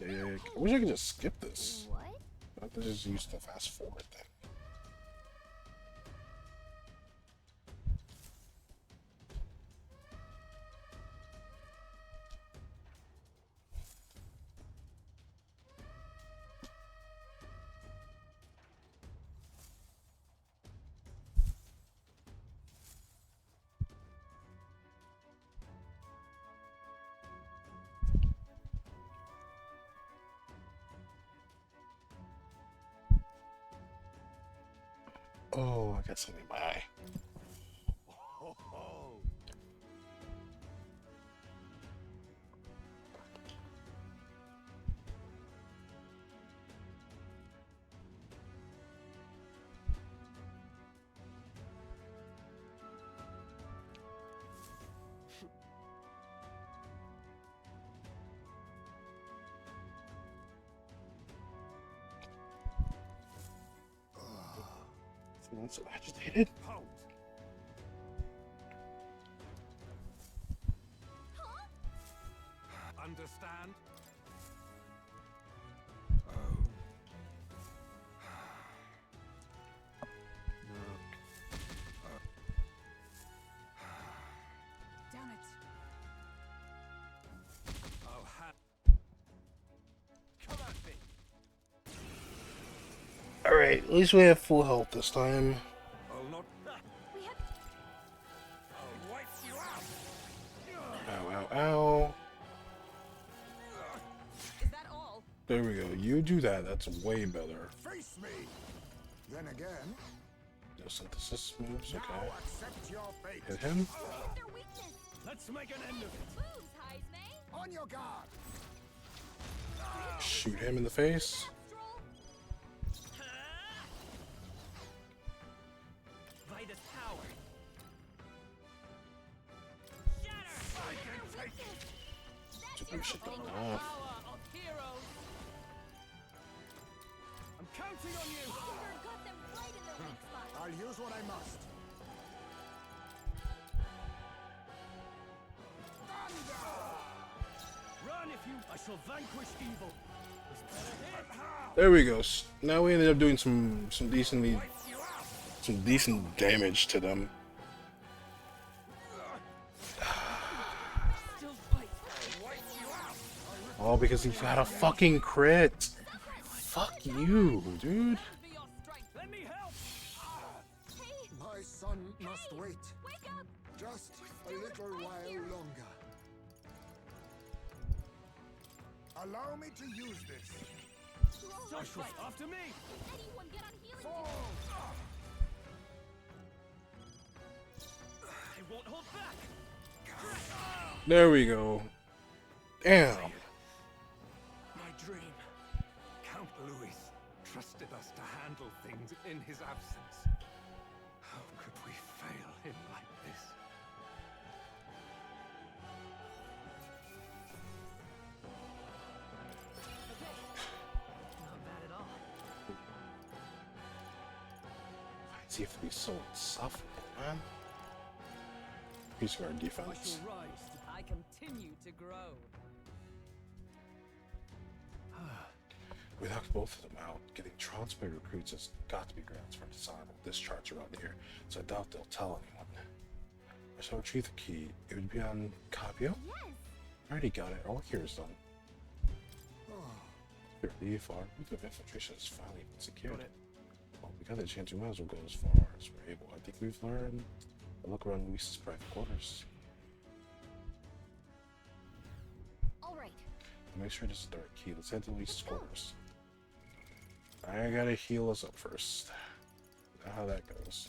Hey.
Yeah. I wish I could just skip this.
What?
I have to just use the fast forward thing. Oh, I got something in my eye. I'm so agitated.
Halt! Understand? Oh.
Damn it.
I'll have. Come at me!
Alright, at least we have full health this time.
I'll not.
We have
I'll wipe you out!
Ow, ow, ow.
Is that all?
There we go. You do that. That's way better.
Face me! Then again,
No synthesis moves.
now
Okay.
accept your fate.
Hit him.
their weakness.
Let's make an end of it.
Moves, Heisme.
On your guard!
Shoot him in the face.
Stroll.
Vitus power.
Took your shit done
Power
off.
of heroes.
I'm counting on you.
Mockingbird got them right in their weak spot.
I'll use what I must.
Run if you. I shall vanquish evil. This better hit.
There we go. Now we ended up doing some decent damage to them.
Still fight.
All because he got a fucking crit. Fuck you, dude.
Be your strength.
Let me help.
Hey,
My son must wait.
wake up.
Just a little while longer. Allow me to use this.
Joshua, after me.
Anyone get on healing?
Fall!
I won't hold back.
There we go. Damn.
My dream. Count Louis trusted us to handle things in his absence. How could we fail him like this?
Not bad at all.
See if we so insufferable, man. Piece of our
I
defense.
shall rise. I continue to grow.
We knocked both of them out. Getting transfer recruits has got to be grounds for dishonorable discharge around here, so I doubt they'll tell anyone. I shall retrieve the key. It would be on Capio?
Yes.
I already got it. Our work here is done. Here, the EFR, route of infiltration is finally been secured. Well, we got the chance, we might as well go as far as we're able. I think we've learned a look around Luis's private quarters.
All right.
Make sure this is the right key. Let's head to Luis's quarters. I gotta heal us up first. You know how that goes.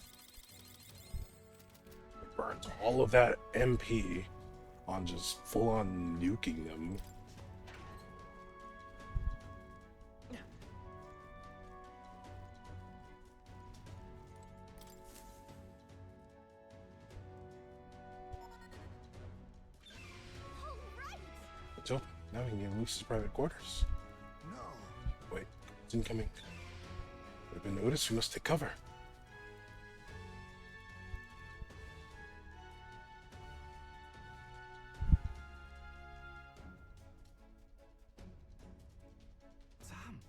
It burns all of that MP on just full on nuking them. It's open. Now we can get Lucy's private quarters.
No.
Wait, it's incoming. We've been noticed. We must take cover.
Sam!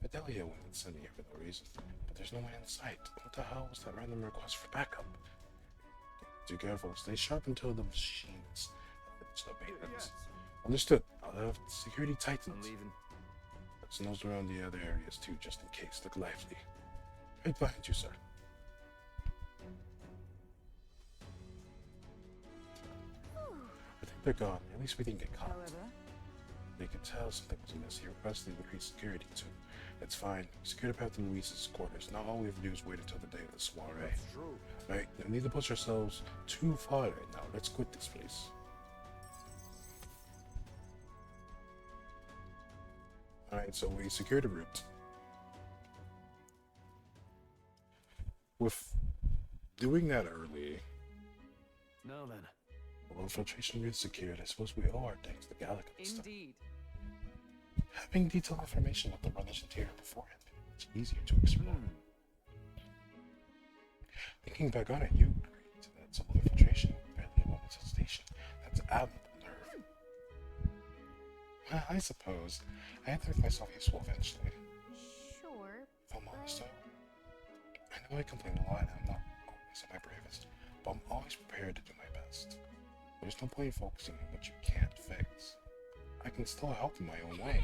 Fidelia went and sent here for no reason, but there's no one in sight. What the hell was that random request for backup? Be careful. Stay sharp until the machines have finished up maintenance. Understood. I'll have security tightened.
I'm leaving.
There's nose around the other areas too, just in case. Look lively. Right behind you, sir. I think they're gone. At least we didn't get caught.
However,
They could tell something was amiss. He requested increased security too. It's fine. We secured up after Luis's quarters. Now all we have to do is wait until the day of the soiree.
That's true.
Right? We need to push ourselves too far right now. Let's quit this place. Alright, so we secured a route. With doing that early,
Now then.
the infiltration route secured, I suppose we owe our thanks to Gallic and stuff.
indeed.
Having detailed information about the runners interior beforehand, it's easier to explore. Thinking back on it, you agreed to that simple infiltration, barely a moment's hesitation. That's admirable nerve. Well, I suppose I had to make myself useful eventually.
Sure.
If I'm honest, though, I know I complain a lot and I'm not always at my bravest, but I'm always prepared to do my best. There's no point in focusing on what you can't fix. I can still help in my own way.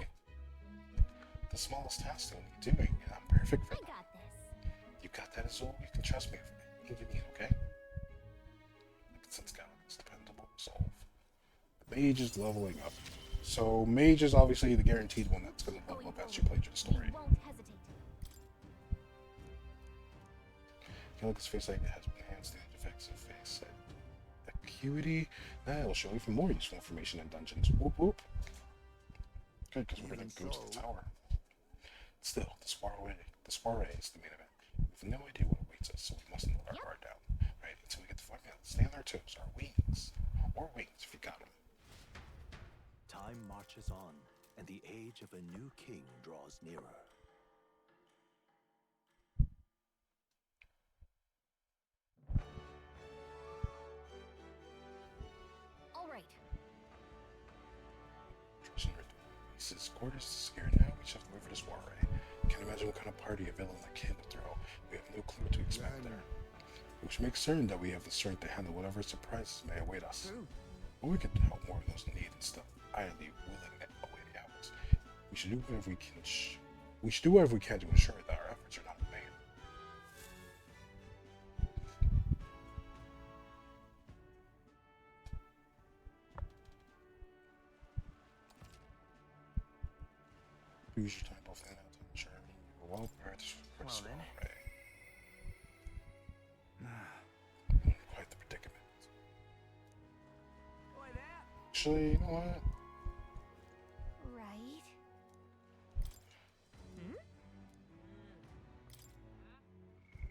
The smallest task still need doing, and I'm perfect for
I
that.
got this.
You got that, Azul? You can trust me for anything you need, okay? I can sense Galaxy's dependable resolve. The mage is leveling up. So, mage is obviously the guaranteed one that's going to level up as you play through the story.
We won't hesitate.
Galaxy's face light has enhanced the defensive face set. Acuity? That'll show even more useful information in dungeons. Whoop whoop. Good, because we're going to go to the tower. Still, the soiree is the main event. We have no idea what awaits us, so we mustn't let our guard down. Right, until we get the formula. Stay on our toes, our wings. Or wings, if you got them.
Time marches on, and the age of a new king draws nearer.
All right.
His quarters is scared now. We just have to wait for the soiree. Can't imagine what kind of party a villain like him would throw. We have no clue what to expect there. We should make certain that we have the strength to handle whatever surprises may await us.
True.
But we could help more of those in need and still idly willing to await the hours. We should do whatever we can. We should do whatever we can to ensure that our efforts are not in vain. Use your time both in and out to ensure you are well prepared for the
Well then.
soiree. Quite the predicament.
Boy, there.
Actually, you know what?
Right.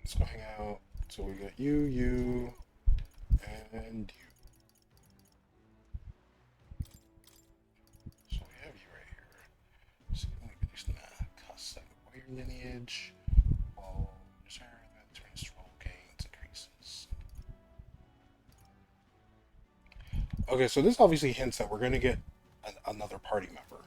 Let's go hang out. So we got you, and you. So we have you right here. So we reduce the cost of warrior lineage. While reserve that turns roll gains increases. Okay, so this obviously hints that we're gonna get another party member.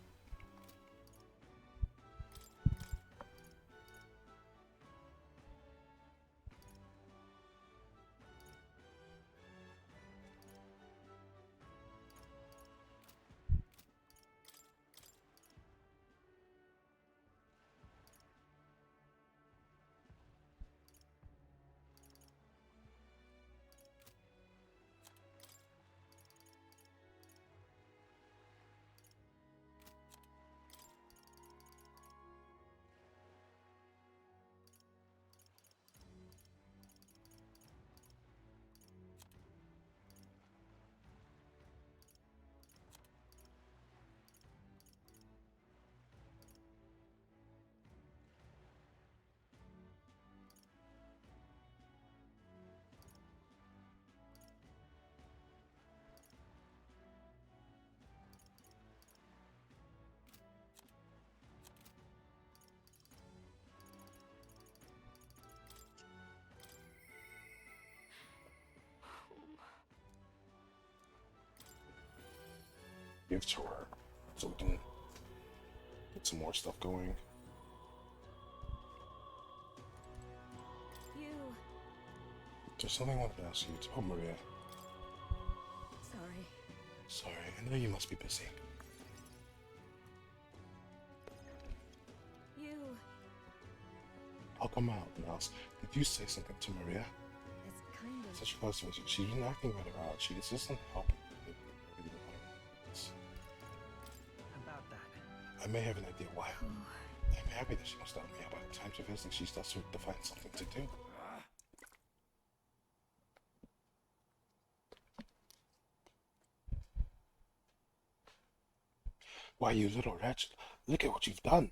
give to her so we can get some more stuff going.
You...
There's something I wanted to ask you. Tell Maria.
Sorry.
Sorry, I know you must be busy.
You...
I'll come out and ask. Did you say something to Maria?
It's kind of...
Such a close visit. She's been acting rather odd. She doesn't help.
About that.
I may have an idea why. I'm happy that she wants to help me out, but at times of visiting, she starts to find something to do. Why, you little wretch, look at what you've done.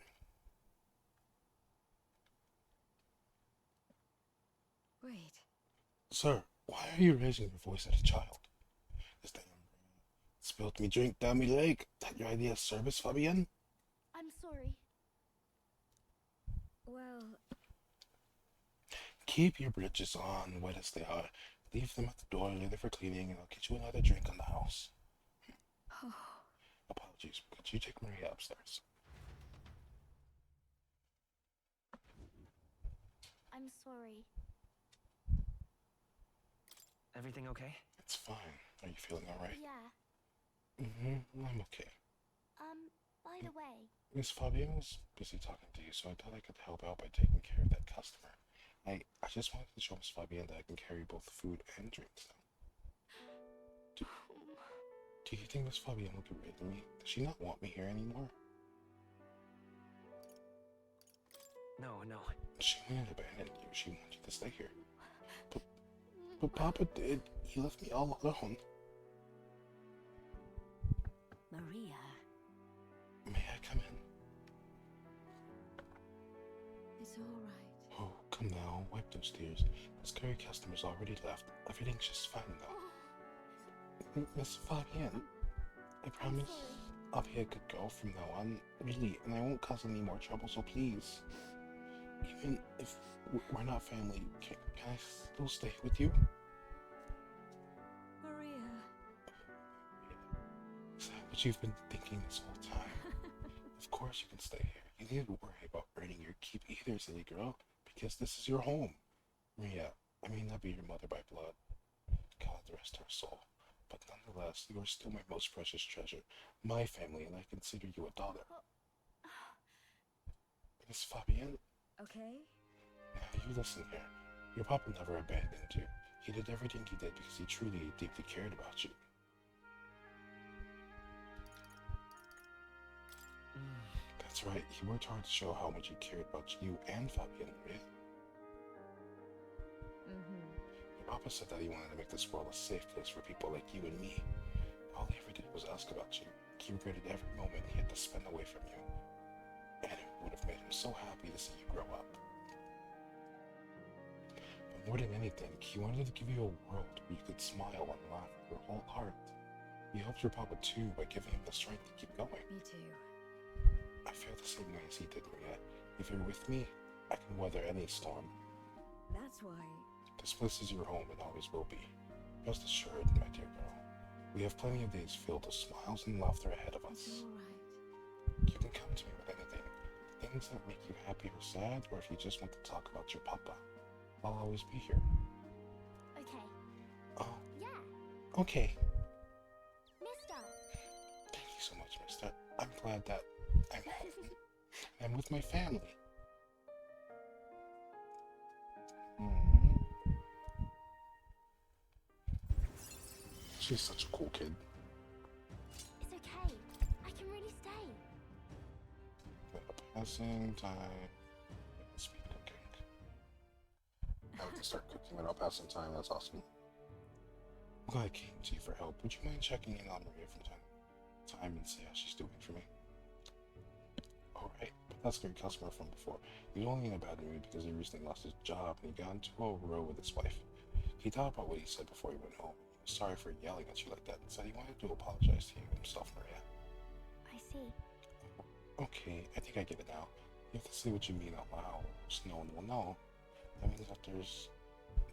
Wait.
Sir, why are you raising your voice at a child? Is that spilled me drink down me leg? That your idea of service, Fabienne?
I'm sorry. Well...
Keep your britches on, wet as they are. Leave them at the door later for cleaning, and I'll get you another drink on the house. Apologies, could you take Maria upstairs?
I'm sorry.
Everything okay?
It's fine. Are you feeling alright?
Yeah.
I'm okay.
By the way...
Miss Fabienne was busy talking to you, so I thought I could help out by taking care of that customer. I just wanted to show Miss Fabienne that I can carry both food and drinks now. Do you think Miss Fabienne will get rid of me? Does she not want me here anymore?
No.
She wouldn't abandon you. She wanted you to stay here. But Papa did. He left me all alone.
Maria...
May I come in?
It's alright.
Oh, come now. Wipe those tears. The scary customer's already left. Everything's just fine now. Miss Fabienne, I promise I'll be a good girl from now on. Really, and I won't cause any more trouble, so please. Even if we're not family, can I still stay with you?
Maria...
Is that what you've been thinking this whole time? Of course you can stay here. You need to worry about earning your keep either, silly girl, because this is your home. Maria, I may not be your mother by blood. God rest her soul. But nonetheless, you are still my most precious treasure. My family, and I consider you a daughter. Miss Fabienne?
Okay?
Now you listen here. Your papa never abandoned you. He did everything he did because he truly, deeply cared about you. That's right, he worked hard to show how much he cared about you and Fabienne, Maria. Your papa said that he wanted to make this world a safe place for people like you and me. All he ever did was ask about you. He regretted every moment he had to spend away from you. And it would have made him so happy to see you grow up. But more than anything, he wanted to give you a world where you could smile and laugh with your whole heart. He helped your papa too by giving him the strength to keep going.
Me too.
I feel the same way as he did, Maria. If you're with me, I can weather any storm.
That's why...
This place is your home and always will be. Rest assured, my dear girl. We have plenty of days filled with smiles and laughter ahead of
It's
us.
alright.
You can come to me with anything. Things that make you happy or sad, or if you just want to talk about your papa. I'll always be here.
Okay.
Oh,
Yeah.
okay.
Mister!
Thank you so much, mister. I'm glad that I'm home. I'm with my family. She's such a cool kid.
It's okay. I can really stay.
Passing time. Speed cooking. I have to start cooking without passing time. That's awesome. I'm glad I came to you for help. Would you mind checking in on Maria from time to time and see how she's doing for me? Alright, that's a good customer from before. He was only in a bad mood because he recently lost his job and he got into a row with his wife. He thought about what he said before he went home. He was sorry for yelling at you like that and said he wanted to apologize to you himself, Maria.
I see.
Okay, I think I get it now. You have to say what you mean out loud, so no one will know. That means that there's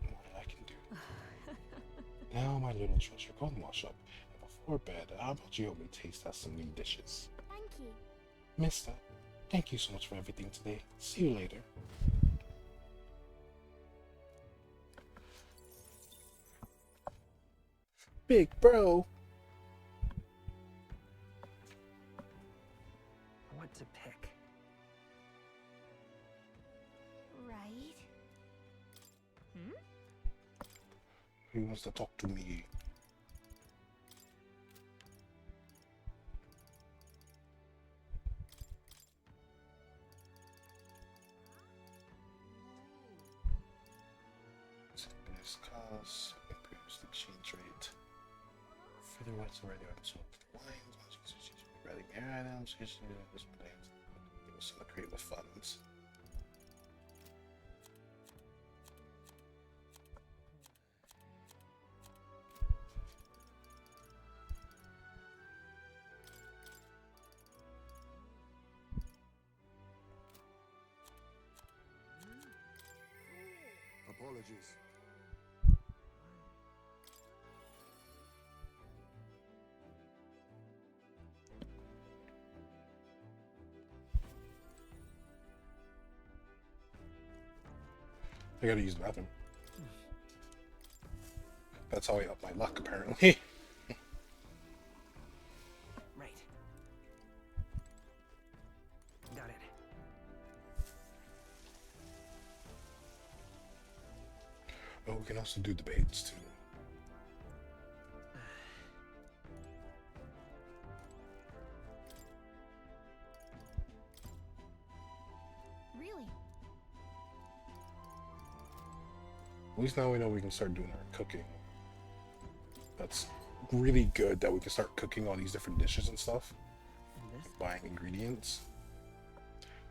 more that I can do. Now, my little treasure, go and wash up. And before before bed, how about you help me taste out some new dishes?
Thank you.
Mister, thank you so much for everything today. See you later. Big bro.
What to pick?
Right.
He wants to talk to me. Discuss improves the exchange rate. Further what's already on so lines, writing air items, usually this plans. It was to create with funds.
Apologies.
I gotta use the bathroom. That's how I up my luck, apparently.
Right. Got it.
Oh, we can also do debates too.
Really?
At least now we know we can start doing our cooking. That's really good that we can start cooking all these different dishes and stuff.
And this?
Buying ingredients.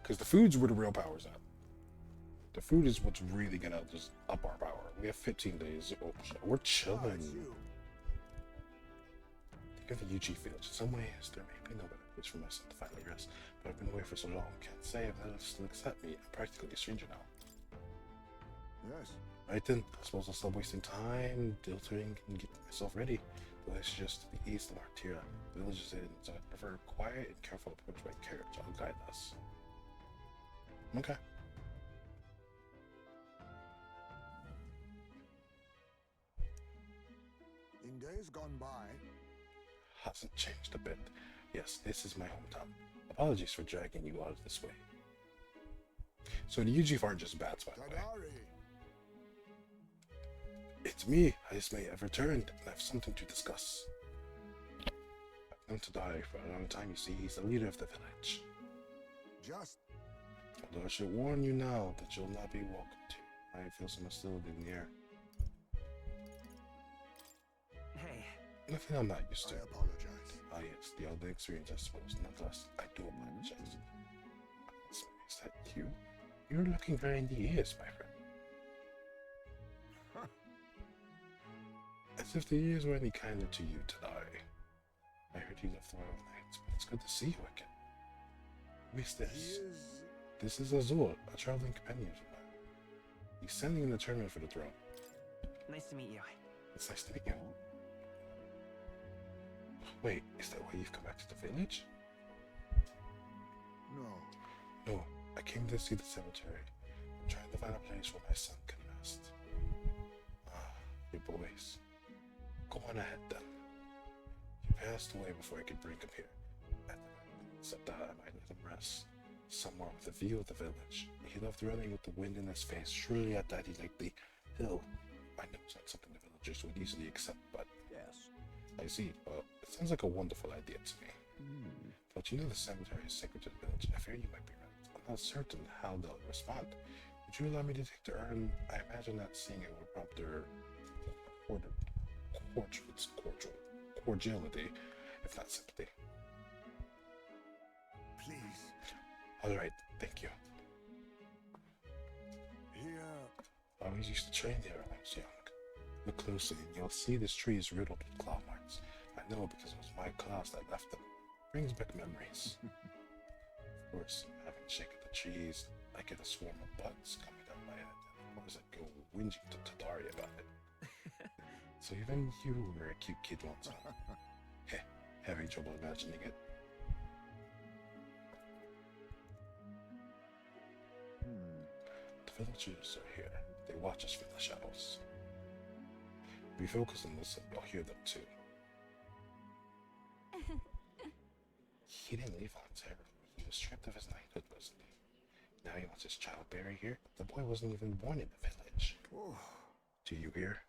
Because the food's where the real power's at. The food is what's really gonna just up our power. We have 15 days. Oh, we're
Ah,
chilling.
it's you.
Think of the UG village. In some ways, there may be no better place for my son to finally rest. But I've been away for so long. Can't say if they'll still accept me. I'm practically a stranger now.
Yes.
Right then, I suppose I'll stop wasting time filtering and get myself ready. The village is just to the east of Artira. The village is in, so I prefer a quiet and careful approach by carriage. I'll guide us. Okay.
In days gone by,
Hasn't changed a bit. Yes, this is my hometown. Apologies for dragging you out this way. So the UG aren't just bats, by the way.
Tadari.
It's me. I have returned, and I have something to discuss. I've known Tadari for a long time, you see. He's the leader of the village.
Just
Although I should warn you now that you'll not be welcome to. I feel some hostility in the air.
Hey,
Nothing I'm not used to.
I apologize.
Ah yes, the old experience, I suppose. Nonetheless, I do apologize. Is that you? You're looking very endeared, my friend. As if the years were any kinder to you today. I heard you left the Royal Knights, but it's good to see you again. Who's
He
this?
is
This is Azul, a traveling companion of mine. He's sending in the tournament for the throne.
nice to meet you.
It's nice to meet you. Wait, is that why you've come back to the village?
no.
No, I came to see the cemetery. I'm trying to find a place where my son can rest. Ah, your boys. Go on ahead then. He passed away before I could bring him here. Except that I might let him rest. Somewhere with a view of the village. He loved running with the wind in his face. Surely at that he liked the hill. I know it's not something the villagers would easily accept, but
Yes.
I see. Well, it sounds like a wonderful idea to me. But you know the cemetery is sacred to the village. I fear you might be right. I'm not certain how they'll respond. Would you allow me to take the urn? I imagine that seeing it would prompt their cordiality, if not sympathy.
Please.
Alright, thank you.
Here.
I always used to train here when I was young. Look closely and you'll see this tree is riddled with claw marks. I know because it was my claws that left them. Brings back memories. Of course, having to shake at the trees, I get a swarm of bugs coming down my head. And of course I go whinging to Tadari about it. So even you were a cute kid once, huh? Heh, having trouble imagining it. The villagers are here. They watch us from the shadows. If we focus and listen, you'll hear them too. He didn't leave on his hair. He was stripped of his knighthood, wasn't he? Now he wants his child buried here. The boy wasn't even born in the village.
Oh,
Do you hear?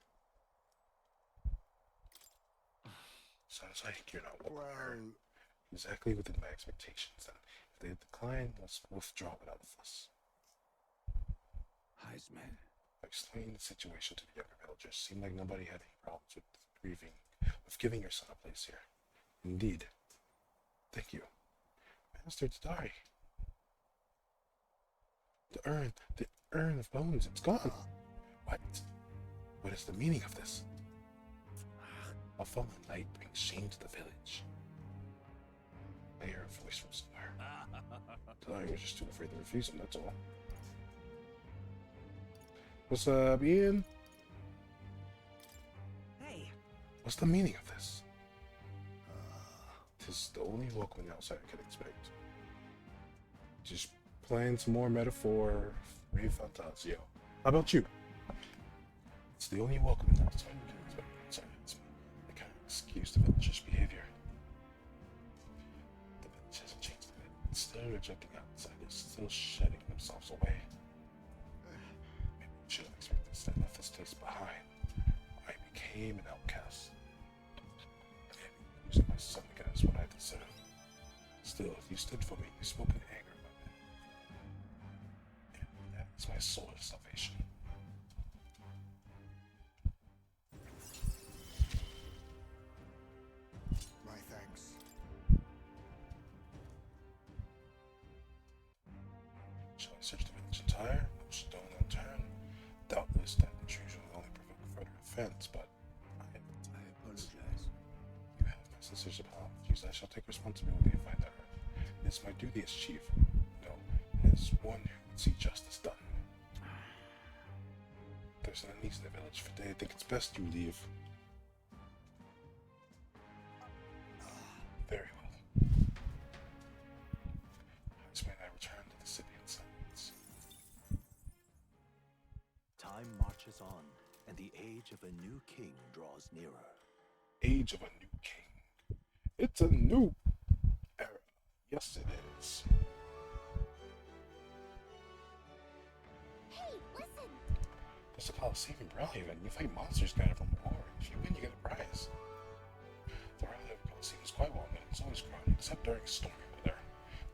Sounds like you're not welcome here.
well,
Exactly within my expectations. Then, if they decline, let's withdraw without a fuss.
Heisman.
I explained the situation to the younger villagers. Seemed like nobody had any problems with giving your son a place here. Indeed. Thank you. Master Tadari. The urn of bones, it's gone. What? What is the meaning of this? A fallen knight brings shame to the village. I hear a voice from somewhere. Tadari was just too afraid to refuse him, that's all. What's up, Ian?
Hey,
What's the meaning of this? Tis the only welcome an outsider can expect. Just playing some more metaphor, ReFantazio. How about you? It's the only welcome an outsider can expect. Sorry, I can't excuse the villagers' behavior. The village hasn't changed a bit. It's still rejecting outsiders, still shedding themselves away. Maybe I should have expected this. I left this place behind. I became an outcast. Using my son again is what I deserve. Still, you stood for me. You spoke in anger about me. And that is my soul of salvation.
my thanks.
Shall I search the village entire? No stone unturned? Doubtless that intrusion will only provoke further offense, but I
apologize.
You have my sister's apologies. I shall take responsibility if I find her. It is my duty as chief. No, as one who would see justice done. There's an unease in the village for today. I think it's best you leave. Very well. That's when I return to the city in silence.
Time marches on, and the age of a new king draws nearer.
Age of a new king. It's a new era. Yes, it is.
Hey, listen!
There's a Coliseum in Brawlhaven. You fight monsters gathered from war. If you win, you get a prize. The Brawlhaven Coliseum is quite well known. It's always crowded, except during stormy weather.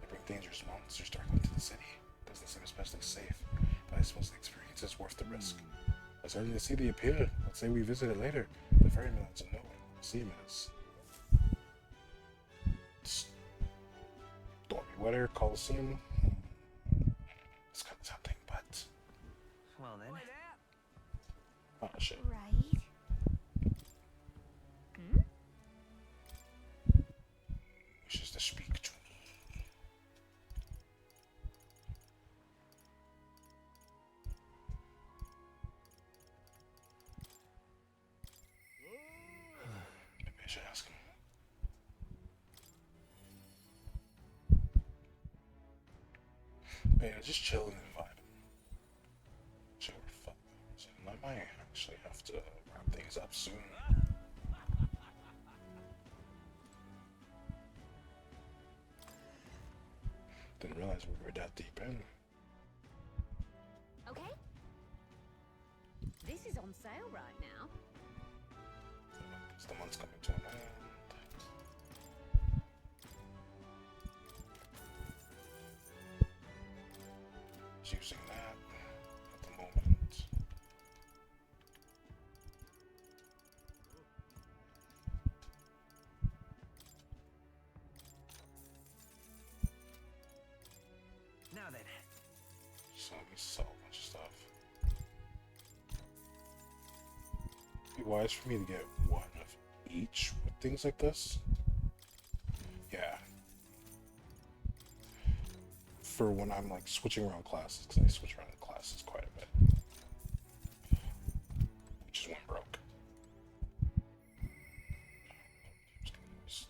They bring dangerous monsters directly into the city. Doesn't seem especially safe, but I suppose the experience is worth the risk. I certainly see the appeal. Let's say we visit it later. The ferryman lets us know what the Coliseum is. Stormy weather, Coliseum. It's kind of tempting, but
well then.
oh shit.
Right?
Wishes to speak to me. Maybe I should ask him. Man, just chilling and vibing. Sure, fuck. So I might actually have to wrap things up soon. Didn't realize we were that deep in.
Okay? This is on sale right now.
Because the month's coming to an end. Just using that at the moment.
Now then.
So let me sell a bunch of stuff. It'd be wise for me to get one of each with things like this. Yeah. For when I'm like switching around classes, because I switch around classes quite a bit. Which is one broke. Just gonna use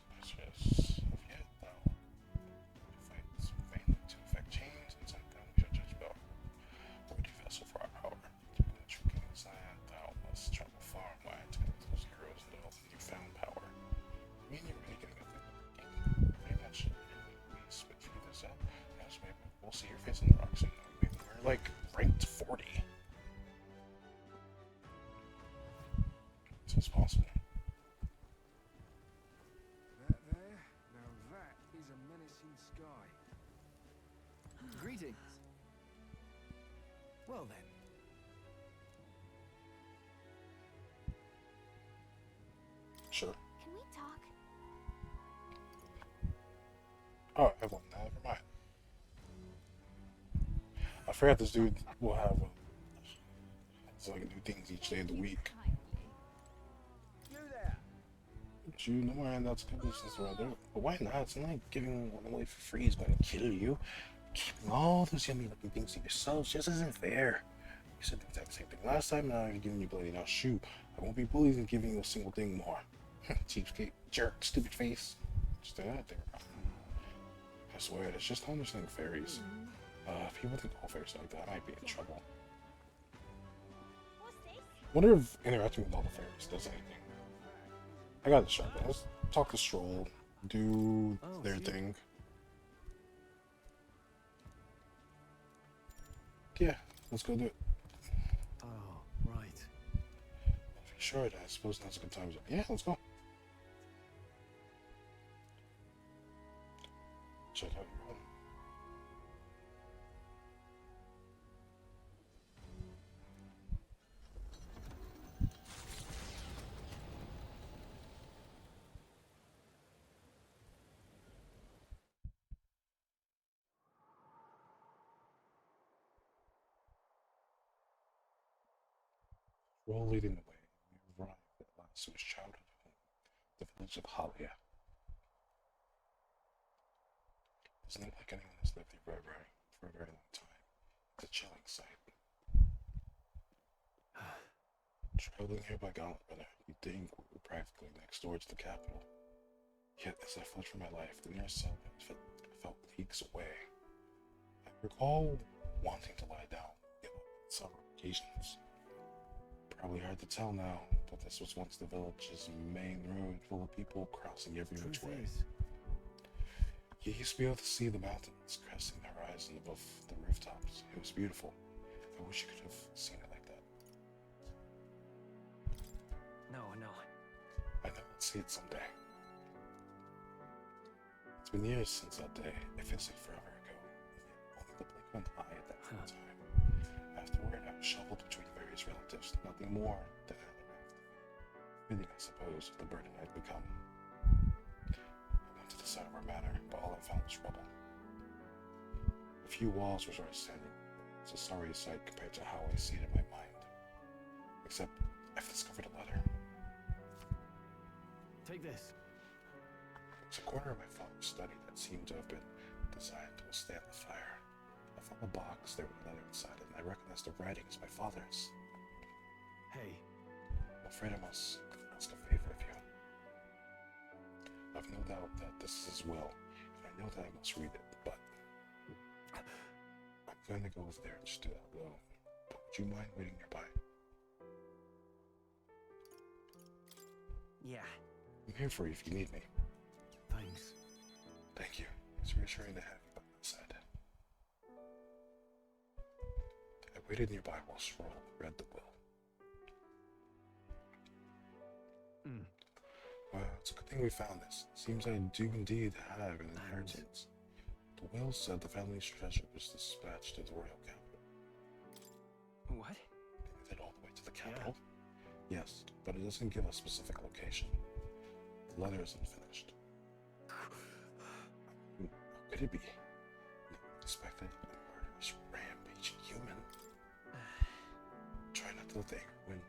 as possible.
That there, now that is a menacing sky.
Greetings. Well then.
Sure.
Can we talk?
Oh, I won. Never mind. I forgot this dude will have it's like new things each day of the week.
You there.
But you know more handouts and business around there. But why not? It's not like giving one away for free is going to kill you. Keeping all those yummy looking things to yourselves just isn't fair. You said the exact same thing last time, now I'm giving you bloody now. Shoot, I won't be bullied and giving you a single thing more. Cheapskate, jerk, stupid face. Just that there. I swear, it's just understanding fairies. If people think all fairies like that, I might be in trouble.
What's this?
Wonder if interacting with all the fairies does anything. I got distracted. Let's talk to Stroll, do their thing. Yeah, let's go do it.
Oh, right.
If you're sure, I suppose now's a good time. Yeah, let's go. Check out your home. We're all leading the way. We arrived at last to his childhood home, the village of Halia. Doesn't look like anyone has lived here for a very long time. It's a chilling sight. Traveling here by gauntlet runner, you'd think we were practically next door to the capital. Yet, as I fled for my life, the nearest settlement felt leagues away. I recall wanting to lie down, on several occasions. Probably hard to tell now, but this was once the village's main road, full of people crossing every which way. You used to be able to see the mountains cresting the horizon above the rooftops. It was beautiful. I wish you could have seen it like that.
No.
I know, let's see it someday. It's been years since that day. It feels like forever ago. Only the blink went high at that time. Afterward, I was shuffled between various relatives, nothing more than another feeling, I suppose, of the burden I'd become. I went to the side of our manor, but all I found was rubble. A few walls were standing. It's a sorry sight compared to how I see it in my mind. Except, I've discovered a letter.
Take this.
It's a corner of my father's study that seemed to have been designed to withstand the fire. I found a box there with a letter inside it, and I recognized the writing as my father's.
Hey.
I'm afraid I must ask a favor of you. I've no doubt that this is his will, and I know that I must read it, but I'm going to go over there and just do that alone. But would you mind waiting nearby?
Yeah.
I'm here for you if you need me.
Thanks.
Thank you. It's reassuring to have you by my side. I waited nearby while Stroll read the will. Well, it's a good thing we found this. Seems I do indeed have an inheritance. The will said the family's treasure was dispatched to the royal capital.
What?
Is it all the way to the capital? Yes, but it doesn't give a specific location. The letter isn't finished. How could it be? No one expected a murderous, rampaging human. Try not to let the anger win.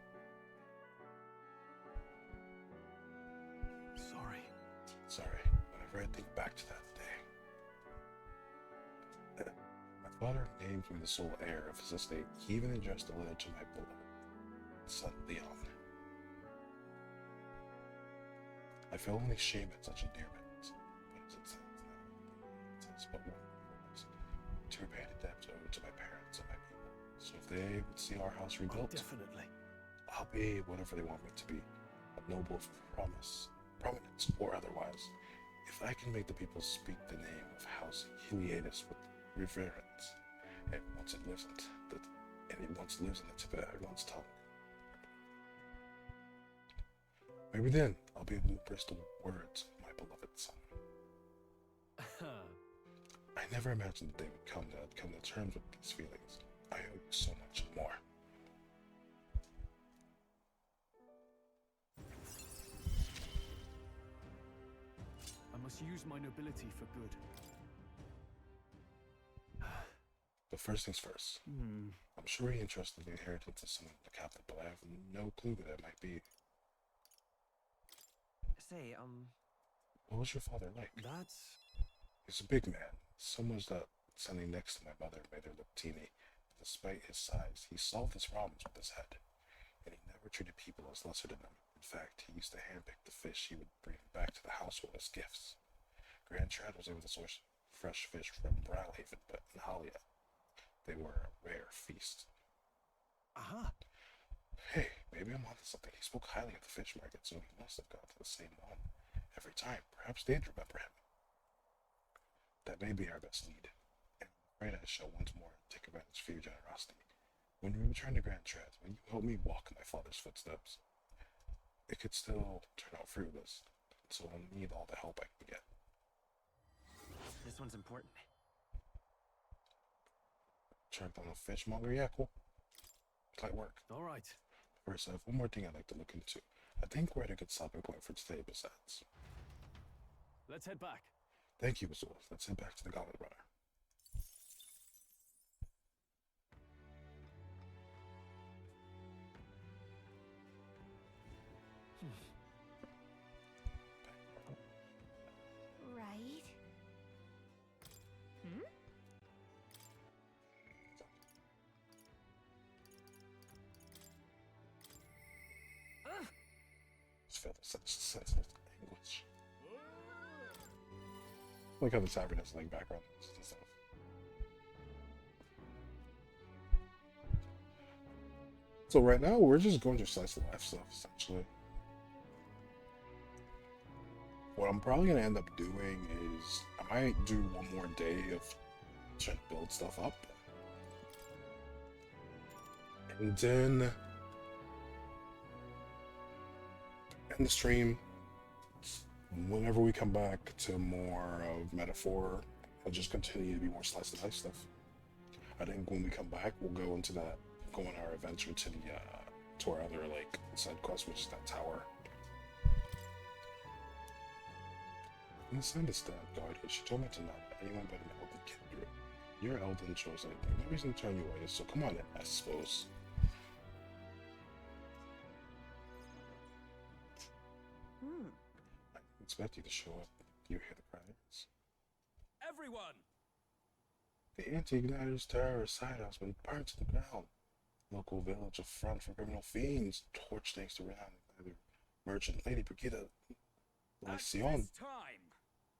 Sorry, whenever I think back to that day. My father named me the sole heir of his estate. He even addressed a letter to my beloved son, Leon. I feel only shame at such endearment, but as it stands now, it says but one purpose, to repay the debt owed to my parents and my people. So if they would see our house rebuilt,
Definitely.
I'll be whatever they want me to be, a noble of prominence or otherwise. If I can make the people speak the name of House Heliadus with reverence, and once it lives in the tip of everyone's tongue. Maybe then I'll be able to embrace the words of my beloved son. I never imagined the day would come that I'd come to terms with these feelings. I owe you so much more.
I must use my nobility for good.
But first things first. I'm sure you're interested in the inheritance of someone in the capital, but I have no clue who that might be.
Say,
What was your father like?
That's...
He's a big man. So much that standing next to my mother made her look teeny. Despite his size, he solved his problems with his head, and he never treated people as lesser than him. In fact, he used to handpick the fish he would bring back to the household as gifts. Grand Trad was able to source fresh fish from Brylehaven, but in Halia, they were a rare feast.
Aha!
Hey, maybe I'm onto something. He spoke highly of the fish market, so he must have gone to the same one every time. Perhaps they'd remember him. That may be our best lead. And I'm afraid I shall once more take advantage of your generosity. When we return to Grand Trad, will you help me walk in my father's footsteps? It could still turn out fruitless, so I'll need all the help I can get.
this one's important.
Trapped on a fishmonger? Yeah, cool. Light work.
All right.
First, I have one more thing I'd like to look into. I think we're at a good stopping point for today, besides.
Let's head back.
Thank you, Azul. Let's head back to the Gauntlet Runner.
Right? Hmm?
Just felt such senseless anguish. Look how the tavern has like background and stuff. So right now we're just going through slice of life stuff essentially. What I'm probably gonna end up doing is I might do one more day of trying to build stuff up. And then end the stream. Whenever we come back to more of Metaphor, I'll just continue to be more slice of life stuff. I think when we come back, we'll go into that, go on our adventure to the to our other like side quest, which is that tower. And send us that guard. She told me to not let anyone but an Elden get through it. Your Elden chose anything. No reason to turn you away, so come on in, I suppose. I didn't expect you to show up. You hear the cries?
Everyone!
The anti-igniter's terrorist hideout's been burnt to the ground. Local village of front for criminal fiends, torch thanks to renowned igniter merchant Lady Brigida
At
Lysion.
this time!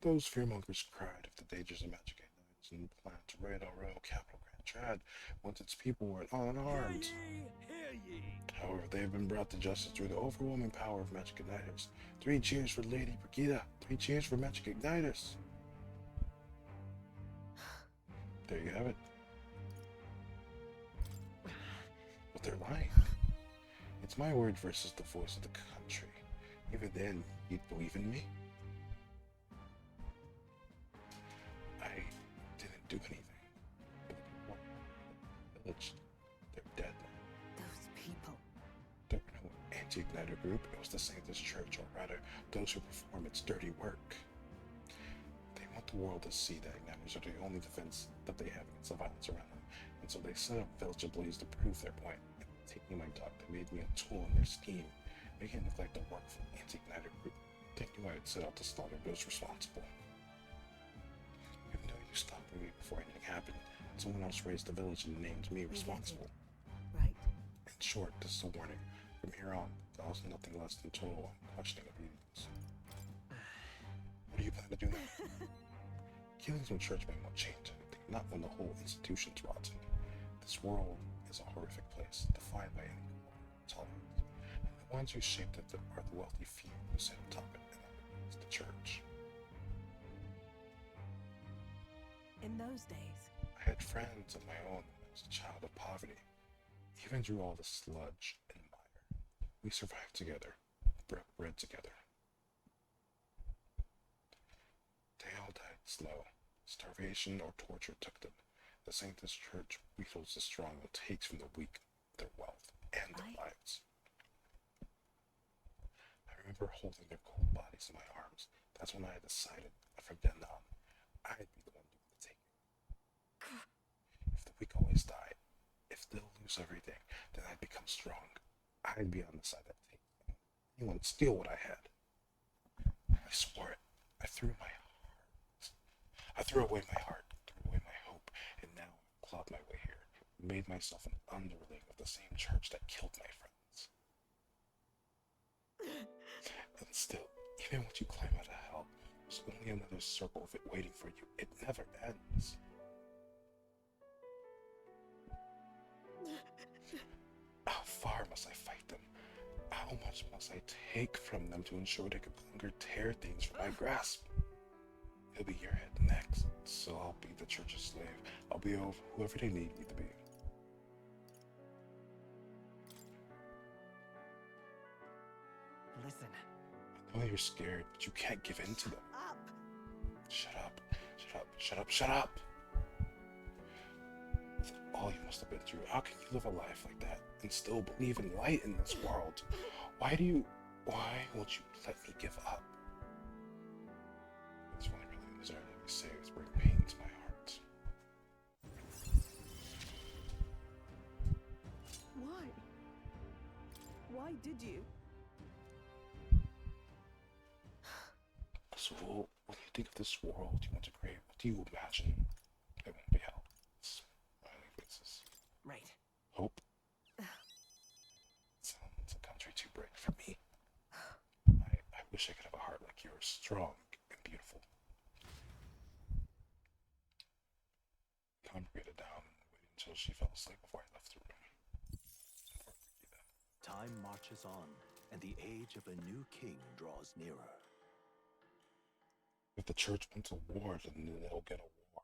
Those fearmongers cried of the dangers of magic ignites and planned to raid our royal capital Grand Trad once its people were unarmed.
Hear ye!
However, they have been brought to justice through the overwhelming power of magic igniters. 3 cheers for Lady Brigida. 3 cheers for magic igniters. There you have it. But they're lying. It's my word versus the voice of the country. Even then, you'd believe in me? I didn't do anything. But the people in the village, they're dead now.
Those people.
They're no anti-igniter group. It was the Saint's Church, or rather, those who perform its dirty work. They want the world to see that igniters are the only defense that they have against the violence around them, and so they set up village ablaze to prove their point. And taking my dog, they made me a tool in their scheme, making it look like the work of an anti-igniter group. They knew I would set out to slaughter those responsible. Even though you stopped me before anything happened, someone else raised the village and named me responsible.
Right?
In short, this is a warning. From here on, there was nothing less than total unquestioning obedience. What do you plan to do now? Killing some churchmen won't change anything, not when the whole institution's rotten. This world is a horrific place, defined by anything tolerant. And the ones who shaped it are the wealthy few who sit atop it, and it's the church.
In those days.
I had friends of my own when I was a child of poverty. Even through all the sludge and mire, we survived together. broke bread together. They all died slow. Starvation or torture took them. This ain't this church wheedles the strong and takes from the weak their wealth and their lives. I remember holding their cold bodies in my arms. That's when I decided, from then on, I'd be the one doing the taking. If the weak always die, if they'll lose everything, then I'd become strong. I'd be on the side that takes anyone steal what I had. I swore it. I threw away my heart, threw away my hope, and now I've clawed my way here, made myself an underling of the same church that killed my friends. And still, even once you climb out of hell, there's only another circle of it waiting for you. It never ends. How far must I fight them? How much must I take from them to ensure they could no longer tear things from my grasp? It'll be your head next, so I'll be the church's slave. I'll be whoever they need me to be.
Listen.
I know you're scared, but you can't give in to them. Shut up. Shut up. Shut up. Shut up. With all you must have been through, how can you live a life like that and still believe in light in this world? Why won't you let me give up? It's one I really deserve to be saved, bring pain to my heart.
Why? Why did you?
So, when you think of this world you want to create, what do you imagine? It won't be hell. It's smiling faces.
Right.
Hope. Sounds a country too bright for me. I wish I could have a heart like yours, strong and beautiful. Congregated down and waited until she fell asleep before I left the room.
Time marches on, and the age of a new king draws nearer.
If the church wants a war, then they'll get a war.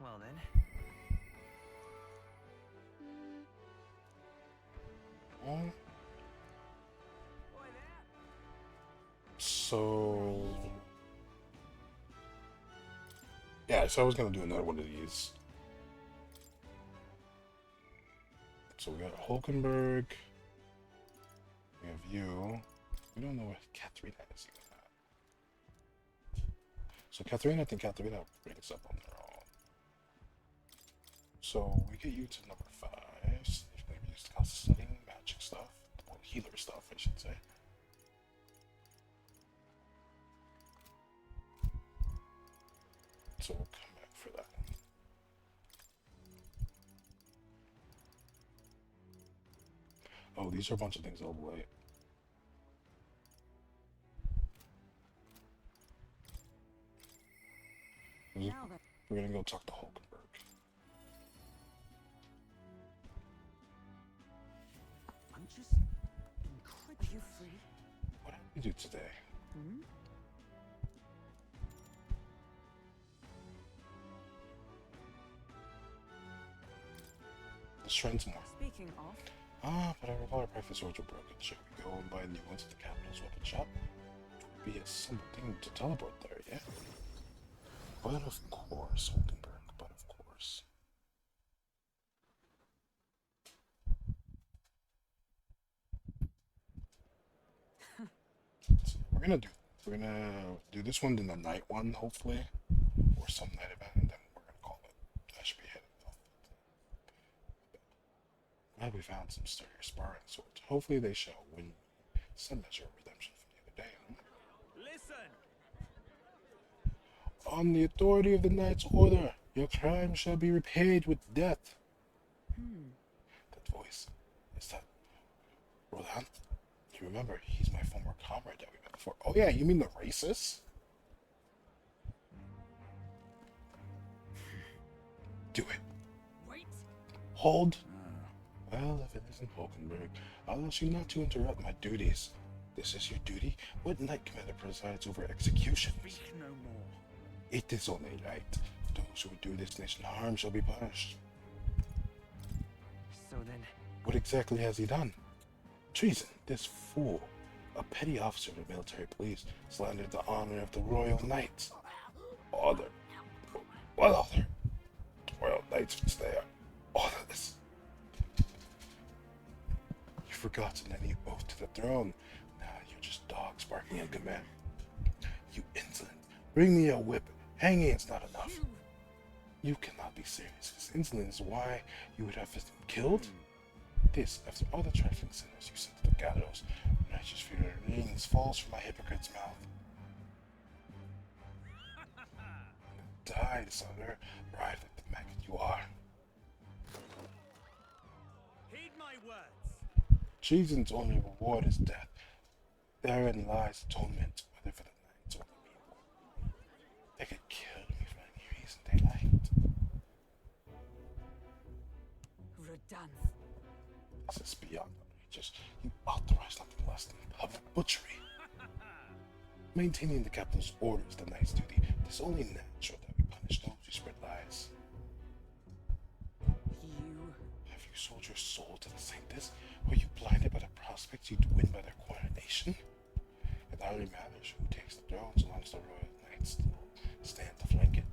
Well then.
So yeah, so I was gonna do another one of these. So we got Hulkenberg. We have you. We don't know what Katharina is even at. So Katharina, I think Katharina brings up on their own. So we get you to number 5. Maybe use the studying magic stuff. Well, healer stuff, I should say. So we'll come back for that one. Oh, these are a bunch of things all the way. We're gonna go talk to Hulkenberg.
I'm just incredulous. Are you free?
What did we do today? The shrines more.
Speaking of,
But I recall our private swords were broken. Should we go and buy new ones at the capital's weapon shop? It would be a simple thing to teleport there, yeah? But of course, Hulkenberg, but of course. So we're gonna do this one, then the night one, hopefully. Or some night event, and then we're gonna call it. I should be heading off. Glad we found some sparring swords. Hopefully they shall win some measure of redemption from the other day, huh?
Listen!
On the authority of the knight's order, your crime shall be repaid with death. That voice, is that Roland? You remember, he's my former comrade that we met before. Oh yeah, you mean the racist? Do it.
Wait.
Hold. Well, if it isn't Hulkenberg, I'll ask you not to interrupt my duties. This is your duty? What knight commander presides over executions?
Speak no more.
It is only right. Those who would do this nation harm shall be punished.
So then,
What exactly has he done? Treason. This fool, a petty officer of the military police, slandered the honor of the Royal Knights. Order. What order? The Royal Knights would stay orderless. You've forgotten any oath to the throne. Now you're just dogs barking at command. You insolent. Bring me a whip. Hanging is not enough. You cannot be serious. This insolence is why you would have him killed? This, after all the trifling sinners you sent to the gallows, righteous fear rings falls from my hypocrite's mouth. Die, dishonor, ride like the maggot you are.
Heed my words.
Treason's only reward is death. Therein lies atonement, whether for the knights or the people. They could kill me for any reason they liked.
Redance.
This is beyond outrageous. You authorize nothing less than public butchery. Maintaining the capital's order is the knight's duty. It is only natural that we punish those who spread lies. Have you sold your soul to the saints? Were you blinded by the prospects you'd win by their coronation? It hardly matters who takes the throne so long as the royal knights still stand to flank it.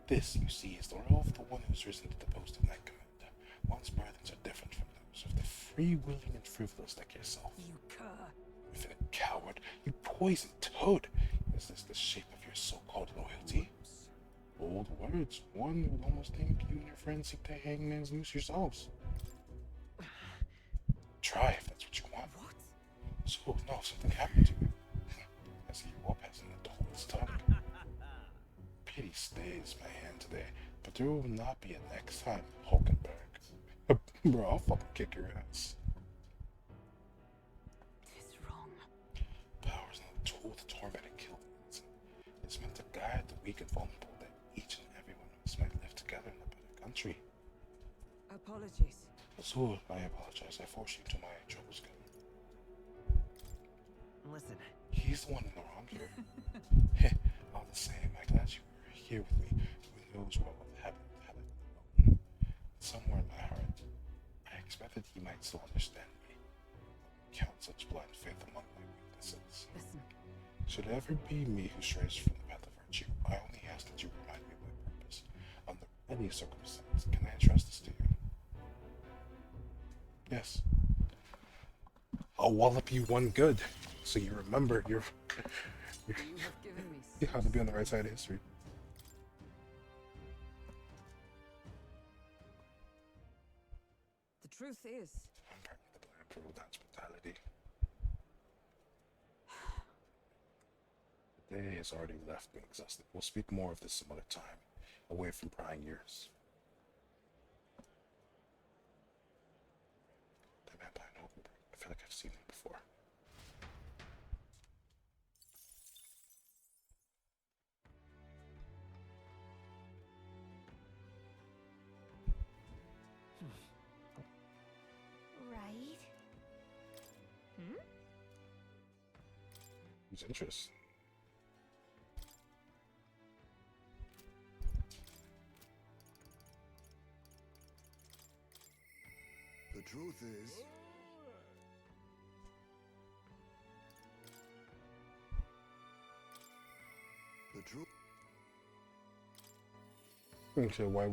This, you see, is the role of the one who's risen to the post of knight commander. One's burdens are different from those of the free-willing and frivolous like yourself.
You cur.
Infinite coward, you poisoned toad. Is this the shape of your so-called loyalty? Bold words. One would almost think you and your friends seek to hangman's noose yourselves. Try if that's what you want.
What?
So, no, something happened to you. I see your whoop has an adult's tongue. Pity stays my hand today, but there will not be a next time, Hulkenberg. Bro, I'll fucking kick your ass.
It's wrong.
Power is not a tool to torment and kill the innocent. It's meant to guide the weak and vulnerable, that each and every one of us might live together in a better country.
Apologies.
So, I apologize. I forced you to my troubles.
listen.
He's the one in the wrong here. All the same, I'm glad you were here with me. Who knows what would happen had I been alone. Somewhere in my heart, I expected he might still understand me. Count such blind faith among my weaknesses.
Listen.
Should it ever be me who strays from the path of virtue, I only ask that you remind me of my purpose. Under any circumstance, can I entrust this to you? Yes. I'll wallop you one good, so you remember
You have given me
you have to be on the right side of history.
The truth is,
I'm partly to blame for Rodan's brutality. The day has already left me exhausted. We'll speak more of this some other time, away from prying ears. That man behind Hulkenberg, I feel like I've seen him before.
Right? Hmm?
Whose interest?
The truth is, the truth.
Okay, why?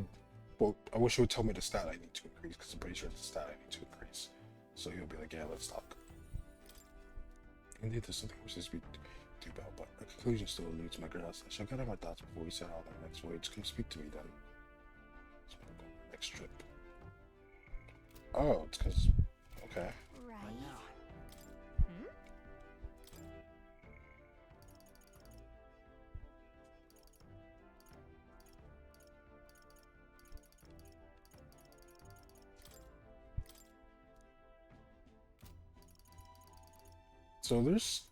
Well, I wish you would tell me the stat I need to increase, because I'm pretty sure it's the stat I need to increase. So you'll be like, yeah, let's talk. Indeed, there's something which is be too bad, but the conclusion still eludes my grasp. I shall gather my thoughts before we set out on our next voyage. Come speak to me then. So I'm gonna go on the next trip. Oh, it's because. Okay.
Right? Hmm?
So there's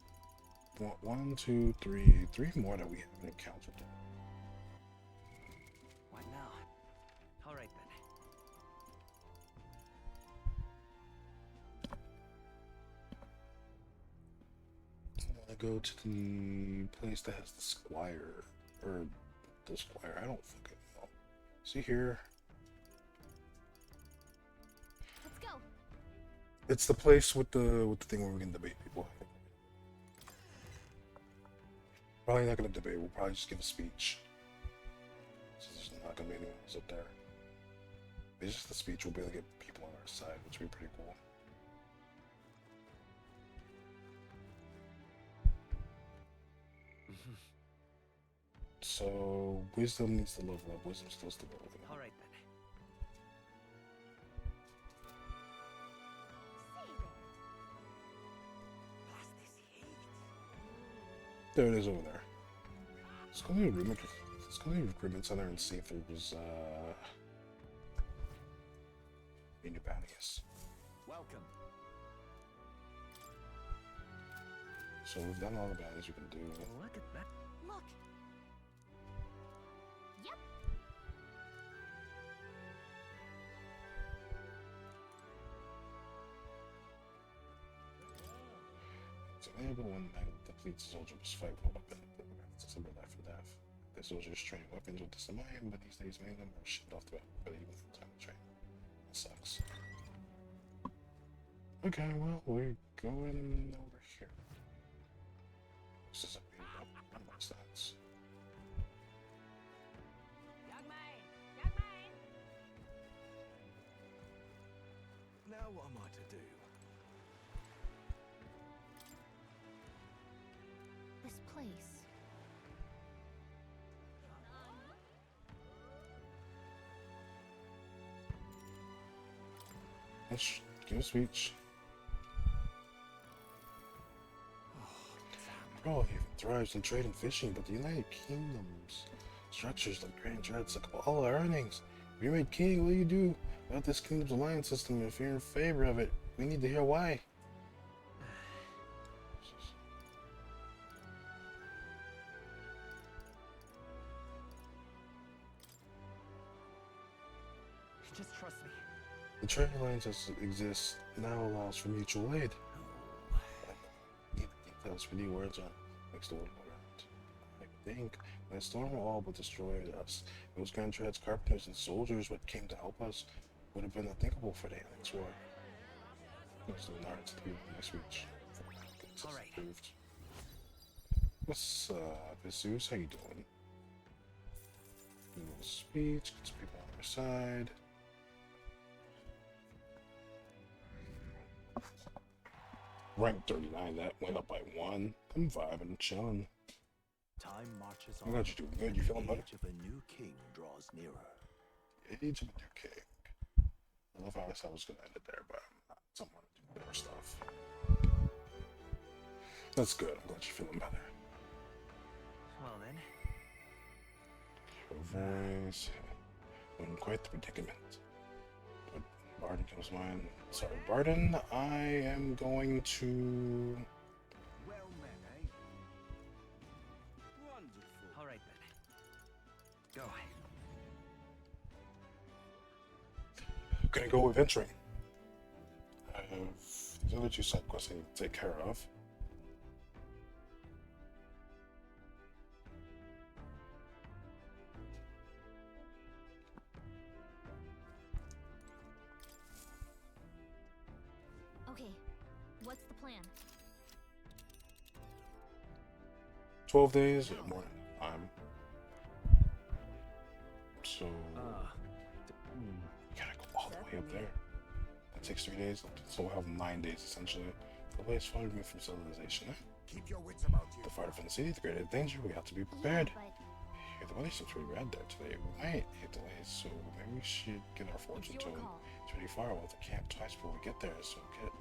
one, two, three more that we haven't encountered.
What now? All right then.
I want to go to the place that has the squire, or the squire. I don't fucking See here.
Let's go.
It's the place with the thing where we can debate people. Probably not gonna debate. We'll probably just give a speech. So there's not gonna be anyone else up there. It's just the speech. We'll be able to get people on our side, which would be pretty cool. So wisdom needs to level up. Wisdom's still developing.
All right then. Blast this heat.
There it is over there. Let's go to the recruitment center and see if there's any new bounties.
Welcome.
So we've done all the bounties we can do.
Look at that.
Look. Yep.
So enable one that depletes a soldier must fight with a weapon. It's a symbol of life and death. The soldiers train weapons with this in mind, but these days many of them are shipped off the battlefield even from time to train. That sucks. Okay, well, we're going over here. This is a big number of stats.
Young man. Young man.
Now what am I to do?
This place.
Let's give a speech. Bro, he thrives in trade and fishing, but the United Kingdom's structures like Grand Dread suck up all our earnings. If you're made king, what do you do about this kingdom's alliance system? If you're in favor of it, we need to hear why.
Just trust me.
The trade alliance as it exists now allows for mutual aid. Need details for the words on makes the world go round. I think when the storm all but destroyed us, it was Grand Dread's carpenters and soldiers what came to help us. Would have been unthinkable for the Aliens War. So now it's the next speech.
All right.
Approved. What's up, Jesus? How you doing? Little speech, get some people on their side. Rank 39, that went up by 1. I'm vibing, chilling.
Time marches
I'm
on.
glad you're doing good. You feeling
The
better?
age of a new king draws nearer.
Age of a new king. I love how I said I was gonna end it there, but I'm not. Someone to do better stuff. That's good. I'm glad you're feeling better.
Well then.
Her voice. We're in quite the predicament. But Barden comes to mind. Sorry, Barden. I am going to.
Well met, eh? Wonderful.
All right then. Go.
I'm gonna go adventuring. I have these other 2 side quests I need to take care of.
Okay. What's the plan?
12 days or more time. So you gotta go all the way up there. That takes 3 days, so we'll have 9 days essentially. The place far removed from civilization.
Keep your wits about you.
The fighter from the city, the greater danger, we have to be prepared.
Yeah,
Hey, the weather seems pretty bad there today. We might hit delays, so maybe we should get our
but
fortune
it's your
told.
call.
It's pretty far. We'll have to camp twice before we get there, so get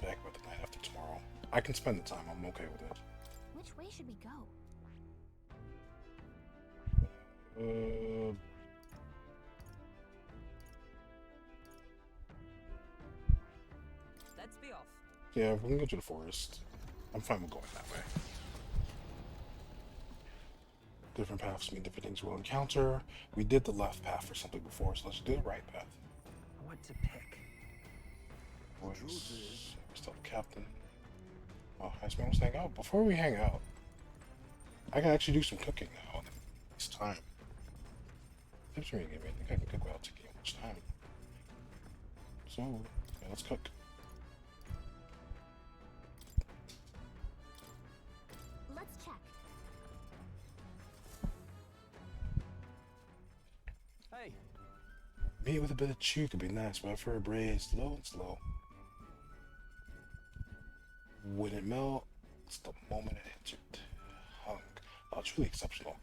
back by the night after tomorrow. I can spend the time. I'm okay with it.
Which way should we go?
Let's be off.
Yeah, we can go to the forest. I'm fine with going that way. Different paths mean different things we'll encounter. We did the left path for something before, so let's do the right path.
What to pick?
Voice. Still the captain. Oh, I just want to hang out. Before we hang out, I can actually do some cooking now. It's time. Tips are gonna give me. I think I can cook without taking much time. So, yeah, let's cook.
Let's check.
Hey,
Meat with a bit of chew could be nice, but for a braised, low and slow. When it melt, it's the moment it hits it. Hung. Oh, truly exceptional.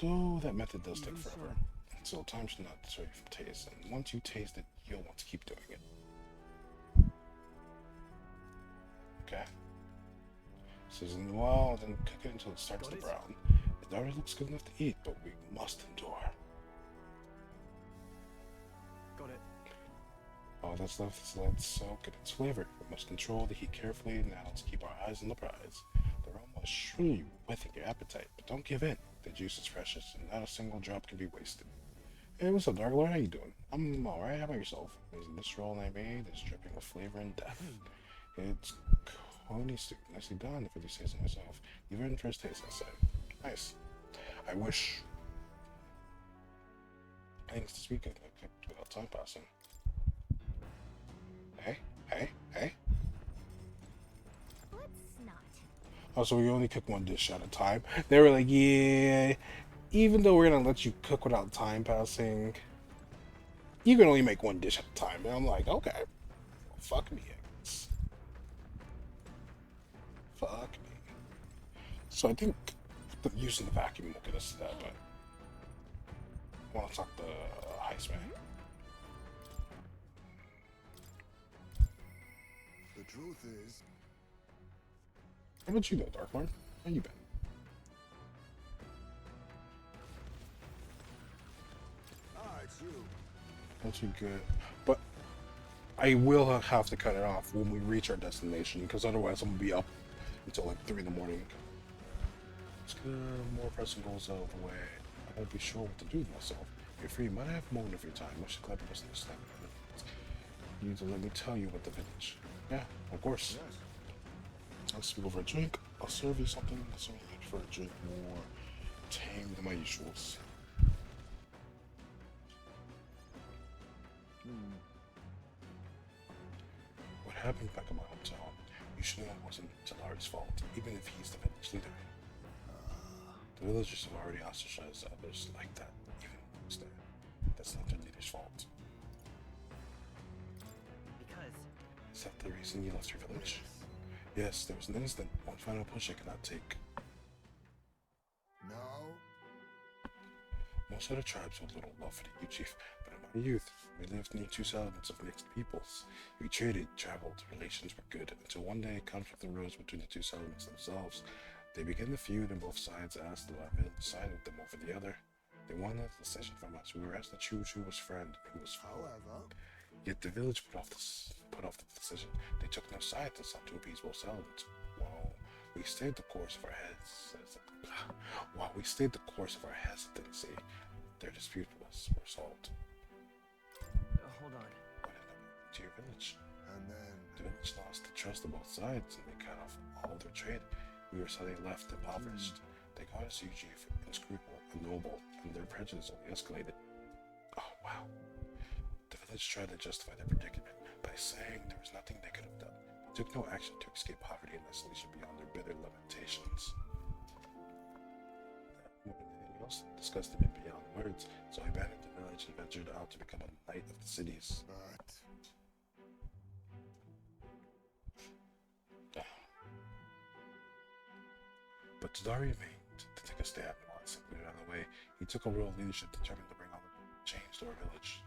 Though that method does take forever. So time should not deter you from taste, and once you taste it, you'll want to keep doing it. Okay. Season well, then cook it until it starts to brown. It already looks good enough to eat, but we must endure.
got it.
All that's left is let it soak in its flavor. We must control the heat carefully now to keep our eyes on the prize. The aroma is surely whetting your appetite, but don't give in. The juice is precious, and not a single drop can be wasted. Hey, what's up, Dark Lord? How you doing? I'm alright. How about yourself? This roll I made is dripping with flavor and depth. It's coney soup. Nicely done, if I do say so myself. You've earned first taste, I say. Nice. I wish things this weekend I cooked without time passing. Hey.
Let's not.
Oh, so we only cook one dish at a time. They were like, yeah, even though we're gonna let you cook without time passing, you can only make one dish at a time. And I'm like, okay, well, fuck me, I guess. Fuck me. So I think using the vacuum will get us to that, but I want to talk to Heist Man.
The truth is,
How about you though, Dark Lord? How you been?
it's you.
Not too good. But I will have to cut it off when we reach our destination, because otherwise I'm gonna be up until like 3 in the morning. Let's get more pressing goals out of the way. I won't be sure what to do with myself. You're free, might I have a moment of your time? I should clever person to snap at it. You need to let me tell you about the village. Yeah, of course.
Yes.
Let's speak over a drink. I'll serve you something that's only good for a drink more tame than my usuals. What happened back in my hometown, you should know it wasn't Talari's fault, even if he's the village leader. The villagers have already ostracized others like that, even when he was there. That's not their leader's fault.
Because
Is that the reason you left your village? Yes, there was an instant, one final push I could not take.
No.
Most other tribes had little love for the new chief, but in my youth, we lived near 2 settlements of mixed peoples. We traded, traveled, relations were good, until one day conflict arose between the 2 settlements themselves. They began to feud, and both sides asked if our village side with them over the other. They wanted a decision from us. We were asked to choose who was friend, who was foe.
However,
Yet the village put off the decision. They took no sides and sought to appease both settlements. While we stayed the course of our hesitancy, their dispute was resolved.
hold on.
What ended up to your village?
and then
The village lost the trust of both sides, and they cut off all their trade. We were suddenly left impoverished. They called us chief inscrutable and noble, and their prejudice only escalated. Oh wow. The village tried to justify their predicament by saying there was nothing they could have done. They took no action to escape poverty and isolation beyond their bitter lamentations. More than anything else, disgusted me beyond words, so I abandoned the village and ventured out to become a knight of the cities. But Tadari remained to take a stand while I simply ran away. He took a role of leadership determined to bring on the change to our village.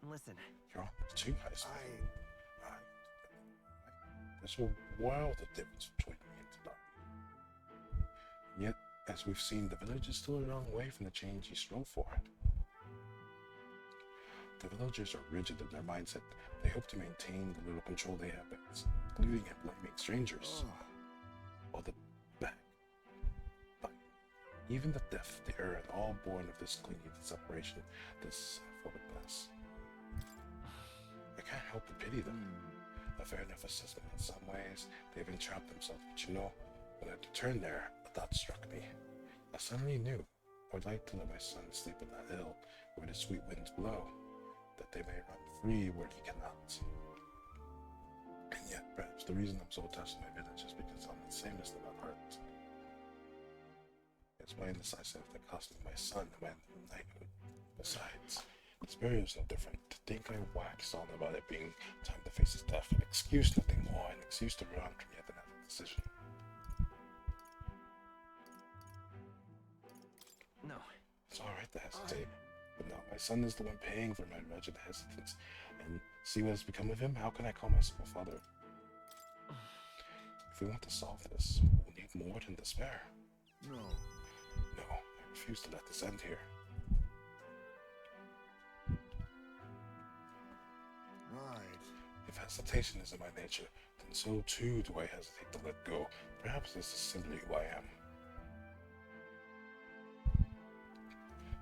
Listen,
You're on the two guys. There's a world of difference between me and Tadari. Yet, as we've seen, the village is still a long way from the change he strove for. The villagers are rigid in their mindset. They hope to maintain the little control they have, excluding and blaming strangers. While the back, but even the deaf, the error, and all born of this clinging to separation, this forwardness. I can't help but pity them. A fair enough assessment in some ways. They've entrapped themselves, but you know, when I returned there, a thought struck me. I suddenly knew would like to let my son sleep in that hill where the sweet winds blow, that they may run free where he cannot. And yet, perhaps the reason I'm so attached to my village is because I'm the samest about heart. It's my indecisive that cost me my son and my knighthood. Besides, this burial is no different. To think I waxed on about it being time to face his death, an excuse, nothing more, an excuse to run from yet another decision.
No.
It's alright to hesitate, but now my son is the one paying for my wretched hesitance, and see what has become of him? How can I call myself a father? If we want to solve this, we'll need more than despair.
No.
No, I refuse to let this end here.
Right.
If hesitation is in my nature, then so too do I hesitate to let go. Perhaps this is simply who I am.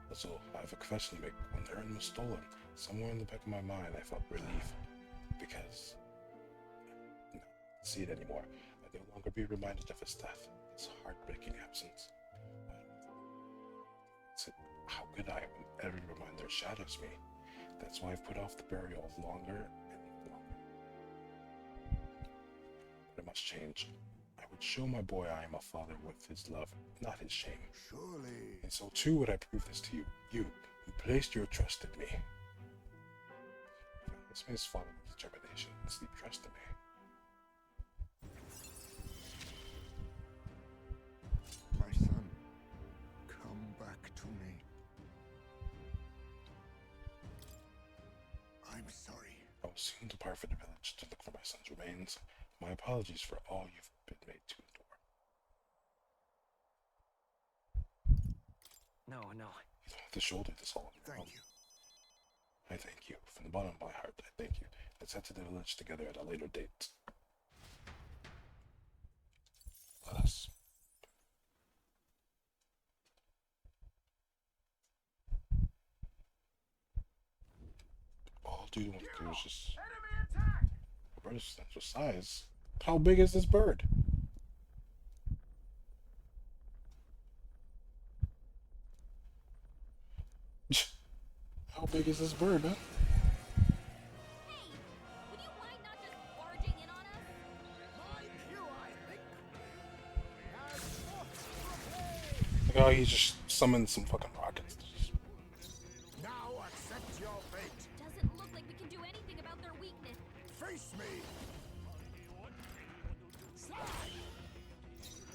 That's all. I have a confession to make. When the urn was stolen, somewhere in the back of my mind I felt relief. Because I didn't see it anymore. I'd no longer be reminded of his death, his heartbreaking absence. How could I when every reminder shadows me? That's why I've put off the burial longer and longer. But I must change. I would show my boy I am a father with his love, not his shame.
Surely.
And so too would I prove this to you, you who placed your trust in me. This means follow with determination and sleep trust in me.
My son, come back to me. I'm sorry.
I will soon depart for the village to look for my son's remains. My apologies for all you've been made to endure.
No.
You don't have to shoulder this all on your own.
Thank you.
I thank you. From the bottom of my heart, I thank you. Let's head to the village together at a later date. Let us. All dude wants to do is just... A bird's essential size. How big is this bird? How big is this bird, huh?
Hey, would you mind not just barging in on us?
Mind you, I think.
Look how he just summoned some fucking rockets.
Now accept your fate.
Doesn't look like we can do anything about their weakness.
Face me.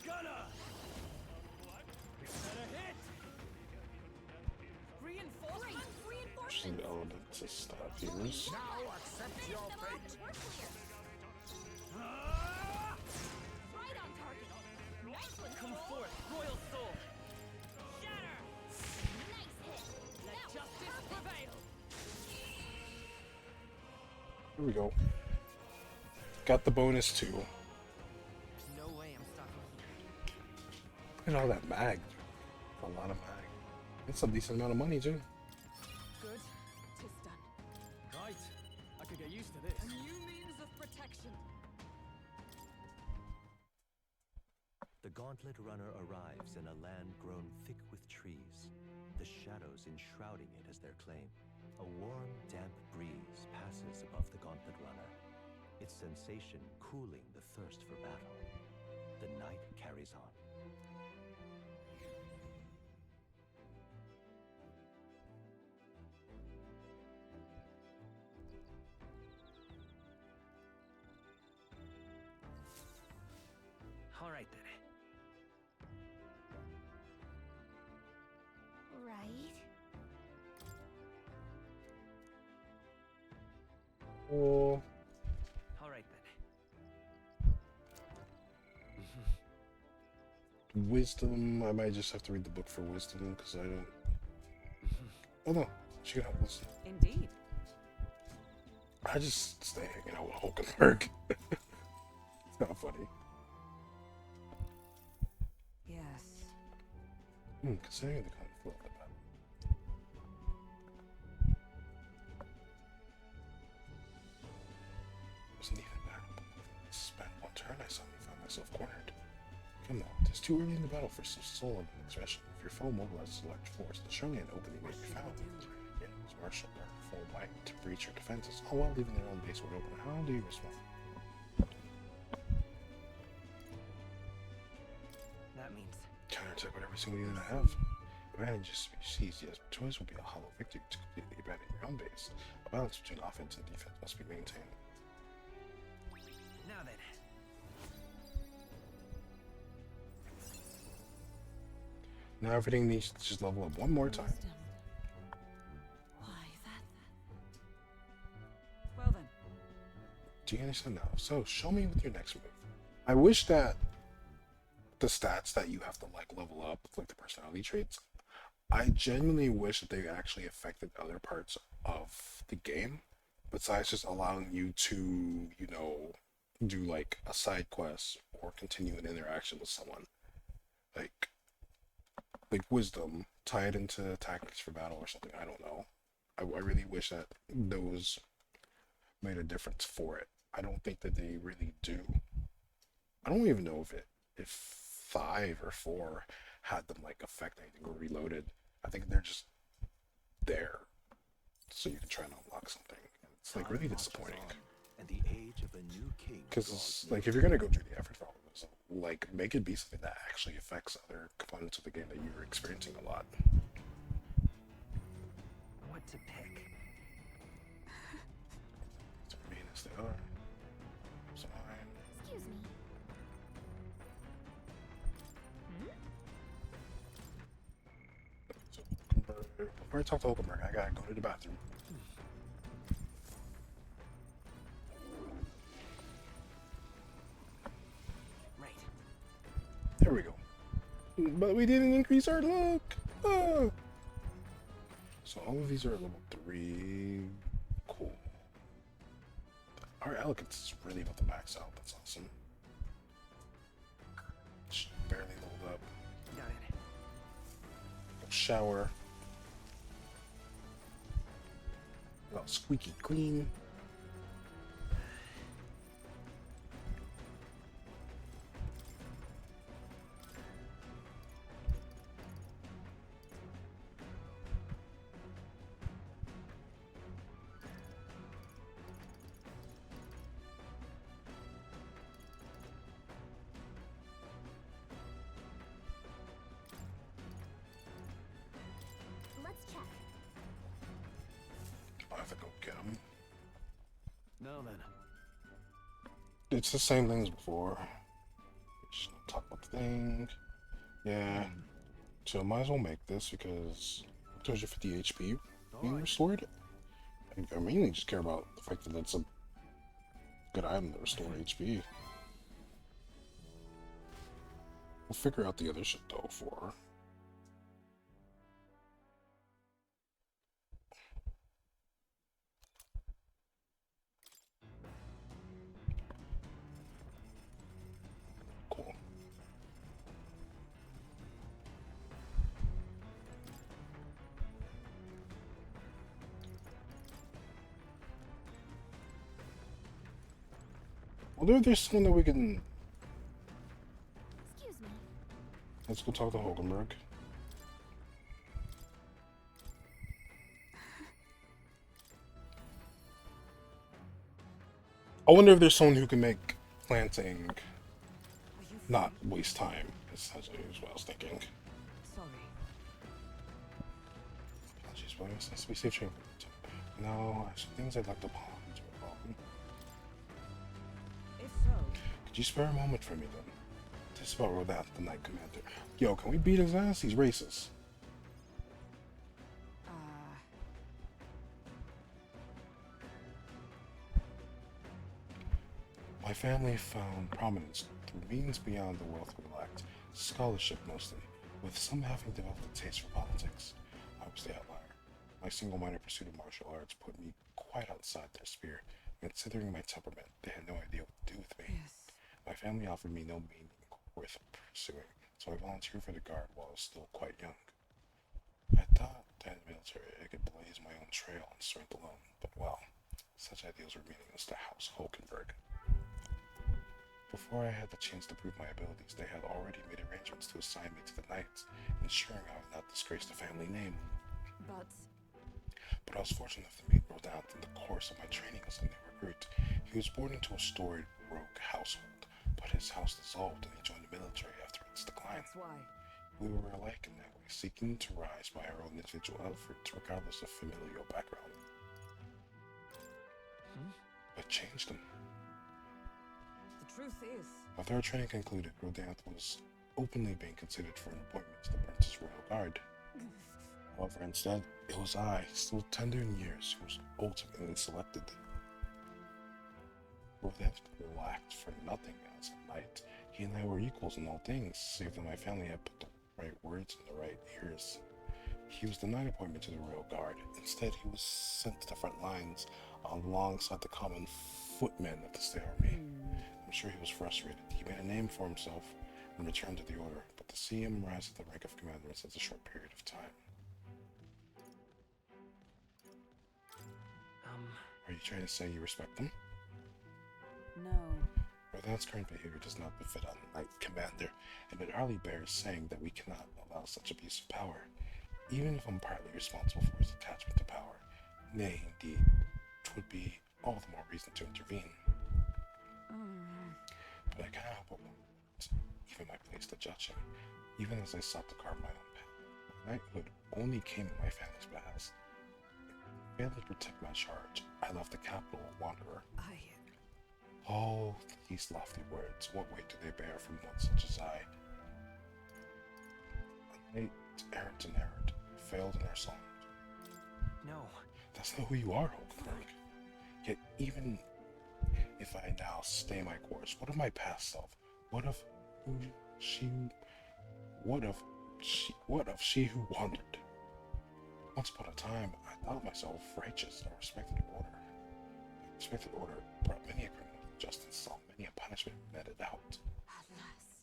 Gunner! Better hit!
Reinforcements?
Reinforcements!
Some elements of stab healers.
Now accept
Finish
your
them off
fate.
and we're clear. Right on target. Nice one,
Come
Soul.
forth, royal soul. Shatter!
Nice hit.
Let
That was
justice
perfect.
prevail!
Here we go. Got the bonus too.
No way I'm stopping here.
Look at all that mag. A lot of mag. That's a decent amount of money too.
Good. Tis done.
Right. I could get used to this.
A new means of protection.
The Gauntlet Runner arrives in a land grown thick with trees, the shadows enshrouding it as their claim. A warm, damp breeze passes above the Gauntlet Runner, its sensation cooling the thirst for battle. The night carries on.
All right then.
Right.
Oh.
All right then.
Wisdom. I might just have to read the book for wisdom because I don't. Oh no, she can have wisdom.
Indeed.
I just stay hanging out with Hulkenberg. It's not funny.
Yes.
Considering the kind of flow of the battle. Wasn't even bearable. Spent one turn, I suddenly found myself cornered. Come on, this too early in the battle for soul expression. If your foe mobilizes a large force, then surely an opening may be found. Yet use martial or full might to breach your defenses, all while leaving their own base wide open. How do you respond?
That means
Counterattack with every single unit I have. Advantages to be seized, yes, but choice will be a hollow victory to completely abandon your own base. A balance between offense and defense must be maintained.
now then.
Now everything needs to just level up one more time.
Why, that...
Well then.
Do you understand now? So show me with your next move. I wish that the stats that you have to like level up, like the personality traits, I genuinely wish that they actually affected other parts of the game, besides just allowing you to, you know, do like a side quest or continue an interaction with someone. Like wisdom, tie it into tactics for battle or something. I don't know. I really wish that those made a difference for it. I don't think that they really do. I don't even know if 5 or 4 had them like affect anything or reloaded. I think they're just there, so you can try and unlock something. It's like really disappointing.
And the age of a new king.
Because like if you're gonna go through the effort for all of this, like make it be something that actually affects other components of the game that you're experiencing a lot.
What to pick?
To remain as they are. So
Excuse me.
before I talk to Hulkenberg, I gotta go to the bathroom.
Right.
There we go. But we didn't increase our luck. Oh. So all of these are level 3. Cool. Our elegance is really about to max out. That's awesome. Just barely leveled up.
Got it.
Go shower. All squeaky clean.
Let's check.
I have to go get him.
Now then.
It's the same thing as before. Just top up thing. Yeah. So might as well make this because 250 HP being restored. I mainly just care about the fact that that's a good item to restore HP. We'll figure out the other shit though for. Cool. Well, there's something that we can.
Excuse me.
Let's go talk to Hulkenberg. I wonder if there's someone who can make planting not waste time. Essentially, is what I was thinking.
Sorry.
Apologies, but it's nice to be safe. No, I have some things I'd like to apologize about.
If so,
Could you spare a moment for me then? This is about Rodat, the Knight Commander. Yo, can we beat his ass? He's racist. My family found prominence through means beyond the wealth we lacked, scholarship mostly, with some having developed a taste for politics. I was the outlier. My single-minded pursuit of martial arts put me quite outside their sphere. Considering my temperament, they had no idea what to do with me.
yes.
My family offered me no meaning worth pursuing, so I volunteered for the guard while I was still quite young. I thought that in the military I could blaze my own trail on strength alone, but well, such ideals were meaningless to House Hulkenberg. Before I had the chance to prove my abilities, they had already made arrangements to assign me to the Knights, ensuring I would not disgrace the family name.
But
But I was fortunate enough to meet Rodant in the course of my training as a new recruit. He was born into a storied rogue household, but his house dissolved and he joined the military after its decline.
that's why.
We were alike in that way, seeking to rise by our own individual efforts, regardless of familial background. But changed him.
The truth is,
After our training concluded, Rodant was openly being considered for an appointment to the Princess Royal Guard. However, instead, it was I, still tender in years, who was ultimately selected. Rodant lacked for nothing as a knight. He and I were equals in all things, save that my family had put the right words in the right ears. He was denied appointment to the Royal Guard. Instead, he was sent to the front lines alongside the common footmen of the State Army. I'm sure he was frustrated. He made a name for himself and returned to the order, but to see him rise to the rank of commander in such a short period of time. Are you trying to say you respect him?
no.
Rodant's current behavior does not befit a knight commander, and it hardly bears saying that we cannot allow such abuse of power, even if I'm partly responsible for his attachment to power. Nay, indeed, 'twould be all the more reason to intervene. But I cannot help but wonder, even my place to judge him, even as I sought to carve my own path. My knighthood only came at my family's behest. Failing to protect my charge, I left the capital a wanderer. Oh, these lofty words, what weight do they bear from one such as I? A knight errant and errant, failed in our song.
No.
That's not who you are, Hulkenberg. Yet even if I now stay my course, what of my past self? What of she who wandered? Once upon a time, I thought myself righteous and respected order. Respected order brought many a criminal to justice, saw many a punishment meted out.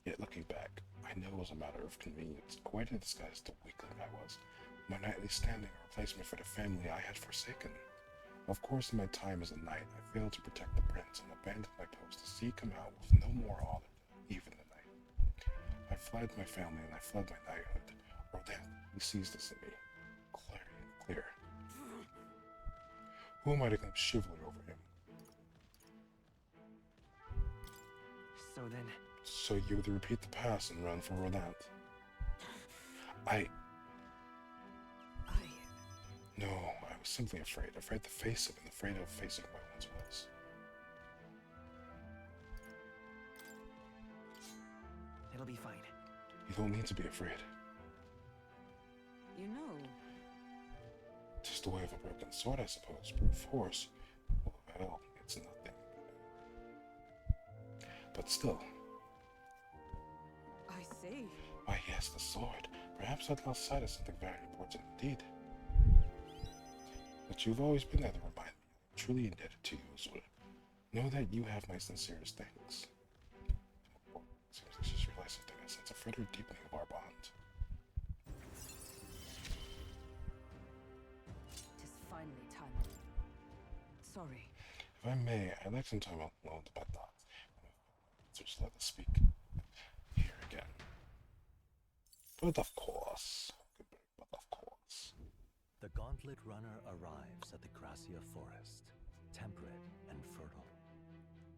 Yet looking back, I know it was a matter of convenience, a way to disguise the weakling I was, my knightly standing a replacement for the family I had forsaken. Of course, in my time as a knight, I failed to protect the prince and abandoned my post to seek him out with no more honor than even the knight. I fled my family and I fled my knighthood. Rodant, he sees this in me, clear. Who am I to claim chivalry over him?
So then...
So you would repeat the past and run for Rodant? No, I was simply afraid to face him and afraid of facing what I once was.
It'll be fine.
You don't need to be afraid.
You know,
Just the way of a broken sword, I suppose. Brute force. Well, it's nothing. But still.
I see.
Why, yes, the sword. Perhaps I'd lost sight of something very important indeed. But you've always been there to remind me. I'm truly indebted to you, Azura. Know that you have my sincerest thanks. Seems I just realized something. I sense a further deepening of our bond.
Tis finally time. Sorry.
If I may, I'd like some time alone to my thoughts. So just let us speak. Here again. But of course.
The Gauntlet Runner arrives at the Gracia Forest, temperate and fertile.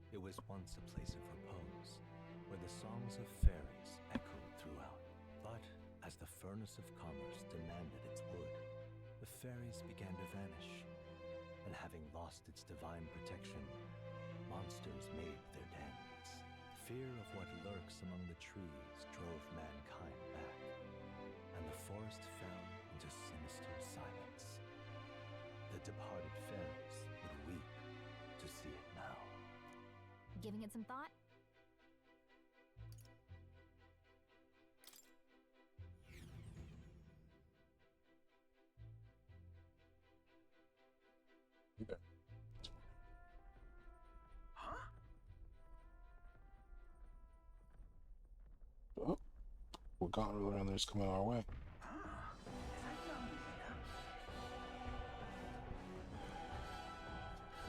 It was once a place of repose, where the songs of fairies echoed throughout. But as the furnace of commerce demanded its wood, the fairies began to vanish, and having lost its divine protection, monsters made their dens. Fear of what lurks among the trees drove mankind back, and the forest fell into sinister silence. The departed fairies would weep to see it now.
Giving it some thought?
Okay. Oh, we're gone around there's coming our way.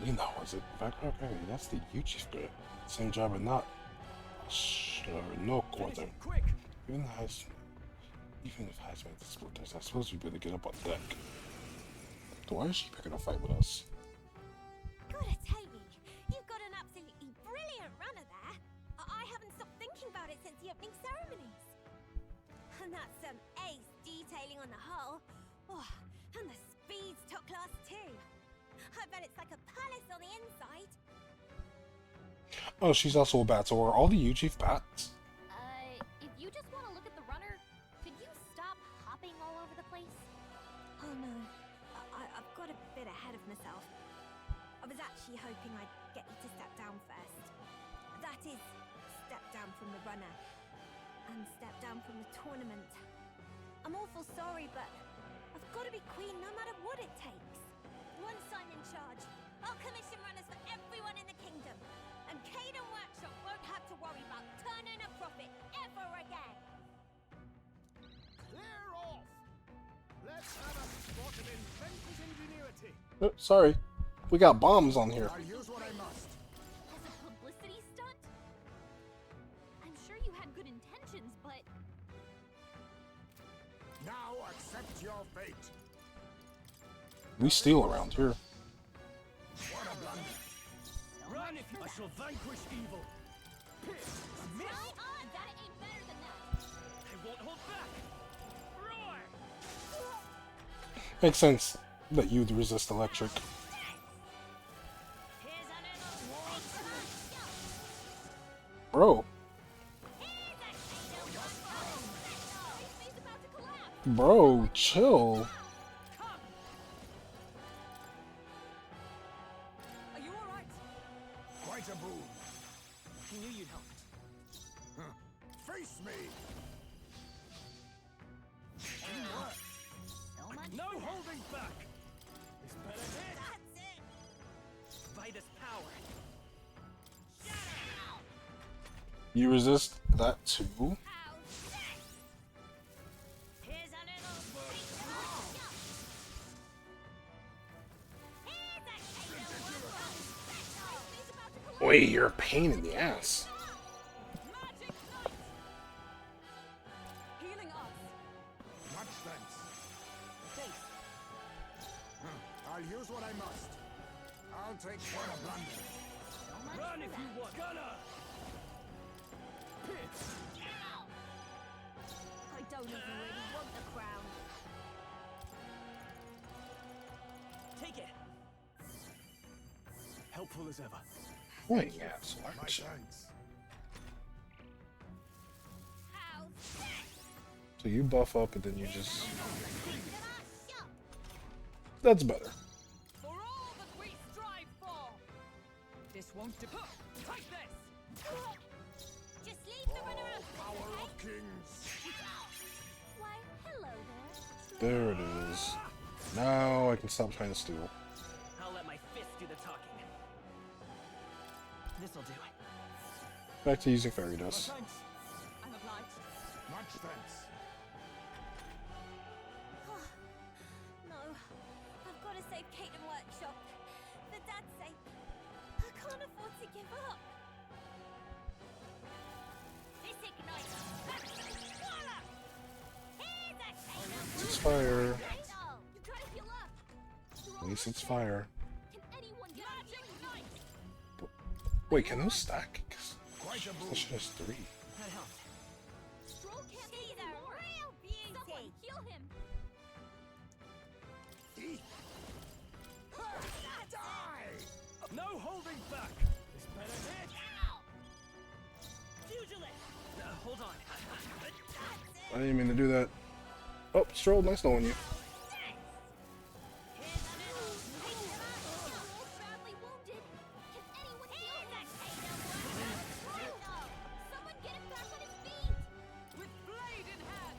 You know, is it Backrocking? That's the Uchi's good. Same job or not, Sure, no
Finish
quarter.
it, quick!
Even if Heisman disappears, I suppose we better get up on deck. Why is she picking a fight with us?
Gotta tell you, you've got an absolutely brilliant runner there. I haven't stopped thinking about it since the opening ceremonies. And that's some ace detailing on the hull. Oh, and the speed's top class too. I bet it's like a palace on the inside.
Oh, she's also a bat, so are all the U-Chief bats?
If you just want to look at the runner, could you stop hopping all over the place? Oh no, I've got a bit ahead of myself. I was actually hoping I'd get you to step down first. That is, step down from the runner. And step down from the tournament. I'm awful sorry, but I've got to be queen no matter what it takes. Once I'm in charge, I'll commission runners for everyone in the kingdom. And Caden Workshop won't have to worry about turning a profit ever again.
Clear off! Let's have a spot of inventor's ingenuity.
Oh, sorry. We got bombs on here.
I'll use what I must.
As a publicity stunt? I'm sure you had good intentions, but...
Now accept your fate.
We steal around here.
What a blunder.
Run if you... I shall vanquish evil! Miss!
That ain't better than that.
I won't hold back! Roar!
Makes sense that you'd resist electric. Bro. Bro, chill.
Are you alright?
Quite a boon.
I knew you'd help.
Face me.
No holding back! This better hit!
That's it.
By this power!
You resist that too?
Here's a little...
Wait, you're a pain in the ass.
Magic Knight! Healing us.
Much thanks. I'll use what I must. I'll take what a blunder.
Run if you want! Gunner!
I don't even really want the crown.
Take it! Helpful as ever.
Wait, yeah, so
My
much.
thanks.
So you buff up and then you just... That's better.
For all that we strive for! This won't depart. Take this!
Just leave the runner out,
Power
okay?
of kings.
Why, hello there.
There it is. Now I can stop trying to steal.
I'll let my fists do the talking. This'll do.
Back to using fairy dust.
Thanks. I'm obliged.
Much thanks.
No, I've got to save Caden Workshop. For Dad's sake, I can't afford to give up. This ignites. Here's a Caden
It's fire.
You gotta heal up.
At least it's fire.
Can anyone get Magic Knight?
Wait, can those stack? 'Cause
Quite a boon.
this shit has 3.
That helped.
Stroll can't see the real beauty. Someone heal him.
Die!
No holding back! This better hit!
Pugilist! Hold on.
I didn't mean to do that. Oh, Stroll, nice knowing you.
Badly wounded. Can anyone heal him? Someone get him back on his feet.
With blade in hand!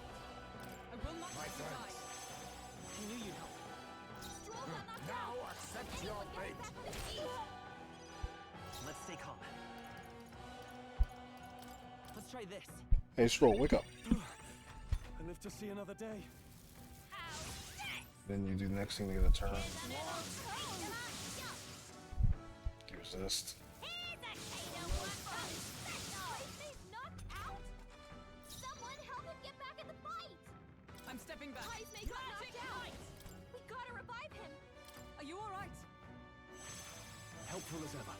I will not let you die.
I knew you'd help.
Stroll got knocked
Now
out.
accept your
Anyone get him
fate.
back on his feet.
Let's stay calm. Let's try this.
Hey, Stroll, wake up.
I live to see another day.
Then you do the next thing to get a turn. You resist.
back.
Heismay got knocked out. We gotta revive him.
Are you alright?
Helpful as ever.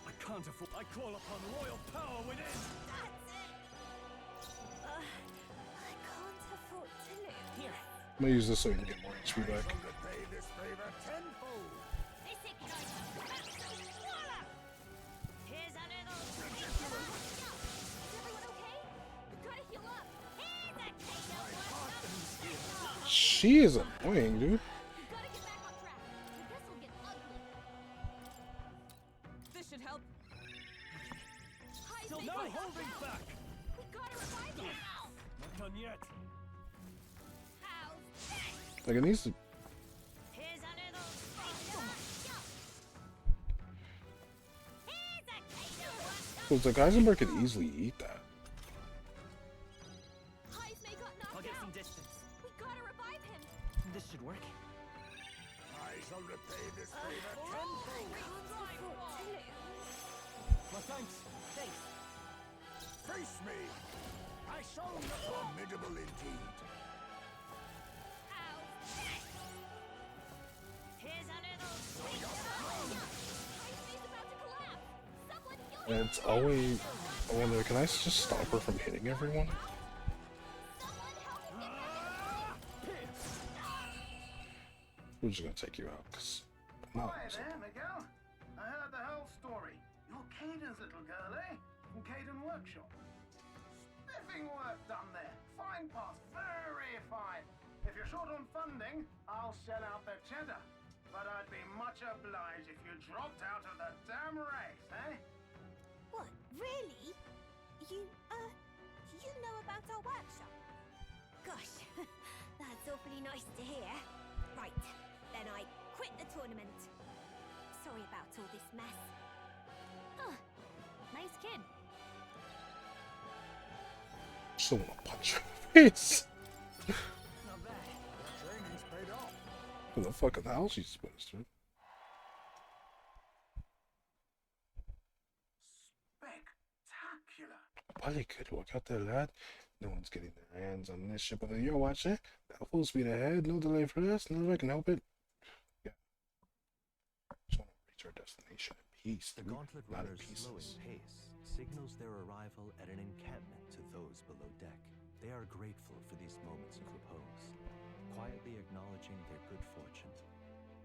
I can't afford. I call upon royal power within.
That's it. I can't afford to lose.
Here.
I'm gonna use this so we can get more HP back.
Shall repay this favor tenfold.
This ignites. Voila! Here's a little. Is everyone okay? We gotta heal up. Here's a taste.
She is annoying, dude.
We gotta get back on track. This will get ugly.
This should help.
Still
Heismay
no
got knocked
holding
out.
back.
We gotta revive him.
Not done yet.
How's this?
Like it needs to.
Here's a little. Here's a taste.
Cause like Heisenberg could easily eat that.
Heismay got
I'll
knocked
get
out.
some distance.
We gotta revive him.
This should work.
I shall repay this favor tenfold.
My thanks.
Thanks.
Face me. I shall formidable indeed.
Here's a little. Heismay's about to collapse. Someone heal
And it's always. I wonder, can I just stop her from hitting everyone?
Someone help me get back.
We're just gonna take you out, cause. No.
Hi there, Miguel. I heard the whole story. You're Caden's little girl, eh? From Caden Workshop. Spiffing work done there. Fine pass, very fine. If you're short on funding, I'll shell out the cheddar. But I'd be much obliged if you dropped out of the damn race, eh?
What? Really? You know about our workshop? Gosh, that's awfully nice to hear. Right, then I quit the tournament. Sorry about all this mess. Huh, nice kid.
Still wanna punch her in the face.
Not bad.
Training's paid off.
Who the fucking hell she's supposed to?
Spectacular.
Bloody good work out there, lad. No one's getting their hands on this ship of your watch, eh? Now full speed ahead, no delay for us, none if I can help it. Yeah. Just want to reach our destination in peace.
The
dude.
gauntlet
Not in
runner's slowing
pieces.
pace signals their arrival at an encampment to those below deck. They are grateful for these moments of repose, quietly acknowledging their good fortune,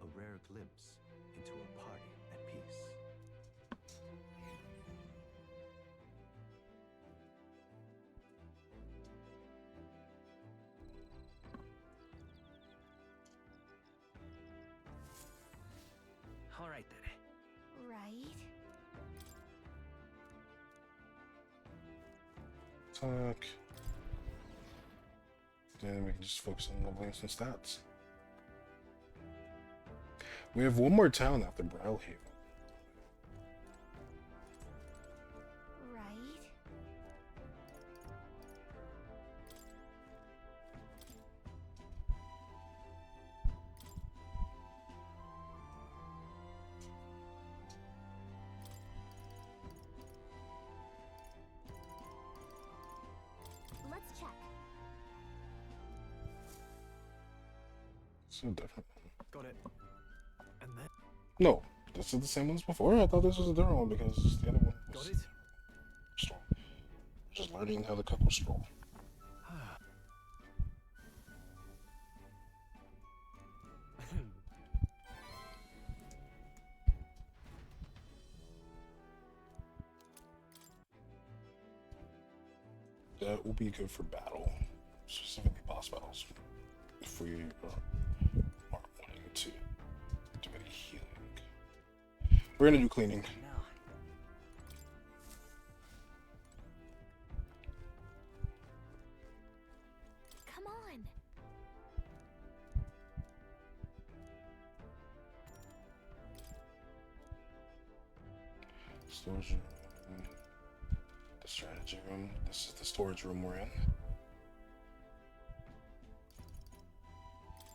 a rare glimpse into a party at peace.
All right then.
Right.
Talk. Then we can just focus on leveling some stats. We have one more town after Brilhaven.
Right. Let's check.
So different.
Got it. And then
No, this is the same one as before. I thought this was a different one because the other one
got
was
it.
strong. Just learning how the cook was strong. That will be good for battle, specifically boss battles. If we aren't wanting to do any healing, we're gonna do cleaning.
Now.
Come on.
Storage room, the strategy room. This is the storage room we're in.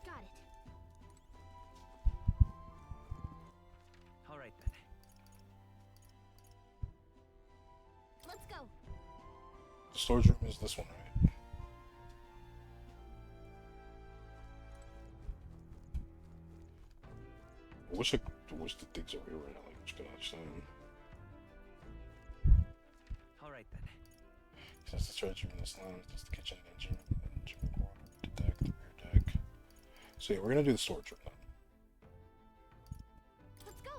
Got it.
All right then.
Let's go.
The storage room is this one, right? wish the things over here right now, like, just gonna understand.
Alright then.
That's the treasure in the slums, that's the kitchen engine core, the deck, the rear deck. So yeah, we're gonna do the storage room now.
Let's go.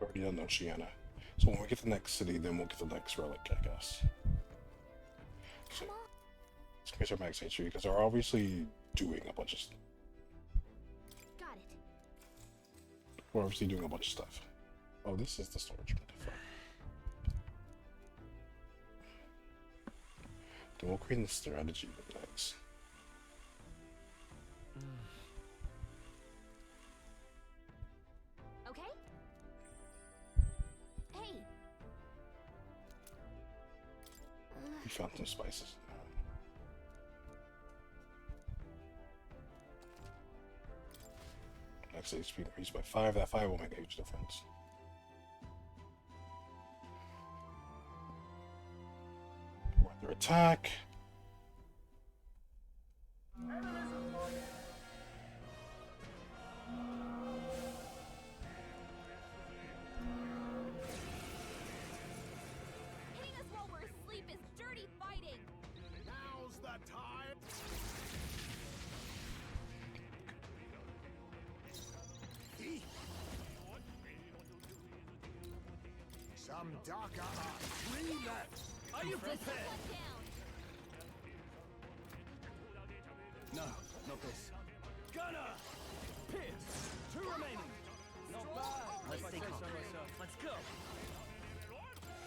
We've already done Oceana. So when we get to the next city, then we'll get the next relic, I guess. So,
Come on.
let's increase our max HP because they're obviously doing a bunch of stuff.
Got it.
We're obviously doing a bunch of stuff. Oh, this is the storage room. Then we'll create the strategy next.
Okay. Hey.
We found some spices. Max HP increased by 5. That 5 will make a huge difference. Their attack.
Hitting us while we're asleep is dirty fighting.
Now's the time. Some darker art. 3 left.
Are you prepared?
One down.
No, not this. Gunner! Pierce! 2 remaining. Not bad.
Let's
if I
stay
say
calm.
so myself.
Let's go.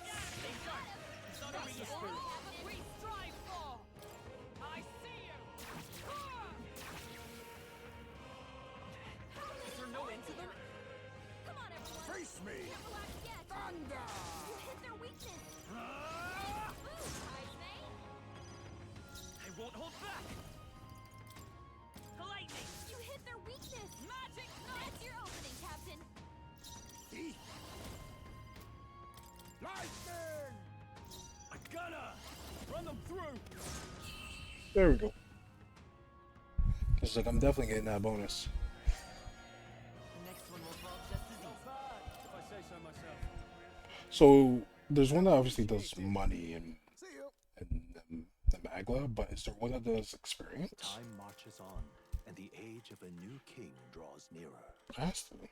Stay sharp. It's not over yet.
All that we strive for. I see you. Is there no end to them?
Come on, everyone.
Face me.
Can't relax yet.
Thunder.
You hit their weakness. Move, Ismay.
I won't hold back. Lightning.
You hit their weakness. Magic knife. That's your opening, Captain.
Lightning.
A gunner! Run them through!
There we go. It's like I'm definitely getting that bonus.
The next one will fall just as easy.
Not bad, if I say so myself.
So there's one that obviously does money and
See you.
the Magla, but is there one that does experience?
Time marches on, and the age of a new king draws nearer.
Has to be.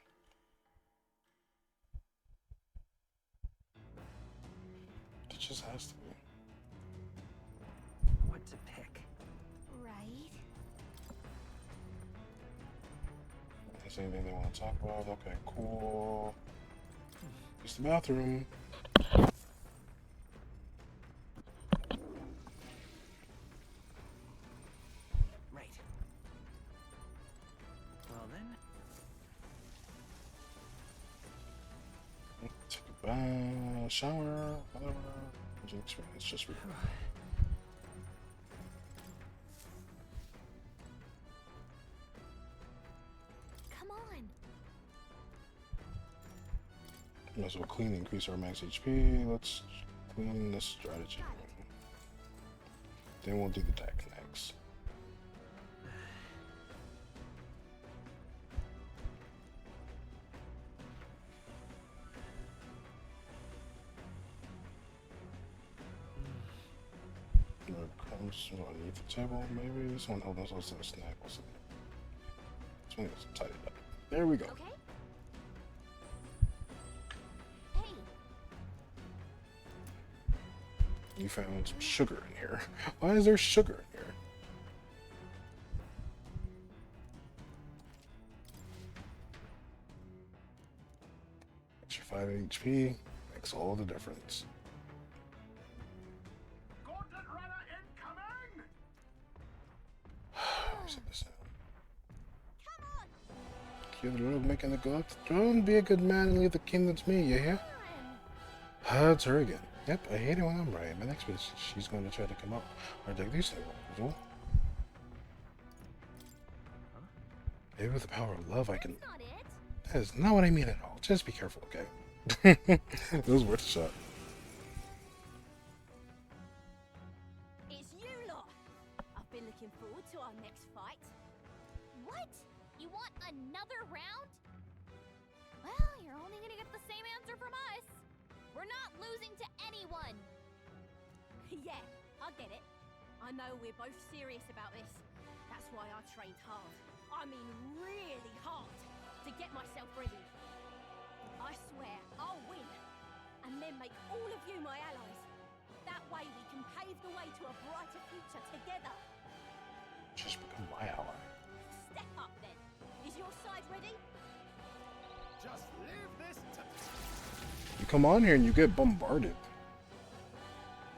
It just has to be.
What to pick?
Right.
Is there anything they want to talk about? Okay, cool. Use the bathroom.
Right. Well then,
Take a bath, shower, whatever. Engine experience, just read.
Come on.
Might as well clean and increase our max HP. Let's clean this strategy. Then we'll do the deck next. Comes underneath the table, maybe. This one, hold on, so it's a snack. What's it? This one is tied up. There we go.
Okay. Hey.
You found some sugar in here. Why is there sugar in here? Extra 5 HP makes all the difference.
Gauntlet runner incoming!
Set this out.
Come on.
You're the road making the go up the throne. Be a good man and leave the kingdom to me, you hear? It's her again. Yep, I hate it when I'm right. My next bitch, she's going to try to come up. Or take these things as well. Maybe with the power of love I can...
That's not it.
That is not what I mean at all. Just be careful, okay? It was worth a shot.
another round? Well, you're only gonna get the same answer from us. We're not losing to anyone. Yeah, I get it. I know we're both serious about this. That's why I trained hard. I mean really hard to get myself ready. I swear I'll win and then make all of you my allies. That way we can pave the way to a brighter future together.
Just become my ally.
Step up then. Is your side ready?
Just leave this to...
You come on here and you get bombarded.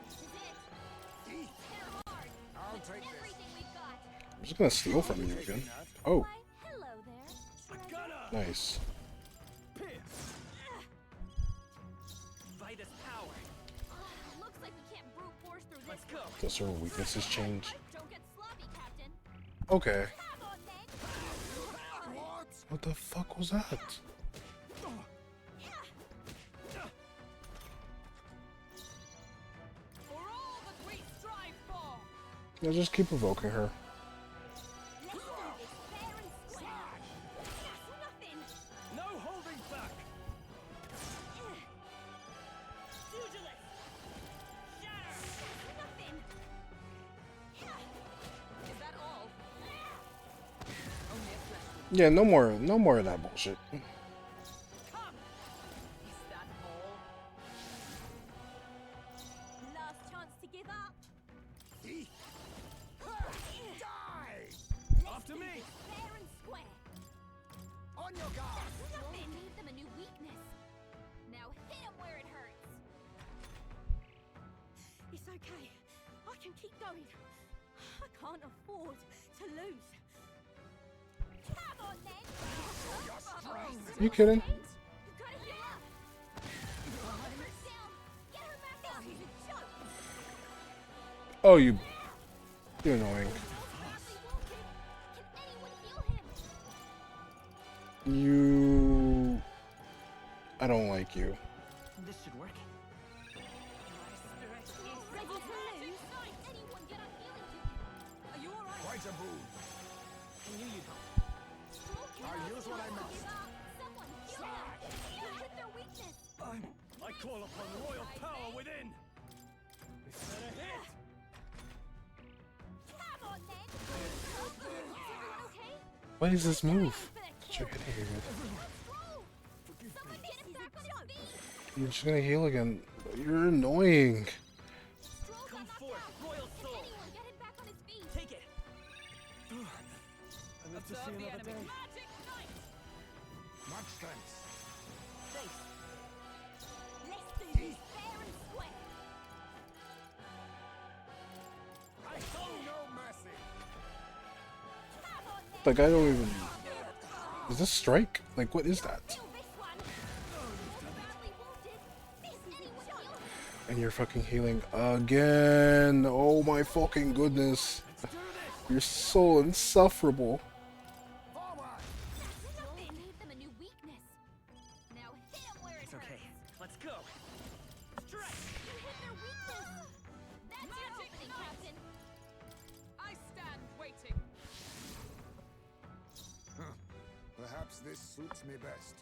This is it. They're hard.
I'll
With
take this.
everything we've got.
I'm just gonna steal from you again. Oh,
Why, hello there.
nice.
Vitus power.
Looks like we can't brute force through this.
Let's go.
Does her weaknesses change?
Don't get sloppy, Captain.
Okay.
Come on then.
What the fuck was that?
For all that we strive for.
Yeah, just keep provoking her.
Let's do this fair and square. That's nothing.
No holding back.
Pugilist. Shatter.
That's nothing.
Is that all? Only a flesh wound.
Yeah, no more of that bullshit.
Come. Is that all?
Last chance to give up.
After me.
Fair and square.
On your guard!
Nothing. Gave them a new weakness. Now hit them where it hurts. It's okay. I can keep going. I can't afford to lose. Come on then.
You're strong!
You kidding?
You gotta heal up. Hold her down. Get her back up. He's a joke.
Oh, you're annoying.
Badly wounded. Can anyone heal him?
You... I don't like you.
This should work.
Ready to lose? Anyone get a healing to him?
Are you alright?
Quite a boon.
I knew you'd help.
I'll use what I must.
Someone heal them. You hit their weakness.
I call upon royal power within. Is that a hit?
Come on then. Is everyone okay?
What is this move
For the
that you're
kill.
hitting me with?
Let's roll. Someone get him back on his feet.
You're just gonna heal again. You're annoying.
Stroll got
Come
knocked
forth,
out.
royal
Can
soul.
anyone get him back on his feet?
Take it.
I live to
Observe
see
the
another
enemy.
day.
Magic knight.
Much thanks.
Thanks.
Let's do this fair and square.
I show no mercy.
Come on then.
Like, I don't even... Is this strike? Like, what is that?
Kill this one. Badly wounded. This anyone heal him?
And you're fucking healing again. Oh my fucking goodness. You're so insufferable.
Forward!
Nothing. Gave them a new weakness. Now hit them where it
It's okay.
hurts.
Let's go. Strike.
You hit their weakness. That's your
Magic
opening,
knight.
Captain.
I stand waiting.
Perhaps this suits me best.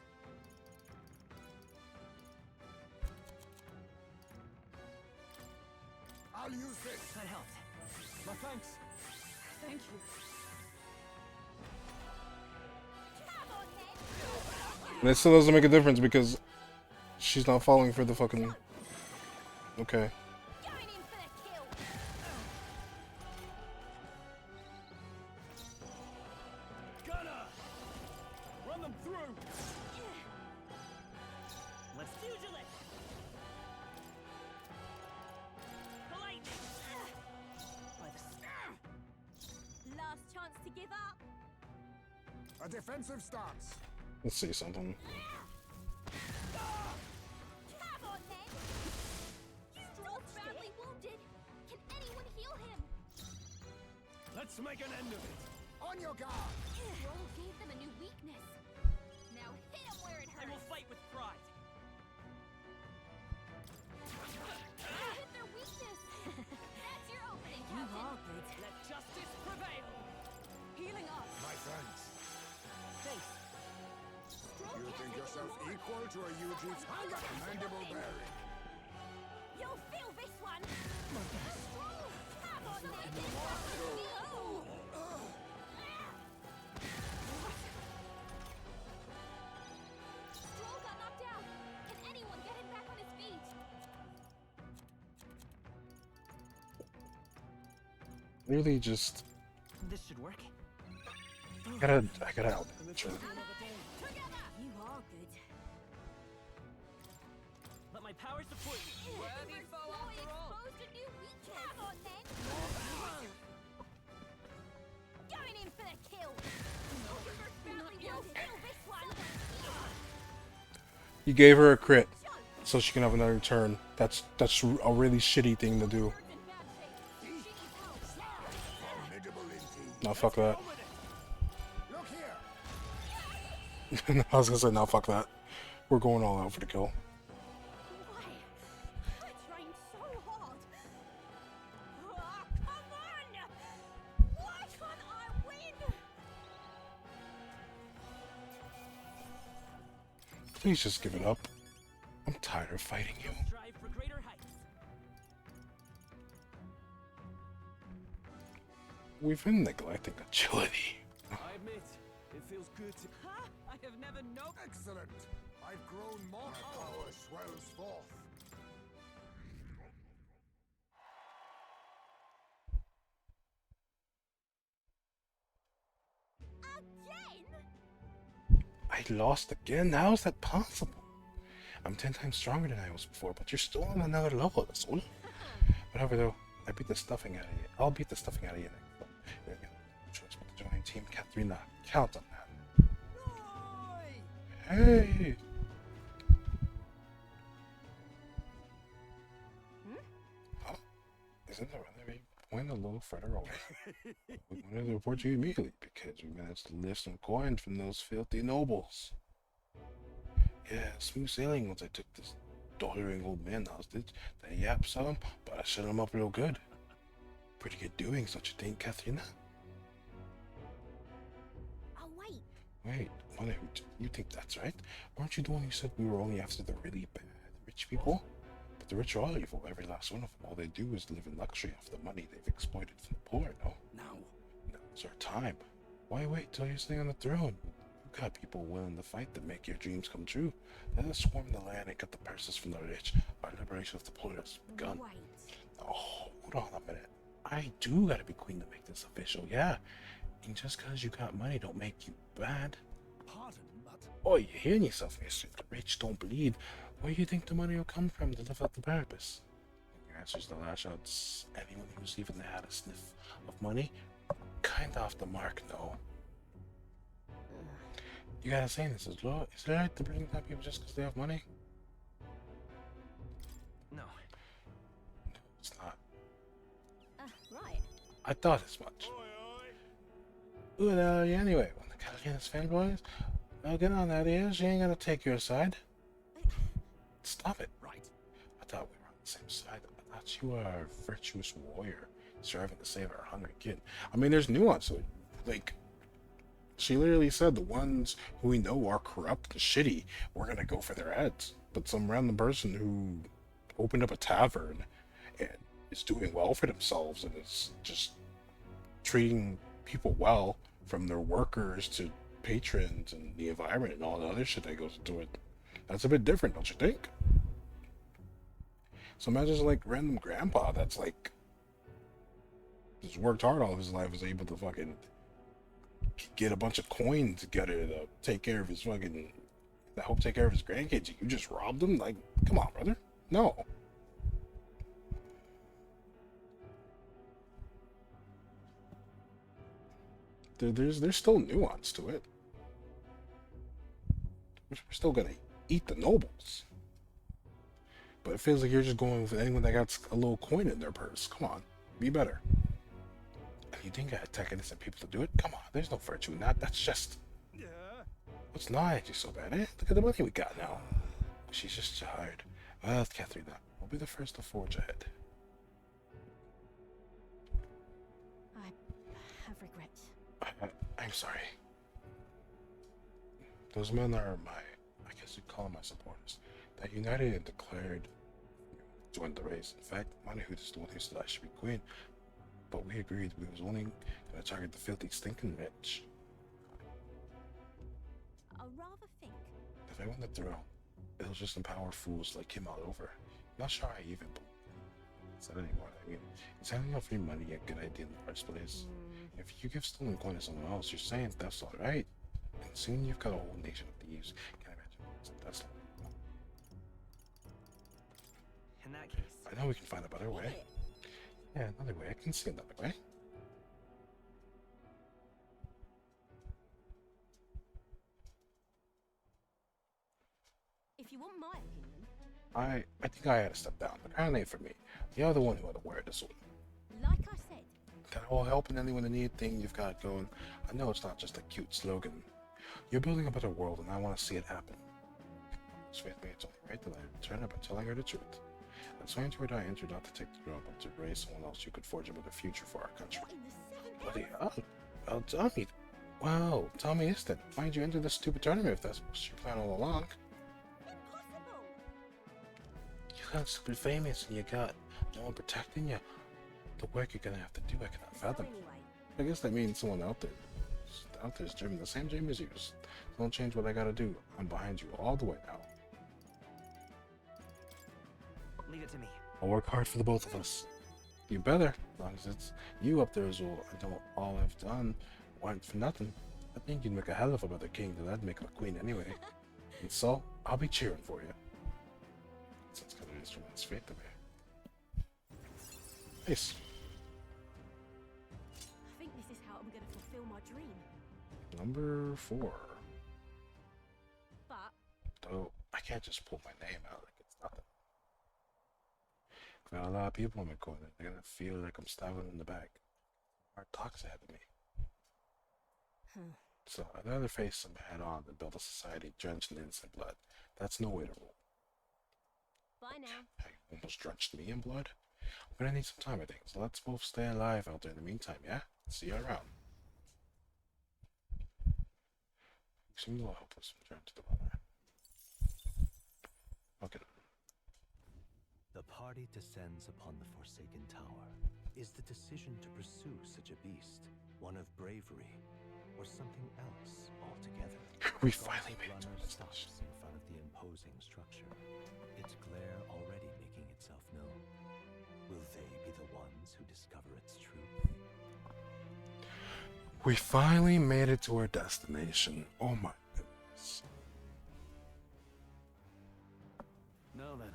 I'll use this.
That helped.
My thanks.
Thank you.
Come on then.
And it still doesn't make a difference because she's not falling for the fucking... Okay.
Going in for the kill.
Gunner. Run them through.
Let's pugilist. Lightning. By the
Last chance to give up.
A defensive stance.
Let's see something.
Come on then. Stroll's badly wounded. Can anyone heal him?
Let's make an end of it.
On your guard!
Stroll gave them a new weakness. Now hit him where it
I will
hurts.
fight with pride.
You hit their weakness. That's your opening, Captain.
Let justice prevail. Healing up.
My thanks.
Thanks.
think yourself equal to a Yuji's mandible bearing?
You'll feel this one. Come on, then. Stroll got knocked out. Can anyone get him back on his feet?
Really, just
This should work.
I gotta help. Sure.
Together. You are good.
Let my power support you.
Worthy foe after all.
Exposed a new weakness. Come on, then. Going in for the kill. You'll feel this one.
You gave her a crit, so she can have another turn. That's a really shitty thing to do.
Formidable indeed.
No, fuck that.
Look here.
I was gonna say, no, fuck that. We're going all out for the kill.
Why? I trained so hard. Oh, come on! Why can't I win?
Please just give it up. I'm tired of fighting you.
Strive for greater heights.
We've been neglecting agility.
I admit, it feels good to.
Huh? I have never known.
Excellent. I've grown more. My power swells forth.
Again?
I lost again? How is that possible? I'm 10 times stronger than I was before, but you're still on another level. Soul. Whatever though, I beat the stuffing out of you. I'll beat the stuffing out of you next time. There you go. Choice with the joining team, Katharina. Count on that. Hey! Huh? Isn't the runway point a little further away? We wanted to report you immediately because we managed to lift some coins from those filthy nobles. Yeah, smooth sailing once I took this doddering old man hostage. They yapped some, but I shut him up real good. Pretty good doing, such a thing, Katharina.
Oh, wait.
Wait, you think that's right? Aren't you the one who said we were only after the really bad rich people? But the rich are all evil, every last one of them. All they do is live in luxury off the money they've exploited from the poor, no? Now's our time. Why wait till you're sitting on the throne? You've got people willing to fight to make your dreams come true. Let us swarm the land and get the purses from the rich. Our liberation of the poor has begun.
Wait.
Oh, hold on a minute. I do gotta be queen to make this official, yeah. And just cause you got money don't make you bad.
Pardon, but.
Oh, you're hearing yourself, mister. The rich don't bleed. Where do you think the money will come from to live out the purpose? Your answer's to lash out anyone who's even had a sniff of money? Kinda off the mark, no. You gotta say this is low. Is it right to bring down people just because they have money?
No.
No, it's not.
Right.
I thought as much. Who the hell are you anyway? One of the Catalina's fanboys? Well, get on that ear. She ain't gonna take your side. Stop it.
Right.
I thought we were on the same side. I thought you were a virtuous warrior striving to save our hungry kid. I mean, there's nuance to it. Like, she literally said the ones who we know are corrupt and shitty, we're gonna go for their heads. But some random person who opened up a tavern and is doing well for themselves and is just treating people well, from their workers to patrons and the environment and all the other shit that goes into it, that's a bit different, don't you think? So imagine like random grandpa that's like just worked hard all of his life, was able to fucking get a bunch of coins together to take care of his fucking, to help take care of his grandkids. You just robbed him? Like, come on, brother. No. There's still nuance to it. We're still gonna eat the nobles. But it feels like you're just going with anyone that got a little coin in their purse. Come on, be better. And you think I attack innocent people to do it? Come on, there's no virtue in that. That's just...
Yeah.
What's lying at you so bad, eh? Look at the money we got now. She's just tired. Well, Katharina, we'll be the first to forge ahead.
I have regrets.
I'm sorry. Those men are guess you'd call them my supporters, that united and declared joined the race. In fact, Manahut is the one who said I should be queen, but we agreed we was only going to target the filthy, stinking rich.
I rather think.
If I win the throne, it'll just empower fools like him all over. Not sure I even said anymore. I mean, is handing out free money a good idea in the first place? If you give stolen coin to someone else, you're saying that's alright. And soon you've got a whole nation of thieves. Can't imagine that's like.
In that case,
I know we can find a better way. Yeah, another way. I can see another way.
If you want my opinion.
I think I had to step down. The crown ain't for me. You're the one who had to wear this one.
Like I said.
That whole helping anyone in need thing you've got going, I know it's not just a cute slogan. You're building a better world and I want to see it happen. Sweet me, it's only right that I return by telling her the truth. I'm swearing to her that I entered not to take the throne, but to raise someone else who could forge a better future for our country. Bloody hell. Well, Tommy. Wow, Tommy Easton. Why'd you enter this stupid tournament if that's what you planned all along?
Impossible!
You got super famous and you got no one protecting you. The work you're gonna have to do, I cannot fathom.
Anyway.
I guess that means someone out there's dreaming the same dream as you. Don't change what I gotta do. I'm behind you all the way now.
leave it to me.
I'll work hard for the both of us. You better, as long as it's you up there as well. I don't all I've done went for nothing. I think you'd make a hell of a better king than I'd make a queen anyway. And so, I'll be cheering for you. Sounds kind of instrument's fate to me. Nice.
I think this is how I'm gonna fulfill my dream.
Number 4.
But
Though, I can't just pull my name out like it's nothing. Got a lot of people in my corner. They're gonna feel like I'm stabbing in the back. Hard talks ahead of me. So I'd rather face them head on than build a society drenched in innocent blood. That's no way to roll.
bye now.
Hey, almost drenched me in blood? I'm gonna need some time, I think. So let's both stay alive out there in the meantime, yeah? See you around. You seem a little helpless. Return to the runner. Okay.
The party descends upon the Forsaken Tower. Is the decision to pursue such a beast one of bravery or something else altogether?
We finally made it to
Runner
the
stops in front of the imposing structure, its glare already making itself known. Will they be the ones who discover its truth?
We finally made it to our destination. Oh my goodness.
No then.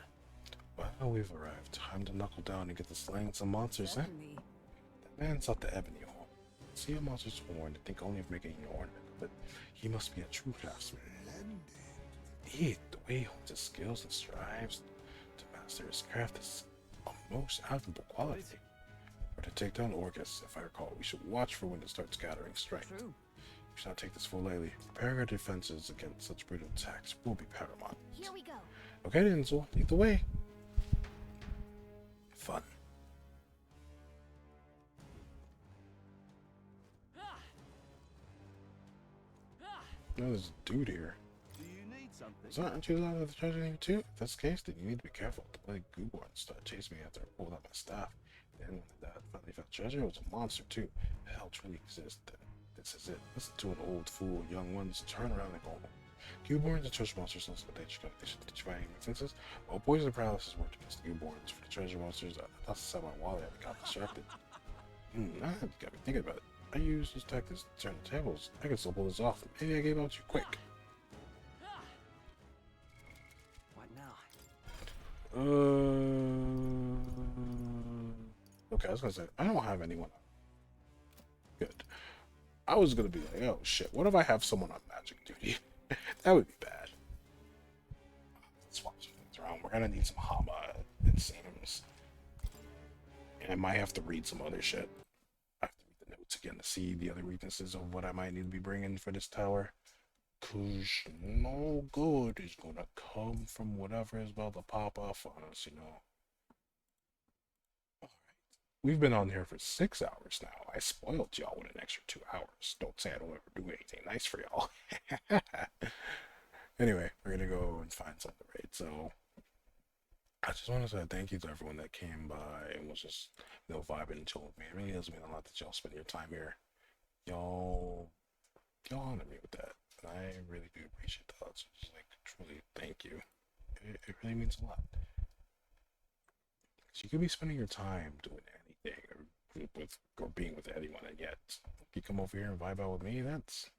Well, we've arrived. Time to knuckle down and get to slaying some monsters, eh?
Certainly.
That man's up the ebony hall. See a monster's horn and think only of making an ornament, but he must be a true craftsman. Indeed, the way he hones his skills and strives to master his craft is of most admirable quality. Or to take down Orcus, if I recall, we should watch for when to start scattering strength.
True.
We should not take this full lightly. Preparing our defenses against such brutal attacks will be paramount.
Here we go.
Okay then, so lead the way. Fun. No, there's a dude here.
Do you need something?
So aren't you allowed with the treasure here too? If that's the case, then you need to be careful. The bloody Gooborn started chasing me after I pulled out my staff. Then when the dad finally found treasure, it was a monster too. Hell truly exists. This is it. Listen to an old fool. Young ones turn around and go home. Gooborns and treasure monsters don't what they should teach fighting defenses. While poison paralysis worked against the Gooborns for the treasure monsters, I lost my wallet and got distracted. Now you got me thinking about it. I used this tactics to turn the tables. I can still pull this off. Maybe I gave out too quick.
What now?
Okay, I was gonna say, I don't have anyone. Good. I was gonna be like, oh shit, what if I have someone on magic duty? That would be bad. Let's swap some things around. We're gonna need some Hama, it seems. And I might have to read some other shit. I have to read the notes again to see the other weaknesses of what I might need to be bringing for this tower. Cause no good is gonna come from whatever is about to pop off on us, you know. Alright. We've been on here for 6 hours now. I spoiled y'all with an extra 2 hours. Don't say I don't ever do anything nice for y'all. Anyway, we're gonna go and find something to raid. So I just want to say thank you to everyone that came by and was just, you know, vibing and chilling with me. It really does mean a lot that y'all spend your time here. Y'all honor me with that. And I really do appreciate that. So just like truly thank you. It really means a lot. Because you could be spending your time doing anything or being with anyone, and yet if you come over here and vibe out with me, that's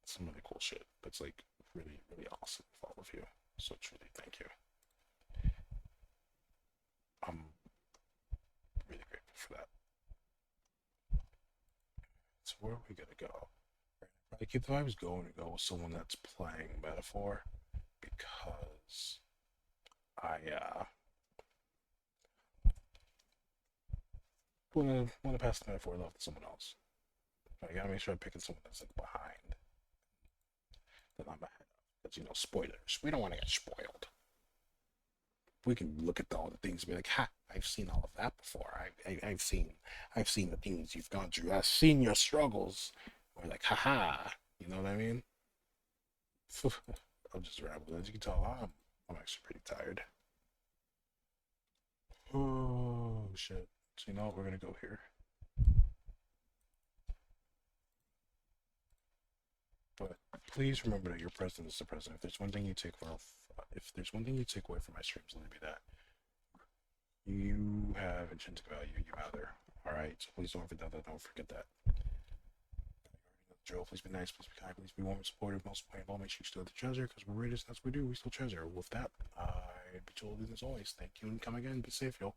some really cool shit. That's like really, really awesome with all of you. So truly thank you. I'm really grateful for that. So where are we gonna go? Probably keep the vibes going and go with someone that's playing Metaphor, because I wanna pass the Metaphor love to someone else. But I gotta make sure I'm picking someone that's like behind that I'm ahead of. Because, you know, spoilers. We don't want to get spoiled. We can look at all the things and be like, ha, I've seen all of that before. I've seen the things you've gone through. I've seen your struggles. We're like, haha. You know what I mean? I'm just rambling. As you can tell, I'm actually pretty tired. Oh shit. So you know what? We're gonna go here. But please remember that your president is the president. If there's one thing you take away from my streams, let it be that. You have intrinsic value. You matter. Alright? So please don't forget that. Don't forget that. Joe, please be nice, please be kind, please be warm and supportive. Most important of all, make sure you still the treasure, because we're Raiders, that's what we do. We still treasure. With that, I be told as always, thank you and come again. Be safe, y'all.